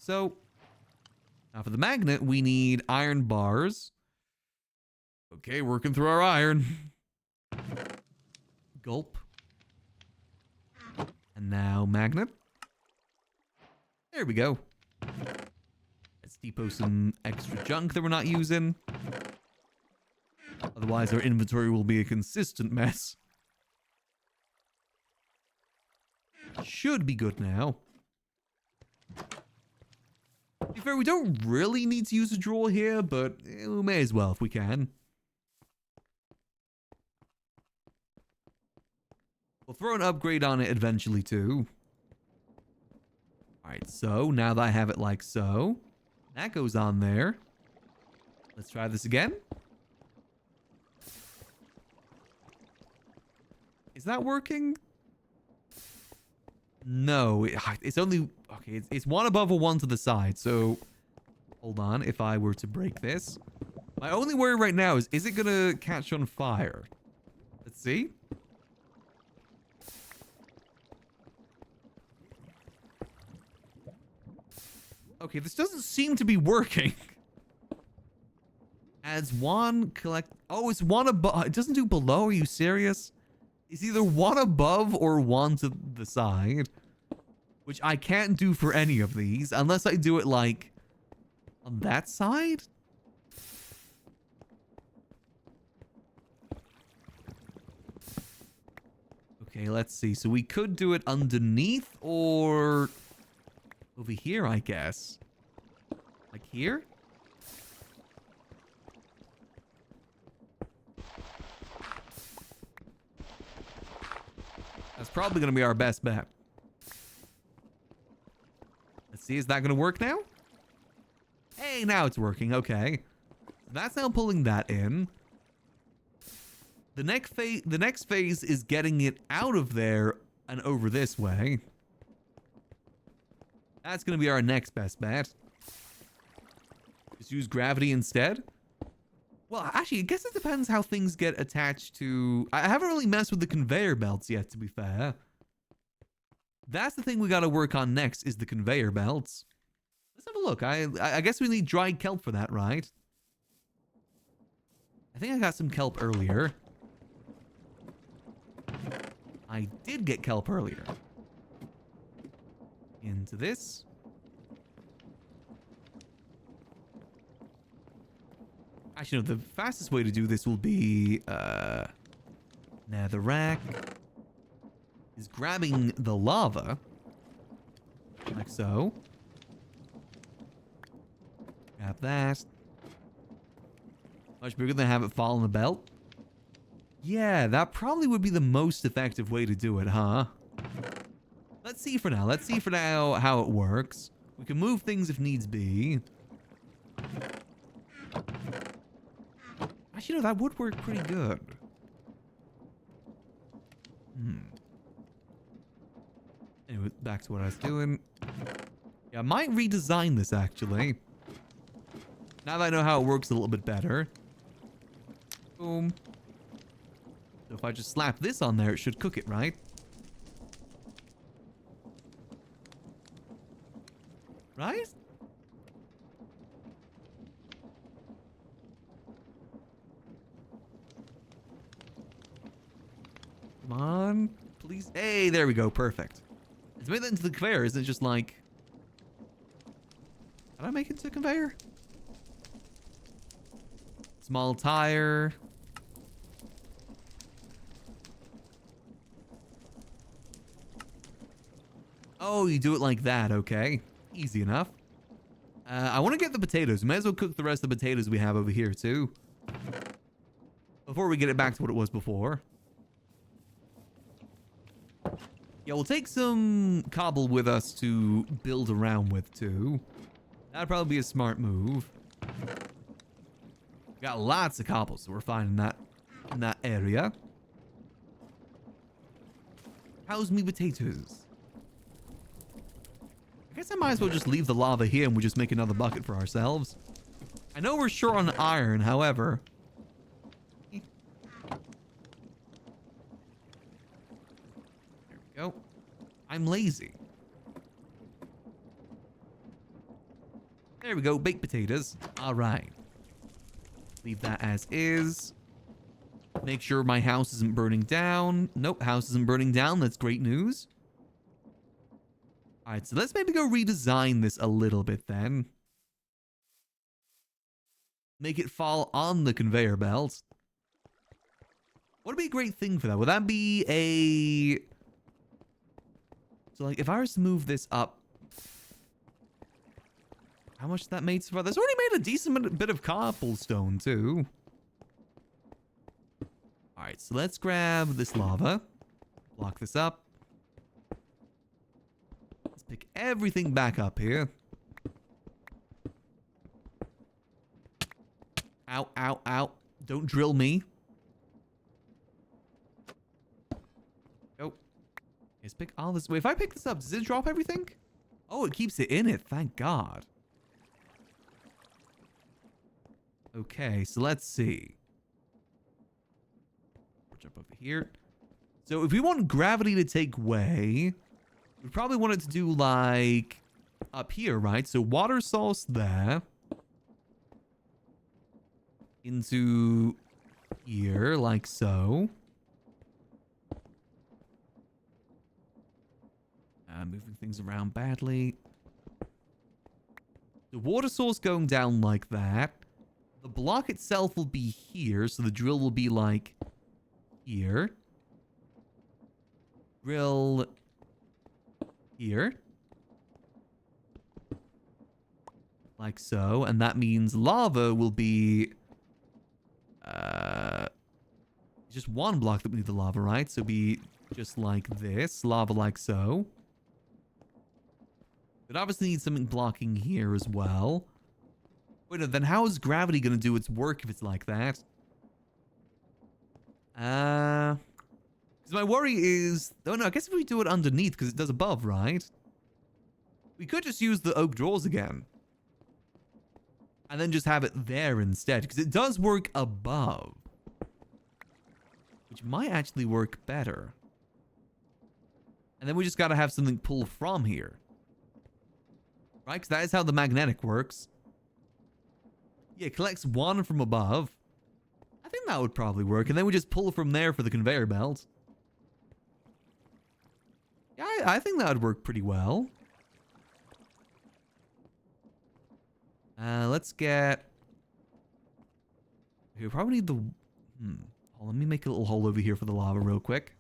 so. Now for the magnet, we need iron bars. Okay, working through our iron. Gulp. And now magnet. There we go. Let's depot some extra junk that we're not using. Otherwise, our inventory will be a consistent mess. Should be good now. To be fair, we don't really need to use a drawer here, but we may as well if we can. We'll throw an upgrade on it eventually too. Alright, so now that I have it like so, that goes on there. Let's try this again. Is that working? No, it's only... Okay, it's one above or one to the side, so... Hold on, if I were to break this. My only worry right now is it gonna catch on fire? Let's see. Okay, this doesn't seem to be working. Adds one, collect... Oh, it's one above... It doesn't do below, are you serious? It's either one above or one to the side. Which I can't do for any of these. Unless I do it, like, on that side? Okay, let's see. So we could do it underneath or over here, I guess. Like here? That's probably going to be our best bet. Let's see, is that going to work now? Hey, now it's working. Okay. That's now pulling that in. The next phase is getting it out of there and over this way. That's going to be our next best bet. Just use gravity instead. Well, actually, I guess it depends how things get attached to... I haven't really messed with the conveyor belts yet, to be fair. That's the thing we got to work on next, is the conveyor belts. Let's have a look. I guess we need dried kelp for that, right? I think I got some kelp earlier. I did get kelp earlier. Into this. Actually, no, the fastest way to do this will be, netherrack is grabbing the lava, like so. Grab that. Much bigger than have it fall in the belt. Yeah, that probably would be the most effective way to do it, huh? Let's see for now. Let's see for now how it works. We can move things if needs be. Actually, no, that would work pretty good. Anyway, back to what I was doing. Yeah, I might redesign this, actually. Now that I know how it works a little bit better. Boom. So if I just slap this on there, it should cook it, right? Right? Come on, please. Hey, there we go. Perfect. Let's make that into the conveyor. Isn't it just like... How do I make it into a conveyor? Small tire. Oh, you do it like that. Okay. Easy enough. I want to get the potatoes. May as well cook the rest of the potatoes we have over here, too. Before we get it back to what it was before. Yeah, we'll take some cobble with us to build around with, too. That'd probably be a smart move. Got lots of cobble, so we're fine in that area. How's me potatoes? I guess I might as well just leave the lava here and we'll just make another bucket for ourselves. I know we're short on iron, however. There we go. I'm lazy. There we go. Baked potatoes. All right. Leave that as is. Make sure my house isn't burning down. Nope, house isn't burning down. That's great news. All right, so let's maybe go redesign this a little bit then. Make it fall on the conveyor belt. What would be a great thing for that? Would that be a... So, like, if I was to move this up... How much that made so far? That's already made a decent bit of cobblestone, too. Alright, so let's grab this lava. Block this up. Let's pick everything back up here. Ow, ow, ow. Don't drill me. Oh. Let's pick all this. Wait, if I pick this up, does it drop everything? Oh, it keeps it in it. Thank God. Okay, so let's see. We'll jump over here. So if we want gravity to take way, we probably want it to do like up here, right? So water source there. Into here, like so. Moving things around badly. The water source going down like that. The block itself will be here, so the drill will be like here. Drill here. Like so, and that means lava will be just one block that we need the lava, right? So be just like this, lava like so. But obviously need something blocking here as well. Wait, then how is gravity going to do its work if it's like that? Because my worry is... Oh, no, I guess if we do it underneath, because it does above, right? We could just use the oak drawers again. And then just have it there instead, because it does work above. Which might actually work better. And then we just got to have something pull from here. Right? Because that is how the magnetic works. Yeah, it collects one from above. I think that would probably work. And then we just pull from there for the conveyor belt. Yeah, I think that would work pretty well. Let's get... We probably need the... Oh, let me make a little hole over here for the lava real quick.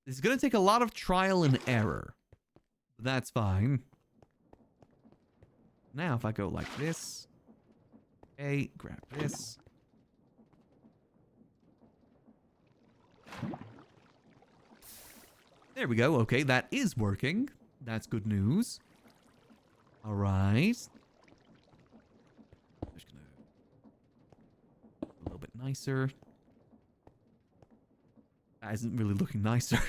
This is going to take a lot of trial and error. But that's fine. Now, if I go like this. Okay, grab this. There we go. Okay, that is working. That's good news. All right. Just gonna a little bit nicer. That isn't really looking nicer.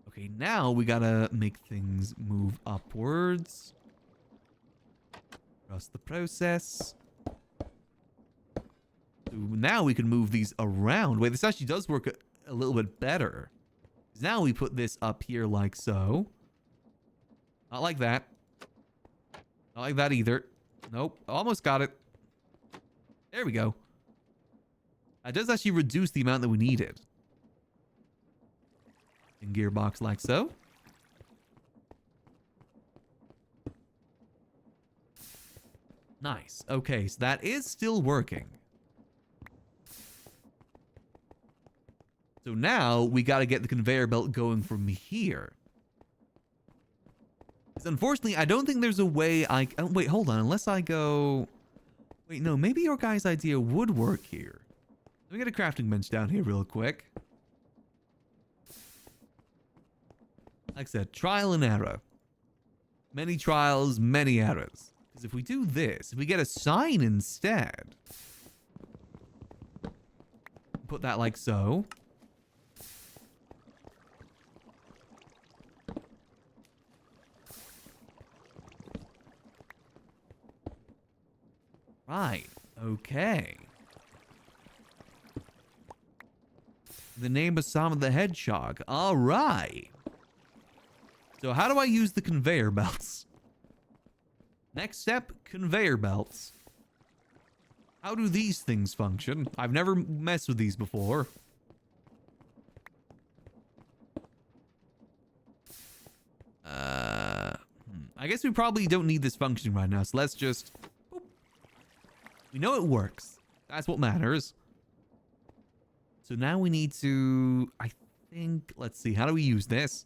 Okay, now we gotta make things move upwards. Trust the process. So now we can move these around. Wait, this actually does work a little bit better. Now we put this up here like so. Not like that. Not like that either. Nope. Almost got it. There we go. That does actually reduce the amount that we needed. In gearbox like so. Nice. Okay, so that is still working. So now we got to get the conveyor belt going from here. Because unfortunately, I don't think there's a way I... Oh, wait, hold on. Unless I go... Wait, no. Maybe your guy's idea would work here. Let me get a crafting bench down here real quick. Like I said, trial and error. Many trials, many errors. Because if we do this, if we get a sign instead... Put that like so... Right, okay. The name of Sam the Hedgehog. All right. So how do I use the conveyor belts? Next step, conveyor belts. How do these things function? I've never messed with these before. I guess we probably don't need this functioning right now, so let's just... Boop. We know it works. That's what matters. So now we need to... I think... Let's see. How do we use this?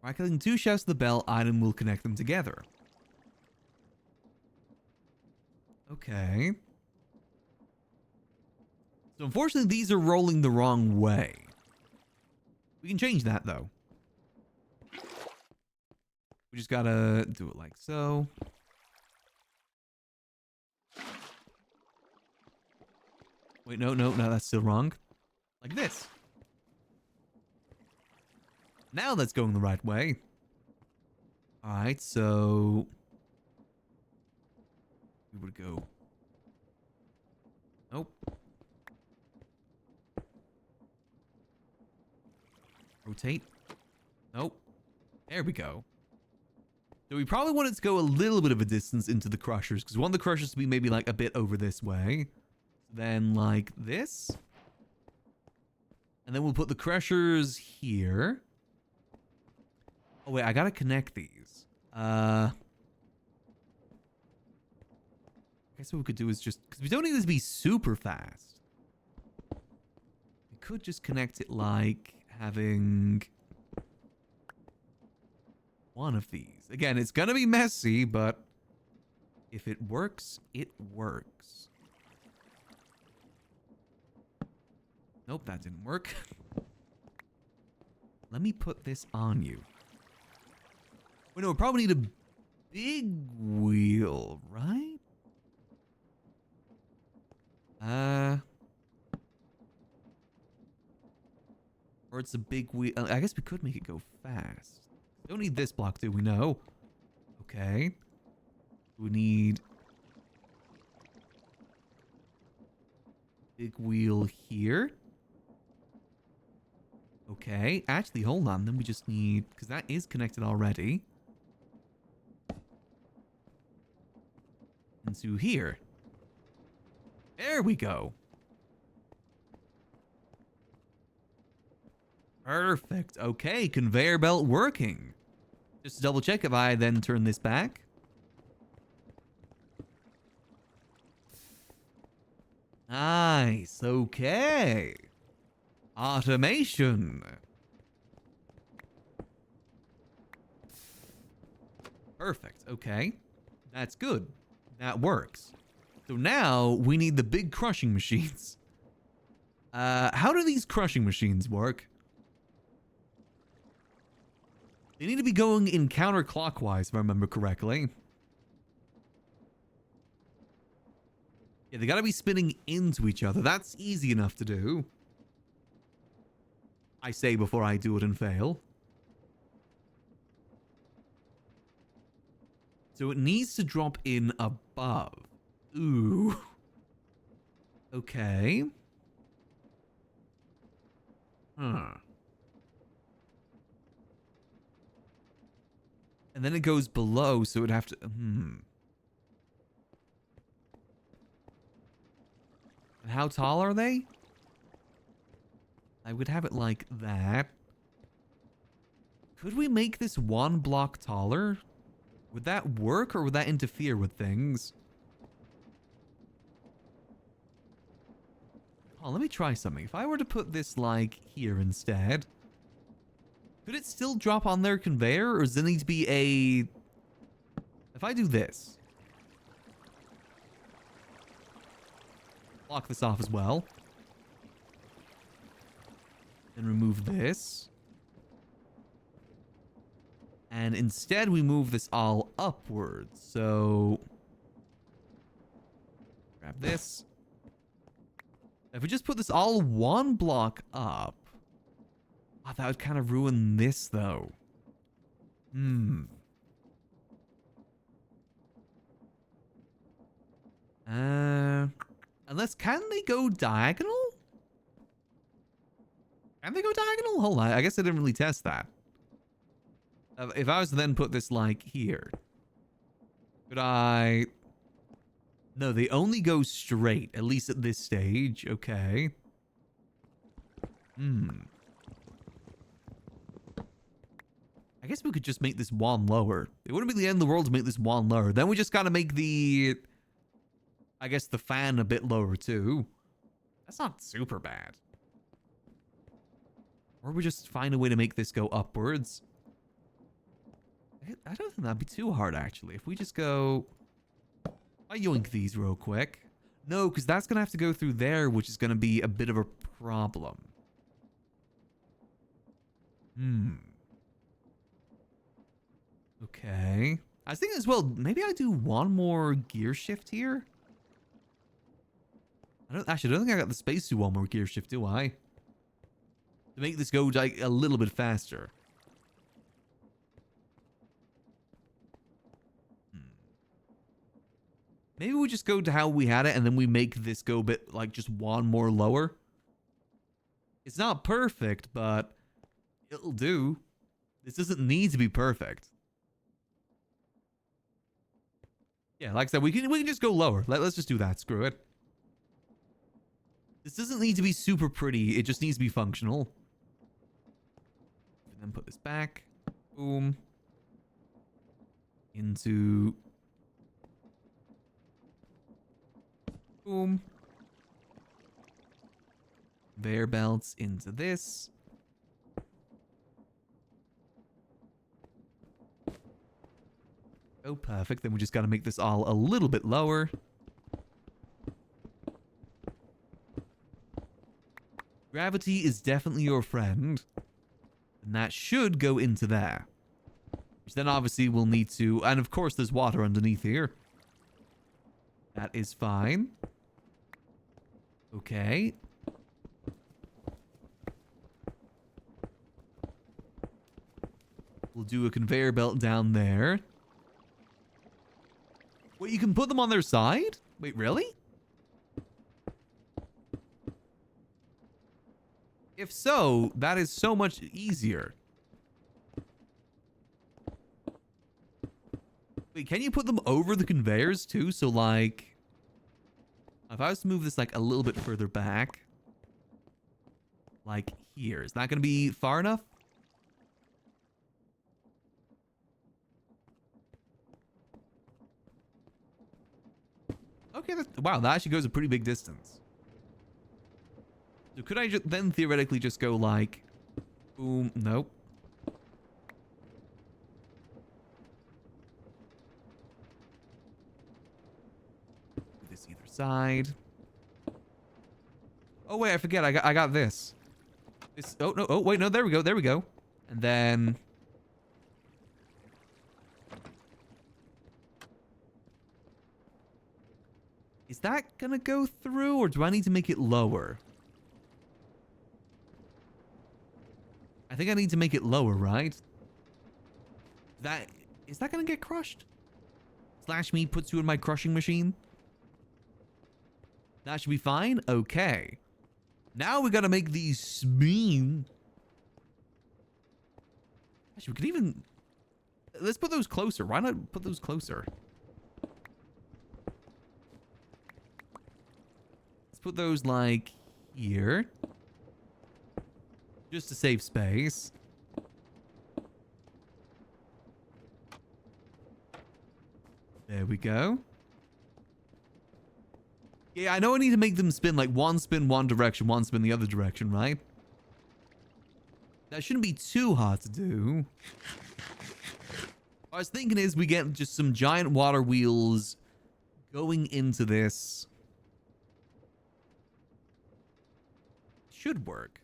By clicking 2 shouts of the bell, item will connect them together. Okay. So unfortunately, these are rolling the wrong way. We can change that, though. We just gotta do it like so. Wait, no, that's still wrong. Like this. Now that's going the right way. Alright, so... we would go... Nope. Rotate. Nope. There we go. So we probably want it to go a little bit of a distance into the crushers, because we want the crushers to be maybe like a bit over this way. Then like this. And then we'll put the crushers here. Oh wait, I gotta connect these. I guess what we could do is just... because we don't need this to be super fast. We could just connect it like... having one of these. Again, it's gonna be messy, but if it works, it works. Nope, that didn't work. Let me put this on you. Wait, no, we probably need a big wheel, right? Or it's a big wheel. I guess we could make it go fast. Don't need this block, do we? No. Okay. We need... big wheel here. Okay. Actually, hold on. Then we just need... because that is connected already. Into here. There we go. Perfect. Okay, conveyor belt working. Just to double check, if I then turn this back. Nice. Okay. Automation. Perfect. Okay. That's good. That works. So now we need the big crushing machines. How do these crushing machines work? They need to be going in counterclockwise, if I remember correctly. Yeah, they gotta be spinning into each other. That's easy enough to do. I say before I do it and fail. So it needs to drop in above. Ooh. Okay. Huh. And then it goes below, so it'd have to... And how tall are they? I would have it like that. Could we make this one block taller? Would that work, or would that interfere with things? Oh, let me try something. If I were to put this, like, here instead... could it still drop on their conveyor, or does it need to be a... if I do this... block this off as well. Then remove this. And instead we move this all upwards. So... grab this. If we just put this all one block up... oh, that would kind of ruin this, though. Unless, can they go diagonal? Can they go diagonal? Hold on. I guess I didn't really test that. If I was to then put this like here, could I... No, they only go straight, at least at this stage. Okay. I guess we could just make this one lower. It wouldn't be the end of the world to make this one lower. Then we just gotta make the... I guess the fan a bit lower too. That's not super bad. Or we just find a way to make this go upwards. I don't think that'd be too hard, actually. If we just go... I'll yoink these real quick. No, because that's going to have to go through there, which is going to be a bit of a problem. Okay. I was thinking as well, maybe I do one more gear shift here. I don't think I got the space to do one more gear shift, do I? To make this go like a little bit faster. Maybe we just go to how we had it and then we make this go a bit like just one more lower. It's not perfect, but it'll do. This doesn't need to be perfect. Yeah, like I said, we can just go lower. Let's just do that. Screw it. This doesn't need to be super pretty. It just needs to be functional. And then put this back. Boom. Into... Boom. Conveyor belts into this. Oh, perfect. Then we just got to make this all a little bit lower. Gravity is definitely your friend. And that should go into there. Which then obviously we'll need to... And of course there's water underneath here. That is fine. Okay. We'll do a conveyor belt down there. Wait, you can put them on their side? Wait, really? If so, that is so much easier. Wait, can you put them over the conveyors too? So like, if I was to move this like a little bit further back, like here, is that going to be far enough? Okay, wow, that actually goes a pretty big distance. So could I then theoretically just go like, boom, nope. Do this either side. Oh wait, I forget, I got this. This, oh no, oh wait, no, there we go. And then... Is that gonna go through, or do I need to make it lower? I think I need to make it lower, right? Is that gonna get crushed? Slash me puts you in my crushing machine. That should be fine. Okay. Now we gotta make these spin. Actually, we could even... Let's put those closer. Why not put those closer? Let's put those like here. Just to save space. There we go. Yeah, I know I need to make them spin like one spin one direction, one spin the other direction, right? That shouldn't be too hard to do. What I was thinking is we get just some giant water wheels going into this. Should work.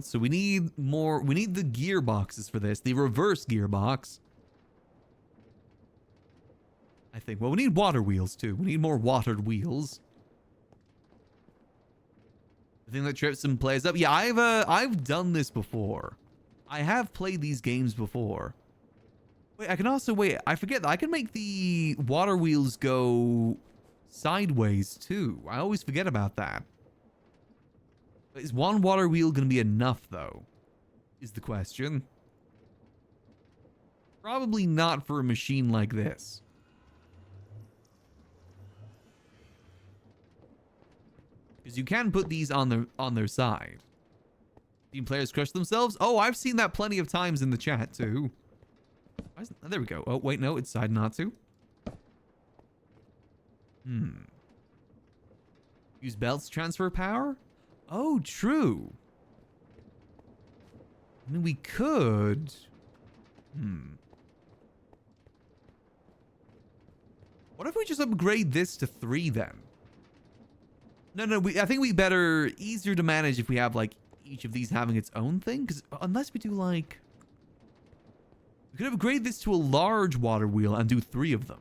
So we need more. We need the gearboxes for this. The reverse gearbox. I think. Well, we need water wheels too. We need more watered wheels. The thing that trips and plays up. Yeah, I've done this before. I have played these games before. Wait, I can also wait. I forget that I can make the water wheels go sideways too. I always forget about that. Is one water wheel going to be enough, though? Is the question. Probably not for a machine like this. Because you can put these on their side. Team players crush themselves? Oh, I've seen that plenty of times in the chat, too. There we go. Oh, wait, no, it's decided not to. Use belts to transfer power? Oh, true. I mean, we could... What if we just upgrade this to 3 then? No, I think we better... Easier to manage if we have, like, each of these having its own thing. Because unless we do, like... We could upgrade this to a large water wheel and do 3 of them.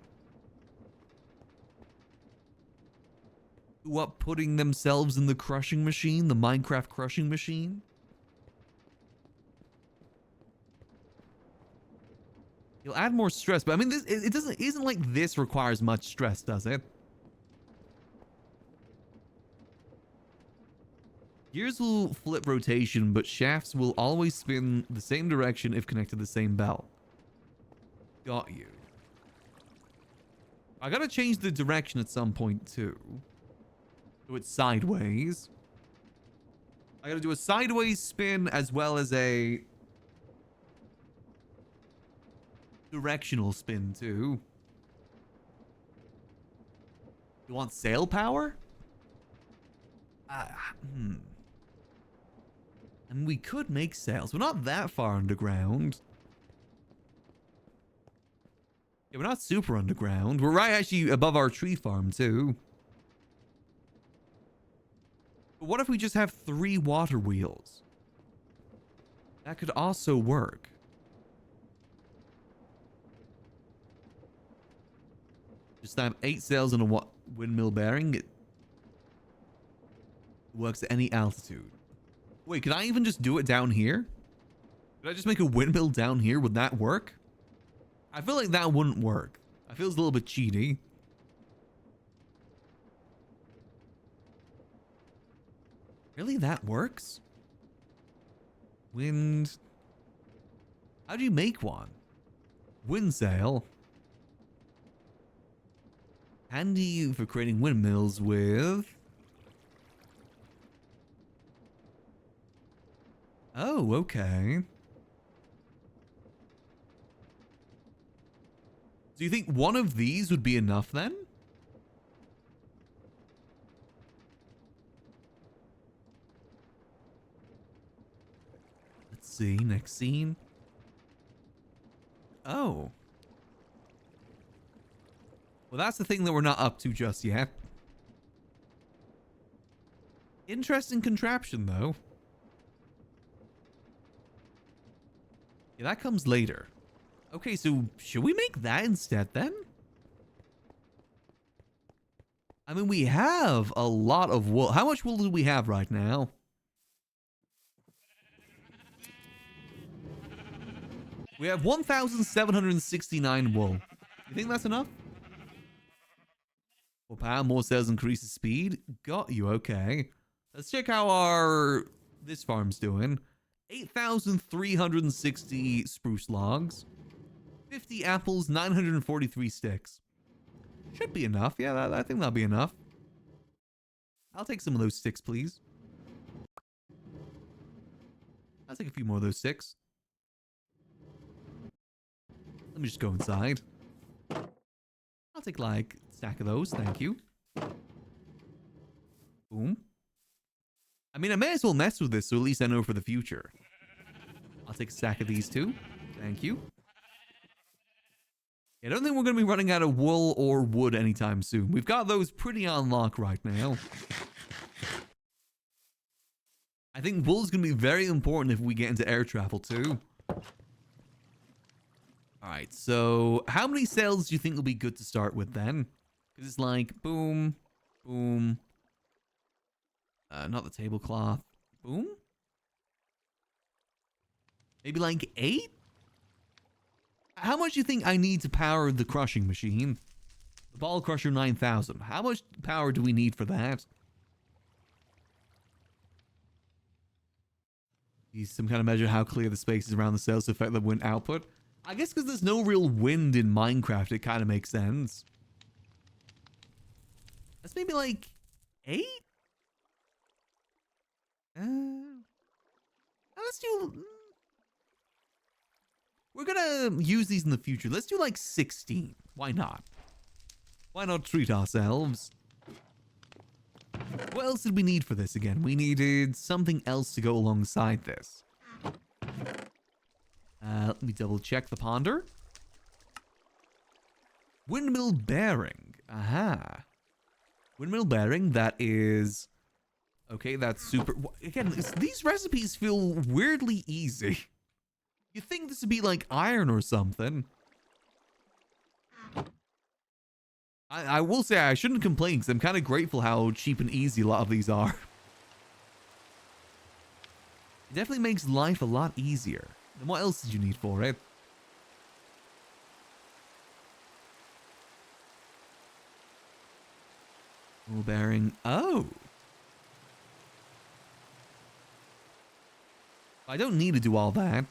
What, putting themselves in the crushing machine? The Minecraft crushing machine? You'll add more stress, but I mean, this isn't like this requires much stress, does it? Gears will flip rotation, but shafts will always spin the same direction if connected to the same belt. Got you. I gotta change the direction at some point too. So it's sideways. I gotta do a sideways spin as well as a directional spin too. You want sail power? And we could make sails. We're not that far underground. Yeah, we're not super underground. We're right actually above our tree farm too. But what if we just have 3 water wheels? That could also work. Just have 8 sails and a windmill bearing. It works at any altitude. Wait, can I even just do it down here? Could I just make a windmill down here? Would that work? I feel like that wouldn't work. I feel it's a little bit cheaty. Really? That works? Wind. How do you make one? Wind sail. Handy for creating windmills with... Oh, okay. Do you think one of these would be enough then? Let's see, next scene. Oh. Well, that's the thing that we're not up to just yet. Interesting contraption, though. Yeah, that comes later. Okay, so should we make that instead then? I mean, we have a lot of wool. How much wool do we have right now? We have 1,769 wool. You think that's enough? More power, more sales increases speed. Got you, okay. Let's check how this farm's doing. 8,360 spruce logs. 50 apples, 943 sticks. Should be enough. Yeah, I think that'll be enough. I'll take some of those sticks, please. I'll take a few more of those sticks. Let me just go inside. I'll take like a stack of those. Thank you. Boom. I mean, I may as well mess with this so at least I know for the future. I'll take a stack of these too. Thank you. I don't think we're going to be running out of wool or wood anytime soon. We've got those pretty on lock right now. I think wool's going to be very important if we get into air travel too. Alright, so how many sails do you think will be good to start with then? Because it's like, boom, boom. Not the tablecloth. Boom? Maybe like 8? How much do you think I need to power the crushing machine? The ball crusher 9,000. How much power do we need for that? Use some kind of measure how clear the space is around the cells to affect the wind output. I guess because there's no real wind in Minecraft, it kind of makes sense. That's maybe like 8? Let's do... We're gonna use these in the future. Let's do like 16. Why not? Why not treat ourselves? What else did we need for this again? We needed something else to go alongside this. Let me double check the ponder. Windmill bearing. Aha. Windmill bearing, that is... Okay, that's super... Again, these recipes feel weirdly easy. You'd think this would be like iron or something. I will say I shouldn't complain because I'm kind of grateful how cheap and easy a lot of these are. It definitely makes life a lot easier. And what else did you need for it? Windmill bearing. Oh. I don't need to do all that.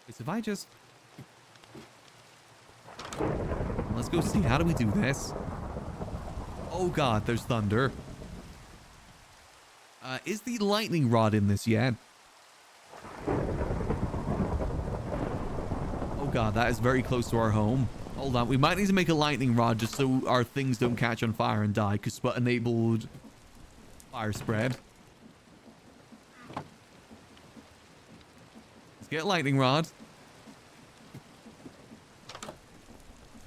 Because if I just... Let's go see. How do we do this? Oh god, there's thunder. Is the lightning rod in this yet? Oh god, that is very close to our home. Hold on, we might need to make a lightning rod just so our things don't catch on fire and die, because what enabled fire spread. Let's get a lightning rod.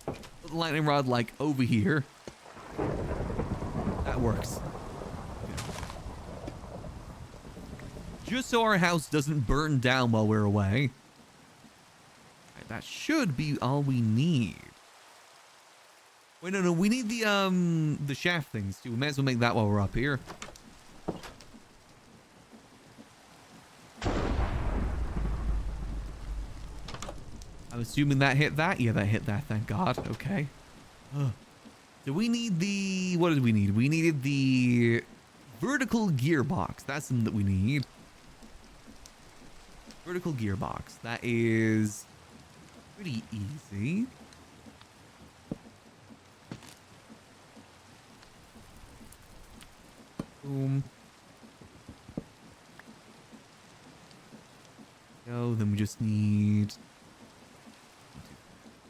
Put the lightning rod like over here. That works. Just so our house doesn't burn down while we're away. Right, that should be all we need. Wait, no, we need the shaft things too. We might as well make that while we're up here. I'm assuming that hit that? Yeah, that hit that, thank God. Okay. Do we need the... What did we need? We needed the vertical gearbox. That's something that we need. Vertical gearbox. That is pretty easy. Boom. Go, then we just need...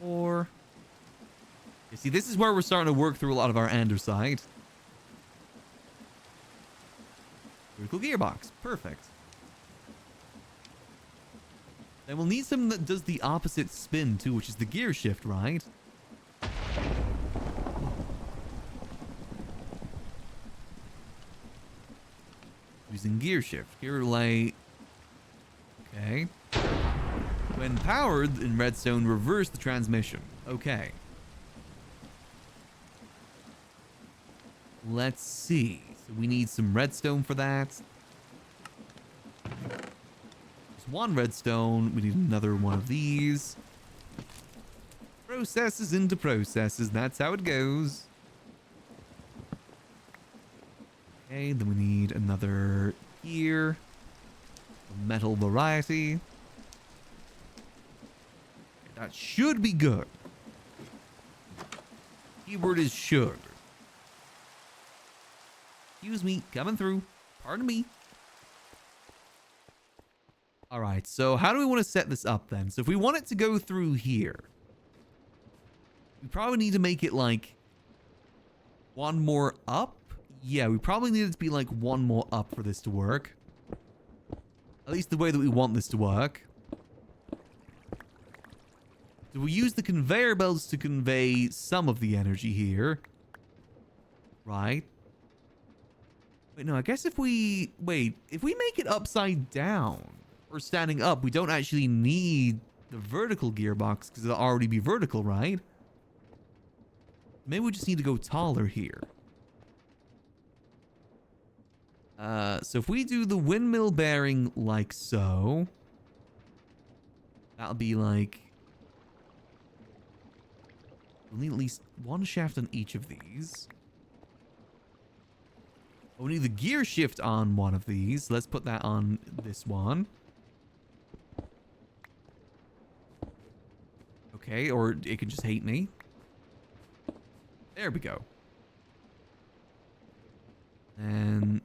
4. You see, this is where we're starting to work through a lot of our andesite. Vertical gearbox. Perfect. Then we'll need something that does the opposite spin too, which is the gear shift, right? Using gear shift. Gear light. Okay. When powered in redstone, reverse the transmission. Okay. Let's see. So we need some redstone for that. There's one redstone. We need another one of these. Processes into processes. That's how it goes. Okay, then we need another here. Metal variety. That should be good. Keyword is should. Excuse me, coming through. Pardon me. All right, so how do we want to set this up then? So if we want it to go through here, we probably need to make it like one more up. Yeah, we probably need it to be like one more up for this to work. At least the way that we want this to work. So we use the conveyor belts to convey some of the energy here. Right. Wait, no, I guess if we... Wait, if we make it upside down or standing up, we don't actually need the vertical gearbox because it'll already be vertical, right? Maybe we just need to go taller here. So if we do the windmill bearing like so, that'll be like... We'll need at least one shaft on each of these. Oh, we need the gear shift on one of these. Let's put that on this one. Okay, or it can just hate me. There we go. And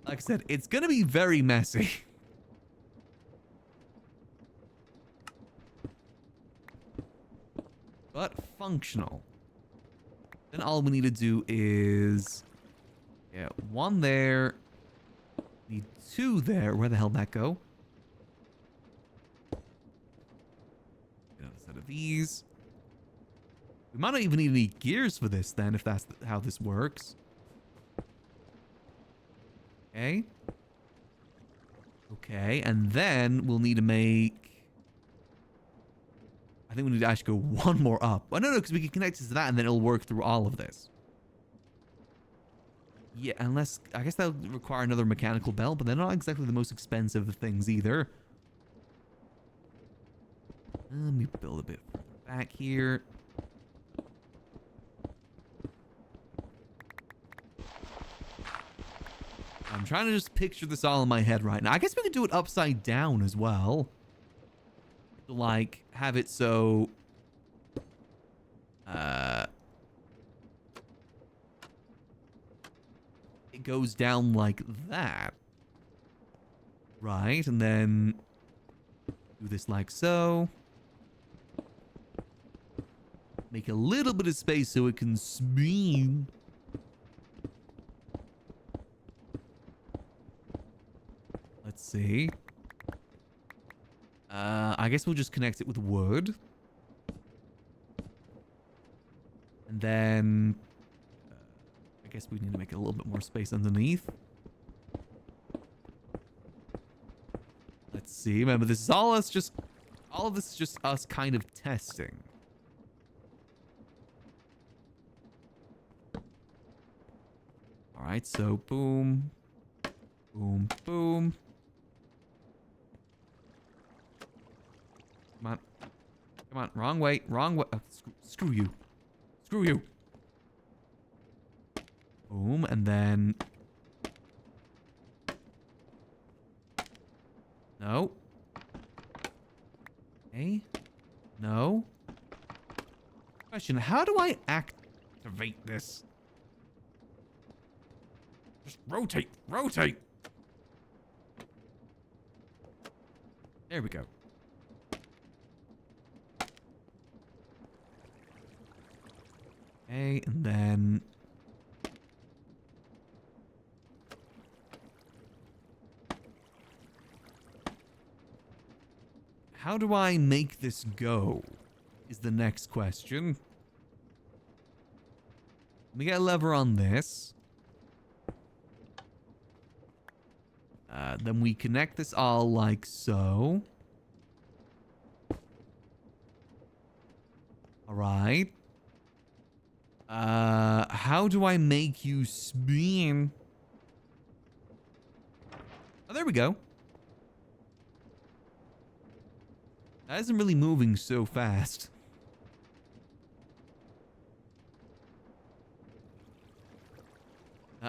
like I said, it's gonna be very messy. But functional. Then all we need to do is... yeah, one there. Need two there. Where the hell did that go? Get another set of these. We might not even need any gears for this then, if that's how this works. Okay. Okay, and then we'll need to make... I think we need to actually go one more up. Oh, no, because we can connect it to that and then it'll work through all of this. Yeah, unless... I guess that'll require another mechanical belt, but they're not exactly the most expensive of things either. Let me build a bit further back here. I'm trying to just picture this all in my head right now. I guess we could do it upside down as well. To, like, have it so... it goes down like that. Right, and then... do this like so. Make a little bit of space so it can spin. Let's see. I guess we'll just connect it with wood. And then... I guess we need to make a little bit more space underneath. Let's see. Remember, this is all us just... all of this is just us kind of testing. Alright, so boom. Boom, boom. Come on. Come on. Wrong way. Wrong way. Oh, screw you. Screw you. Boom. And then... no. Okay. No. Question. How do I activate this? Just rotate. Rotate. There we go. Okay, and then... how do I make this go? Is the next question. Let me get a lever on this. Then we connect this all like so. Alright. How do I make you spin? Oh, there we go. That isn't really moving so fast.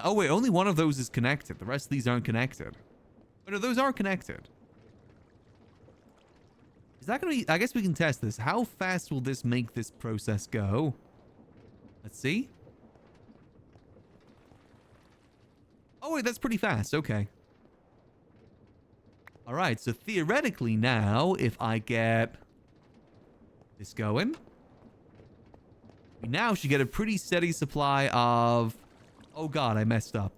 Oh wait, only one of those is connected. The rest of these aren't connected. Oh no, those are connected. Is that gonna be... I guess we can test this. How fast will this make this process go? Let's see. Oh wait, that's pretty fast. Okay. Alright, so theoretically now, if I get this going, we now should get a pretty steady supply of... oh god, I messed up.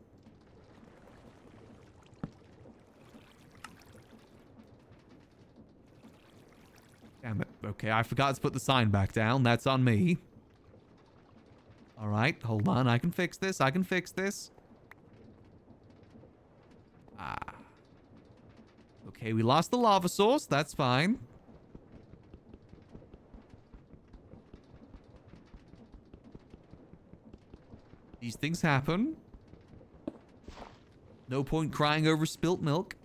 Damn it. Okay, I forgot to put the sign back down. That's on me. Alright, hold on. I can fix this. I can fix this. Ah. Okay, we lost the lava source. That's fine. These things happen. No point crying over spilt milk.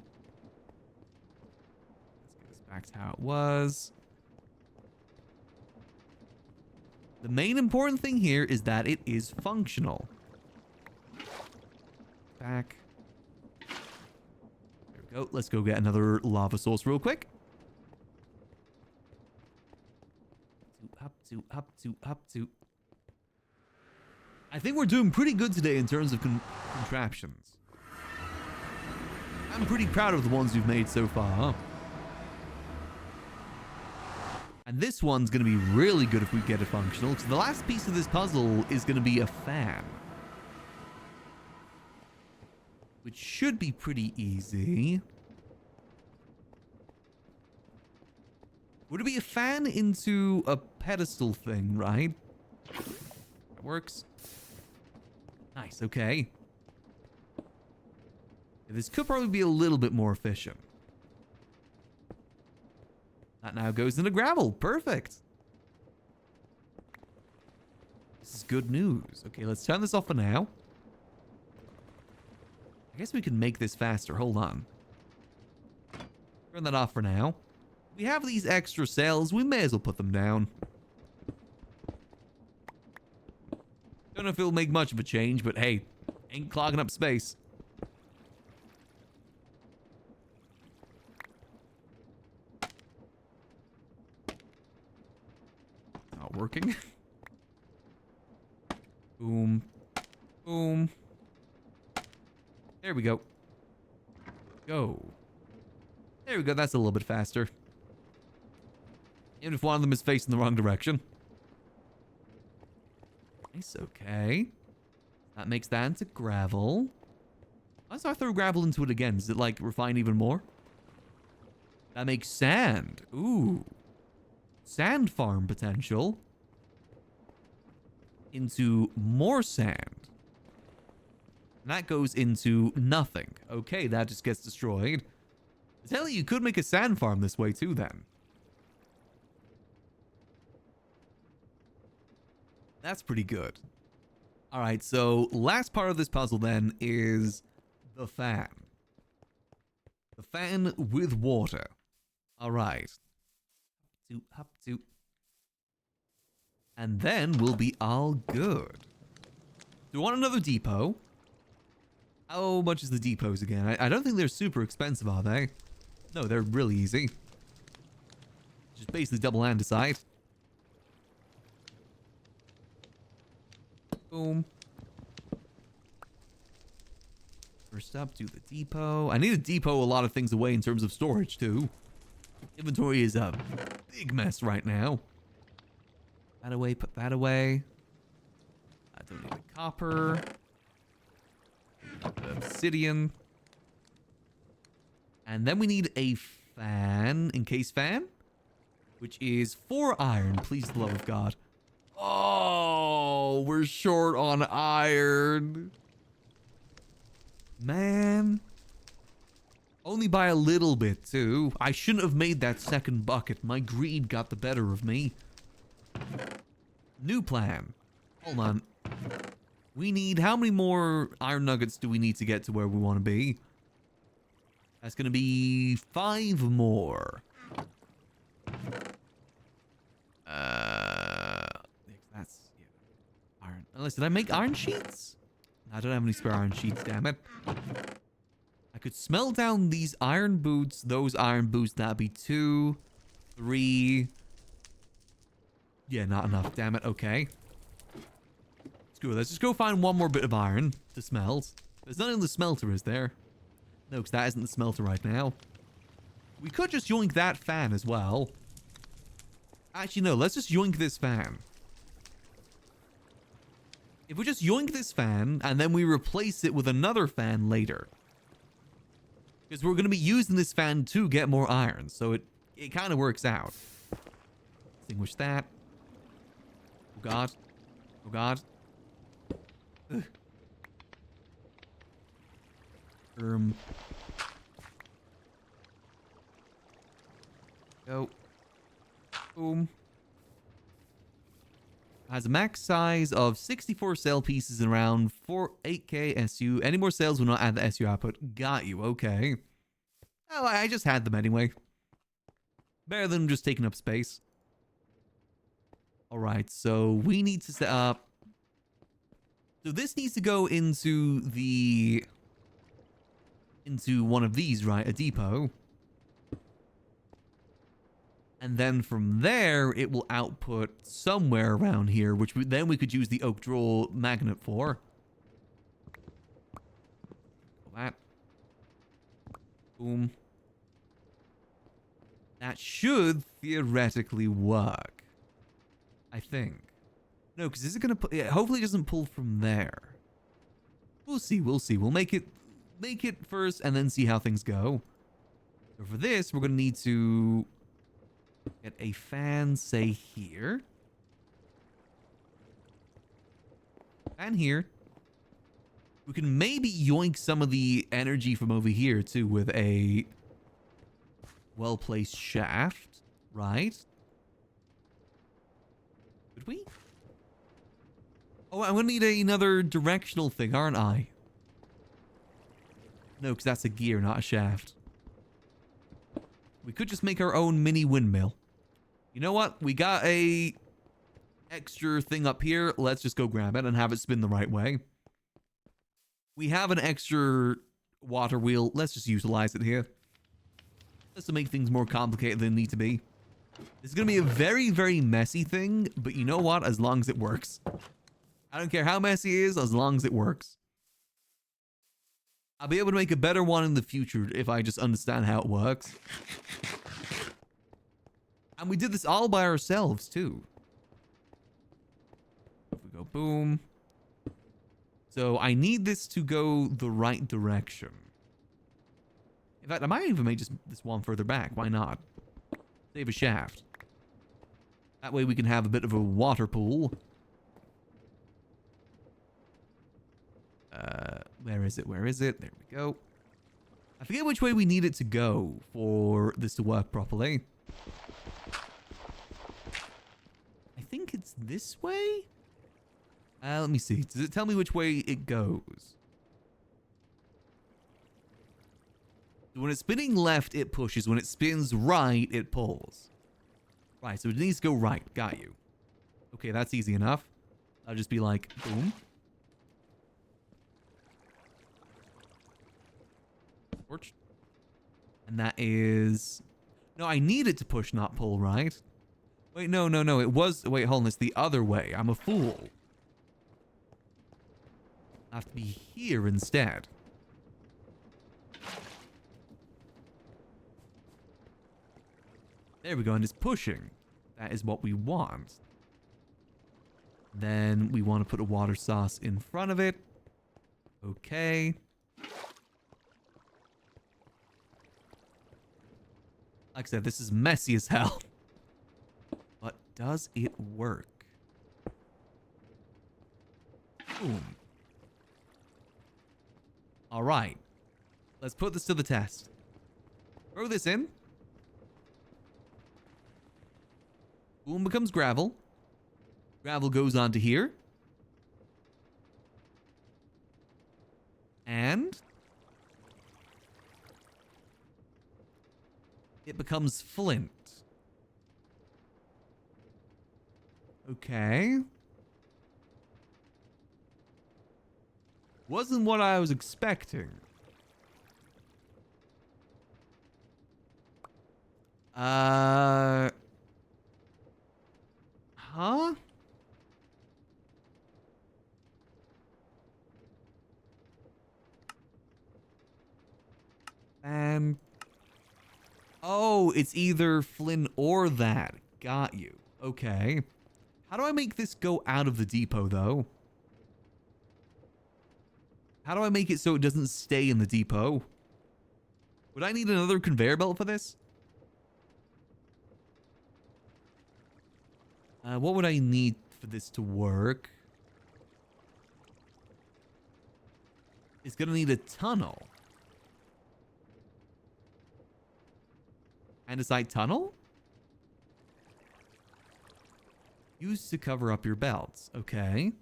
Let's get this back to how it was. The main important thing here is that it is functional. Back. There we go. Let's go get another lava source real quick. to, up to, up to. I think we're doing pretty good today in terms of contraptions. I'm pretty proud of the ones we've made so far. And this one's going to be really good if we get it functional, because the last piece of this puzzle is going to be a fan. Which should be pretty easy. Would it be a fan into a pedestal thing, right? That works. Nice, okay. This could probably be a little bit more efficient. That now goes into gravel. Perfect. This is good news. Okay, let's turn this off for now. I guess we can make this faster. Hold on. Turn that off for now. We have these extra cells. We may as well put them down. Don't know if it'll make much of a change, but hey, ain't clogging up space. Not working. Boom. Boom. There we go. Go. There we go. That's a little bit faster. Even if one of them is facing the wrong direction. Nice, okay. That makes that into gravel. Why do I throw gravel into it again? Does it, like, refine even more? That makes sand. Ooh. Sand farm potential. Into more sand. And that goes into nothing. Okay, that just gets destroyed. I tell you could make a sand farm this way too, then. That's pretty good. All right, so last part of this puzzle then is the fan. The fan with water. All right. Up to. And then we'll be all good. Do we want another depot? How much is the depots again? I don't think they're super expensive, are they? No, they're really easy. Just basically double andesite. Boom. First up, do the depot. I need to depot a lot of things away in terms of storage, too. Inventory is a big mess right now. That away, put that away. I don't need the copper. The obsidian. And then we need a fan, encased fan, which is 4 iron, please the love of God. Oh, we're short on iron. Man. Only by a little bit, too. I shouldn't have made that second bucket. My greed got the better of me. New plan. Hold on. We need... How many more iron nuggets do we need to get to where we want to be? That's going to be 5 more. That's... Yeah. Iron. Unless, did I make iron sheets? I don't have any spare iron sheets, damn it. I could smelt down these iron boots, those iron boots. That'd be 2, 3... Yeah, not enough. Damn it. Okay. Screw it. Let's just go find one more bit of iron to smelt. There's nothing in the smelter, is there? No, because that isn't the smelter right now. We could just yoink that fan as well. Actually, no. Let's just yoink this fan. If we just yoink this fan, and then we replace it with another fan later. Because we're going to be using this fan to get more iron. So it kind of works out. Extinguish that. Oh god. Oh god. Ugh. Go. Boom. Has a max size of 64 cell pieces and around 8k SU. Any more cells will not add the SU output. Got you. Okay. Oh, I just had them anyway. Better than just taking up space. Alright, so we need to set up... So this needs to go into the... Into one of these, right? A depot. And then from there, it will output somewhere around here, which then we could use the oak draw magnet for. That. Boom. That should theoretically work. I think. No, because is it going to... hopefully it doesn't pull from there. We'll see, we'll see. We'll make it first and then see how things go. So for this, we're going to need to get a fan, say, here. And here. We can maybe yoink some of the energy from over here, too, with a well-placed shaft, right? Could we? Oh, I'm going to need another directional thing, aren't I? No, because that's a gear, not a shaft. We could just make our own mini windmill. You know what? We got a extra thing up here. Let's just go grab it and have it spin the right way. We have an extra water wheel. Let's just utilize it here. Just to make things more complicated than they need to be. This is going to be a very, very messy thing. But you know what? As long as it works. I don't care how messy it is, as long as it works. I'll be able to make a better one in the future if I just understand how it works. And we did this all by ourselves, too. If we go boom. So I need this to go the right direction. In fact, I might even make just this one further back. Why not? Save a shaft. That way we can have a bit of a water pool. Where is it? Where is it? There we go. I forget which way we need it to go for this to work properly. I think it's this way? Let me see. Does it tell me which way it goes? When it's spinning left, it pushes. When it spins right, it pulls. Right, so it needs to go right. Got you. Okay, that's easy enough. I'll just be like, boom. Torch. And that is... No, I need it to push, not pull, right? Wait, no. It was... Wait, hold on. It's the other way. I'm a fool. I have to be here instead. There we go, and it's pushing. That is what we want. Then we want to put a water sauce in front of it. Okay. Like I said, this is messy as hell. But does it work? Boom. All right. Let's put this to the test. Throw this in. Boom becomes gravel. Gravel goes onto here. And it becomes flint. Okay. Wasn't what I was expecting. Huh? And... Oh, it's either flint or that. Got you. Okay. How do I make this go out of the depot, though? How do I make it so it doesn't stay in the depot? Would I need another conveyor belt for this? What would I need for this to work? It's gonna need a tunnel. Andesite tunnel? Used to cover up your belts. Okay.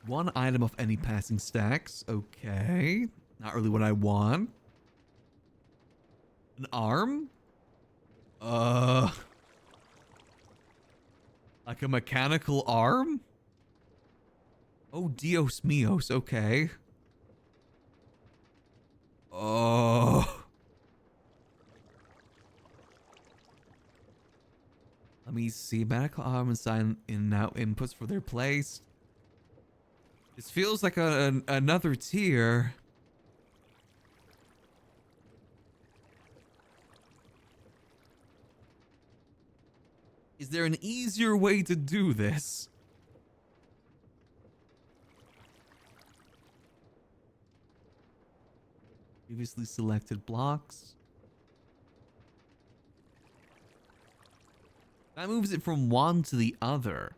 One item of any passing stacks. Okay. Not really what I want. An arm? Like a mechanical arm? Oh, Dios míos. Okay. Oh. Let me see. Medical arm and sign in and out inputs for their place. This feels like another tier. Is there an easier way to do this? Previously selected blocks. That moves it from one to the other.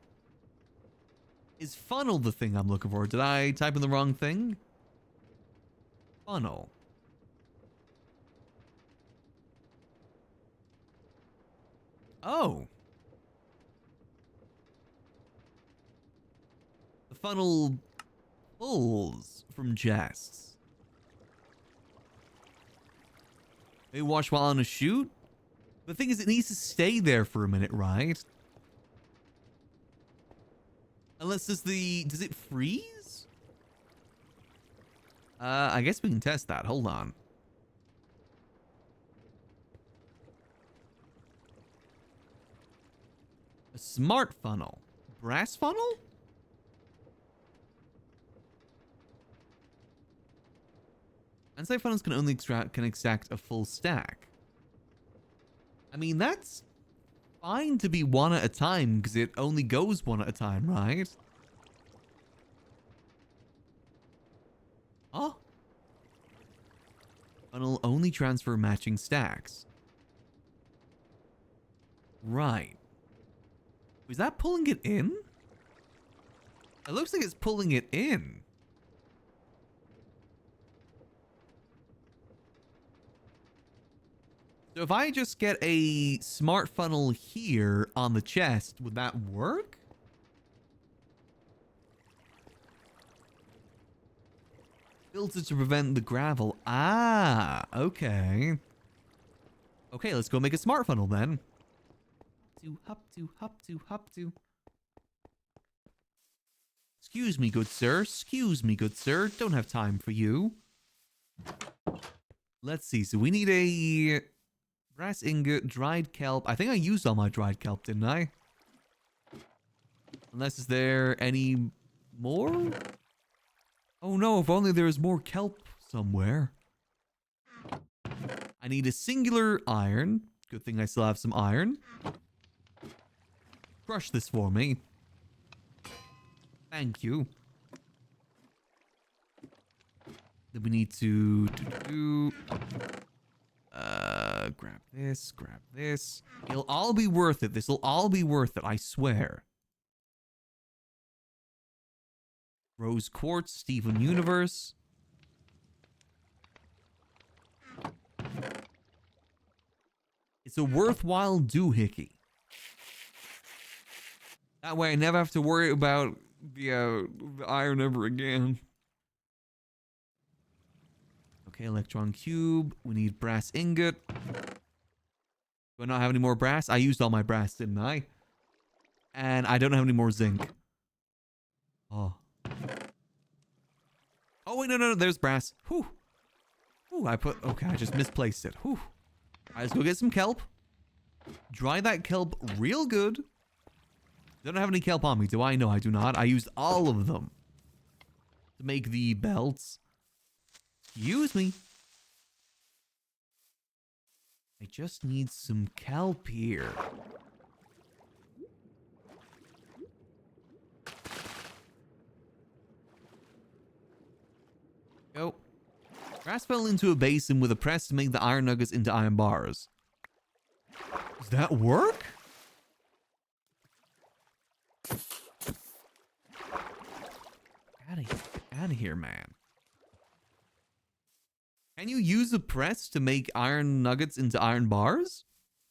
Is funnel the thing I'm looking for? Did I type in the wrong thing? Funnel. Oh. The funnel pulls from chests. Maybe watch while on a shoot? The thing is, it needs to stay there for a minute, right? Unless does it freeze? I guess we can test that. Hold on. A smart funnel. Brass funnel? Andesite funnels can only extract a full stack. I mean, that's fine to be one at a time, because it only goes one at a time, right? Oh. Funnel only transfer matching stacks. Right. Is that pulling it in? It looks like it's pulling it in. So if I just get a smart funnel here on the chest, would that work? Filter to prevent the gravel. Ah, okay. Okay, let's go make a smart funnel then. Hop to. Excuse me, good sir. Excuse me, good sir. Don't have time for you. Let's see. So we need a brass ingot, dried kelp. I think I used all my dried kelp, didn't I? Unless, is there any more? Oh no, if only there was more kelp somewhere. I need a singular iron. Good thing I still have some iron. Crush this for me. Thank you. Then we need to grab this, grab this. It'll all be worth it. This'll all be worth it, I swear. Rose Quartz, Steven Universe. It's a worthwhile doohickey. That way I never have to worry about the iron ever again. Okay, electron cube. We need brass ingot. Do I not have any more brass? I used all my brass, didn't I? And I don't have any more zinc. Oh. Oh, wait, no, there's brass. Whew. Ooh, okay, I just misplaced it. Whew. Alright, let's go get some kelp. Dry that kelp real good. Don't have any kelp on me, do I? No, I do not. I used all of them to make the belts. Excuse me. I just need some kelp here. Go. Grass fell into a basin with a press to make the iron nuggets into iron bars. Does that work? Out of here, man. Can you use a press to make iron nuggets into iron bars?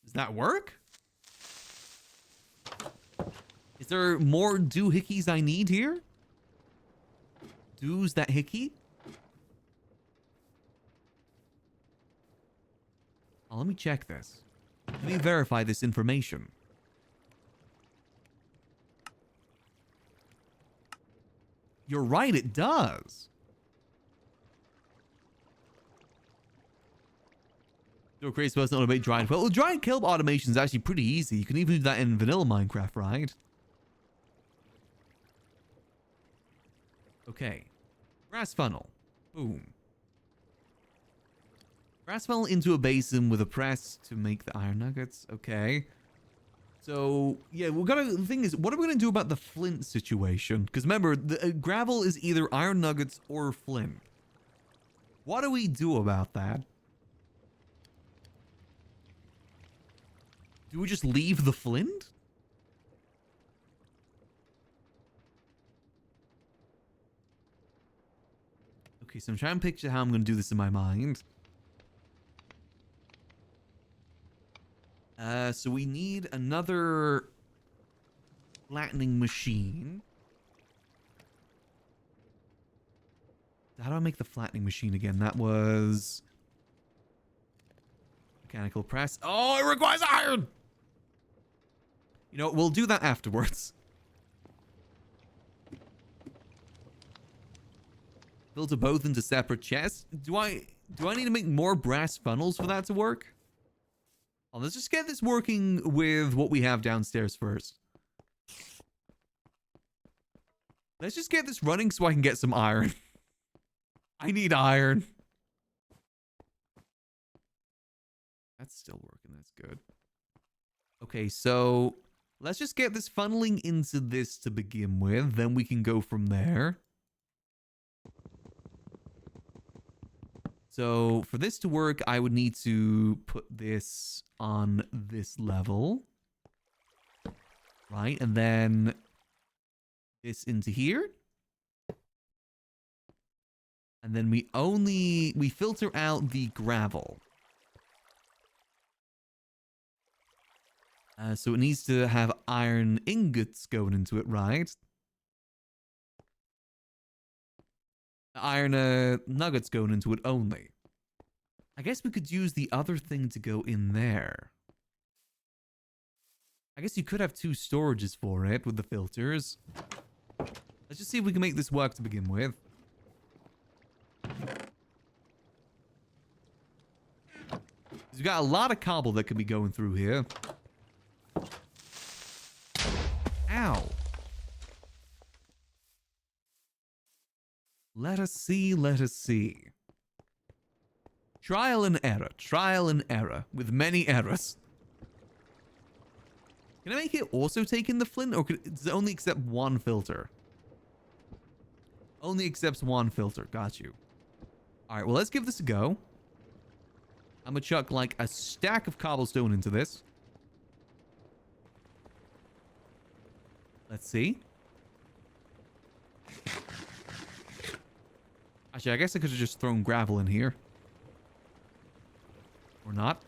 Does that work? Is there more doohickeys I need here? Doos that hickey? Oh, let me check this. Let me verify this information. You're right, it does. Do a crazy person automate dry and kill. Well, dry and kill automation is actually pretty easy. You can even do that in vanilla Minecraft, right? Okay. Brass funnel. Boom. Brass funnel into a basin with a press to make the iron nuggets. Okay. So, yeah, the thing is, what are we going to do about the flint situation? Because remember, the gravel is either iron nuggets or flint. What do we do about that? Do we just leave the flint? Okay, so I'm trying to picture how I'm going to do this in my mind. So we need another flattening machine. How do I make the flattening machine again? That was mechanical press. Oh, it requires iron! You know, we'll do that afterwards. Filter both into separate chests. Do I need to make more brass funnels for that to work? Oh, let's just get this working with what we have downstairs first. Let's just get this running so I can get some iron. I need iron. That's still working. That's good. Okay, so let's just get this funneling into this to begin with. Then we can go from there. So for this to work, I would need to put this on this level. Right, and then this into here. And then we filter out the gravel. So it needs to have iron ingots going into it, right? Iron nuggets going into it only. I guess we could use the other thing to go in there. I guess you could have two storages for it with the filters. Let's just see if we can make this work to begin with. We've got a lot of cobble that could be going through here. Ow. Let us see, let us see. Trial and error, with many errors. Can I make it also take in the flint, or does it only accept one filter? Only accepts one filter, got you. Alright, well, let's give this a go. I'm gonna chuck like a stack of cobblestone into this. Let's see. Actually, I guess I could have just thrown gravel in here. Or not.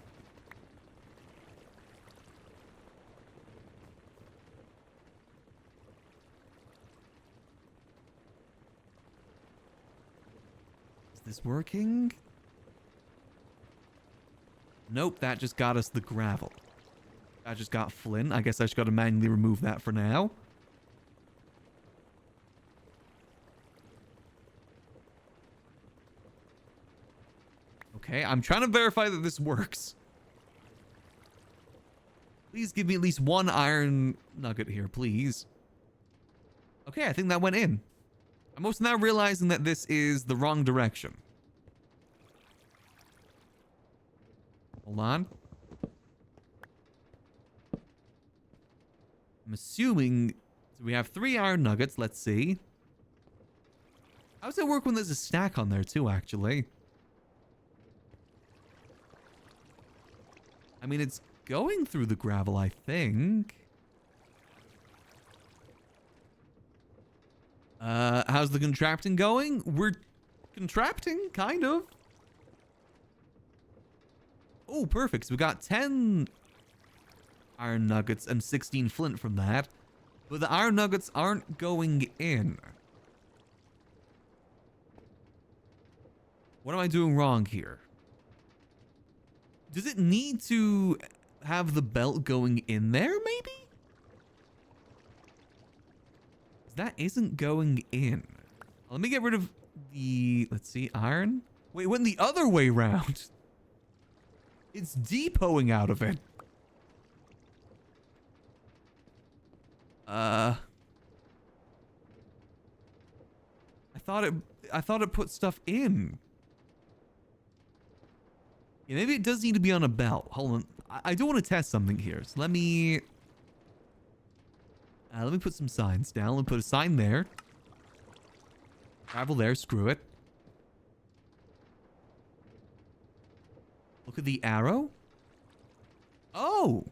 Is this working? Nope, that just got us the gravel. That just got flint. I guess I just got to manually remove that for now. Okay, I'm trying to verify that this works. Please give me at least one iron nugget here, please. Okay, I think that went in. I'm also now realizing that this is the wrong direction. Hold on. I'm assuming... So we have 3 iron nuggets. Let's see. How does it work when there's a stack on there too, actually? I mean, it's going through the gravel, I think. How's the contrapting going? We're contrapting, kind of. Oh, perfect. So we got 10 iron nuggets and 16 flint from that. But the iron nuggets aren't going in. What am I doing wrong here? Does it need to have the belt going in there, maybe? That isn't going in. Let me get rid of the, let's see, iron. Wait, it went the other way round. It's depoting out of it. I thought it put stuff in. Yeah, maybe it does need to be on a belt. Hold on. I do want to test something here. So let me put some signs down. Let me put a sign there. Travel there. Screw it. Look at the arrow. Oh.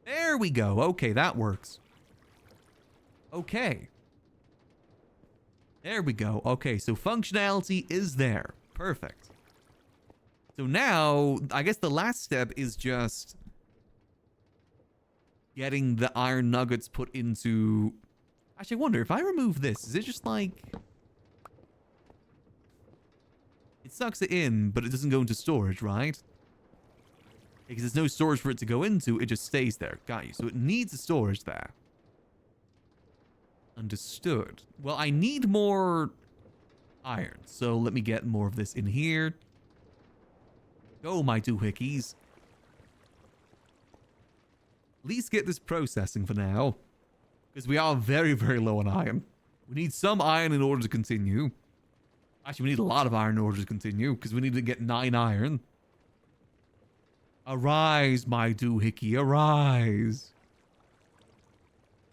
There we go. Okay, that works. Okay. There we go. Okay, so functionality is there. Perfect. So now, I guess the last step is just getting the iron nuggets put into... Actually, I wonder, if I remove this, is it just like... It sucks it in, but it doesn't go into storage, right? Because there's no storage for it to go into, it just stays there. Got you. So it needs a storage there. Understood. Well, I need more iron, so let me get more of this in here. Go, my doohickeys. At least get this processing for now. Because we are very, very low on iron. We need some iron in order to continue. Actually, we need a lot of iron in order to continue, because we need to get 9 iron. Arise, my doohickey, arise.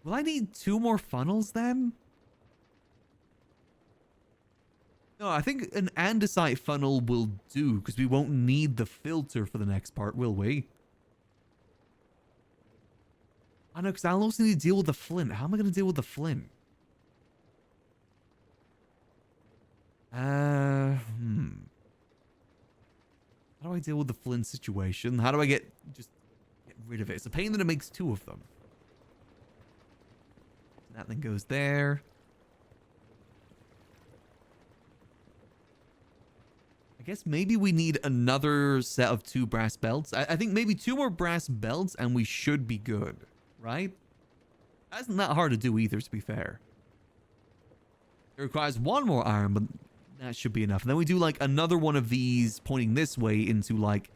Will I need 2 more funnels then? No, I think an andesite funnel will do, because we won't need the filter for the next part, will we? I know, because I'll also need to deal with the flint. How am I going to deal with the flint? How do I deal with the flint situation? How do I get rid of it? It's a pain that it makes 2 of them. That thing goes there. I guess maybe we need another set of 2 brass belts. I think maybe 2 more brass belts and we should be good, right? That's not hard to do either, to be fair. It requires 1 more iron, but that should be enough. And then we do like another one of these pointing this way into like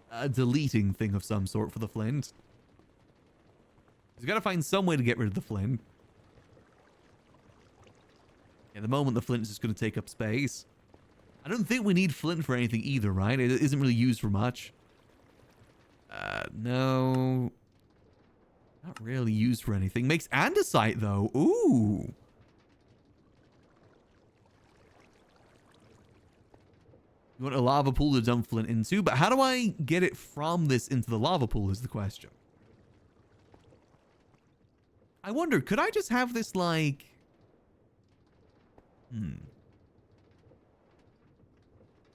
a deleting thing of some sort for the flint. We've got to find some way to get rid of the flint. At the moment, the flint is just going to take up space. I don't think we need flint for anything either, right? It isn't really used for much. No. Not really used for anything. Makes andesite, though. Ooh. You want a lava pool to dump flint into, but how do I get it from this into the lava pool is the question. I wonder, could I just have this, like...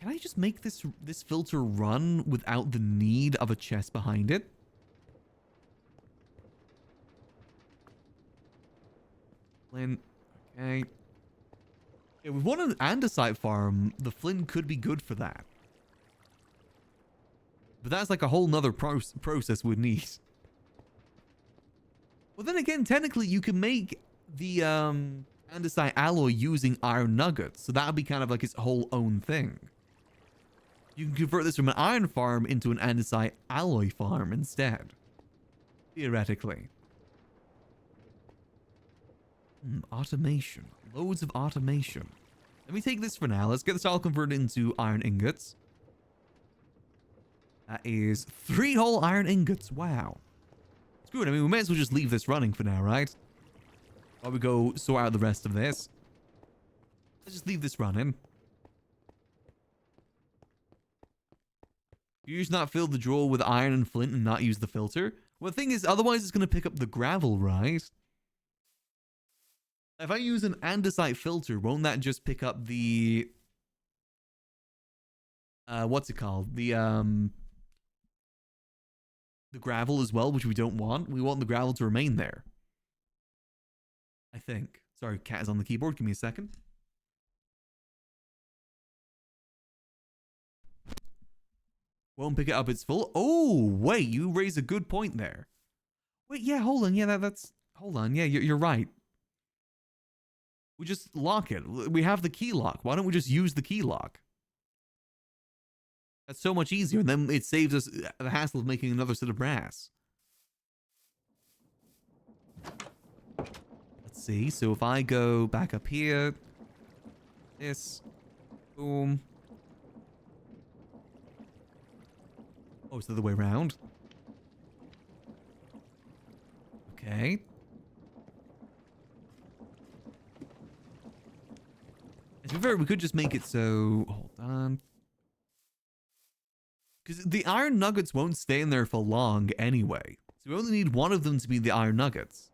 Can I just make this filter run without the need of a chest behind it? Flint. Okay. Yeah, with one an andesite farm, the flint could be good for that. But that's like a whole nother process we'd need. Well, then again, technically, you can make the andesite alloy using iron nuggets. So that would be kind of like its whole own thing. You can convert this from an iron farm into an andesite alloy farm instead. Theoretically. Automation. Loads of automation. Let me take this for now. Let's get this all converted into iron ingots. That is 3 whole iron ingots. Wow. Screw it. I mean, we may as well just leave this running for now, right? While we go sort out the rest of this. Let's just leave this running. You just not fill the drawer with iron and flint and not use the filter? Well, the thing is, otherwise it's going to pick up the gravel, right? If I use an andesite filter, won't that just pick up the... what's it called? The gravel as well, which we don't want. We want the gravel to remain there. I think. Sorry, cat is on the keyboard. Give me a second. Won't pick it up, it's full. Oh, wait, you raise a good point there. Wait, yeah, hold on. Yeah, that's... Hold on. Yeah, you're right. We just lock it. We have the key lock. Why don't we just use the key lock? That's so much easier. And then it saves us the hassle of making another set of brass. Let's see. So if I go back up here, this, boom. Oh, it's the other way around. Okay. To be fair, we could just make it so... Hold on. Because the iron nuggets won't stay in there for long anyway. So we only need one of them to be the iron nuggets.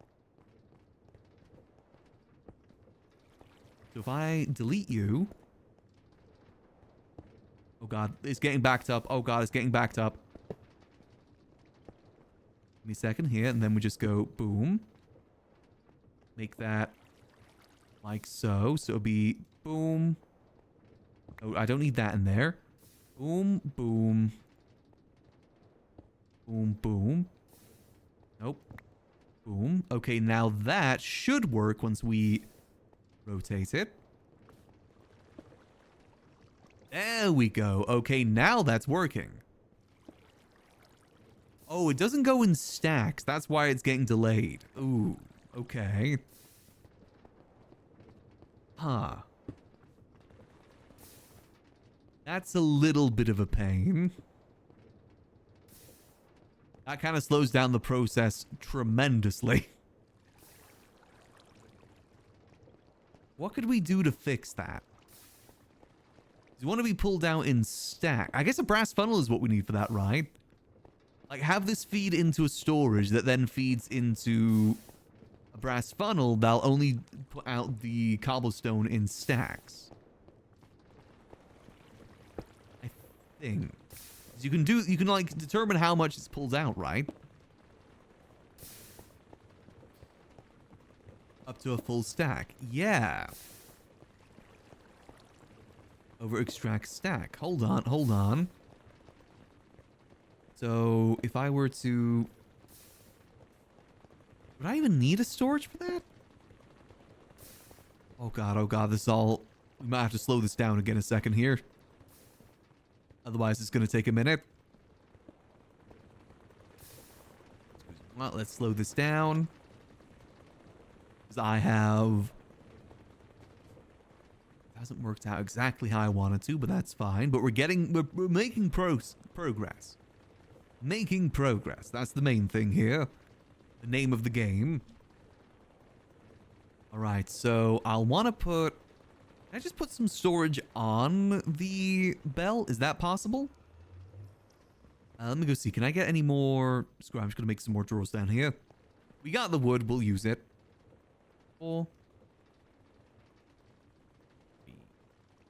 So if I delete you... Oh god, it's getting backed up. Oh god, it's getting backed up. Give me a second here, and then we just go boom. Make that like so. So it'll be boom. Oh, I don't need that in there. Boom, boom. Boom, boom. Nope. Boom. Okay, now that should work once we rotate it. There we go. Okay, now that's working. Oh, it doesn't go in stacks. That's why it's getting delayed. Ooh, okay. Huh. That's a little bit of a pain. That kind of slows down the process tremendously. What could we do to fix that? Does it want to be pulled out in stack? I guess a brass funnel is what we need for that, right? Like, have this feed into a storage that then feeds into a brass funnel that'll only put out the cobblestone in stacks. I think. You can like determine how much it's pulled out, right? Up to a full stack. Yeah. Over extract stack. Hold on, hold on. So if I were to... Would I even need a storage for that? Oh god, this is all... We might have to slow this down again a second here. Otherwise, it's going to take a minute. Well, let's slow this down. Because I have... It hasn't worked out exactly how I wanted to, but that's fine. But we're making progress. Making progress. That's the main thing here. The name of the game. Alright, so I'll want to put... Can I just put some storage on the bell? Is that possible? Let me go see. Can I get any more... Screw it, I'm just going to make some more drawers down here. We got the wood. We'll use it. 4.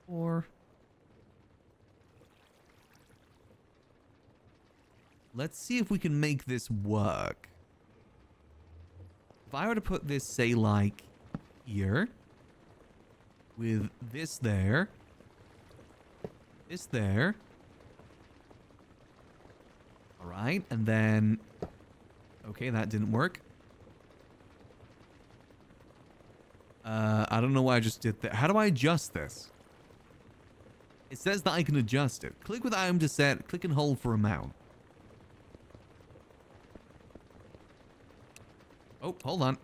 4. Let's see if we can make this work. If I were to put this, say, like, here... With this there. This there. Alright, and then... Okay, that didn't work. I don't know why I just did that. How do I adjust this? It says that I can adjust it. Click with item to set. Click and hold for amount. Oh, hold on.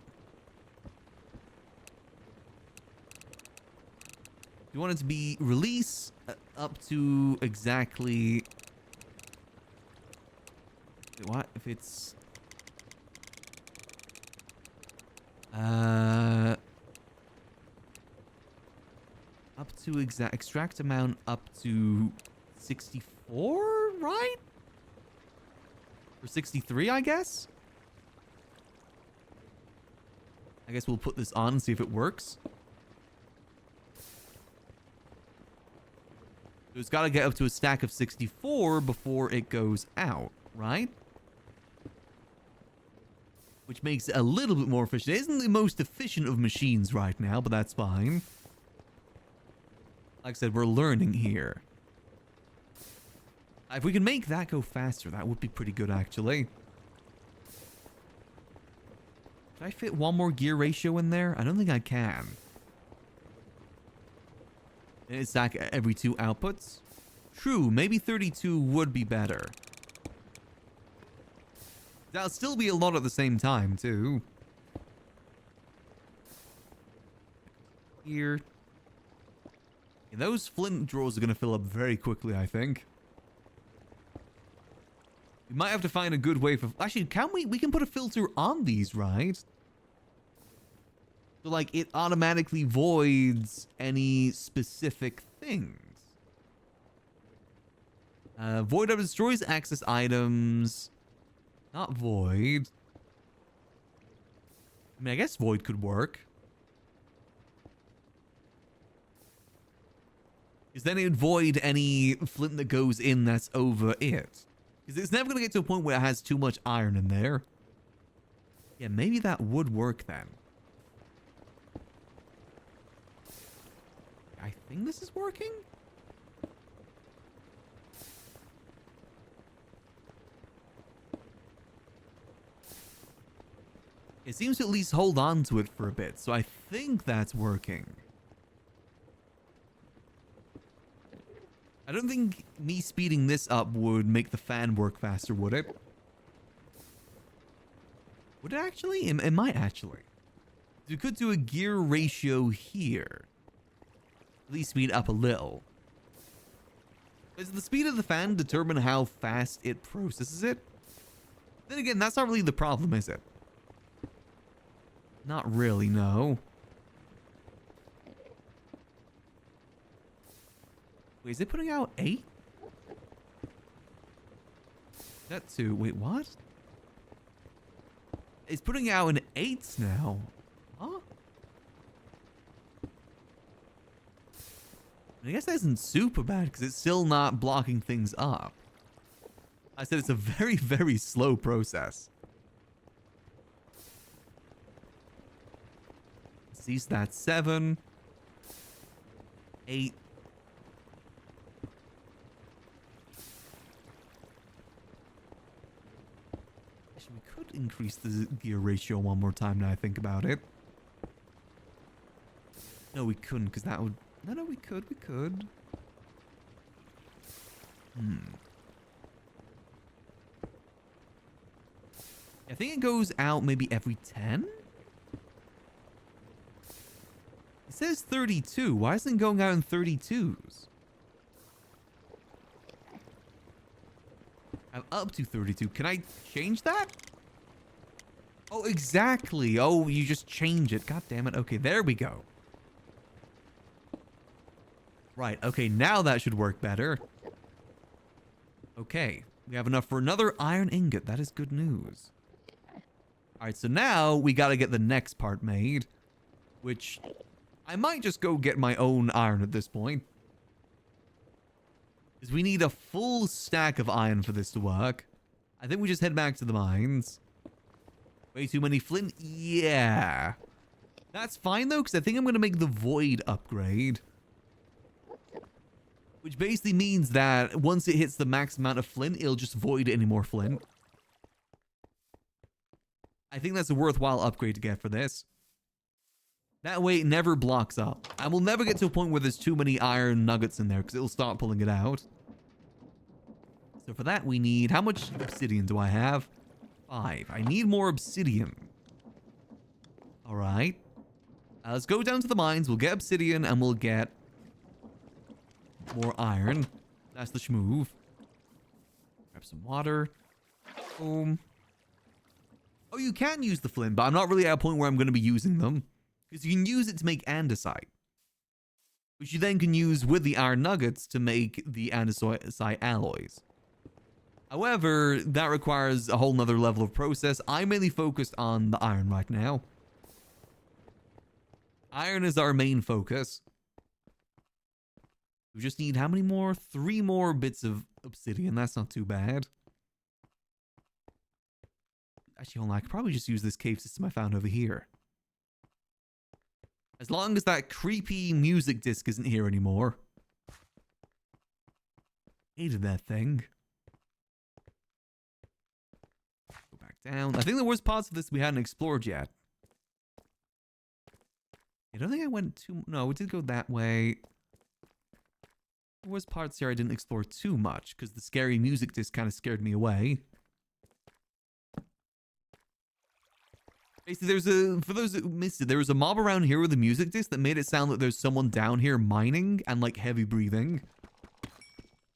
You want it to be release up to exactly... Wait, what? If it's... Up to extract amount up to 64, right? Or 63, I guess? I guess we'll put this on and see if it works. So it's got to get up to a stack of 64 before it goes out, right? Which makes it a little bit more efficient. It isn't the most efficient of machines right now, but that's fine. Like I said, we're learning here. If we can make that go faster, that would be pretty good, actually. Can I fit one more gear ratio in there? I don't think I can. And it's like every 2 outputs. True, maybe 32 would be better. That'll still be a lot at the same time, too. Here. Yeah, those flint drawers are going to fill up very quickly, I think. We might have to find a good way for... Actually, can we? We can put a filter on these, right? So, like, it automatically voids any specific things. Void destroys access items. Not void. I mean, I guess void could work. Because then it would void any flint that goes in that's over it. Because it's never going to get to a point where it has too much iron in there. Yeah, maybe that would work then. I think this is working. It seems to at least hold on to it for a bit, so I think that's working. I don't think me speeding this up would make the fan work faster, would it? Would it actually? It might actually. We could do a gear ratio here. At least speed up a little. Does the speed of the fan determine how fast it processes it? Then again, that's not really the problem, is it? Not really, no. Wait, is it putting out 8? That 2. Wait, what? It's putting out an 8 now. Huh? I guess that isn't super bad because it's still not blocking things up. I said it's a very, very slow process. Sees that 7, 8. Actually, we could increase the gear ratio one more time now I think about it. No, we couldn't because that would... No, we could. I think it goes out maybe every 10? It says 32. Why isn't it going out in 32s? I'm up to 32. Can I change that? Oh, exactly. Oh, you just change it. God damn it. Okay, there we go. Right. Okay, now that should work better. Okay. We have enough for another iron ingot. That is good news. All right, so now we got to get the next part made, which... I might just go get my own iron at this point. Because we need a full stack of iron for this to work. I think we just head back to the mines. Way too many flint? Yeah. That's fine though, because I think I'm going to make the void upgrade. Which basically means that once it hits the max amount of flint, it'll just void any more flint. I think that's a worthwhile upgrade to get for this. That way it never blocks up. I will never get to a point where there's too many iron nuggets in there because it'll start pulling it out. So for that we need... How much obsidian do I have? 5. I need more obsidian. Alright. Let's go down to the mines. We'll get obsidian and we'll get more iron. That's the schmoove. Grab some water. Boom. Oh, you can use the flint, but I'm not really at a point where I'm going to be using them. Because you can use it to make andesite. Which you then can use with the iron nuggets to make the andesite alloys. However, that requires a whole nother level of process. I'm mainly focused on the iron right now. Iron is our main focus. We just need how many more? 3 more bits of obsidian. That's not too bad. Actually, hold on. I could probably just use this cave system I found over here. As long as that creepy music disc isn't here anymore. Hated that thing. Go back down. I think there was parts of this we hadn't explored yet. I don't think I went too... No, we did go that way. There was parts here I didn't explore too much because the scary music disc kind of scared me away. Basically, for those that missed it, there was a mob around here with a music disc that made it sound like there's someone down here mining and like heavy breathing.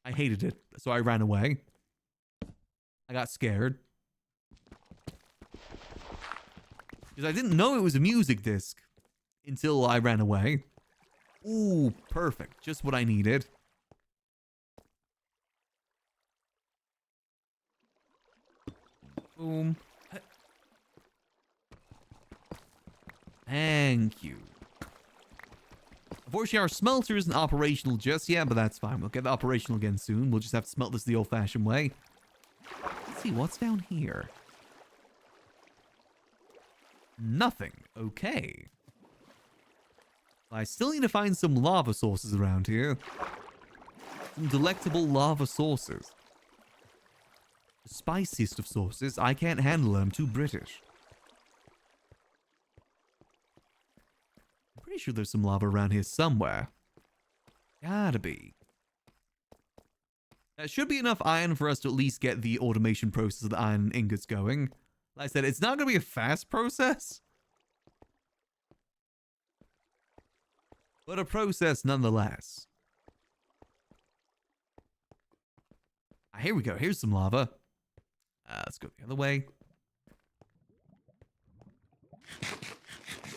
I hated it, so I ran away. I got scared. Because I didn't know it was a music disc until I ran away. Ooh, perfect. Just what I needed. Boom. Thank you. Unfortunately, our smelter isn't operational just yet, but that's fine. We'll get it operational again soon. We'll just have to smelt this the old-fashioned way. Let's see, what's down here? Nothing. Okay. I still need to find some lava sources around here. Some delectable lava sources. The spiciest of sources. I can't handle them. I'm too British. I'm pretty sure there's some lava around here somewhere. Gotta be. That should be enough iron for us to at least get the automation process of the iron ingots going. Like I said, it's not going to be a fast process. But a process nonetheless. Here we go. Here's some lava. Let's go the other way.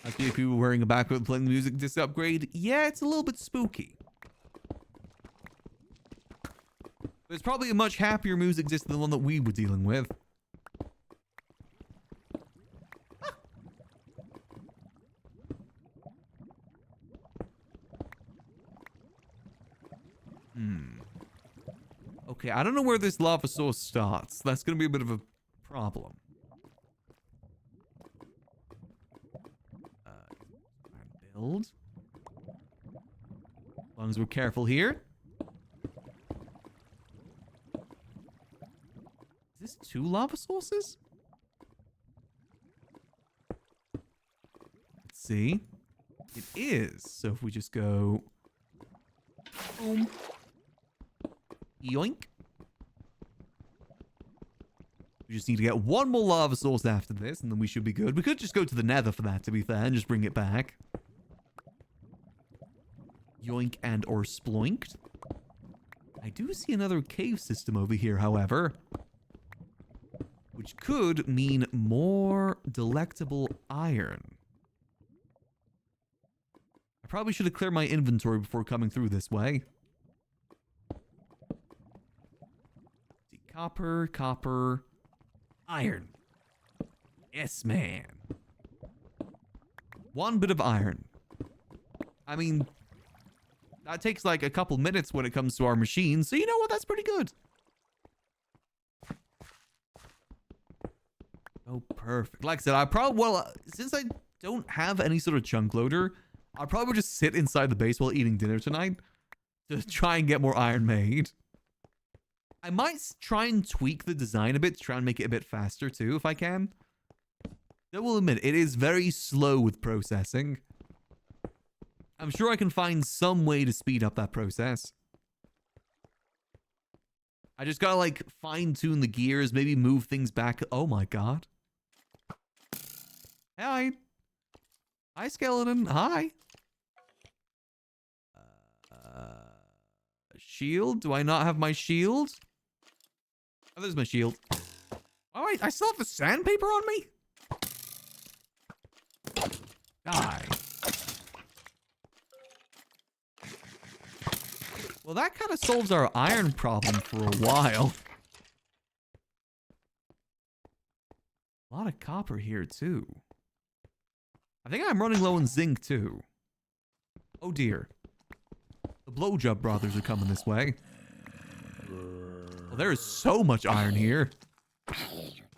Must be if you were wearing a backpack playing the music disc upgrade. Yeah, it's a little bit spooky. But it's probably a much happier music disc than the one that we were dealing with. Okay, I don't know where this lava source starts. That's going to be a bit of a problem. Build. As long as we're careful here. Is this 2 lava sources? Let's see. It is. So if we just go... Boom. Yoink. We just need to get 1 more lava source after this, and then we should be good. We could just go to the nether for that, to be fair, and just bring it back. Yoink and or sploinked. I do see another cave system over here, however. Which could mean more delectable iron. I probably should have cleared my inventory before coming through this way. Copper, copper, iron. Yes, man. 1 bit of iron. I mean, that takes like a couple minutes when it comes to our machine, so you know what? That's pretty good. Oh, perfect. Like I said, I probably, well, since I don't have any sort of chunk loader, I'll probably just sit inside the base while eating dinner tonight to try and get more iron made. I might try and tweak the design a bit to try and make it a bit faster too, if I can. I will admit, it is very slow with processing. I'm sure I can find some way to speed up that process. I just gotta, like, fine-tune the gears, maybe move things back. Oh my god. Hi. Hi, skeleton. Hi. Shield? Do I not have my shield? Oh, there's my shield. Oh, wait, I still have the sandpaper on me? Die. Well, that kind of solves our iron problem for a while. A lot of copper here, too. I think I'm running low on zinc, too. Oh, dear. The Blowjob brothers are coming this way. Well, there is so much iron here.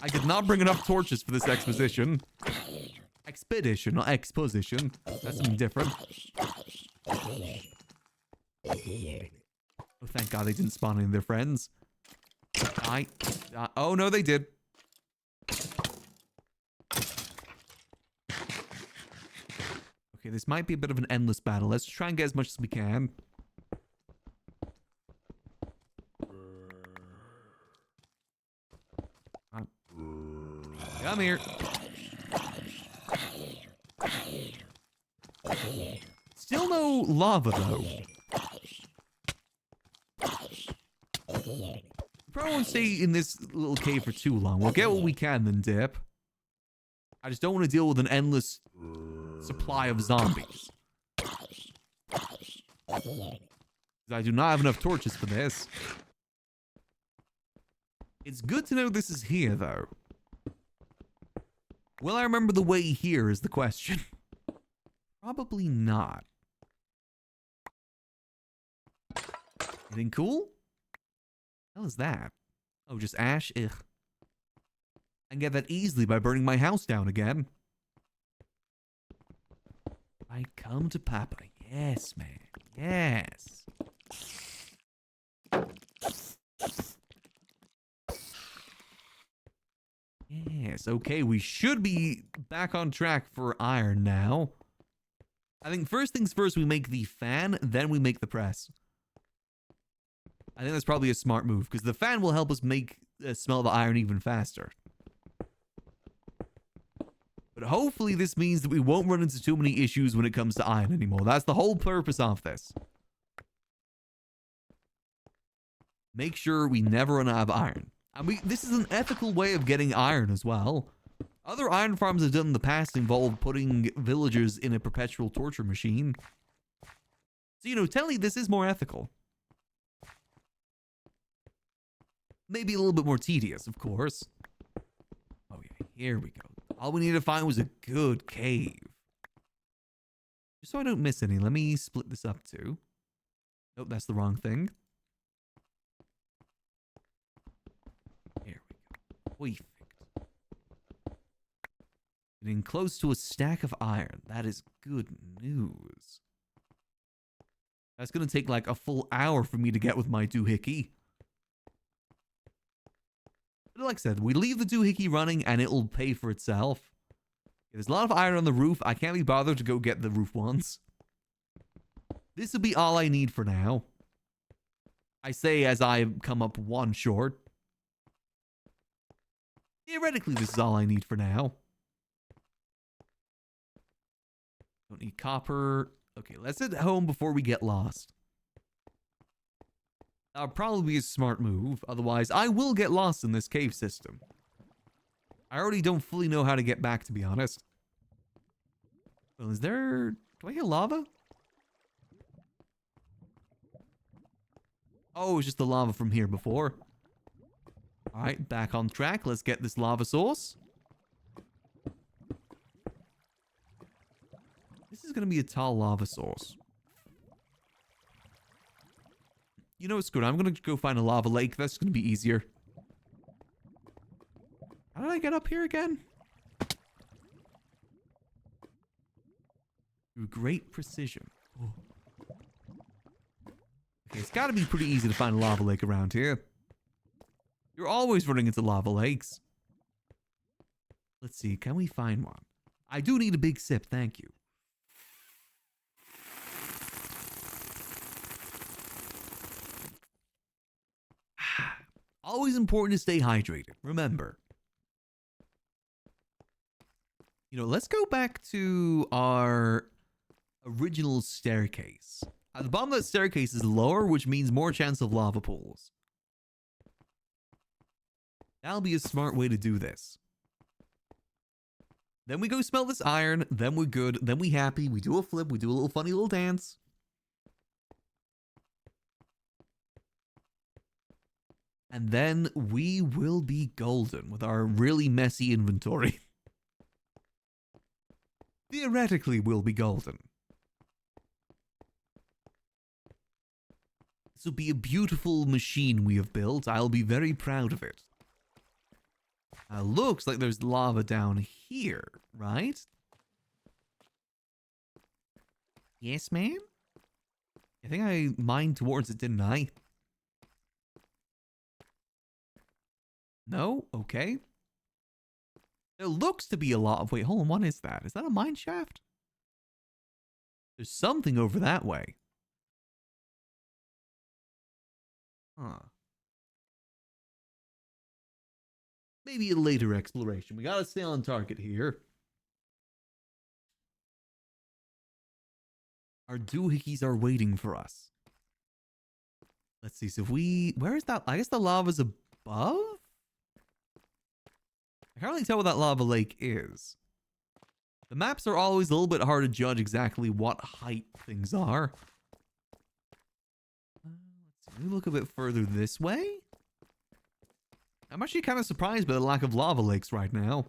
I did not bring enough torches for this exposition. Expedition, not exposition. That's something different. Oh, thank God they didn't spawn any of their friends. Oh, no, they did. Okay, this might be a bit of an endless battle. Let's try and get as much as we can. Come here. Still no lava, though. Probably won't stay in this little cave for too long. We'll get what we can, then dip. I just don't want to deal with an endless supply of zombies. I do not have enough torches for this. It's good to know this is here, though. Will I remember the way here is the question. Probably not. Anything cool? What the hell is that? Oh, just ash? Ugh. I can get that easily by burning my house down again. I come to Papa. Yes, man. Yes. Yes, okay, we should be back on track for iron now. I think first things first, we make the fan, then we make the press. I think that's probably a smart move, because the fan will help us make smell the iron even faster. But hopefully this means that we won't run into too many issues when it comes to iron anymore. That's the whole purpose of this. Make sure we never run out of iron. And this is an ethical way of getting iron as well. Other iron farms I've done in the past involve putting villagers in a perpetual torture machine. So, you know, technically this is more ethical. Maybe a little bit more tedious, of course. Oh yeah, here we go. All we need to find was a good cave. Just so I don't miss any, let me split this up too. Nope, that's the wrong thing. Here we go. Perfect. Getting close to a stack of iron. That is good news. That's going to take like a full hour for me to get with my doohickey. But like I said, we leave the doohickey running and it'll pay for itself. There's a lot of iron on the roof. I can't be bothered to go get the roof ones. This will be all I need for now. I say as I come up one short. Theoretically, this is all I need for now. Don't need copper. Okay, let's head home before we get lost. That'll probably be a smart move. Otherwise, I will get lost in this cave system. I already don't fully know how to get back, to be honest. Well, is there... Do I hear lava? Oh, it's just the lava from here before. Alright, back on track. Let's get this lava source. This is going to be a tall lava source. You know what's good? I'm going to go find a lava lake. That's going to be easier. How did I get up here again? Through great precision. Oh. Okay, it's got to be pretty easy to find a lava lake around here. You're always running into lava lakes. Let's see. Can we find one? I do need a big sip. Thank you. Always important to stay hydrated. Remember. You know, let's go back to our original staircase. At the bottom of that staircase is lower, which means more chance of lava pools. That'll be a smart way to do this. Then we go smelt this iron, then we're good, then we happy, we do a flip, we do a little funny little dance. And then we will be golden with our really messy inventory. Theoretically, we'll be golden. This will be a beautiful machine we have built. I'll be very proud of it. Looks like there's lava down here, right? Yes, ma'am? I think I mined towards it, didn't I? No? Okay. There looks to be a lot of... Wait, hold on. What is that? Is that a mine shaft? There's something over that way. Huh. maybe a later exploration. We gotta stay on target here. Our doohickeys are waiting for us. Let's see. So if we... Where is that? I guess the lava's above? I can't really tell what that lava lake is. The maps are always a little bit hard to judge exactly what height things are. Let's see. Let me look a bit further this way. I'm actually kind of surprised by the lack of lava lakes right now.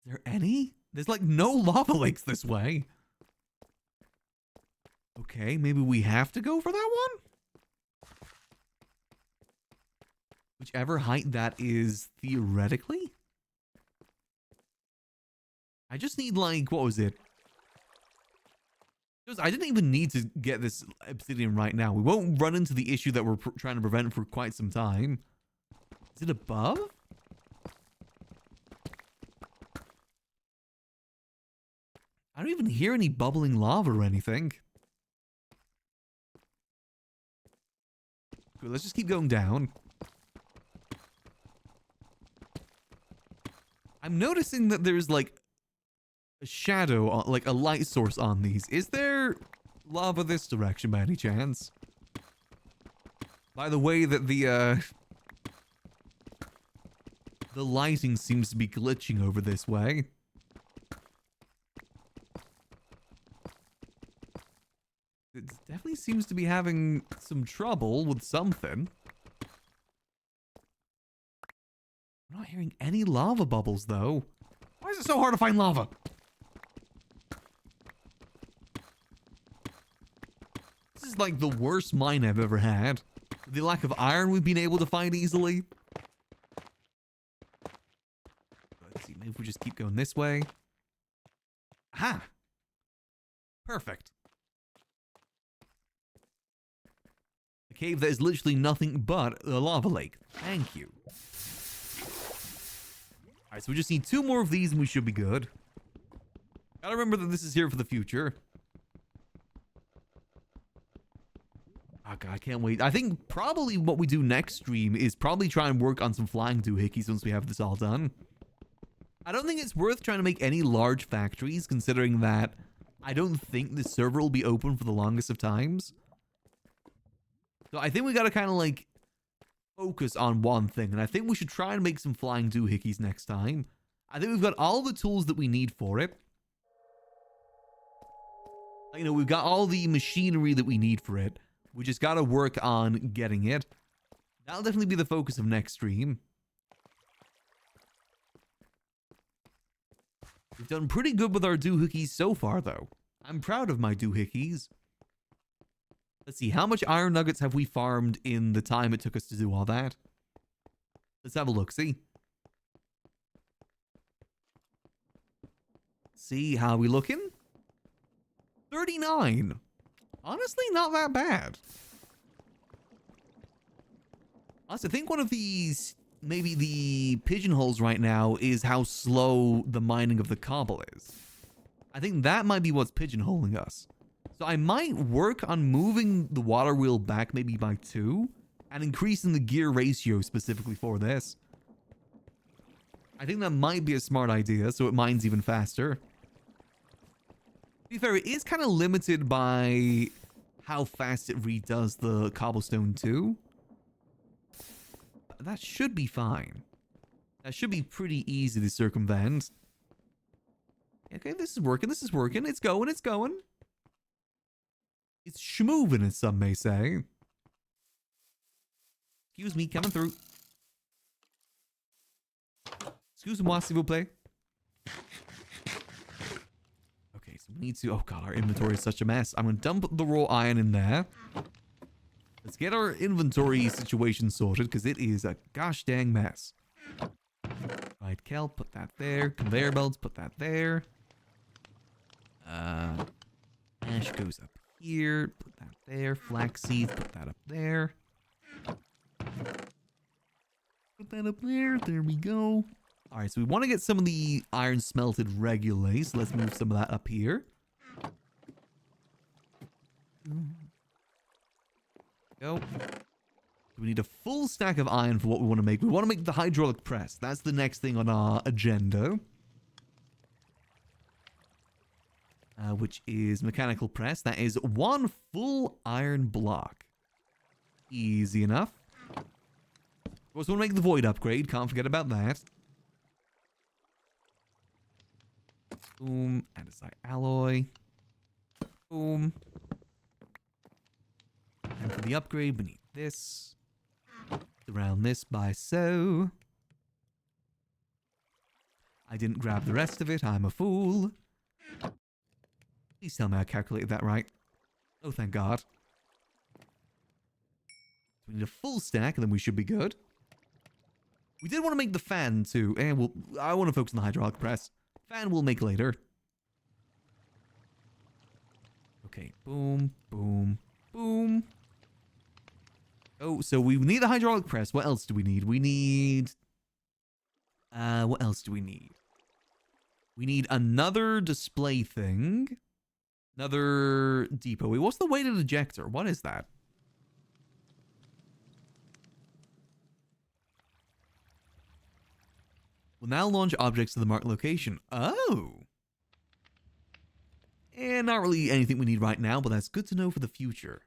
Is there any? There's like no lava lakes this way. Okay, maybe we have to go for that one? Whichever height that is theoretically. I just need like, what was it? I didn't even need to get this obsidian right now. We won't run into the issue that we're trying to prevent for quite some time. Is it above? I don't even hear any bubbling lava or anything. Good, let's just keep going down. I'm noticing that there's like a shadow, like a light source on these. Is there lava this direction by any chance? By the way that the lighting seems to be glitching over this way. It definitely seems to be having some trouble with something. I'm not hearing any lava bubbles though. Why is it so hard to find lava? This is like the worst mine I've ever had. The lack of iron we've been able to find easily. Let's see, maybe if we just keep going this way. Aha! Perfect. A cave that is literally nothing but a lava lake. Thank you. Alright, so we just need 2 more of these and we should be good. Gotta remember that this is here for the future. Oh god, I can't wait. I think probably what we do next stream is probably try and work on some flying doohickeys once we have this all done. I don't think it's worth trying to make any large factories, considering that I don't think this server will be open for the longest of times. So I think we gotta kind of like focus on one thing, and I think we should try and make some flying doohickeys next time. I think we've got all the tools that we need for it. You know, we've got all the machinery that we need for it. We just gotta work on getting it. That'll definitely be the focus of next stream. We've done pretty good with our doohickeys so far, though. I'm proud of my doohickeys. Let's see, how much iron nuggets have we farmed in the time it took us to do all that? Let's have a look, see? See how we looking? 39. Honestly, not that bad. Honestly, I think one of these, maybe the pigeonholes right now is how slow the mining of the cobble is. I think that might be what's pigeonholing us. So I might work on moving the water wheel back maybe by 2 and increasing the gear ratio specifically for this. I think that might be a smart idea, so it mines even faster. To be fair, it is kind of limited by how fast it redoes the cobblestone too. But that should be fine. That should be pretty easy to circumvent. Okay, this is working, this is working. It's going, it's going. It's schmoovin', as some may say. Excuse me, coming through. Excuse-moi, s'il vous plaît. Okay, so we need to... Oh god, our inventory is such a mess. I'm gonna dump the raw iron in there. Let's get our inventory situation sorted, because it is a gosh dang mess. Right, kelp, put that there. Conveyor belts, put that there. Ash goes up here. Put that there. Flax seeds, put that up there. Put that up there. There we go. Alright, so we want to get some of the iron smelted regularly, so let's move some of that up here. Go. We need a full stack of iron for what we want to make. We want to make the hydraulic press. That's the next thing on our agenda. Which is mechanical press. That is 1 full iron block. Easy enough. Of course, we want to make the void upgrade. Can't forget about that. Boom. Andesite alloy. Boom. And for the upgrade, we need this. Around this by so. I didn't grab the rest of it. I'm a fool. Please tell me I calculated that right. Oh, thank God. We need a full stack, and then we should be good. We did want to make the fan, too. And I want to focus on the hydraulic press. Fan we'll make later. Okay, boom, boom, boom. Oh, so we need the hydraulic press. What else do we need? We need... what else do we need? We need another display thing. Another depot. Wait, what's the weighted ejector? What is that? Will now launch objects to the marked location. Oh! And not really anything we need right now, but that's good to know for the future.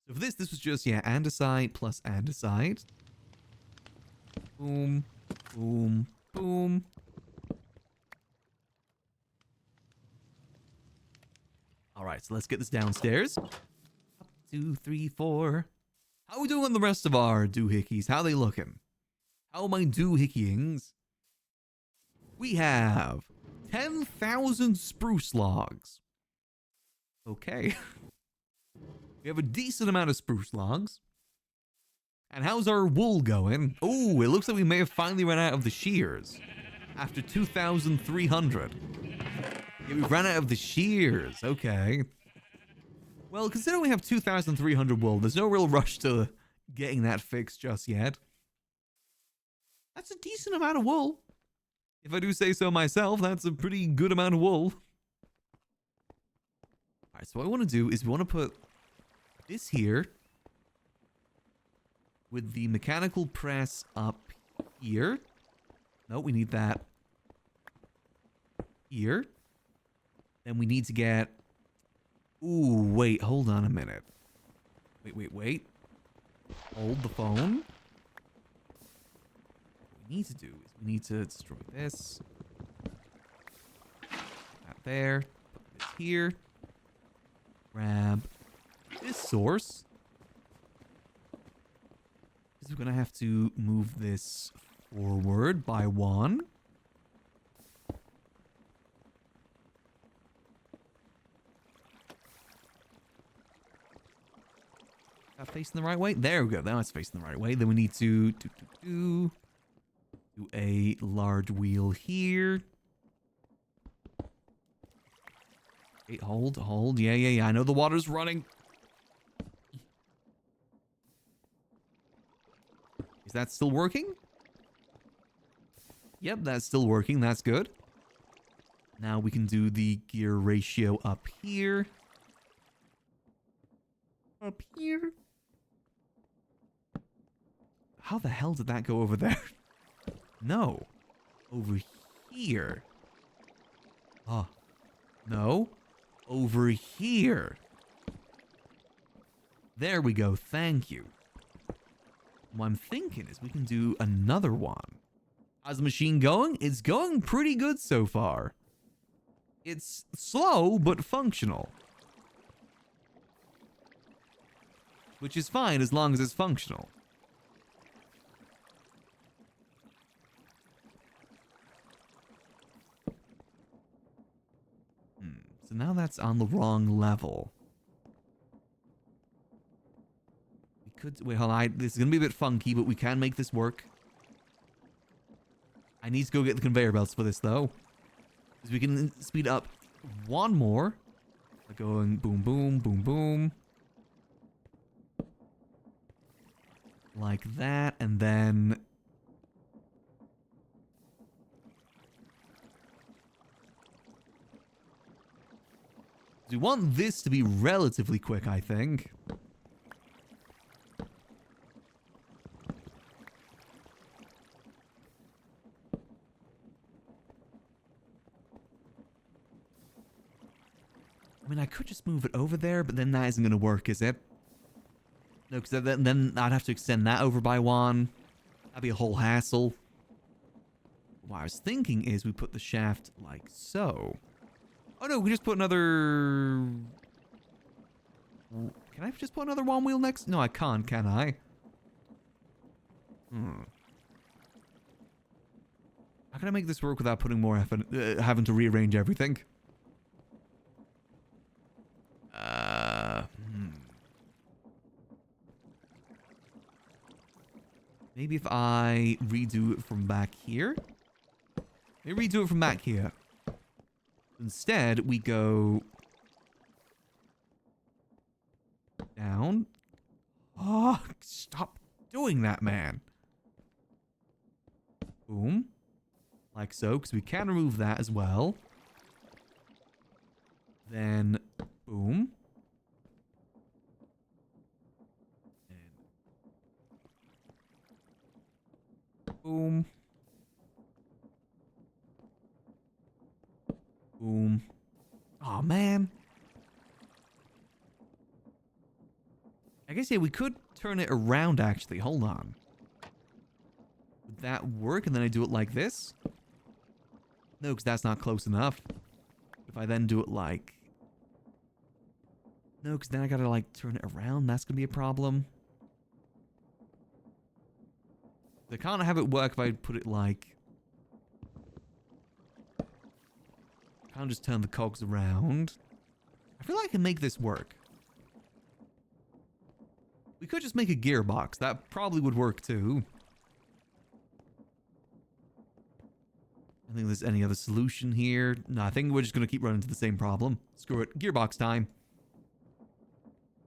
So for this was just, yeah, andesite plus andesite. Boom, boom, boom. Alright, so let's get this downstairs. Up, 2, 3, 4. How are we doing on the rest of our doohickeys? How are they looking? How am I doohickeyings? We have 10,000 spruce logs. Okay. We have a decent amount of spruce logs. And how's our wool going? Oh, it looks like we may have finally run out of the shears. After 2,300. Yeah, we ran out of the shears. Okay. Well, considering we have 2,300 wool, there's no real rush to getting that fixed just yet. That's a decent amount of wool. If I do say so myself, that's a pretty good amount of wool. Alright, so what I want to do is we want to put this here with the mechanical press up here. No, we need that here. Then we need to get... Ooh, wait, hold on a minute. Wait. Hold the phone. What we need to do is we need to destroy this. That there. Put this here. Grab this source. Because we're going to have to move this forward by 1. That facing the right way? There we go. Now it's facing the right way. Then we need to do a large wheel here. Wait, hold. Yeah. I know the water's running. Is that still working? Yep, that's still working. That's good. Now we can do the gear ratio up here. Up here. How the hell did that go over there? No. Over here. Oh. No. Over here. There we go. Thank you. What I'm thinking is we can do another one. How's the machine going? It's going pretty good so far. It's slow, but functional. Which is fine as long as it's functional. So now that's on the wrong level. We could... Wait, hold on. This is going to be a bit funky, but we can make this work. I need to go get the conveyor belts for this, though. Because we can speed up one more. Like going boom, boom, boom, boom. Like that, and then... We want this to be relatively quick, I think. I mean, I could just move it over there, but then that isn't going to work, is it? No, because then I'd have to extend that over by one. That'd be a whole hassle. What I was thinking is we put the shaft like so. Oh no, we just put another... Can I just put another one wheel next? No, I can't, can I? How can I make this work without putting more effort, having to rearrange everything? Maybe if I redo it from back here? Maybe redo it from back here. Instead, we go... down. Oh, stop doing that, man. Boom. Like so, because we can remove that as well. Then, boom. And boom. Boom. Aw, man. I guess, yeah, we could turn it around, actually. Hold on. Would that work? And then I do it like this? No, because that's not close enough. If I then do it like... No, because then I gotta, like, turn it around. That's gonna be a problem. I can't have it work if I put it like... I can't just turn the cogs around. I feel like I can make this work. We could just make a gearbox. That probably would work too. I don't think there's any other solution here. No, I think we're just going to keep running into the same problem. Screw it. Gearbox time.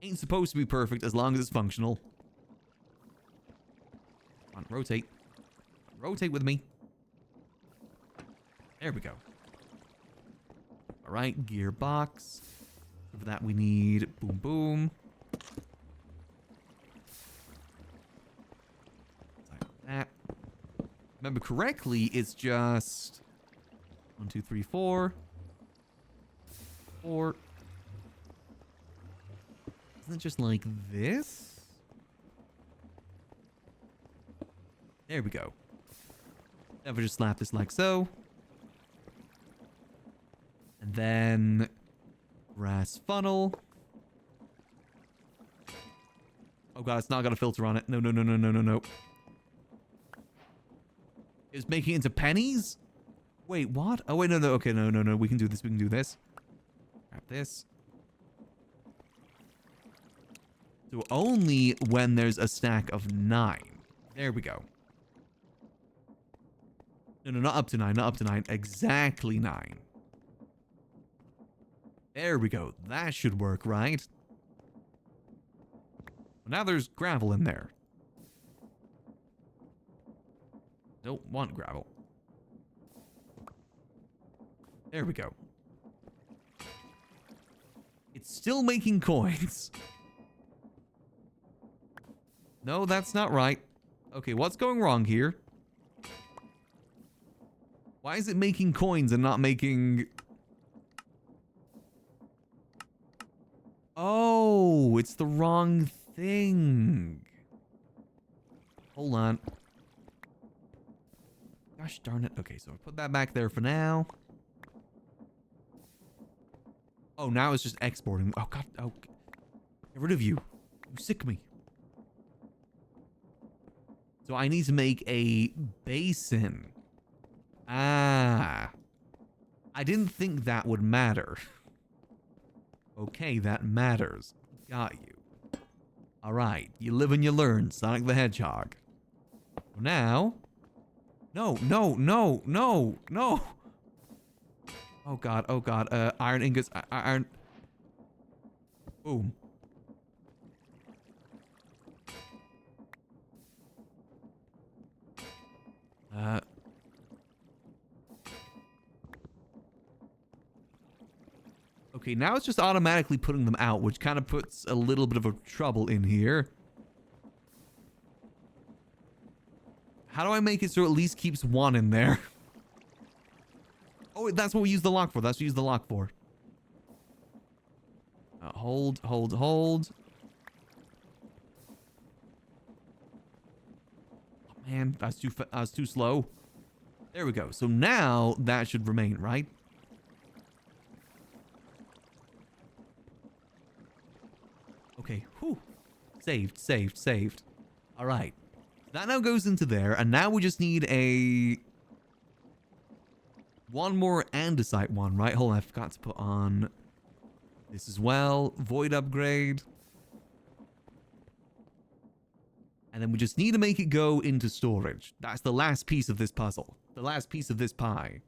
Ain't supposed to be perfect as long as it's functional. Come on, rotate. Rotate with me. There we go. Alright, gearbox. For that we need boom boom. Like that. Remember correctly, it's just 1, 2, 3, 4. 4. Isn't it just like this? There we go. Never just slap this like so. And then brass funnel. Oh god, it's not got a filter on it. No, no, no, no, no, no, no. It's making it into pennies? Wait, what? Oh, wait, no, no. Okay, no, no, no. We can do this. We can do this. Grab this. So only when there's a stack of 9. There we go. No, no, not up to 9. Not up to 9. Exactly 9. There we go. That should work, right? Well, now there's gravel in there. Don't want gravel. There we go. It's still making coins. No, that's not right. Okay, what's going wrong here? Why is it making coins and not making... Oh, it's the wrong thing. Hold on. Gosh darn it. Okay, so I'll put that back there for now. Oh, now it's just exporting. Oh, God. Oh, get rid of you. You sick me. So I need to make a basin. Ah. I didn't think that would matter. Okay, that matters. Got you. Alright, you live and you learn, Sonic the Hedgehog. Now... No, no, no, no, no! Oh god, oh god, iron ingots, iron... Boom. Okay, now it's just automatically putting them out, which kind of puts a little bit of a trouble in here. How do I make it so it at least keeps one in there? Oh, that's what we use the lock for. That's what we use the lock for. Hold, hold, hold. Oh, man, that's too slow. There we go. So now that should remain, right? Okay. Whew. Saved, saved, saved. All right. That now goes into there, and now we just need a... one more andesite one, right? Hold on, I forgot to put on this as well. Void upgrade. And then we just need to make it go into storage. That's the last piece of this puzzle. The last piece of this pie.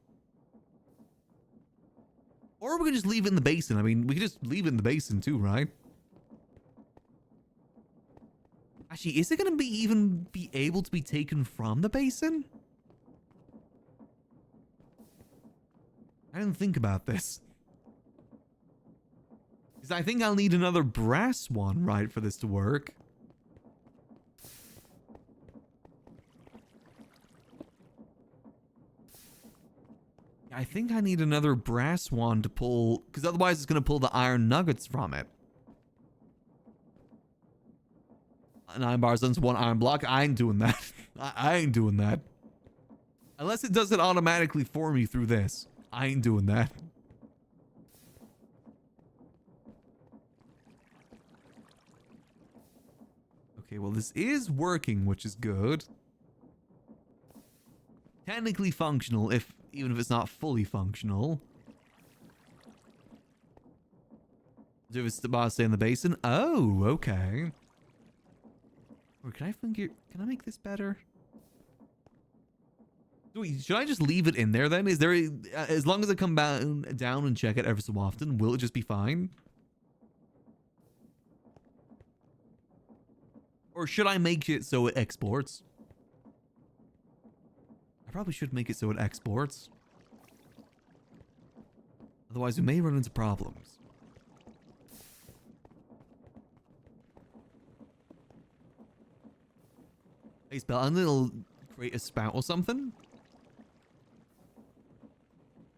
Or we can just leave it in the basin. I mean, we can just leave it in the basin too, right? Actually, is it going to even be able to be taken from the basin? I didn't think about this. Because I think I'll need another brass one, right, for this to work. I think I need another brass one to pull, because otherwise it's going to pull the iron nuggets from it. 9 bars on 1 iron block. I ain't doing that. I ain't doing that. Unless it does it automatically for me through this. I ain't doing that. Okay, well, this is working, which is good. Technically functional, even if it's not fully functional. Do it's the stay in the basin? Oh, okay. Or can I make this better? Wait, should I just leave it in there then? Is there as long as I come down and check it every so often, will it just be fine? Or should I make it so it exports? I probably should make it so it exports. Otherwise, we may run into problems. Hey, spell, and it'll create a spout or something.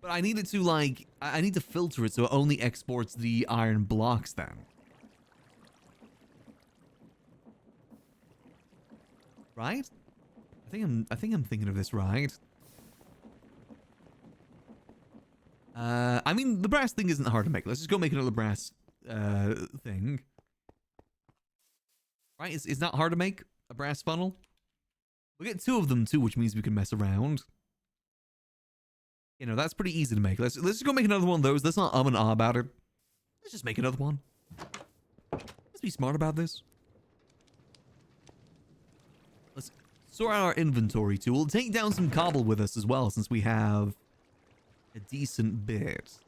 But I need it to, like, I need to filter it so it only exports the iron blocks then. Right? I think I'm thinking of this right. I mean, the brass thing isn't hard to make. Let's just go make another brass thing. Right? It's not hard to make a brass funnel. We'll get 2 of them too, which means we can mess around. You know, that's pretty easy to make. Let's just go make another one of those. Let's not and ah about it. Let's just make another one. Let's be smart about this. Let's sort out our inventory too. We'll take down some cobble with us as well, since we have a decent bit.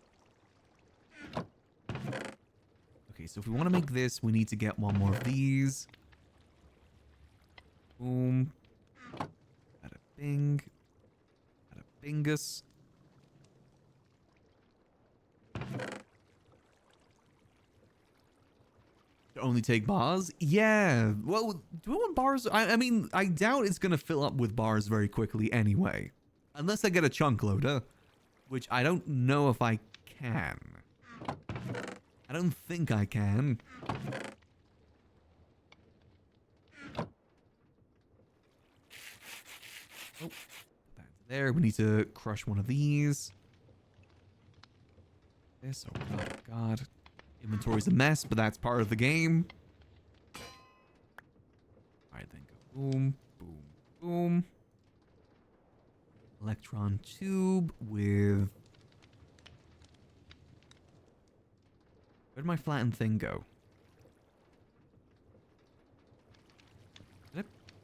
Okay, so if we want to make this, we need to get 1 more of these. Boom. Bada bing. Bada bingus. To only take bars? Yeah. Well, do I want bars? I mean, I doubt it's going to fill up with bars very quickly anyway. Unless I get a chunk loader. Which I don't know if I can. I don't think I can. Oh, that's there. We need to crush one of these. This, oh god. Inventory's a mess, but that's part of the game. Alright, then go boom, boom, boom. Electron tube with... Where'd my flattened thing go?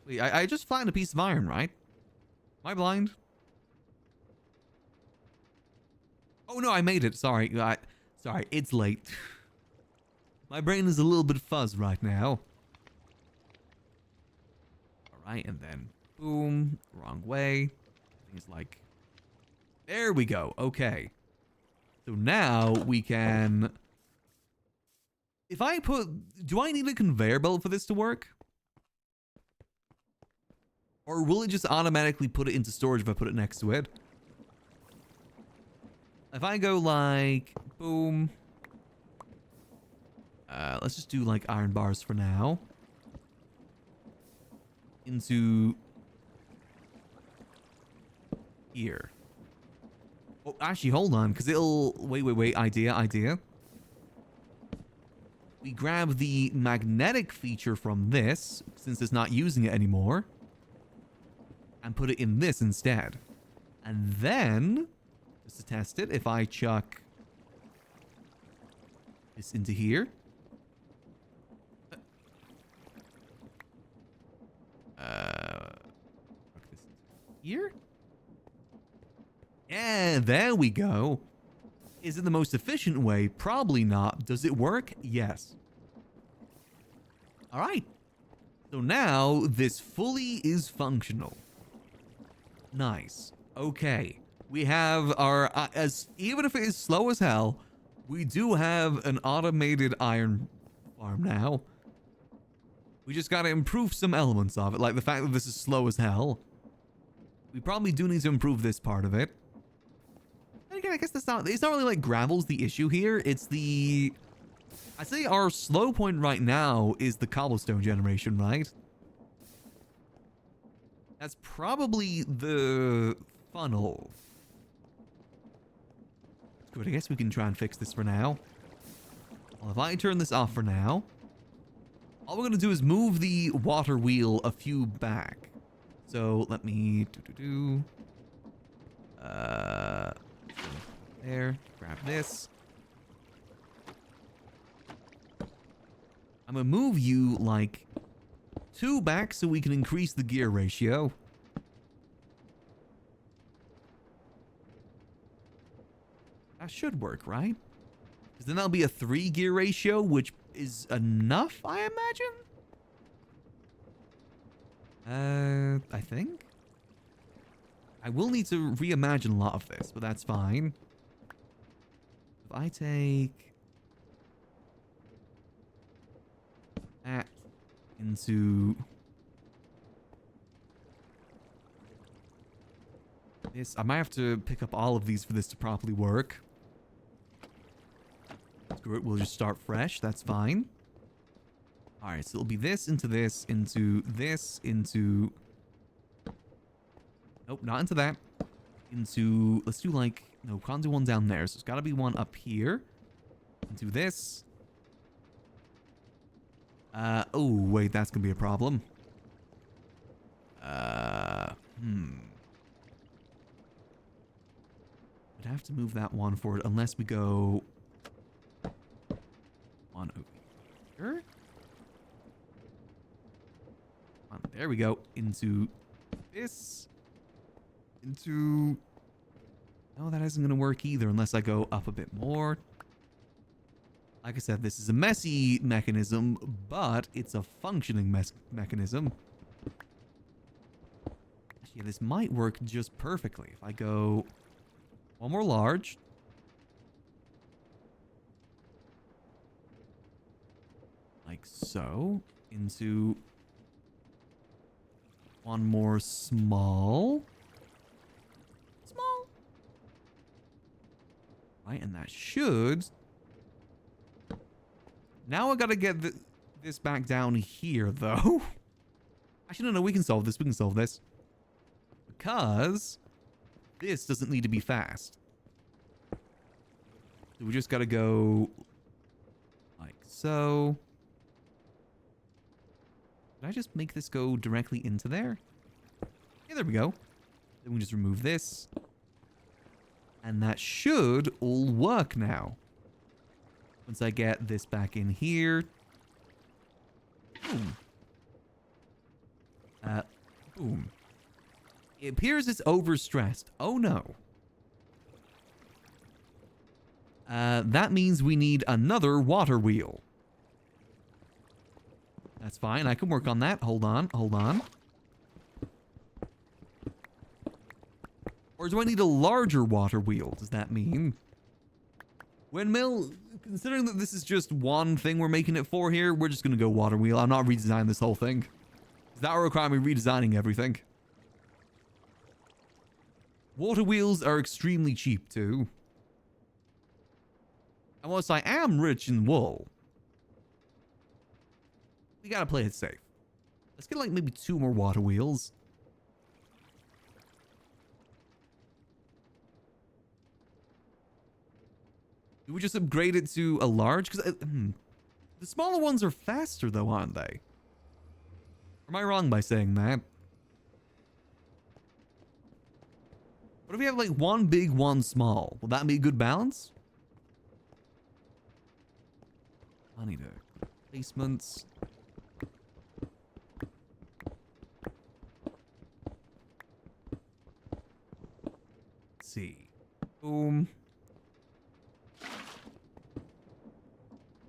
Wait, I just flattened a piece of iron, right? Am I blind? Oh no, I made it. Sorry. Sorry, it's late. My brain is a little bit fuzz right now. Alright, and then boom. Wrong way. Things like... There we go. Okay. So now we can... If I put... Do I need a conveyor belt for this to work? Or will it just automatically put it into storage if I put it next to it? If I go like... Boom. Let's just do like iron bars for now. Into here. Oh, actually, hold on, because it'll... Wait. Idea. We grab the magnetic feature from this, since it's not using it anymore, and put it in this instead. And then, just to test it, if I chuck this into here... here? Yeah, there we go. Is it the most efficient way? Probably not. Does it work? Yes. All right. So now this fully is functional. Nice. Okay. We have our, even if it is slow as hell, we do have an automated iron farm now. We just got to improve some elements of it, like the fact that this is slow as hell. We probably do need to improve this part of it. And again, I guess it's not really like gravel's the issue here. It's the... I'd say our slow point right now is the cobblestone generation, right? That's probably the funnel. Good, I guess we can try and fix this for now. Well, if I turn this off for now, all we're going to do is move the water wheel a few back. So let me there, grab this. I'm gonna move you like 2 back so we can increase the gear ratio. That should work, right? Because then that'll be a 3 gear ratio, which is enough, I imagine? I think. I will need to reimagine a lot of this, but that's fine. If I take that into this, I might have to pick up all of these for this to properly work. Screw it, we'll just start fresh, that's fine. Alright, so it'll be this, into this, into this, into... Nope, not into that. Into... Let's do like... No, can't do one down there, so it's gotta be one up here. Into this. Oh, wait, that's gonna be a problem. I'd have to move that one forward unless we go... One over here. There we go. Into this. Into... No, that isn't going to work either unless I go up a bit more. Like I said, this is a messy mechanism, but it's a functioning mechanism. Actually, this might work just perfectly. If I go one more large. Like so. Into... one more small. Small. Right, and that should... Now I gotta get this back down here, though. Actually, no, we can solve this. We can solve this. Because this doesn't need to be fast. So we just gotta go like so. Did I just make this go directly into there? Yeah, there we go. Then we just remove this. And that should all work now. Once I get this back in here. Boom. Boom. It appears it's overstressed. Oh no. That means we need another water wheel. That's fine. I can work on that. Hold on. Hold on. Or do I need a larger water wheel? Does that mean? Windmill, considering that this is just one thing we're making it for here, we're just going to go water wheel. I'm not redesigning this whole thing. That will require me redesigning everything. Water wheels are extremely cheap too. And whilst I am rich in wool, We gotta play it safe. Let's get like maybe 2 more water wheels. Do we just upgrade it to a large? Because the smaller ones are faster though, aren't they? Am I wrong by saying that? What if we have like 1 big, 1 small? Will that be a good balance? I need placements. Let's see. Boom.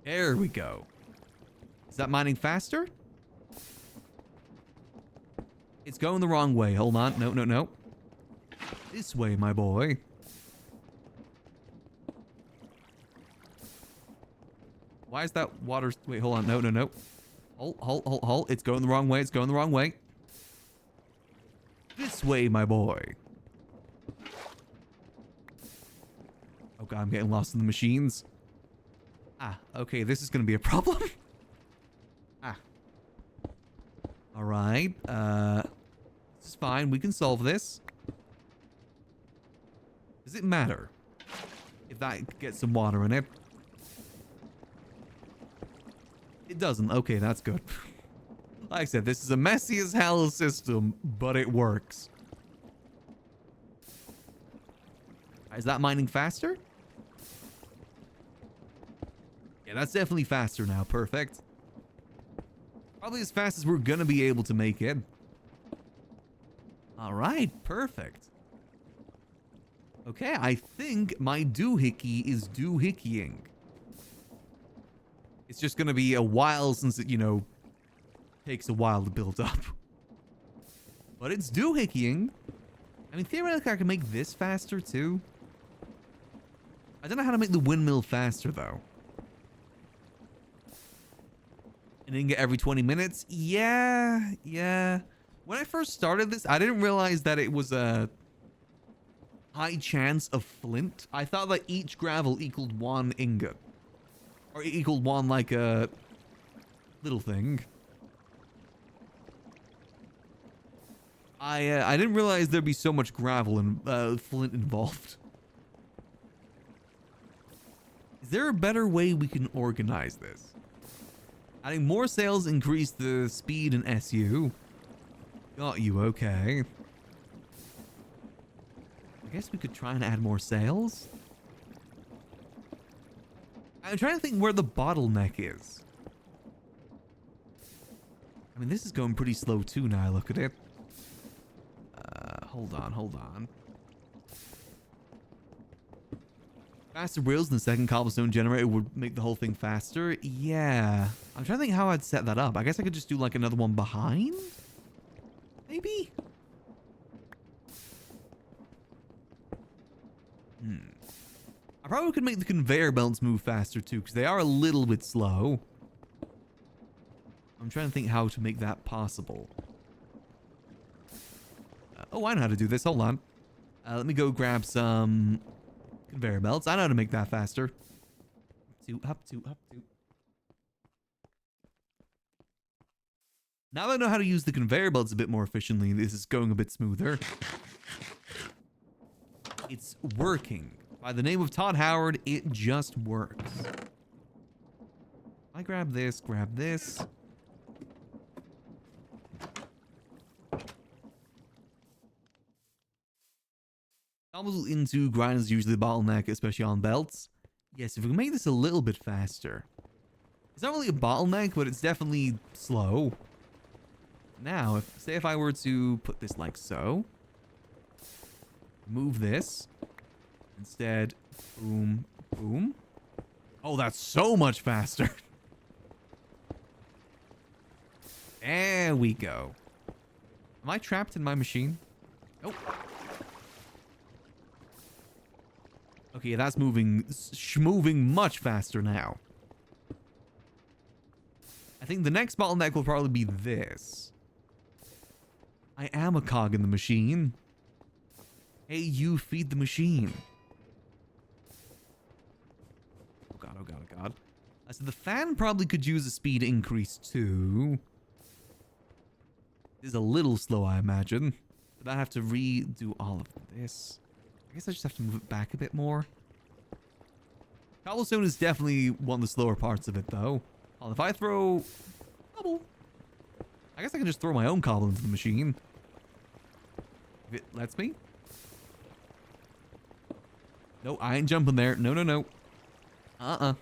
There we go. Is that mining faster? It's going the wrong way. Hold on. No, no, no. This way, my boy. Why is that water... Wait, hold on. No, no, no. Hold. It's going the wrong way. It's going the wrong way. This way, my boy. Oh, God. I'm getting lost in the machines. Ah, okay. This is going to be a problem. Ah. All right. This is fine. We can solve this. Does it matter if that gets some water in it? It doesn't. Okay, that's good. Like I said, this is a messy as hell system, but it works. Is that mining faster? Yeah, that's definitely faster now. Perfect. Probably as fast as we're gonna be able to make it. All right, perfect. Okay, I think my doohickey is doohickeying. It's just gonna be a while since it, you know, takes a while to build up. But it's doohickeying. I mean, theoretically, I can make this faster too. I don't know how to make the windmill faster though. An ingot every 20 minutes? Yeah. When I first started this, I didn't realize that it was a high chance of flint. I thought that each gravel equaled 1 ingot. Or equaled 1, like, a little thing. I didn't realize there'd be so much gravel and flint involved. Is there a better way we can organize this? Adding more sales increase the speed and SU. Got you, okay. I guess we could try and add more sales. I'm trying to think where the bottleneck is. I mean, this is going pretty slow too now I look at it. Hold on. Faster wheels in the second cobblestone generator would make the whole thing faster. Yeah. I'm trying to think how I'd set that up. I guess I could just do like another one behind? Maybe? I probably could make the conveyor belts move faster too, because they are a little bit slow. I'm trying to think how to make that possible. Oh, I know how to do this. Hold on. Let me go grab some conveyor belts. I know how to make that faster. Up two. Now that I know how to use the conveyor belts a bit more efficiently, this is going a bit smoother. It's working. By the name of Todd Howard, it just works. I grab this. Double into grind is usually the bottleneck, especially on belts. Yes, if we can make this a little bit faster. It's not really a bottleneck, but it's definitely slow. Now, say if I were to put this like so. Move this. Instead, boom, boom. Oh, that's so much faster. There we go. Am I trapped in my machine? Nope. Okay, that's moving much faster now. I think the next bottleneck will probably be this. I am a cog in the machine. Hey, you feed the machine. Oh god. So the fan probably could use a speed increase too. This is a little slow, I imagine. But I have to redo all of this. I guess I just have to move it back a bit more. Cobblestone is definitely one of the slower parts of it, though. Oh, if I throw cobble, I guess I can just throw my own cobble into the machine. If it lets me. No, I ain't jumping there. No, no, no. I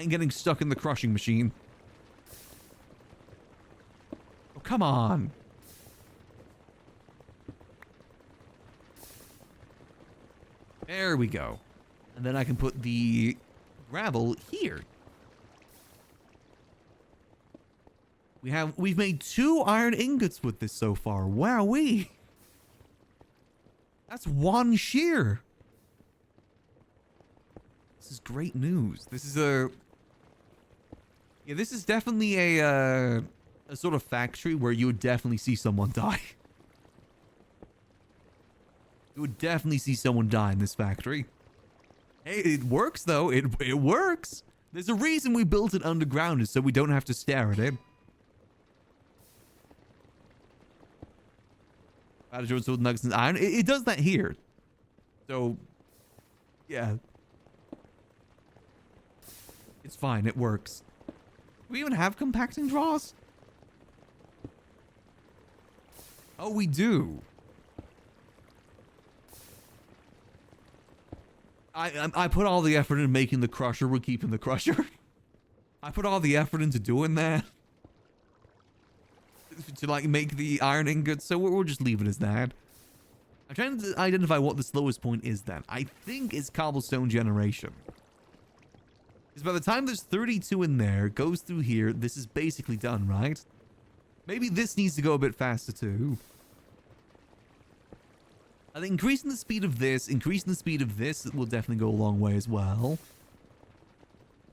ain't getting stuck in the crushing machine. Oh, come on. There we go. And then I can put the gravel here. We've made 2 iron ingots with this so far. Wowee. That's 1 shear. This is great news. This is this is definitely a sort of factory where you would definitely see someone die. You would definitely see someone die in this factory. Hey, it works though. It works. There's a reason we built it underground, is so we don't have to stare at it. Nuggets and iron. It does that here. So, yeah. It's fine. It works. Do we even have compacting draws? Oh, we do. I put all the effort into making the crusher. We're keeping the crusher. I put all the effort into doing that. To like make the iron ingots, so we'll just leave it as that. I'm trying to identify what the slowest point is then. I think it's cobblestone generation. Because by the time there's 32 in there, goes through here, this is basically done, right? Maybe this needs to go a bit faster too. I think increasing the speed of this, increasing the speed of this will definitely go a long way as well.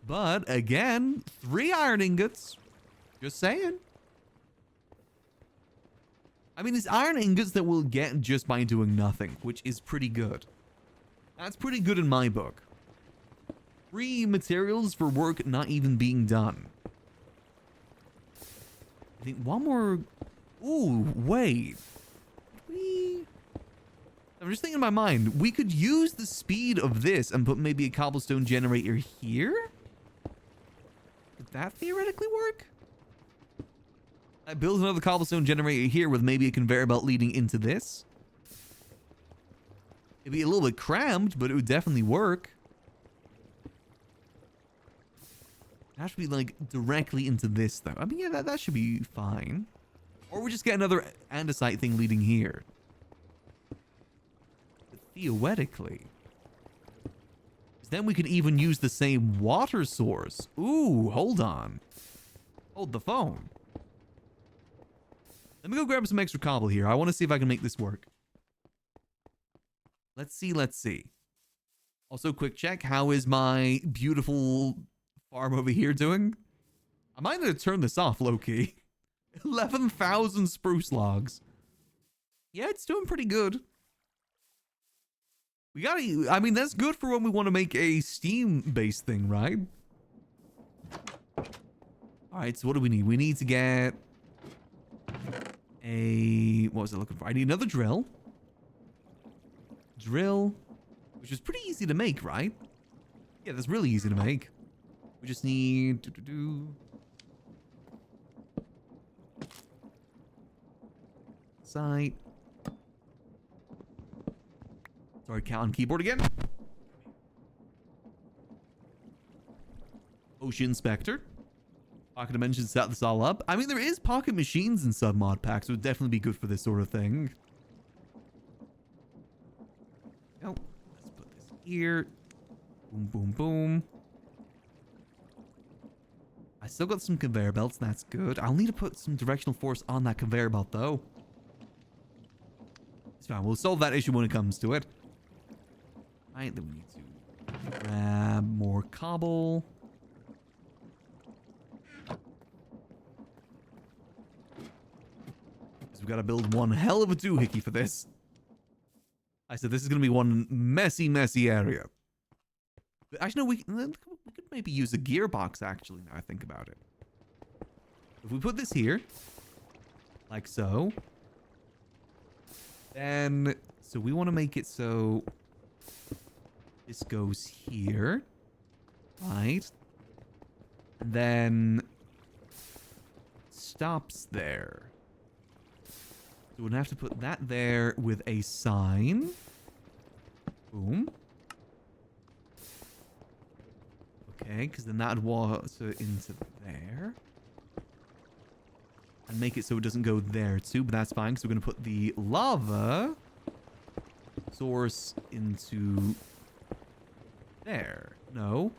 But again, 3 iron ingots. Just saying. I mean, it's iron ingots that we'll get just by doing nothing, which is pretty good. That's pretty good in my book. 3 materials for work not even being done. I think one more... Ooh, wait. I'm just thinking in my mind, we could use the speed of this and put maybe a cobblestone generator here? Would that theoretically work? I build another cobblestone generator here with maybe a conveyor belt leading into this. It'd be a little bit cramped, but it would definitely work. It has to be like directly into this though. I mean, yeah, that should be fine. Or we just get another andesite thing leading here. But theoretically. Then we could even use the same water source. Ooh, hold on. Hold the phone. Let me go grab some extra cobble here. I want to see if I can make this work. Let's see, let's see. Also, quick check. How is my beautiful farm over here doing? I might need to turn this off, low-key. 11,000 spruce logs. Yeah, it's doing pretty good. We gotta... I mean, that's good for when we want to make a steam-based thing, right? Alright, so what do we need? We need to get... what was I looking for? I need another drill. Drill, which is pretty easy to make, right? Yeah, that's really easy to make. We just need site. Sorry, count on keyboard again. Ocean Inspector. Pocket Dimensions set this all up. I mean, there is pocket machines in some mod packs, so it would definitely be good for this sort of thing. Oh, let's put this here. Boom, boom, boom. I still got some conveyor belts, that's good. I'll need to put some directional force on that conveyor belt, though. It's fine, we'll solve that issue when it comes to it. Right, then we need to grab more cobble. We've got to build one hell of a doohickey for this. I said this is going to be one messy, messy area. Actually, no, we could maybe use a gearbox, actually, now I think about it. If we put this here, like so, then, so we want to make it so this goes here, right? And then stops there. So we'd have to put that there with a sign. Boom. Okay, because then that'd water into there. And make it so it doesn't go there too, but that's fine, because we're going to put the lava source into there. No.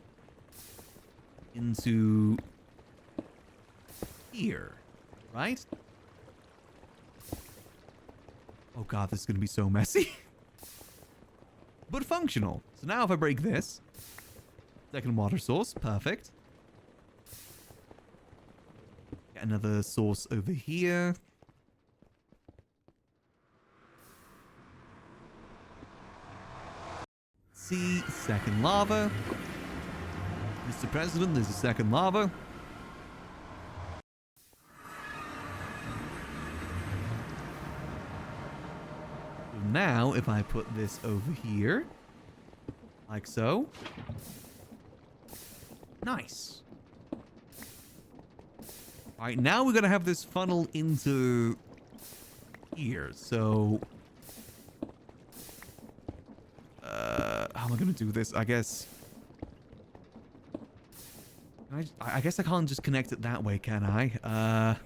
Into here. Right? Oh god, this is going to be so messy. But functional. So now if I break this, second water source, perfect. Get another source over here. See, second lava. Mr. President, there's a second lava. So now, if I put this over here, like so. Nice. Alright, now we're going to have this funnel into here. So, how am I going to do this? I guess... I guess I can't just connect it that way, can I?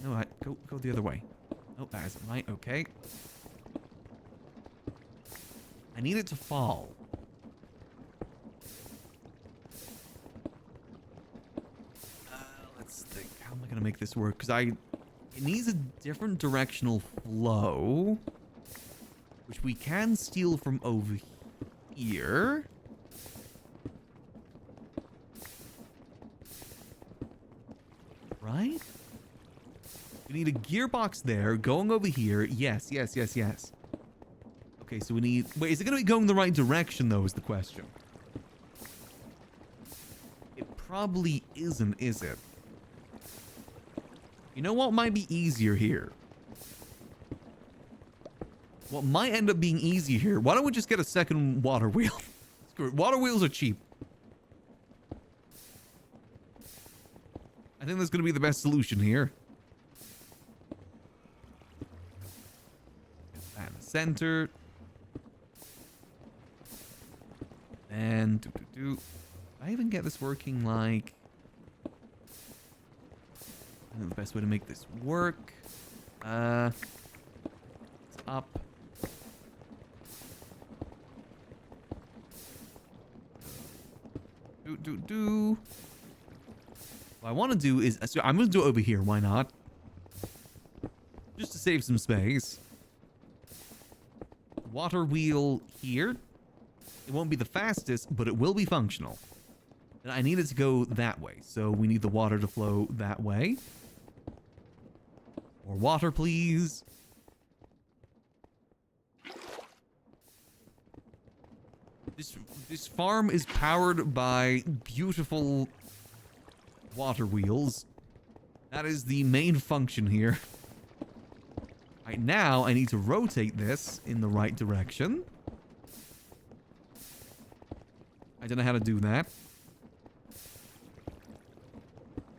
No, go the other way. Oh, that isn't right. Okay. I need it to fall. Let's think. How am I going to make this work? Because it needs a different directional flow, which we can steal from over here. Right? We need a gearbox there, going over here. Yes, yes, yes, yes. Okay, so we need... Wait, is it going to be going the right direction, though, is the question. It probably isn't, is it? You know what might be easier here? What might end up being easier here? Why don't we just get a second water wheel? Screw it. Water wheels are cheap. I think that's going to be the best solution here. Get that in the center. And do I even get this working like... I think the best way to make this work. It's up. What I want to do is... So I'm going to do it over here. Why not? Just to save some space. Water wheel here. It won't be the fastest, but it will be functional. And I need it to go that way. So we need the water to flow that way. More water, please. This farm is powered by beautiful water wheels. That is the main function here. Right now, I need to rotate this in the right direction. I don't know how to do that.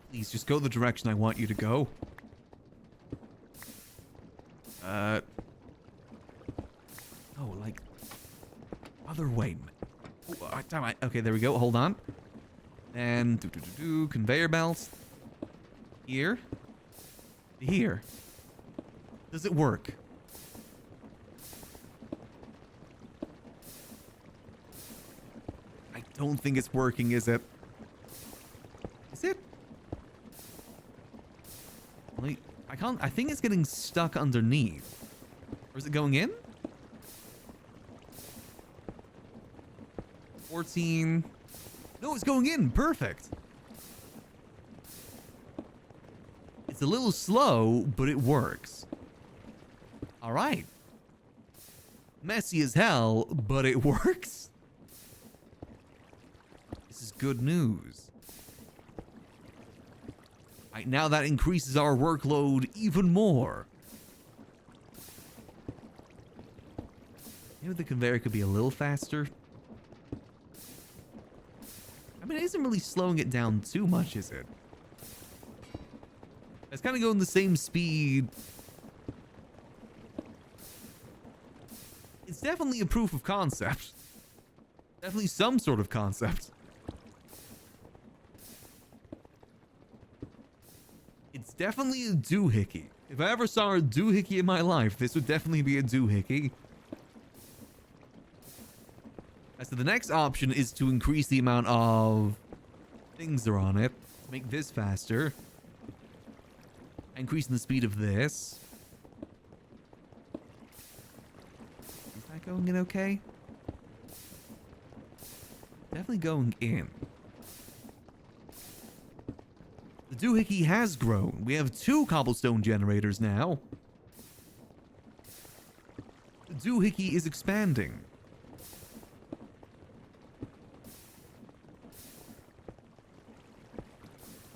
Please, just go the direction I want you to go. Oh, like... Other way. Oh, damn it. Okay, there we go. Hold on. And... Conveyor belts. Here. Here. Does it work? I don't think it's working, is it? Is it? Like, I can't... I think it's getting stuck underneath. Or is it going in? 14. No, it's going in. Perfect. It's a little slow, but it works. All right. Messy as hell, but it works. This is good news. Right, now that increases our workload even more. Maybe the conveyor could be a little faster. I mean, it isn't really slowing it down too much, is it? It's kind of going the same speed. It's definitely a proof of concept. Definitely some sort of concept. It's definitely a doohickey. If I ever saw a doohickey in my life, this would definitely be a doohickey. So the next option is to increase the amount of things that are on it. Make this faster. Increasing the speed of this. Is that going in okay? Definitely going in. The doohickey has grown. We have 2 cobblestone generators now. The doohickey is expanding.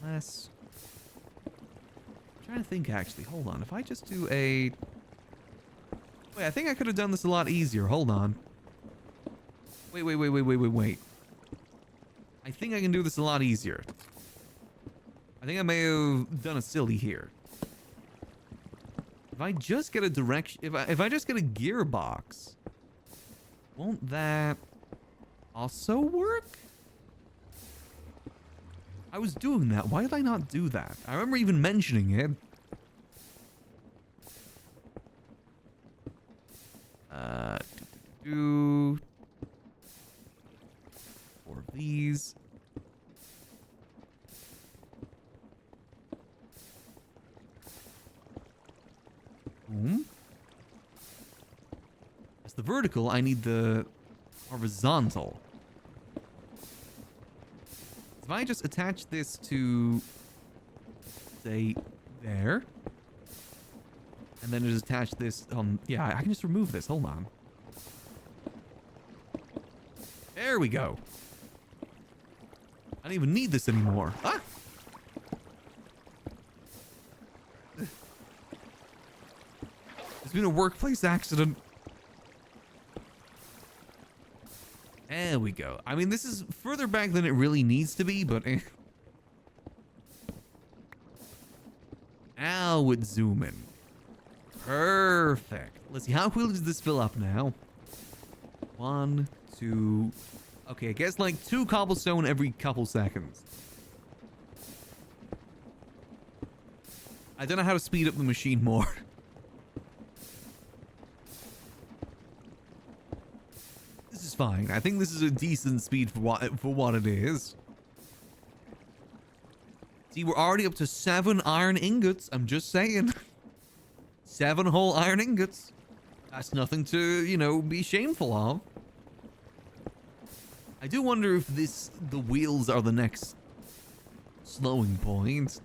Less. I'm trying to think actually. Hold on. If I just do a... Wait, I think I could have done this a lot easier. Hold on. Wait. I think I can do this a lot easier. I think I may have done a silly here. If I just get a direction... If I just get a gearbox... Won't that also work? I was doing that. Why did I not do that? I remember even mentioning it. Four of these. Boom. That's the vertical. I need the horizontal. If I just attach this to, say, there, and then just attach this, yeah, I can just remove this. Hold on. There we go. I don't even need this anymore. Ah! There's been a workplace accident. There we go. I mean, this is further back than it really needs to be, but... Now it's zooming. Perfect. Let's see, how quickly does this fill up now? 1, 2... Okay, I guess like 2 cobblestone every couple seconds. I don't know how to speed up the machine more. This is fine. I think this is a decent speed for what it is. See, we're already up to 7 iron ingots. I'm just saying. 7 whole iron ingots. That's nothing to, you know, be shameful of. I do wonder if the wheels are the next slowing point.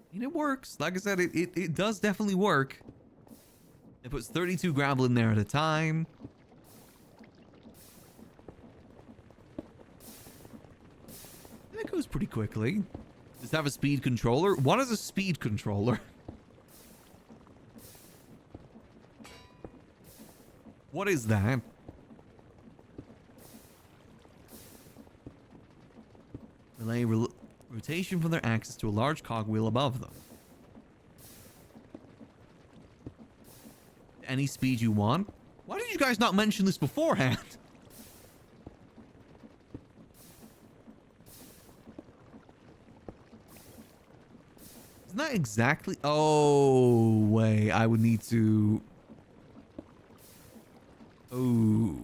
I mean, it works. Like I said, it does definitely work. It puts 32 gravel in there at a time. That goes pretty quickly. Does it have a speed controller? What is a speed controller? What is that? Relay rotation from their axis to a large cogwheel above them. Any speed you want. Why did you guys not mention this beforehand? Isn't that exactly... Oh, wait. I would need to... Oh.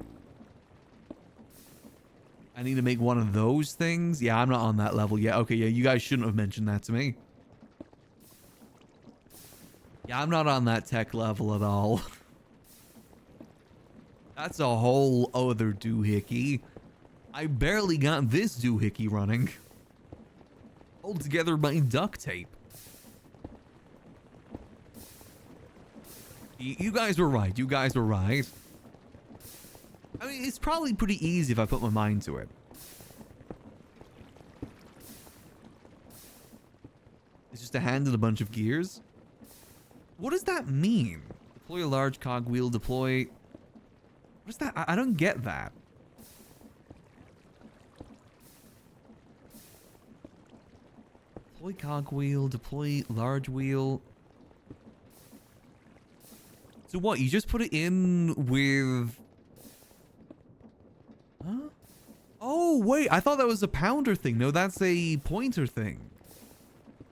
I need to make one of those things? Yeah, I'm not on that level yet. Okay, yeah, you guys shouldn't have mentioned that to me. Yeah, I'm not on that tech level at all. That's a whole other doohickey. I barely got this doohickey running. Hold together by duct tape. You guys were right. You guys were right. I mean, it's probably pretty easy if I put my mind to it. It's just a hand and a bunch of gears. What does that mean? Deploy a large cogwheel, deploy... What is that? I don't get that. Deploy cogwheel, deploy large wheel. So what? You just put it in with... Huh? Oh, wait. I thought that was a pounder thing. No, that's a pointer thing.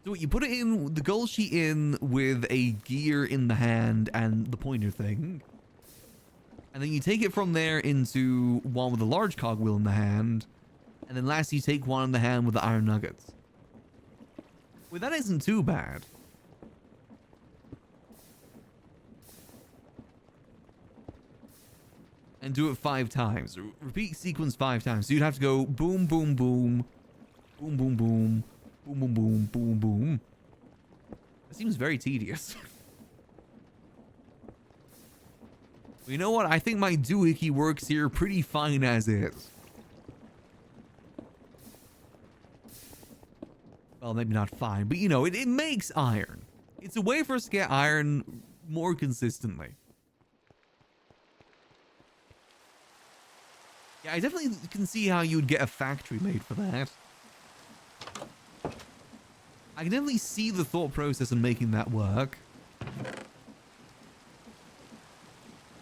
So what, you put it in, the goal sheet in with a gear in the hand and the pointer thing. And then you take it from there into one with a large cogwheel in the hand. And then last you take one in the hand with the iron nuggets. Well, that isn't too bad. And do it 5 times. Repeat sequence 5 times. So you'd have to go boom, boom, boom. Boom, boom, boom. Boom, boom, boom, boom, boom. That seems very tedious. You know what? I think my doohickey works here pretty fine as is. Well, maybe not fine, but you know, it makes iron. It's a way for us to get iron more consistently. Yeah, I definitely can see how you would get a factory made for that. I can definitely see the thought process in making that work.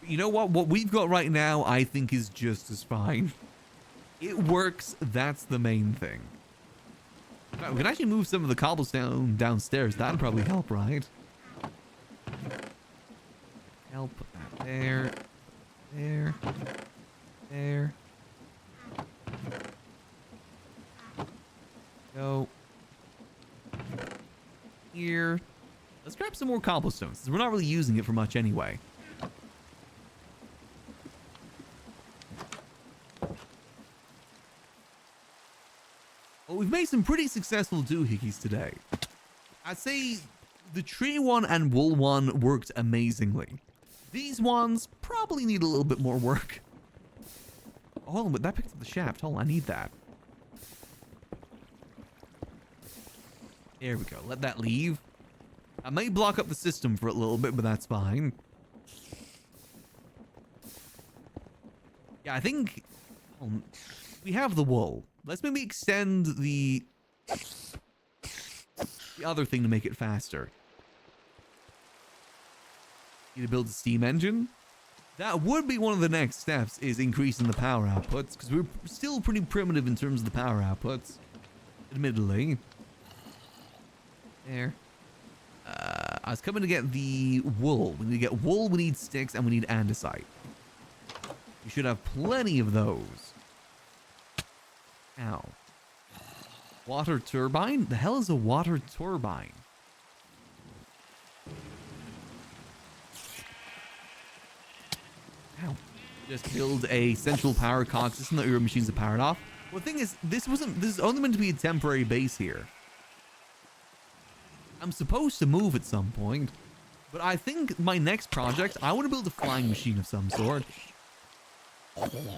You know what? What we've got right now, I think is just as fine. It works. That's the main thing. We can actually move some of the cobblestone downstairs. That'd probably help, right? Help. Put that there. There. There. Go. Here. Let's grab some more cobblestones. We're not really using it for much anyway. Well, we've made some pretty successful doohickeys today. I'd say the tree one and wool one worked amazingly. These ones probably need a little bit more work. Oh, hold on, but that picked up the shaft. Hold on, I need that. There we go. Let that leave. I may block up the system for a little bit, but that's fine. Yeah, I think we have the wool. Let's maybe extend the other thing to make it faster. Need to build a steam engine. That would be one of the next steps, is increasing the power outputs, because we're still pretty primitive in terms of the power outputs, admittedly. There. I was coming to get the wool. We need to get wool, we need sticks, and we need andesite. We should have plenty of those. Ow. Water turbine? The hell is a water turbine? Ow. Just build a central power cog system that your machines are powered off. Well, the thing is, this is only meant to be a temporary base here. I'm supposed to move at some point, but I think my next project, I want to build a flying machine of some sort.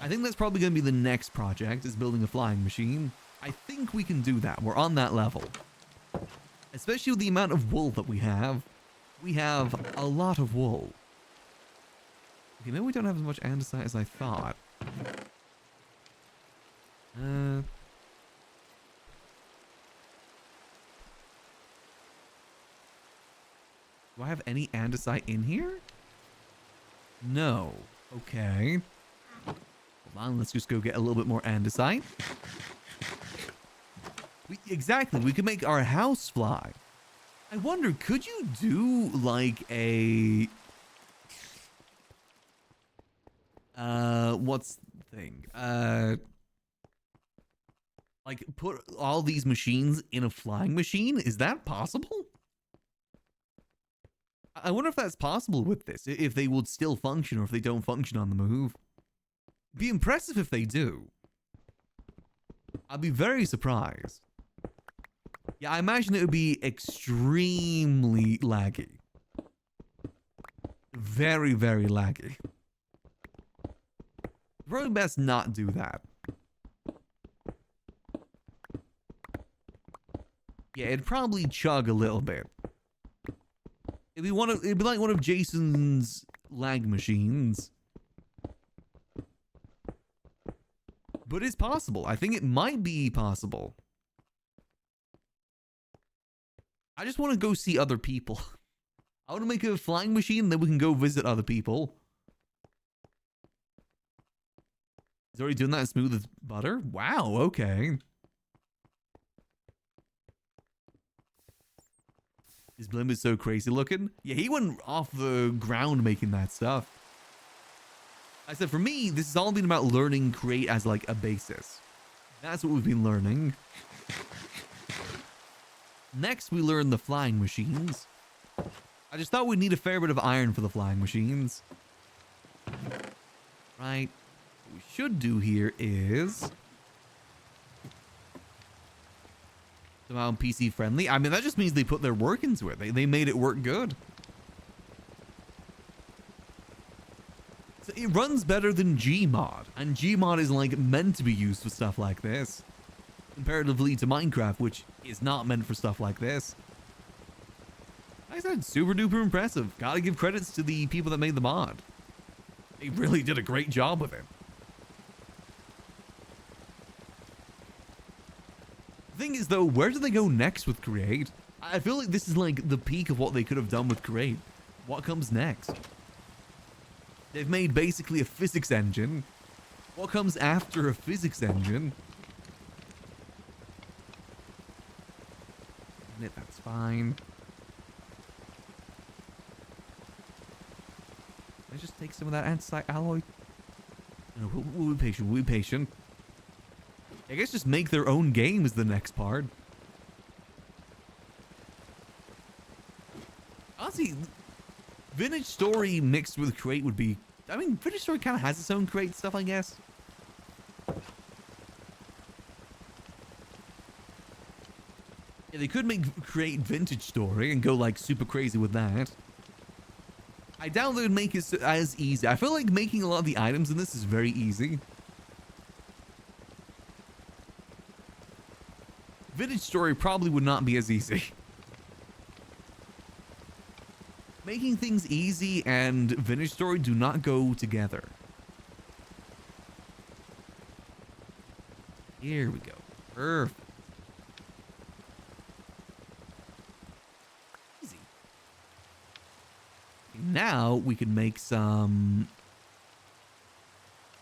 I think that's probably going to be the next project, is building a flying machine. I think we can do that. We're on that level. Especially with the amount of wool that we have. We have a lot of wool. Okay, maybe we don't have as much andesite as I thought. Do I have any andesite in here? No. Okay. Hold on, let's just go get a little bit more andesite. Exactly, we could make our house fly. I wonder, could you do like a... what's the thing? Like put all these machines in a flying machine? Is that possible? I wonder if that's possible with this, if they would still function or if they don't function on the move. Be impressive if they do. I'd be very surprised. Yeah, I imagine it would be extremely laggy. very, very laggy. Probably best not do that. Yeah, it'd probably chug a little bit. It'd be like one of Jason's lag machines. But it's possible. I think it might be possible. I just want to go see other people. I want to make a flying machine, then we can go visit other people. He's already doing that in smooth as butter? Wow, okay. His blimp is so crazy looking. Yeah, he went off the ground making that stuff. I said, for me, this has all been about learning Create as like a basis. That's what we've been learning. Next, we learn the flying machines. I just thought we'd need a fair bit of iron for the flying machines. Right. What we should do here is... somehow PC friendly. I mean, that just means they put their work into it. They made it work good. So it runs better than Gmod. And Gmod is like meant to be used for stuff like this. Comparatively to Minecraft, which is not meant for stuff like this. Like I said, super duper impressive. Gotta give credits to the people that made the mod. They really did a great job with it. The thing is though, where do they go next with Create? I feel like this is like the peak of what they could have done with Create. What comes next? They've made basically a physics engine. What comes after a physics engine? That's fine. Let's just take some of that andesite alloy. No, we'll be patient. We'll be patient. I guess just make their own game is the next part. Honestly, Vintage Story mixed with Create would be... I mean, Vintage Story kind of has its own Create stuff, I guess. Yeah, they could create Vintage Story and go like super crazy with that. I doubt they would make it as easy. I feel like making a lot of the items in this is very easy. Vintage Story probably would not be as easy. Making things easy and Vintage Story do not go together. Here we go. Perfect. Easy. Now we can make some...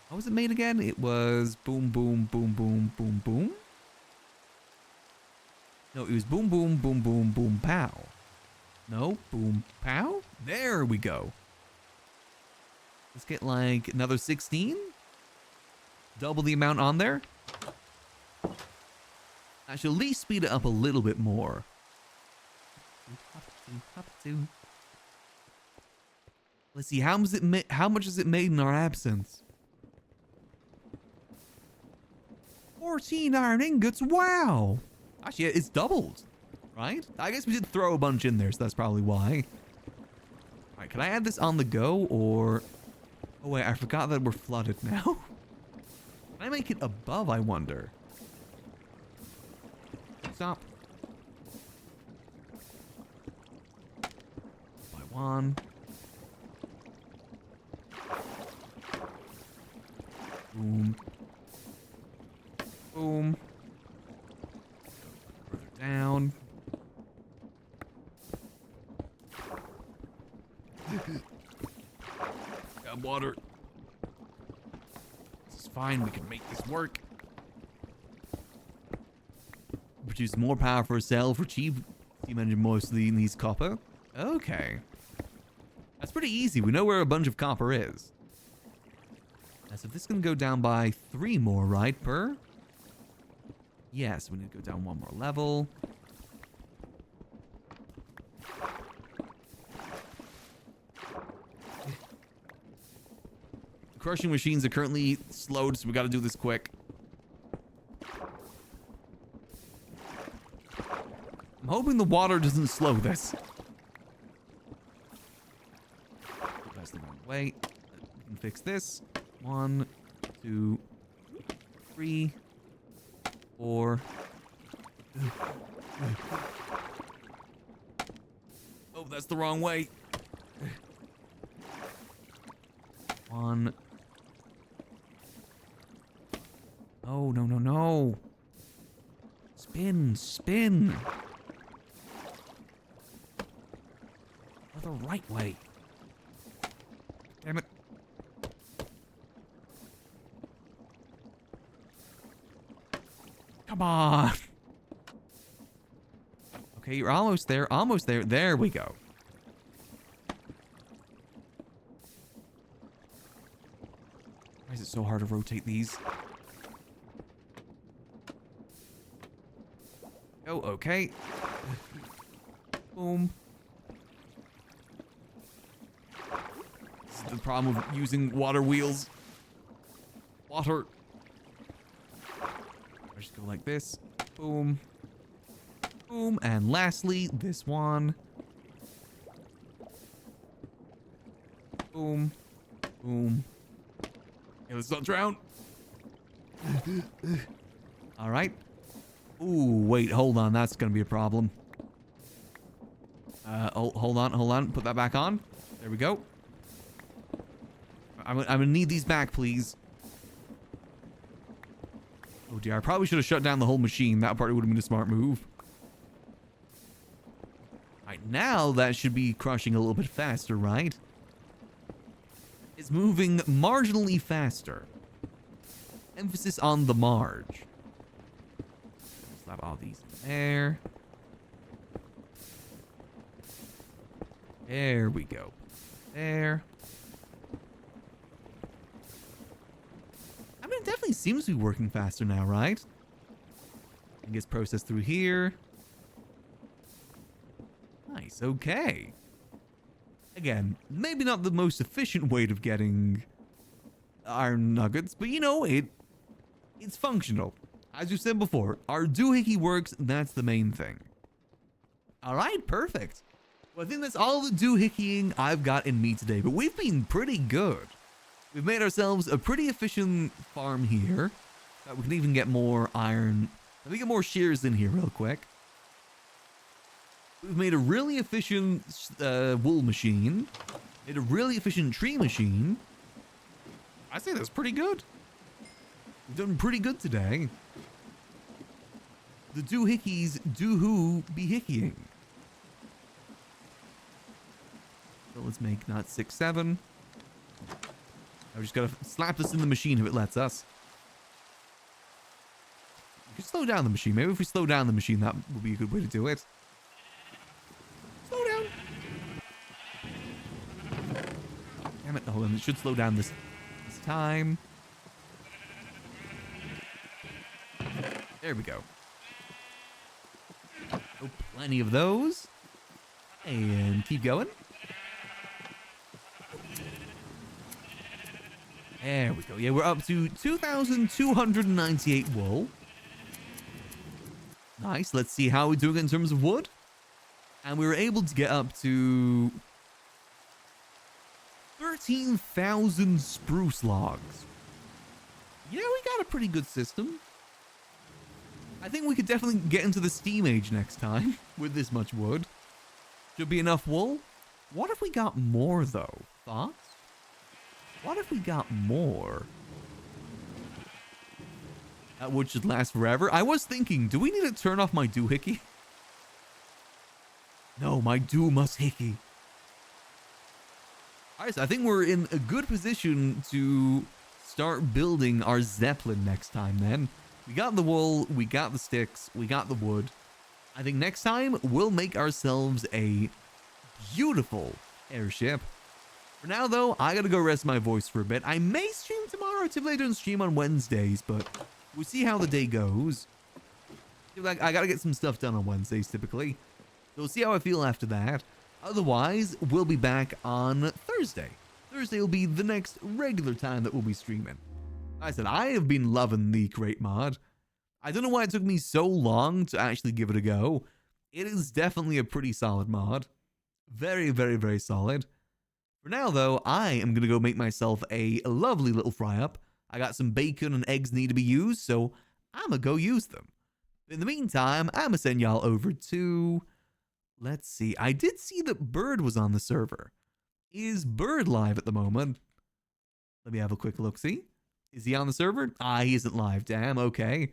How was it made again? It was boom, boom, boom, boom, boom, boom. No, it was boom, boom, boom, boom, boom, pow. No, boom, pow. There we go. Let's get like another 16. Double the amount on there. I should at least speed it up a little bit more. Let's see, how much is it made in our absence? 14 iron ingots, wow! Actually, it's doubled, right? I guess we did throw a bunch in there, so that's probably why. Alright, can I add this on the go, or... Oh wait, I forgot that we're flooded now. Can I make it above, I wonder? Stop. By one. Boom. Boom. Further down. Got water. This is fine. We can make this work. Produce more power for a cell for cheap. Steam engine mostly needs copper. Okay. That's pretty easy. We know where a bunch of copper is. So this is going to go down by 3 more, right, per? Yes, we need to go down 1 more level. Crushing machines are currently slowed, so we got to do this quick. I'm hoping the water doesn't slow this. Wait. We can fix this. 1, 2, 3, 4. Oh, that's the wrong way. 1. Oh, no, no, no. Spin, spin. Oh, the right way. Damn it. Come on. Okay, you're almost there. Almost there. There we go. Why is it so hard to rotate these? Oh, okay. Boom. This is the problem with using water wheels. Water. I just go like this. Boom. Boom. And lastly, this one. Boom. Boom. Okay, let's not drown. All right. Ooh, wait, hold on. That's going to be a problem. Oh, hold on. Put that back on. There we go. I'm going to need these back, please. Oh, dear. I probably should have shut down the whole machine. That probably would have been a smart move. All right, now that should be crushing a little bit faster, right? It's moving marginally faster. Emphasis on the marge. Slap all these in there. There we go. There. I mean, it definitely seems to be working faster now, right? It gets processed through here. Nice, okay. Again, maybe not the most efficient way of getting iron nuggets, but you know, it's functional. As you said before, our doohickey works, that's the main thing. Alright, perfect. Well, I think that's all the doohickeying I've got in me today, but we've been pretty good. We've made ourselves a pretty efficient farm here. We can even get more iron. Let me get more shears in here real quick. We've made a really efficient wool machine. Made a really efficient tree machine. I say that's pretty good. We've done pretty good today. The doohickeys do who be hickeying. So let's make not 6, 7. I just gotta slap this in the machine if it lets us. We could slow down the machine. Maybe if we slow down the machine, that would be a good way to do it. Slow down. Damn it. Hold on. It should slow down this time. There we go. Oh, plenty of those. And keep going. There we go. Yeah, we're up to 2,298 wool. Nice. Let's see how we're doing in terms of wood. And we were able to get up to 13,000 spruce logs. Yeah, we got a pretty good system. I think we could definitely get into the steam age next time with this much wood. Should be enough wool. What if we got more, though? Thoughts? What if we got more? That wood should last forever. I was thinking, do we need to turn off my doohickey? No, my doo must hickey. Alright, so I think we're in a good position to start building our Zeppelin next time then. We got the wool, we got the sticks, we got the wood. I think next time we'll make ourselves a beautiful airship. For now, though, I gotta go rest my voice for a bit. I may stream tomorrow. Typically, I don't stream on Wednesdays, but we'll see how the day goes. I gotta get some stuff done on Wednesdays, typically. So we'll see how I feel after that. Otherwise, we'll be back on Thursday. Thursday will be the next regular time that we'll be streaming. Like I said, I have been loving the Crate mod. I don't know why it took me so long to actually give it a go. It is definitely a pretty solid mod. Very, very, very solid. For now, though, I am going to go make myself a lovely little fry up. I got some bacon and eggs need to be used, so I'm going to go use them. In the meantime, I'm going to send y'all over to... Let's see. I did see that Bird was on the server. Is Bird live at the moment? Let me have a quick look-see. Is he on the server? He isn't live. Damn, okay.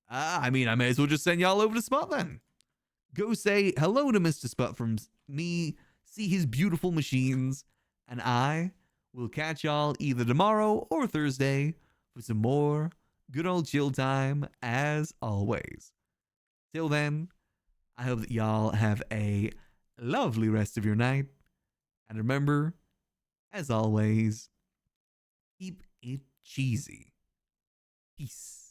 I mean, I may as well just send y'all over to Spot then. Go say hello to Mr. Spot from me, see his beautiful machines, and I will catch y'all either tomorrow or Thursday for some more good old chill time as always. Till then, I hope that y'all have a lovely rest of your night. And remember, as always, keep it cheesy. Peace.